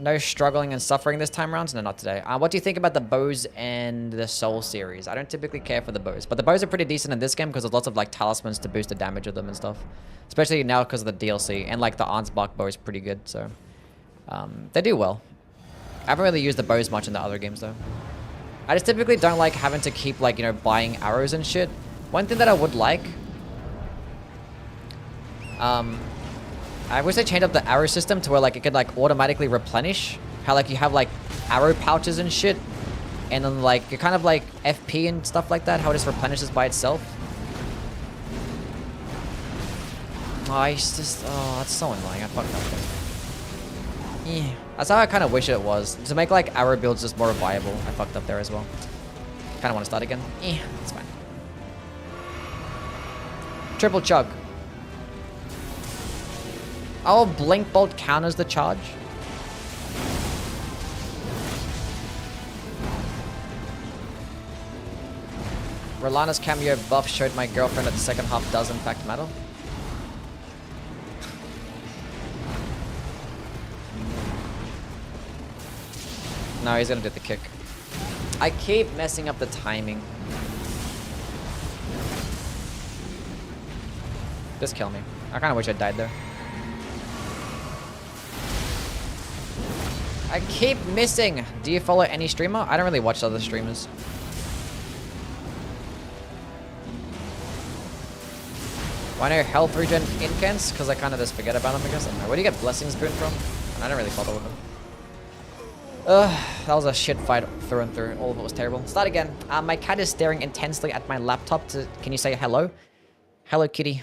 No struggling and suffering this time around? No, not today. What do you think about the bows and the soul series? I don't typically care for the bows, but the bows are pretty decent in this game because there's lots of like talismans to boost the damage of them and stuff. Especially now because of the DLC, and like the Ansbach bow is pretty good, so they do well. I haven't really used the bows much in the other games though. I just typically don't like having to keep like, you know, buying arrows and shit. One thing that I would like, I wish they changed up the arrow system to where like it could like automatically replenish. How like you have like arrow pouches and shit, and then like you're kind of like FP and stuff like that. How it just replenishes by itself. Oh, it's just, oh, that's so annoying. I fucked up there. Yeah, that's how I kind of wish it was, to make like arrow builds just more viable. I fucked up there as well. Kind of want to start again. Yeah, that's fine. Triple chug. Oh, Blinkbolt counters the charge. Rolana's cameo buff showed my girlfriend that the second half does in fact matter. No, he's gonna do the kick. I keep messing up the timing. Just kill me. I kind of wish I died there. I keep missing. Do you follow any streamer? I don't really watch other streamers. Why no health regen incants? Because I kind of just forget about them, I guess. I don't know. Where do you get Blessings Boon from? I don't really bother with them. That was a shit fight through and through. All of it was terrible. Start again. My cat is staring intensely at my laptop. Can you say hello? Hello, kitty.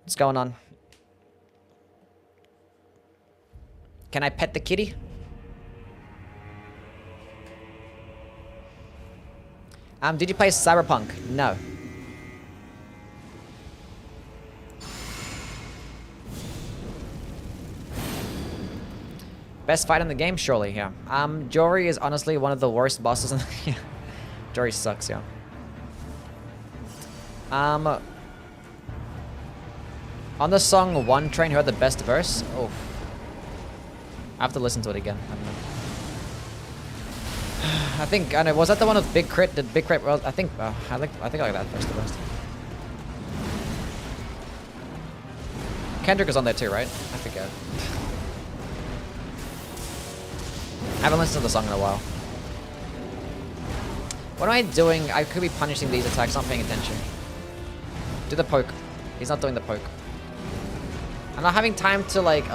What's going on? Can I pet the kitty? Did you play Cyberpunk? No. Best fight in the game? Surely, yeah. Jory is honestly one of the worst bosses in the game. Jory sucks, yeah. On the song One Train, who had the best verse? Oh. I have to listen to it again. I don't know. I think, I know, was that the one with Big Crit? Did Big Crit, well, I think I like that verse the best. Kendrick is on there too, right? I forget. I haven't listened to the song in a while. What am I doing? I could be punishing these attacks, not paying attention. Do the poke. He's not doing the poke. I'm not having time to like, should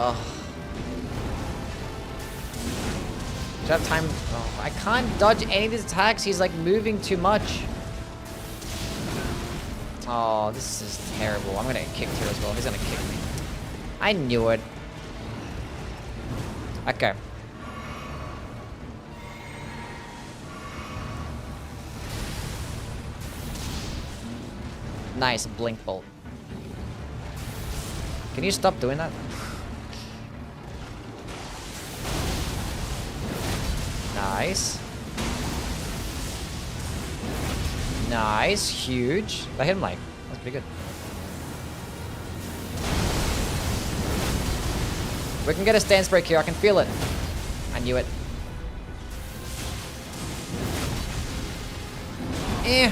I have time? Oh, I can't dodge any of these attacks. He's like moving too much. Oh, this is terrible. I'm gonna get kicked here as well. He's gonna kick me. I knew it. Okay. Nice, Blinkbolt. Can you stop doing that? Nice. Nice, huge. I hit him like That's pretty good. We can get a stance break here. I can feel it. I knew it.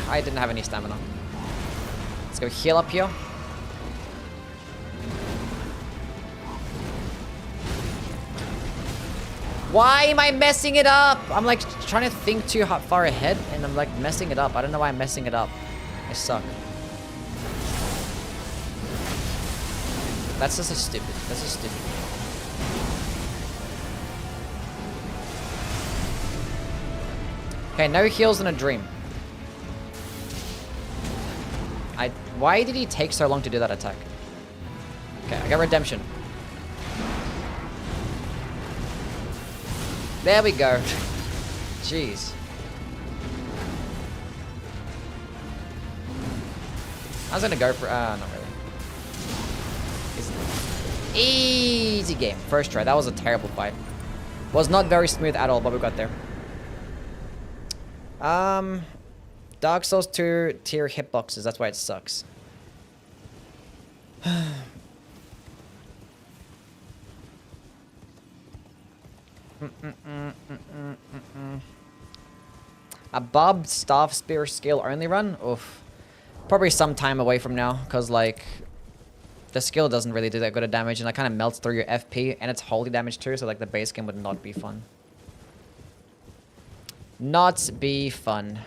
I didn't have any stamina. Let's go heal up here. Why am I messing it up? I'm like trying to think too far ahead and I'm like messing it up. I don't know why I'm messing it up. I suck. That's just a stupid. That's just stupid. Okay, no heals in a dream. Why did he take so long to do that attack? Okay, I got redemption. There we go. Jeez. I was gonna go for... not really. Easy game. First try. That was a terrible fight. Was not very smooth at all, but we got there. Dark Souls 2 tier hitboxes. That's why it sucks. A Bob Staff Spear skill only run? Oof. Probably some time away from now, because like the skill doesn't really do that good of damage and it kind of melts through your FP and it's holy damage too, so like the base game would not be fun. Not be fun.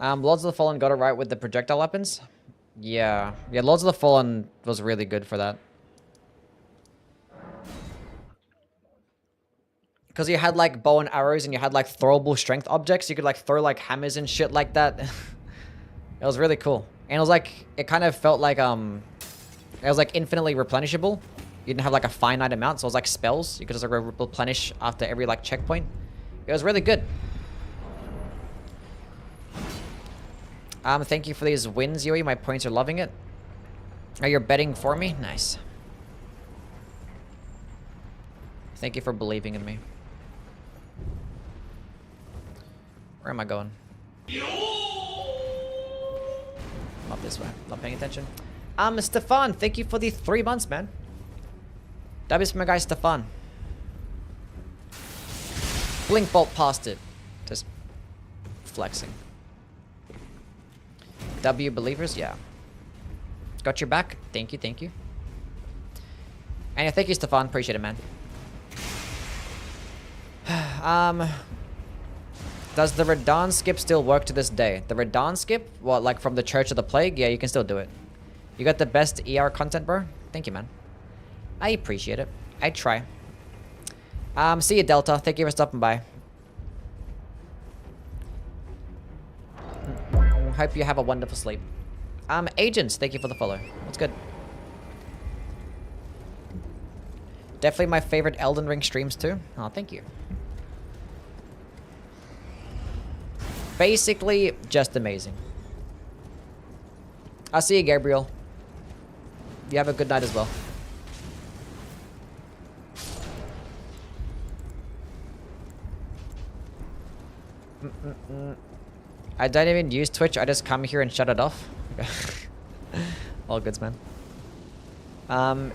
Lords of the Fallen got it right with the projectile weapons. Yeah. Yeah, Lords of the Fallen was really good for that. Because you had like bow and arrows and you had like throwable strength objects. You could like throw like hammers and shit like that. It was really cool. And it was like, it kind of felt like, it was like infinitely replenishable. You didn't have like a finite amount. So it was like spells. You could just like replenish after every like checkpoint. It was really good. Thank you for these wins, Yui. My points are loving it. Oh, you're betting for me? Nice. Thank you for believing in me. Where am I going? Not this way. Not paying attention. Stefan, thank you for the 3 months, man. That is my guy, Stefan. Blinkbolt past it. Just flexing. W believers, yeah. Got your back. Thank you, thank you. And yeah, thank you, Stefan. Appreciate it, man. Does the Radon skip still work to this day? The Radon skip? What, like from the Church of the Plague? Yeah, you can still do it. You got the best ER content, bro. Thank you, man. I appreciate it. I try. See you, Delta. Thank you for stopping by. Hope you have a wonderful sleep. Agents, thank you for the follow. What's good? Definitely my favorite Elden Ring streams too. Oh, thank you. Basically, just amazing. I'll see you, Gabriel. You have a good night as well. I don't even use Twitch. I just come here and shut it off. All goods, man.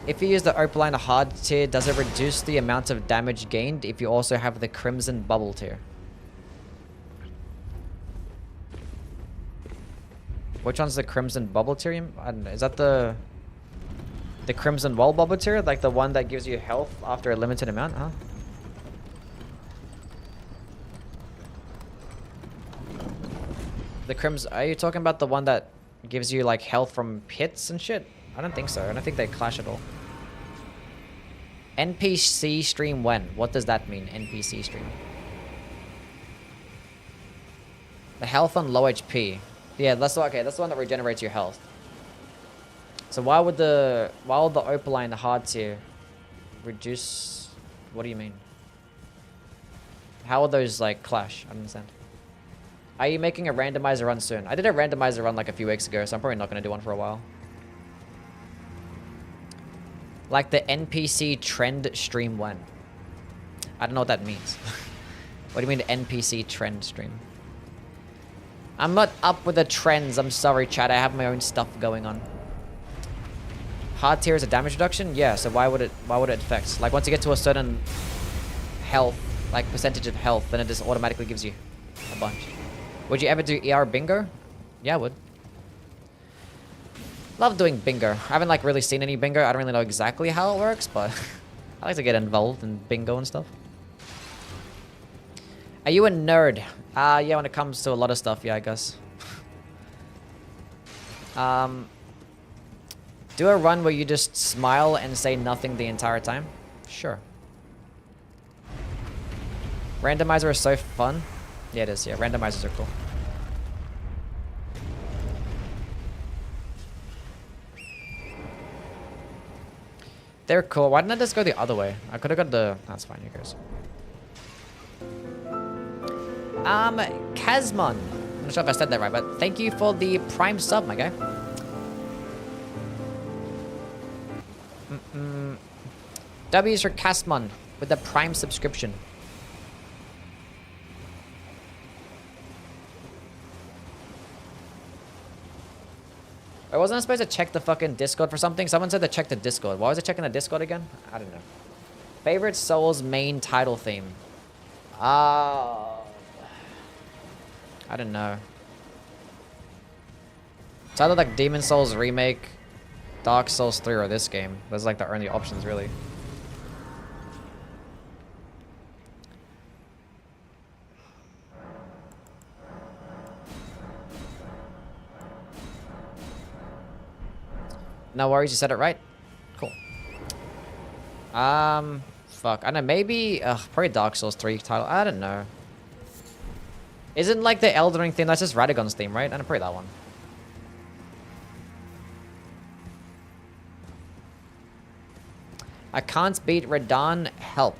If you use the Opaline hard tier, does it reduce the amount of damage gained if you also have the Crimson Bubble tier? Which one's the Crimson Bubble tier? I don't know. Is that the Crimson Wall Bubble tier? Like the one that gives you health after a limited amount, huh? The Crimson... Are you talking about the one that gives you like health from hits and shit? I don't think so. I don't think they clash at all. NPC stream when? What does that mean, NPC stream? The health on low HP. Yeah, that's okay. That's the one that regenerates your health. So why would the Opaline, the hard tier, reduce? What do you mean? How would those like clash? I don't understand. Are you making a randomizer run soon? I did a randomizer run like a few weeks ago, so I'm probably not going to do one for a while. Like the NPC trend stream when? I don't know what that means. What do you mean the NPC trend stream? I'm not up with the trends. I'm sorry, chat. I have my own stuff going on. Hard tier is a damage reduction? Yeah, so why would it affect? Like once you get to a certain health, like percentage of health, then it just automatically gives you a bunch. Would you ever do ER bingo? Yeah, I would. Love doing bingo. I haven't like really seen any bingo. I don't really know exactly how it works, but I like to get involved in bingo and stuff. Are you a nerd? Yeah, when it comes to a lot of stuff, yeah, I guess. Do a run where you just smile and say nothing the entire time? Sure. Randomizer is so fun. Yeah, it is. Yeah, randomizers are cool. They're cool. Why didn't I just go the other way? I could have got the... That's fine, who cares? Kazmon. I'm not sure if I said that right, but thank you for the Prime sub, my guy. W is for Kazmon with the Prime subscription. I wasn't supposed to check the fucking Discord for something. Someone said to check the Discord. Why was I checking the Discord again? I don't know. Favorite Souls main title theme? I don't know. It's either like Demon Souls Remake, Dark Souls 3, or this game. Those are like the only options, really. No worries, you said it right. Cool. Fuck. I don't know, maybe... probably Dark Souls 3 title. I don't know. Isn't like the Elden Ring theme, that's just Radagon's theme, right? And probably that one. I can't beat Radahn. Help.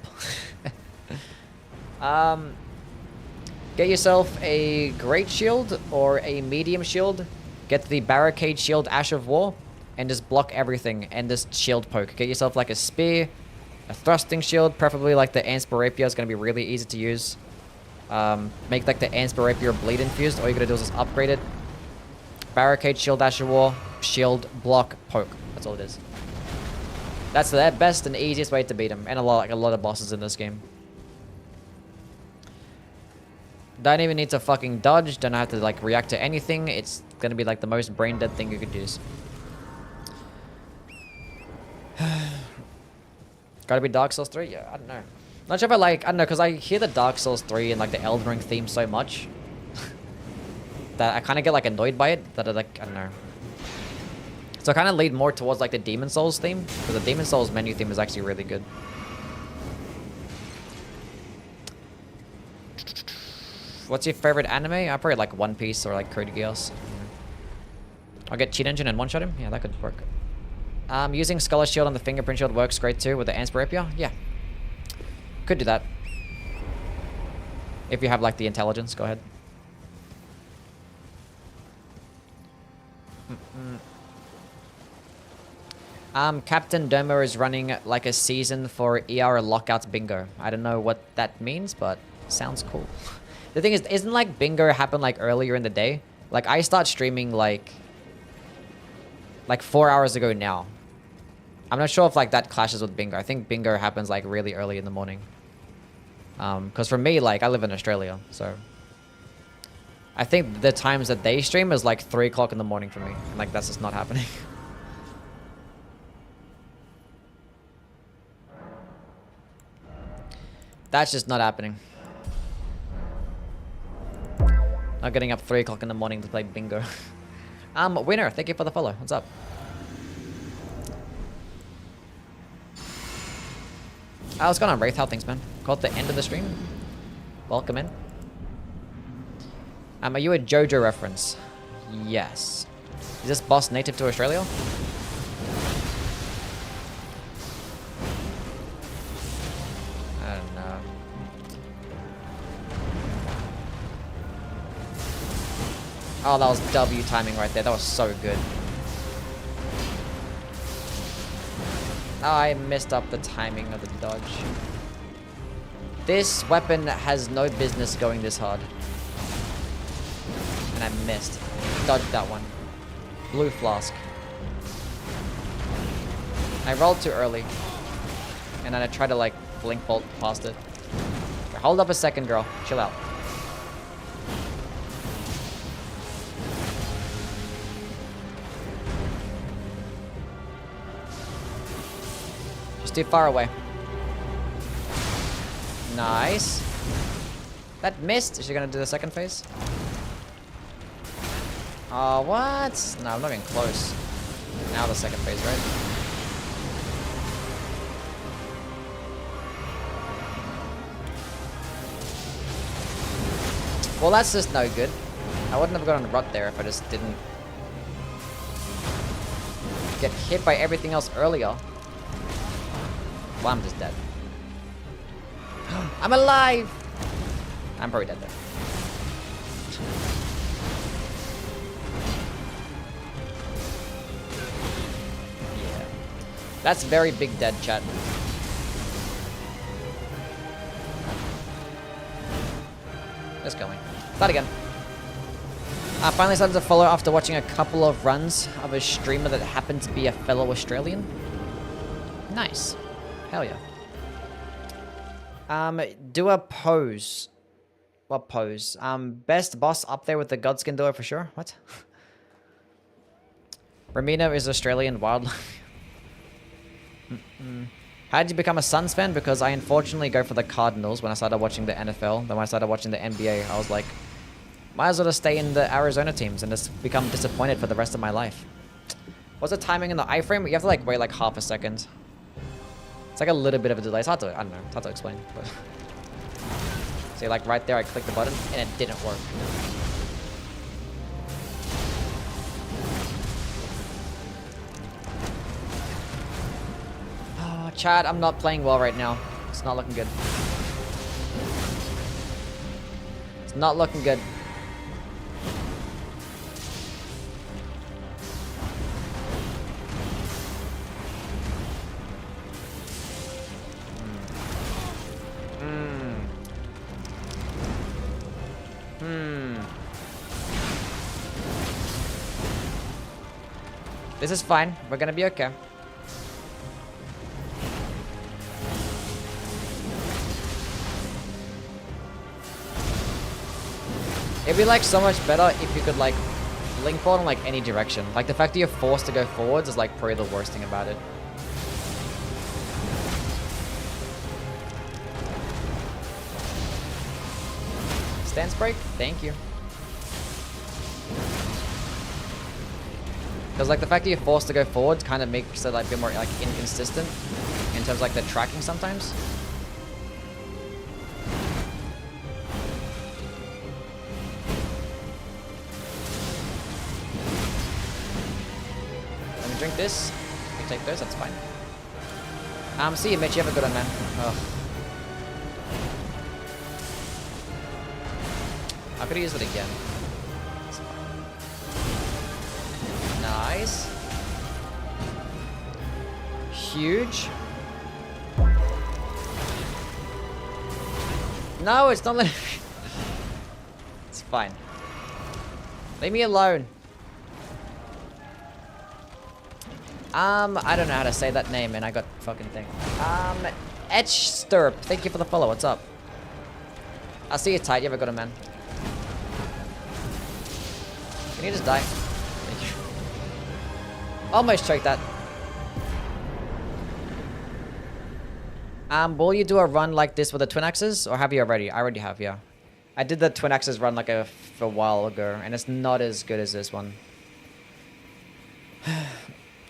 Get yourself a Great Shield or a Medium Shield. Get the Barricade Shield Ash of War. And just block everything and just shield poke. Get yourself like a spear, a thrusting shield, preferably like the Anspar Rapier is going to be really easy to use. Make like the Anspar Rapier bleed infused. All you gotta do is just upgrade it. Barricade, shield, dash of war, shield, block, poke. That's all it is. That's the best and easiest way to beat him, and a lot of bosses in this game. Don't even need to fucking dodge. Don't have to like react to anything. It's gonna be like the most brain dead thing you could use. Gotta be Dark Souls 3? Yeah, I don't know. Not sure if I don't know, because I hear the Dark Souls 3 and like the Elden Ring theme so much that I kind of get like annoyed by it, that I don't know. So I kind of lead more towards like the Demon Souls theme, because the Demon Souls menu theme is actually really good. What's your favorite anime? I probably like One Piece or like Code Geass. I'll get Cheat Engine and one-shot him? Yeah, that could work. Using Scholar Shield on the Fingerprint Shield works great too with the Anspar Rapier. Yeah. Could do that. If you have like the intelligence, go ahead. Captain Domo is running like a season for ER Lockout Bingo. I don't know what that means, but sounds cool. The thing is, isn't like Bingo happen like earlier in the day? Like I start streaming like 4 hours ago now. I'm not sure if like that clashes with Bingo. I think Bingo happens like really early in the morning. Because for me, like I live in Australia, so I think the times that they stream is like 3 o'clock in the morning for me. And like that's just not happening. That's just not happening. Not getting up 3 o'clock in the morning to play Bingo. Winner, thank you for the follow. What's up? What's going on, Wraith? How things, man? Caught the end of the stream. Welcome in. Are you a JoJo reference? Yes. Is this boss native to Australia? I don't know. Oh, that was W timing right there. That was so good. Oh, I messed up the timing of the dodge. This weapon has no business going this hard. And I missed. Dodged that one. Blue flask. I rolled too early. And then I tried to like Blinkbolt past it. Okay, hold up a second, girl. Chill out. Just too far away. Nice. That missed. Is she gonna do the second phase? Oh, what? No, I'm not even close. Now the second phase, right? Well, that's just no good. I wouldn't have gotten a rut there if I just didn't get hit by everything else earlier. Well, I'm just dead. I'm alive! I'm probably dead there. Yeah. That's very big dead, chat. It's going. Start again. I finally started to follow after watching a couple of runs of a streamer that happened to be a fellow Australian. Nice. Hell yeah. Do a pose. What pose? Best boss up there with the Godskin duo for sure. What? Ramino is Australian wildlife. How did you become a Suns fan? Because I unfortunately go for the Cardinals when I started watching the NFL. Then when I started watching the NBA, I was like, might as well just stay in the Arizona teams and just become disappointed for the rest of my life. What's the timing in the iframe? You have to like wait like half a second. It's like a little bit of a delay. It's hard to, I don't know, it's hard to explain. But see, like right there, I clicked the button and it didn't work. Oh, Chad, I'm not playing well right now. It's not looking good. It's not looking good. This is fine. We're gonna be okay. It'd be like so much better if you could like link forward in like any direction. Like the fact that you're forced to go forwards is like probably the worst thing about it. Stance break? Thank you. Because like the fact that you're forced to go forwards kind of makes it like a bit more like inconsistent in terms of like the tracking sometimes. Let me drink this. You take those, that's fine. See you, Mitch. You have a good one, man. Ugh. I could use it again. Nice. Huge. No, it's not letting me. It's fine. Leave me alone. I don't know how to say that name and I got fucking thing. Etch Stirp, thank you for the follow. What's up? I'll see you tight. You have a good one, man. Can you just die? Thank you. Almost choked that. Will you do a run like this with the twin axes, or have you already? I already have, yeah. I did the twin axes run like a while ago, and it's not as good as this one.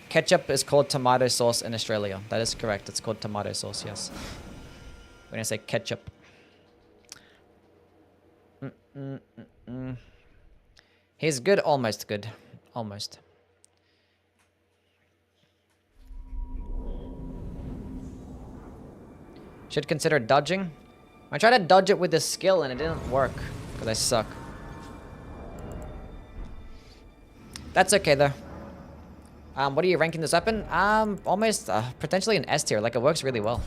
Ketchup is called tomato sauce in Australia. That is correct. It's called tomato sauce, yes. When I say ketchup. He's good, almost good. Almost. Should consider dodging. I tried to dodge it with the skill and it didn't work. Because I suck. That's okay though. What are you ranking this weapon? Almost potentially an S tier. Like it works really well.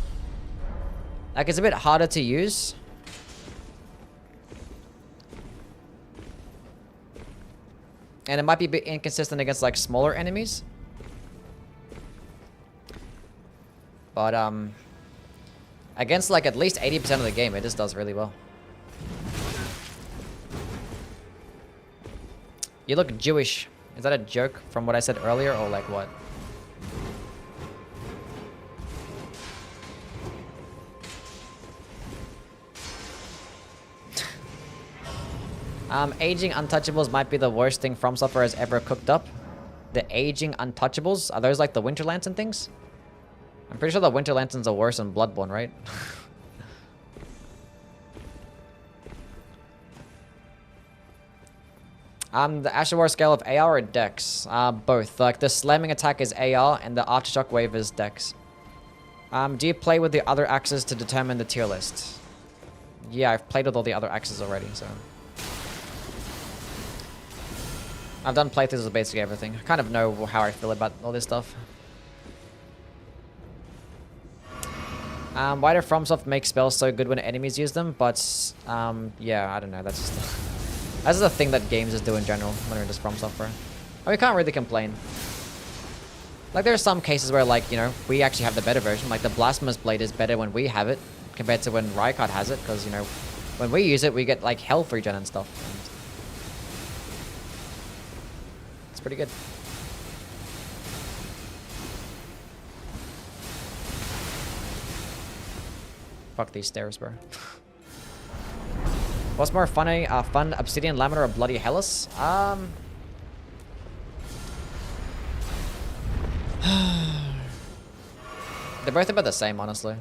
Like it's a bit harder to use. And it might be a bit inconsistent against like smaller enemies. But against like at least 80% of the game, it just does really well. You look Jewish. Is that a joke from what I said earlier or like what? Aging Untouchables might be the worst thing From Software has ever cooked up. The Aging Untouchables? Are those like the Winter Lantern things? I'm pretty sure the Winter Lanterns are worse than Bloodborne, right? The Ashawar scale of AR or Dex? Both. Like the slamming attack is AR and the Aftershock wave is Dex. Do you play with the other axes to determine the tier list? Yeah, I've played with all the other axes already, so... I've done playthroughs of basically everything. I kind of know how I feel about all this stuff. Why do FromSoft make spells so good when enemies use them? But, yeah, I don't know. That's just... that's the thing that games just do in general when they're just From Software. I mean, we can't really complain. Like, there are some cases where, like, you know, we actually have the better version. Like, the Blasphemous Blade is better when we have it compared to when Rykard has it. Because, you know, when we use it, we get, like, health regen and stuff. And it's pretty good. Fuck these stairs, bro. What's more funny? Fun Obsidian Laminar or Bloody Hellas? They're both about the same, honestly.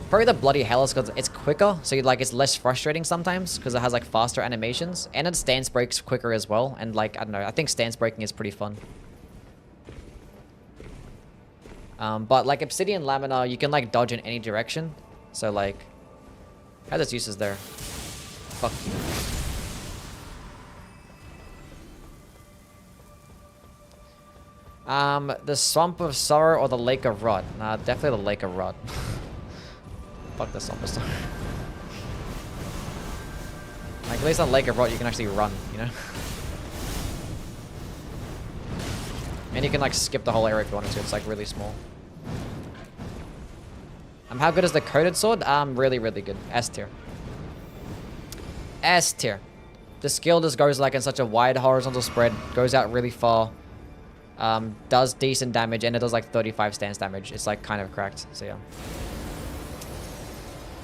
Probably the Bloody Hellas because it's quicker, so like it's less frustrating sometimes because it has like faster animations and it stance breaks quicker as well. And like I don't know, I think stance breaking is pretty fun. But like Obsidian Laminar, you can like dodge in any direction, so like has its uses there. Fuck you. The Swamp of Sorrow or the Lake of Rot? Nah, definitely the Lake of Rot. Fuck the Swamp of Sorrow. Like, at least on Lake of Rot you can actually run, you know? And you can like skip the whole area if you wanted to, it's like really small. How good is the Coated Sword? Really, really good. S tier. S tier. The skill just goes like in such a wide horizontal spread, goes out really far. Does decent damage, and it does like 35 stance damage. It's like kind of cracked, so yeah.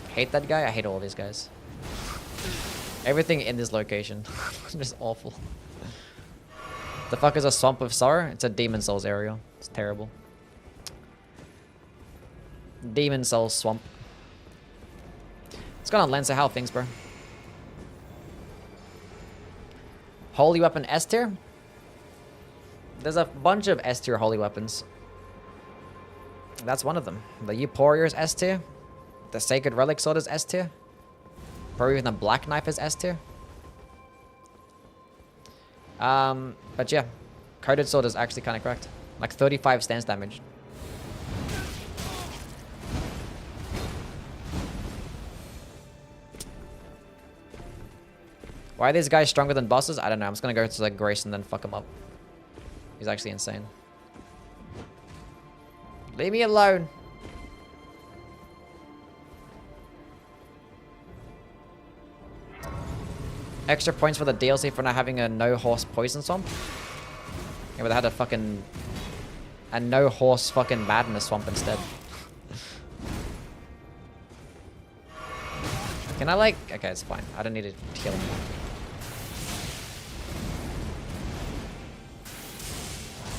Hate that guy. I hate all these guys. Everything in this location. Just awful. The fuck is a Swamp of Sorrow? It's a Demon Souls area. It's terrible. Demon Souls Swamp. It's gonna Lancer how things, bro. Holy Weapon S tier? There's a bunch of S tier holy weapons. That's one of them. The Euporior is S tier. The Sacred Relic Sword is S tier. Probably even the Black Knife is S tier. But yeah, Coated Sword is actually kind of cracked. Like 35 stance damage. Why are these guys stronger than bosses? I don't know. I'm just gonna go to like Grace and then fuck him up. He's actually insane. Leave me alone. Extra points for the DLC for not having a no-horse poison swamp. Yeah, but they had a no-horse fucking madness swamp instead. Can I like... Okay, it's fine. I don't need to heal him.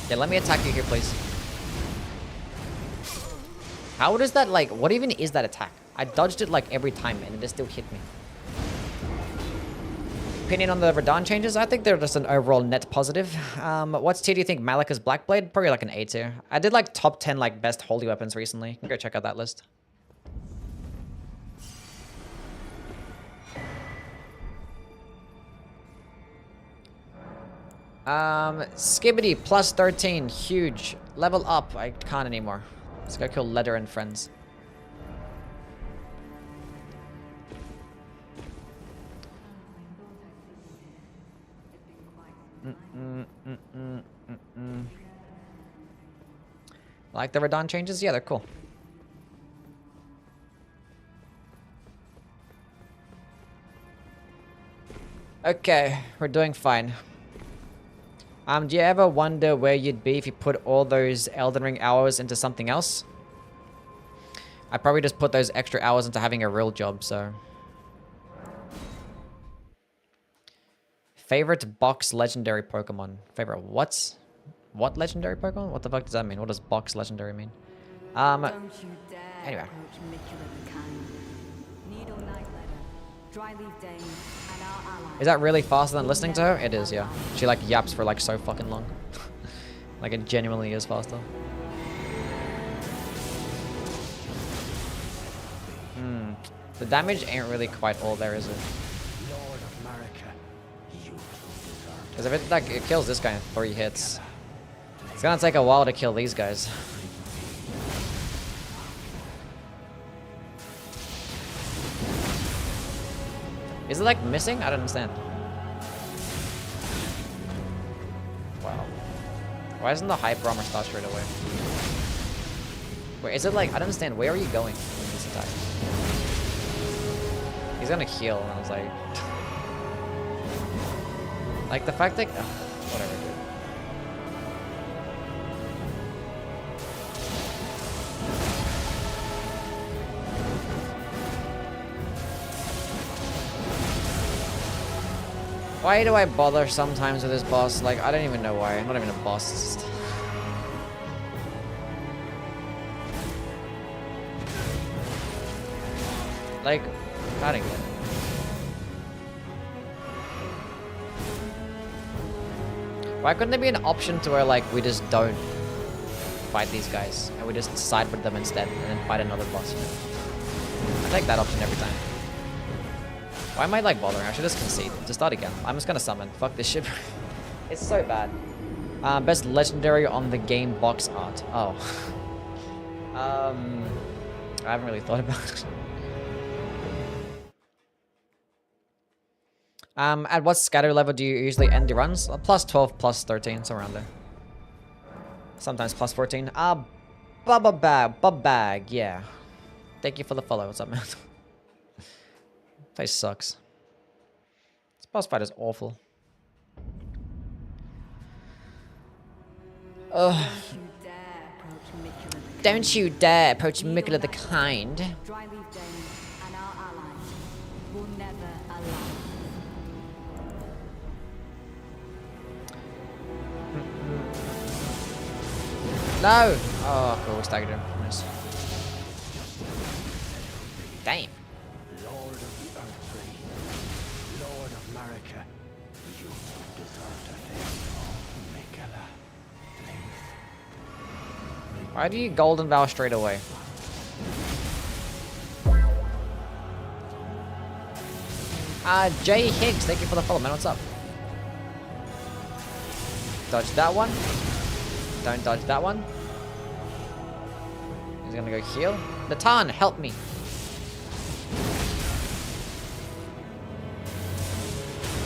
Yeah, let me attack you here, please. How does that, like... What even is that attack? I dodged it, like, every time, and it just still hit me. Opinion on the Radahn changes? I think they're just an overall net positive. What tier do you think Malika's Blackblade? Probably like an A tier. I did, like, top 10, like, best holy weapons recently. You can go check out that list. Skibbity plus 13, huge. Level up, I can't anymore. Let's go kill Leather and friends. Like the Radon changes? Yeah, they're cool. Okay, we're doing fine. Do you ever wonder where you'd be if you put all those Elden Ring hours into something else? I'd probably just put those extra hours into having a real job, so... Favorite box legendary Pokemon. Favorite what legendary Pokemon? What the fuck does that mean? What does box legendary mean? Don't you dare Anyway. approach Mikula the Kind. Needle Night Letter, Dryleaf Dane, and our allies. Is that really faster than listening to her? It is, yeah. She like yaps for like so fucking long. Like it genuinely is faster. The damage ain't really quite all there, is it? Because if it kills this guy in 3 hits, it's gonna take a while to kill these guys. Is it like missing? I don't understand. Wow. Why doesn't the hyper armor start straight away? Wait, is it like, I don't understand. Where are you going with this attack? He's gonna heal, and I was like... Like, the fact that... whatever, dude. Why do I bother sometimes with this boss? Like, I don't even know why. I'm not even a boss. It's just... Like, I don't get it. Why couldn't there be an option to where, like, we just don't fight these guys and we just side with them instead and then fight another boss? You know? I take that option every time. Why am I, like, bothering? I should just concede. Just start again. I'm just gonna summon. Fuck this shit. It's so bad. Best legendary on the game box art. Oh. I haven't really thought about it. At what scatter level do you usually end your runs? Plus 12, plus 13, somewhere around there. Sometimes plus 14. Bubba Bag, yeah. Thank you for the follow. What's up, man? Face sucks. This boss fight is awful. Ugh. Don't you dare approach Mikula the Kind. Dryleaf Dane and our allies will never allow. No! Oh, cool. We staggered him. Nice. Damn. Lord of the Earthtree, Lord of Marika, you deserve to face Mikula. Why do you Golden Vow straight away? Jay Higgs, thank you for the follow, man. What's up? Dodge that one. Don't dodge that one. He's gonna go heal. Natan, help me.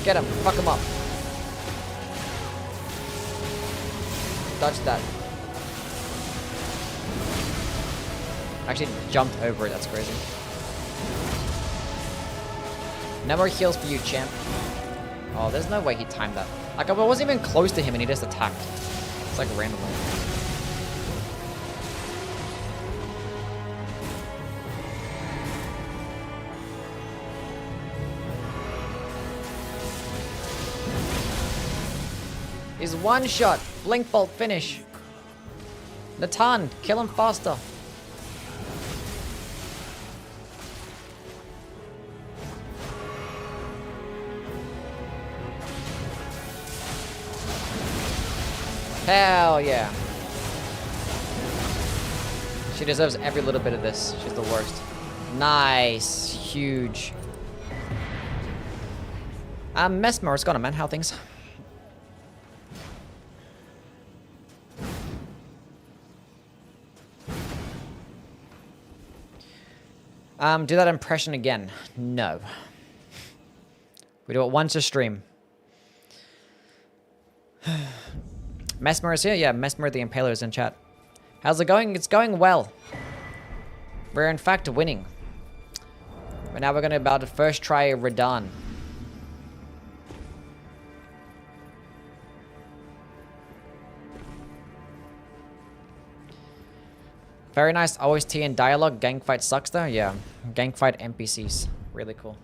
Get him. Fuck him up. Dodge that. Actually jumped over it. That's crazy. No more heals for you, champ. Oh, there's no way he timed that. Like, I wasn't even close to him and he just attacked. It's like randomly. He's one shot. Blinkbolt finish. Natan, kill him faster. Hell yeah. She deserves every little bit of this. She's the worst. Nice. Huge. Mesmer, what's going on, man? How are things? Do that impression again. No. We do it once a stream. Mesmer is here? Yeah, Mesmer the Impaler is in chat. How's it going? It's going well. We're in fact winning. But now we're going to about to first try Radahn. Very nice OST and dialogue. Gang fight sucks though. Yeah, gang fight NPCs. Really cool.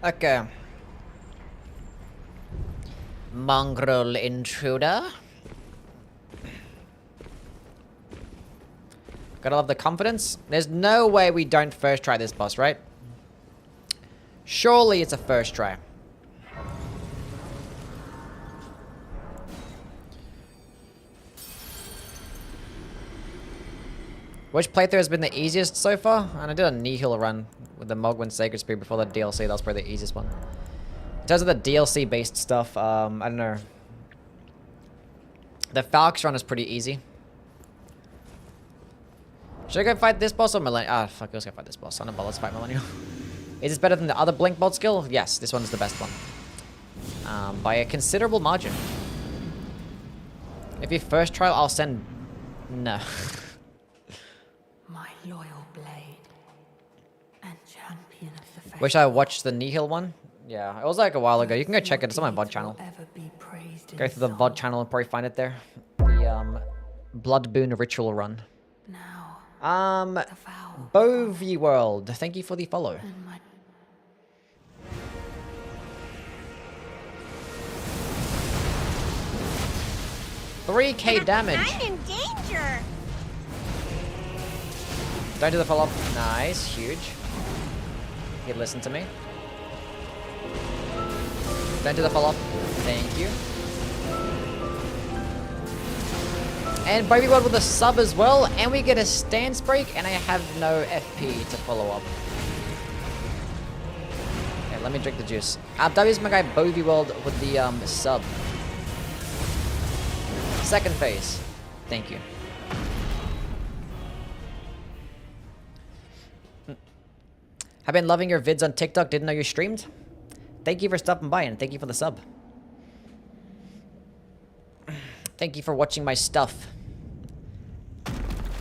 Okay. Mongrel intruder. Gotta love the confidence. There's no way we don't first try this boss, right? Surely it's a first try. Which playthrough has been the easiest so far? And I did a Nihil run with the Mogwin Sacred Spear before the DLC. That was probably the easiest one. In terms of the DLC based stuff, I don't know. The Falx run is pretty easy. Should I go fight this boss or Millennial? Ah, fuck, let's go fight this boss. I don't bother, let's fight Millennial. Is this better than the other Blinkbolt skill? Yes, this one's the best one. By a considerable margin. If you first try, I'll send... No. My loyal blade and champion of the faith. Wish I watched the Nihil one. Yeah, it was like a while ago. You can go check it. It's on my VOD channel. Go through the VOD channel and probably find it there. The Blood Boon Ritual run. Bovie World. Thank you for the follow. 3k damage. I'm in danger. Don't do the follow-up. Nice, huge. He'd listen to me. Don't do the follow-up. Thank you. And Bovie World with a sub as well, and we get a stance break, and I have no FP to follow up. Okay, let me drink the juice. W's my guy Bovie World with the sub. Second phase. Thank you. I've been loving your vids on TikTok. Didn't know you streamed. Thank you for stopping by and thank you for the sub. Thank you for watching my stuff.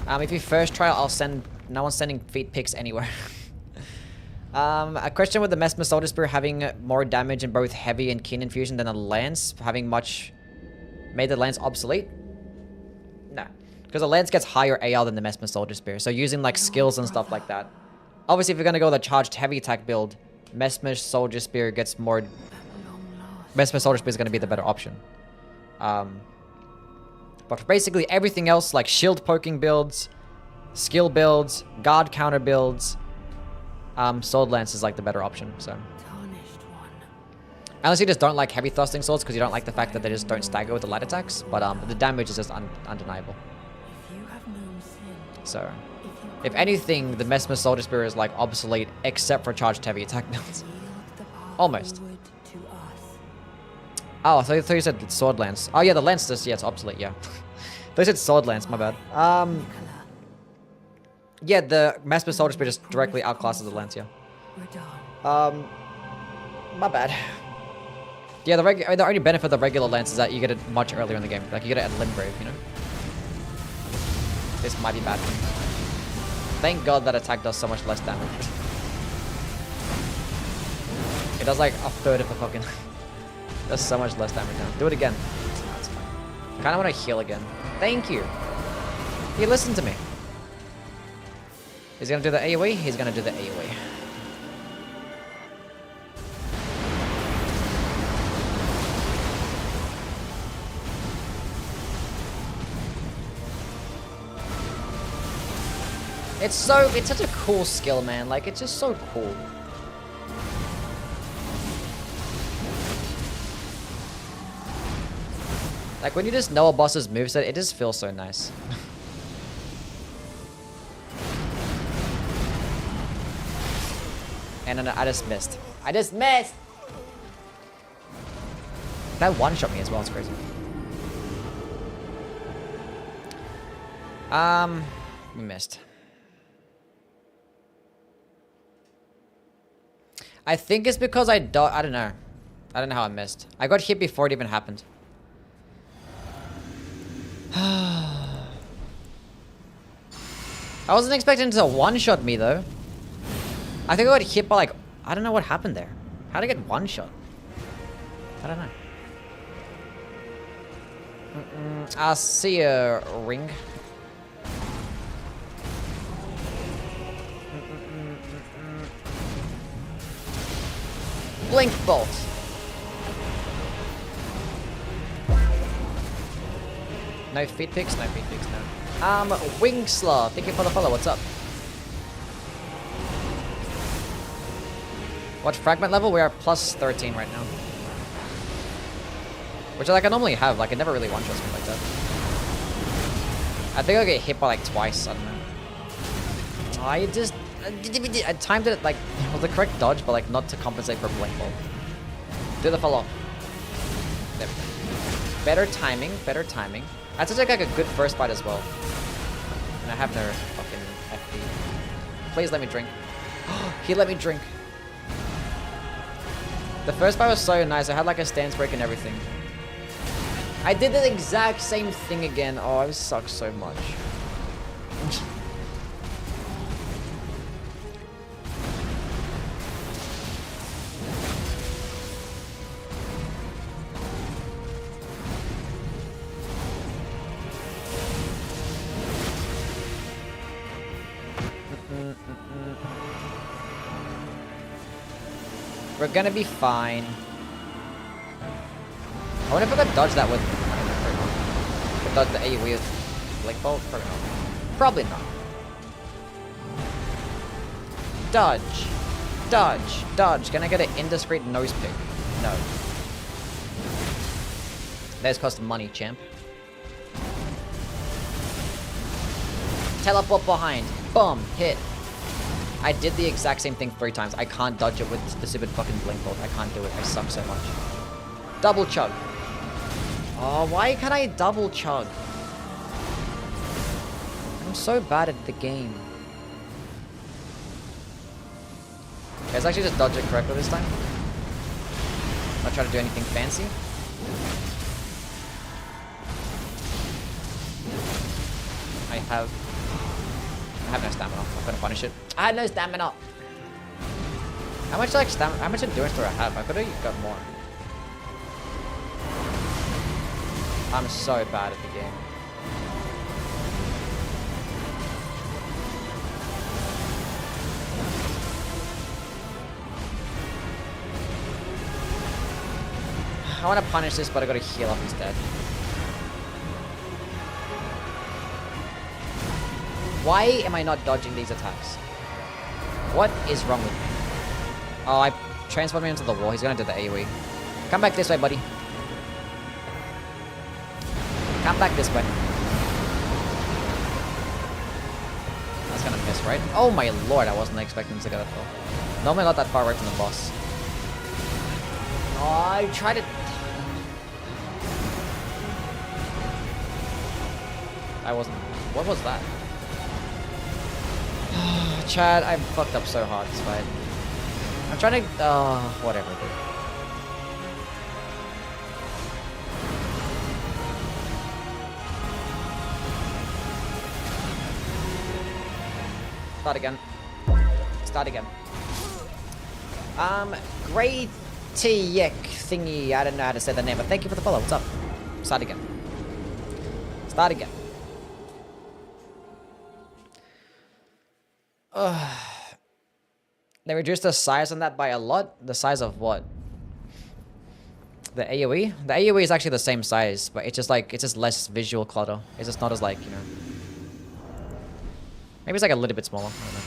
If you first try, I'll send... No one's sending feet pics anywhere. A question with the Mesmer Soldier Spear having more damage in both heavy and keen infusion than a lance, having much... Made the lance obsolete? No. Because the lance gets higher AR than the Mesmer Soldier Spear, so using like skills and stuff like that. Obviously, if you're gonna go with a charged heavy attack build, Mesmer Soldier Spear gets more... Mesmer Soldier Spear is gonna be the better option. But for basically everything else, like shield poking builds, skill builds, guard counter builds, Sword Lance is like the better option, so... Unless you just don't like heavy thrusting swords because you don't like the fact that they just don't stagger with the light attacks, but the damage is just undeniable. So, if anything, the Mesmer Soldier Spear is like obsolete except for charged heavy attack builds. Almost. Oh, I thought you said Sword Lance. Oh yeah, the Lance just, yeah, it's obsolete, yeah. I thought you said Sword Lance, my bad. Yeah, the Mesmer Soldier Spear just directly outclasses the Lance, yeah. My bad. Yeah, the only benefit of the regular lance is that you get it much earlier in the game. Like, you get it at Limgrave, you know? This might be bad for me. Thank God that attack does so much less damage. It does like a third of a fucking... does so much less damage now. Do it again. That's fine. I kinda wanna heal again. Thank you! He listened to me. He's gonna do the AoE? He's gonna do the AoE. It's such a cool skill, man. Like, it's just so cool. Like, when you just know a boss's moveset, it just feels so nice. And then I just missed. I just missed! That one-shot me as well, it's crazy. We missed. I think it's because I don't know. I don't know how I missed. I got hit before it even happened. I wasn't expecting to one-shot me, though. I think I got hit by, like... I don't know what happened there. How did I get one-shot? I don't know. I'll see you, Ring. Blinkbolt. No feet picks? No feet picks, no. Wingslaw. Thank you for the follow. What's up? What fragment level? We are plus 13 right now. Which like I normally have. Like I never really one-shots me like that. I think I'll get hit by like twice. I don't know. I just... I timed it like... It was the correct dodge, but like not to compensate for Blinkbolt. Do the follow. There we go. Better timing. Better timing. That's just like a good first bite as well. And I have no fucking FP. Please let me drink. He let me drink. The first bite was so nice. I had like a stance break and everything. I did the exact same thing again. Oh, I suck so much. We're gonna be fine. I wonder if I could dodge that with... Could dodge the AoE with Blinkbolt? Probably not. Dodge. Dodge. Dodge. Can I get an indiscreet nose pick? No. That's cost money, champ. Teleport behind. Boom. Hit. I did the exact same thing 3 times. I can't dodge it with the stupid fucking Blinkbolt. I can't do it. I suck so much. Double chug. Oh, why can't I double chug? I'm so bad at the game. Okay, let's actually just dodge it correctly this time. Not try to do anything fancy. I have no stamina. I'm gonna punish it. I had no stamina. How much like stamina? How much endurance do I have? I could have got more. I'm so bad at the game. I want to punish this, but I gotta heal up instead. Why am I not dodging these attacks? What is wrong with me? Oh, I transformed him into the wall. He's gonna do the AoE. Come back this way, buddy. Come back this way. That's gonna miss, right? Oh my lord, I wasn't expecting him to go that far. Normally not that far away from the boss. Oh, I tried it. I wasn't... What was that? Chad, I fucked up so hard this fight. I'm trying to... whatever, dude. Start again. Start again. Great Yek thingy. I don't know how to say the name, but thank you for the follow. What's up? Start again. Start again. They reduced the size on that by a lot. The size of what? The AoE? The AoE is actually the same size, but it's just like, it's just less visual clutter. It's just not as like, you know. Maybe it's like a little bit smaller. I don't know.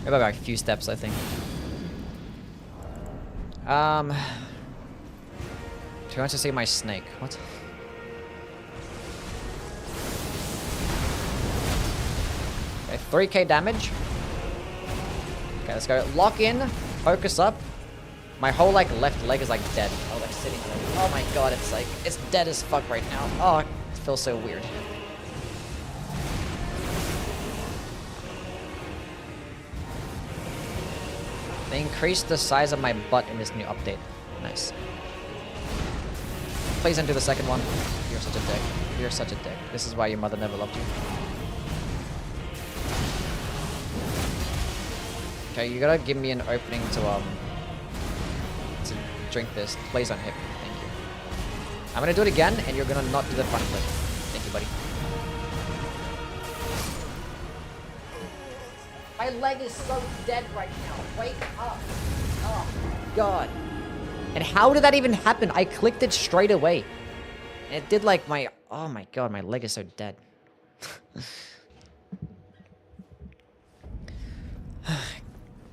Maybe like a few steps, I think. Who wants to see my snake? What? Okay, 3k damage. Okay, let's go. Lock in. Focus up. My whole like left leg is like dead. Oh, like sitting there. Oh my god, it's like, it's dead as fuck right now. Oh, it feels so weird. They increased the size of my butt in this new update. Nice. Please don't do the second one. You're such a dick. You're such a dick. This is why your mother never loved you. Okay, you gotta give me an opening to drink this. Please don't hit me. Thank you. I'm gonna do it again, and you're gonna not do the front flip. Thank you, buddy. My leg is so dead right now. Wake up. Oh, God. And how did that even happen? I clicked it straight away. And it did like my... Oh my God, my leg is so dead.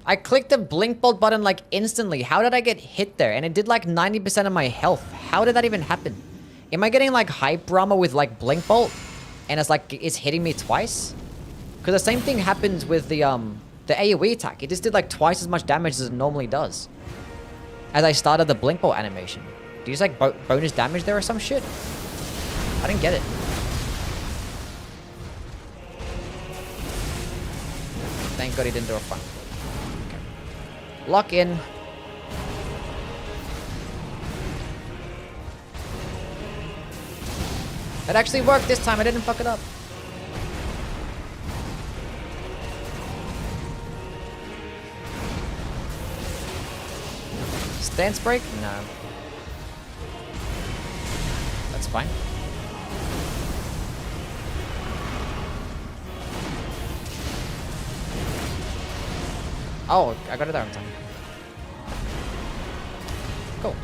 I clicked the Blinkbolt button like instantly. How did I get hit there? And it did like 90% of my health. How did that even happen? Am I getting like hyper armor with like Blinkbolt? And it's like, it's hitting me twice? Because the same thing happens with the AoE attack. It just did like twice as much damage as it normally does. As I started the Blinkbolt animation. Do you use like bonus damage there or some shit? I didn't get it. Thank God he didn't do a front flip. Okay. Lock in. It actually worked this time. I didn't fuck it up. Stance break? No. That's fine. Oh, I got it there in time. Cool.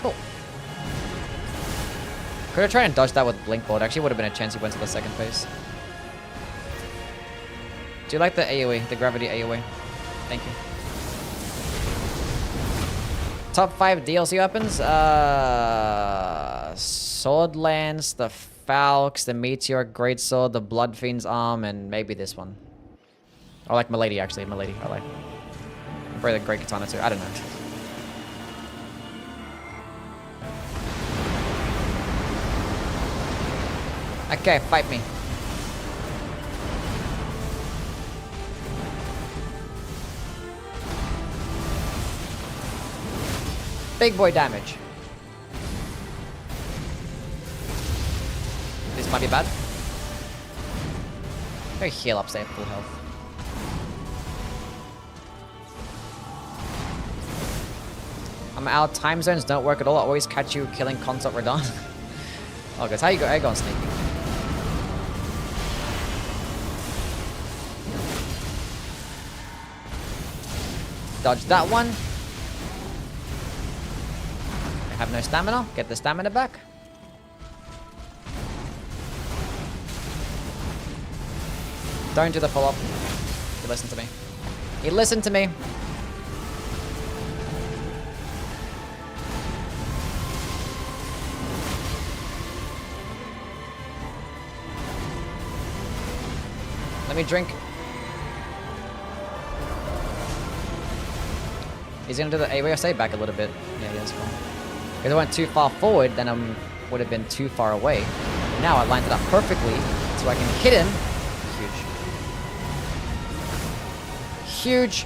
Cool. Could have tried and dodged that with Blinkbolt. Actually would have been a chance he went to the second phase. Do you like the AoE, the gravity AoE? Thank you. Top 5 DLC weapons? Sword Lance, the Falx, the Meteor Greatsword, the Blood Fiend's Arm, and maybe this one. I like Milady, actually. Milady, I like. Probably the Great Katana, too. I don't know. Okay, fight me. Big boy damage. This might be bad. Very heal up, stay at full health. Our time zones don't work at all. I always catch you killing Consort Radon. Oh, guys, how you going sneaky? Dodge that one. I have no stamina. Get the stamina back. Don't do the follow-up. You listen to me. You listen to me. Let me drink. He's gonna do the AoE. Stay back a little bit. Yeah, that's cool. If I went too far forward, then I would have been too far away. Now I lined it up perfectly, so I can hit him. Huge. Huge.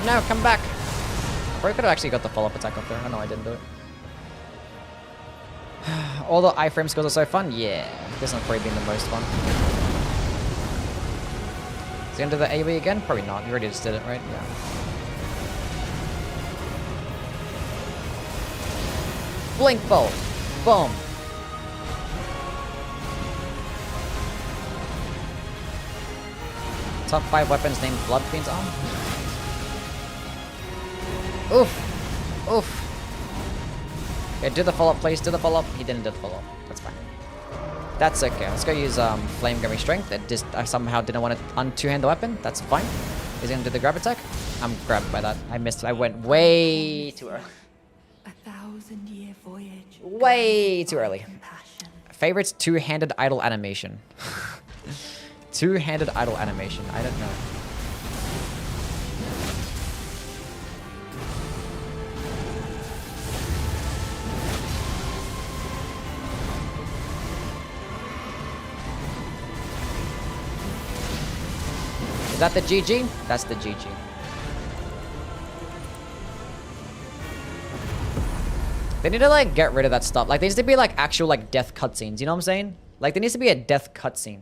No, come back. I probably could have actually got the follow-up attack off there. I know I didn't do it. All the iframe skills are so fun? Yeah. This one's probably been the most fun. Is he gonna do the AoE again? Probably not. You already just did it, right? Yeah. Blinkbolt. Boom. Top 5 weapons named Blood Fiend's Arm. Oof. Oof. Okay, do the follow-up, please. Do the follow-up. He didn't do the follow-up. That's fine. That's okay. Let's go use Flame Gummy Strength. I somehow didn't want to un-two-hand the weapon. That's fine. Is he gonna do the grab attack? I'm grabbed by that. I missed it. I went way too early. 1,000-year voyage. Way too early. Favorites, two-handed idle animation. Two-handed idle animation. I don't know. Is that the GG? That's the GG. They need to like get rid of that stuff. Like there needs to be like actual like death cutscenes. You know what I'm saying? Like there needs to be a death cutscene.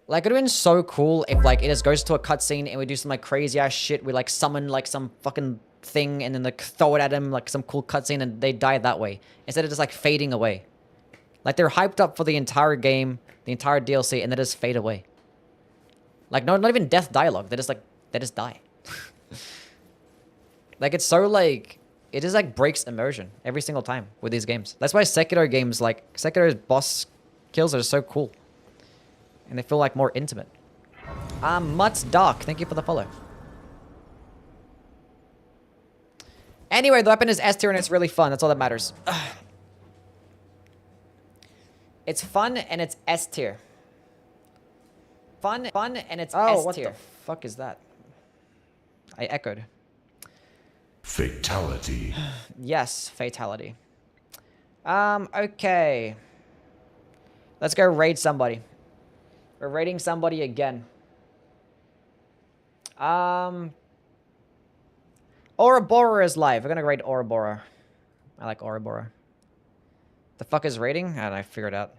Like it would have been so cool if like it just goes to a cutscene and we do some like crazy ass shit. We like summon like some fucking thing and then like throw it at him like some cool cutscene and they die that way. Instead of just like fading away. Like they're hyped up for the entire game, the entire DLC, and they just fade away. Like no, not even death dialogue. They just die. Like it's so like it just like breaks immersion every single time with these games. That's why Sekiro games like Sekiro's boss kills are so cool. And they feel like more intimate. Mutt's Dark, thank you for the follow. Anyway, the weapon is S tier and it's really fun. That's all that matters. It's fun and it's S tier. Fun and it's S tier. Oh, what the fuck is that? I echoed. Fatality. Yes, fatality. Okay. Let's go raid somebody. We're raiding somebody again. Ouroboros is live. We're gonna raid Ouroboros. I like Ouroboros. The fuck is raiding? And I figured out.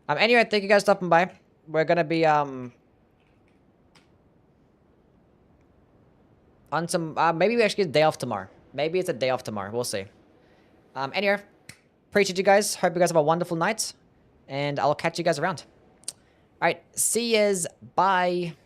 Anyway, thank you guys for stopping by. We're gonna be on some maybe we actually get a day off tomorrow. Maybe it's a day off tomorrow. We'll see. Anyway, appreciate you guys. Hope you guys have a wonderful night, and I'll catch you guys around. All right, see yous. Bye.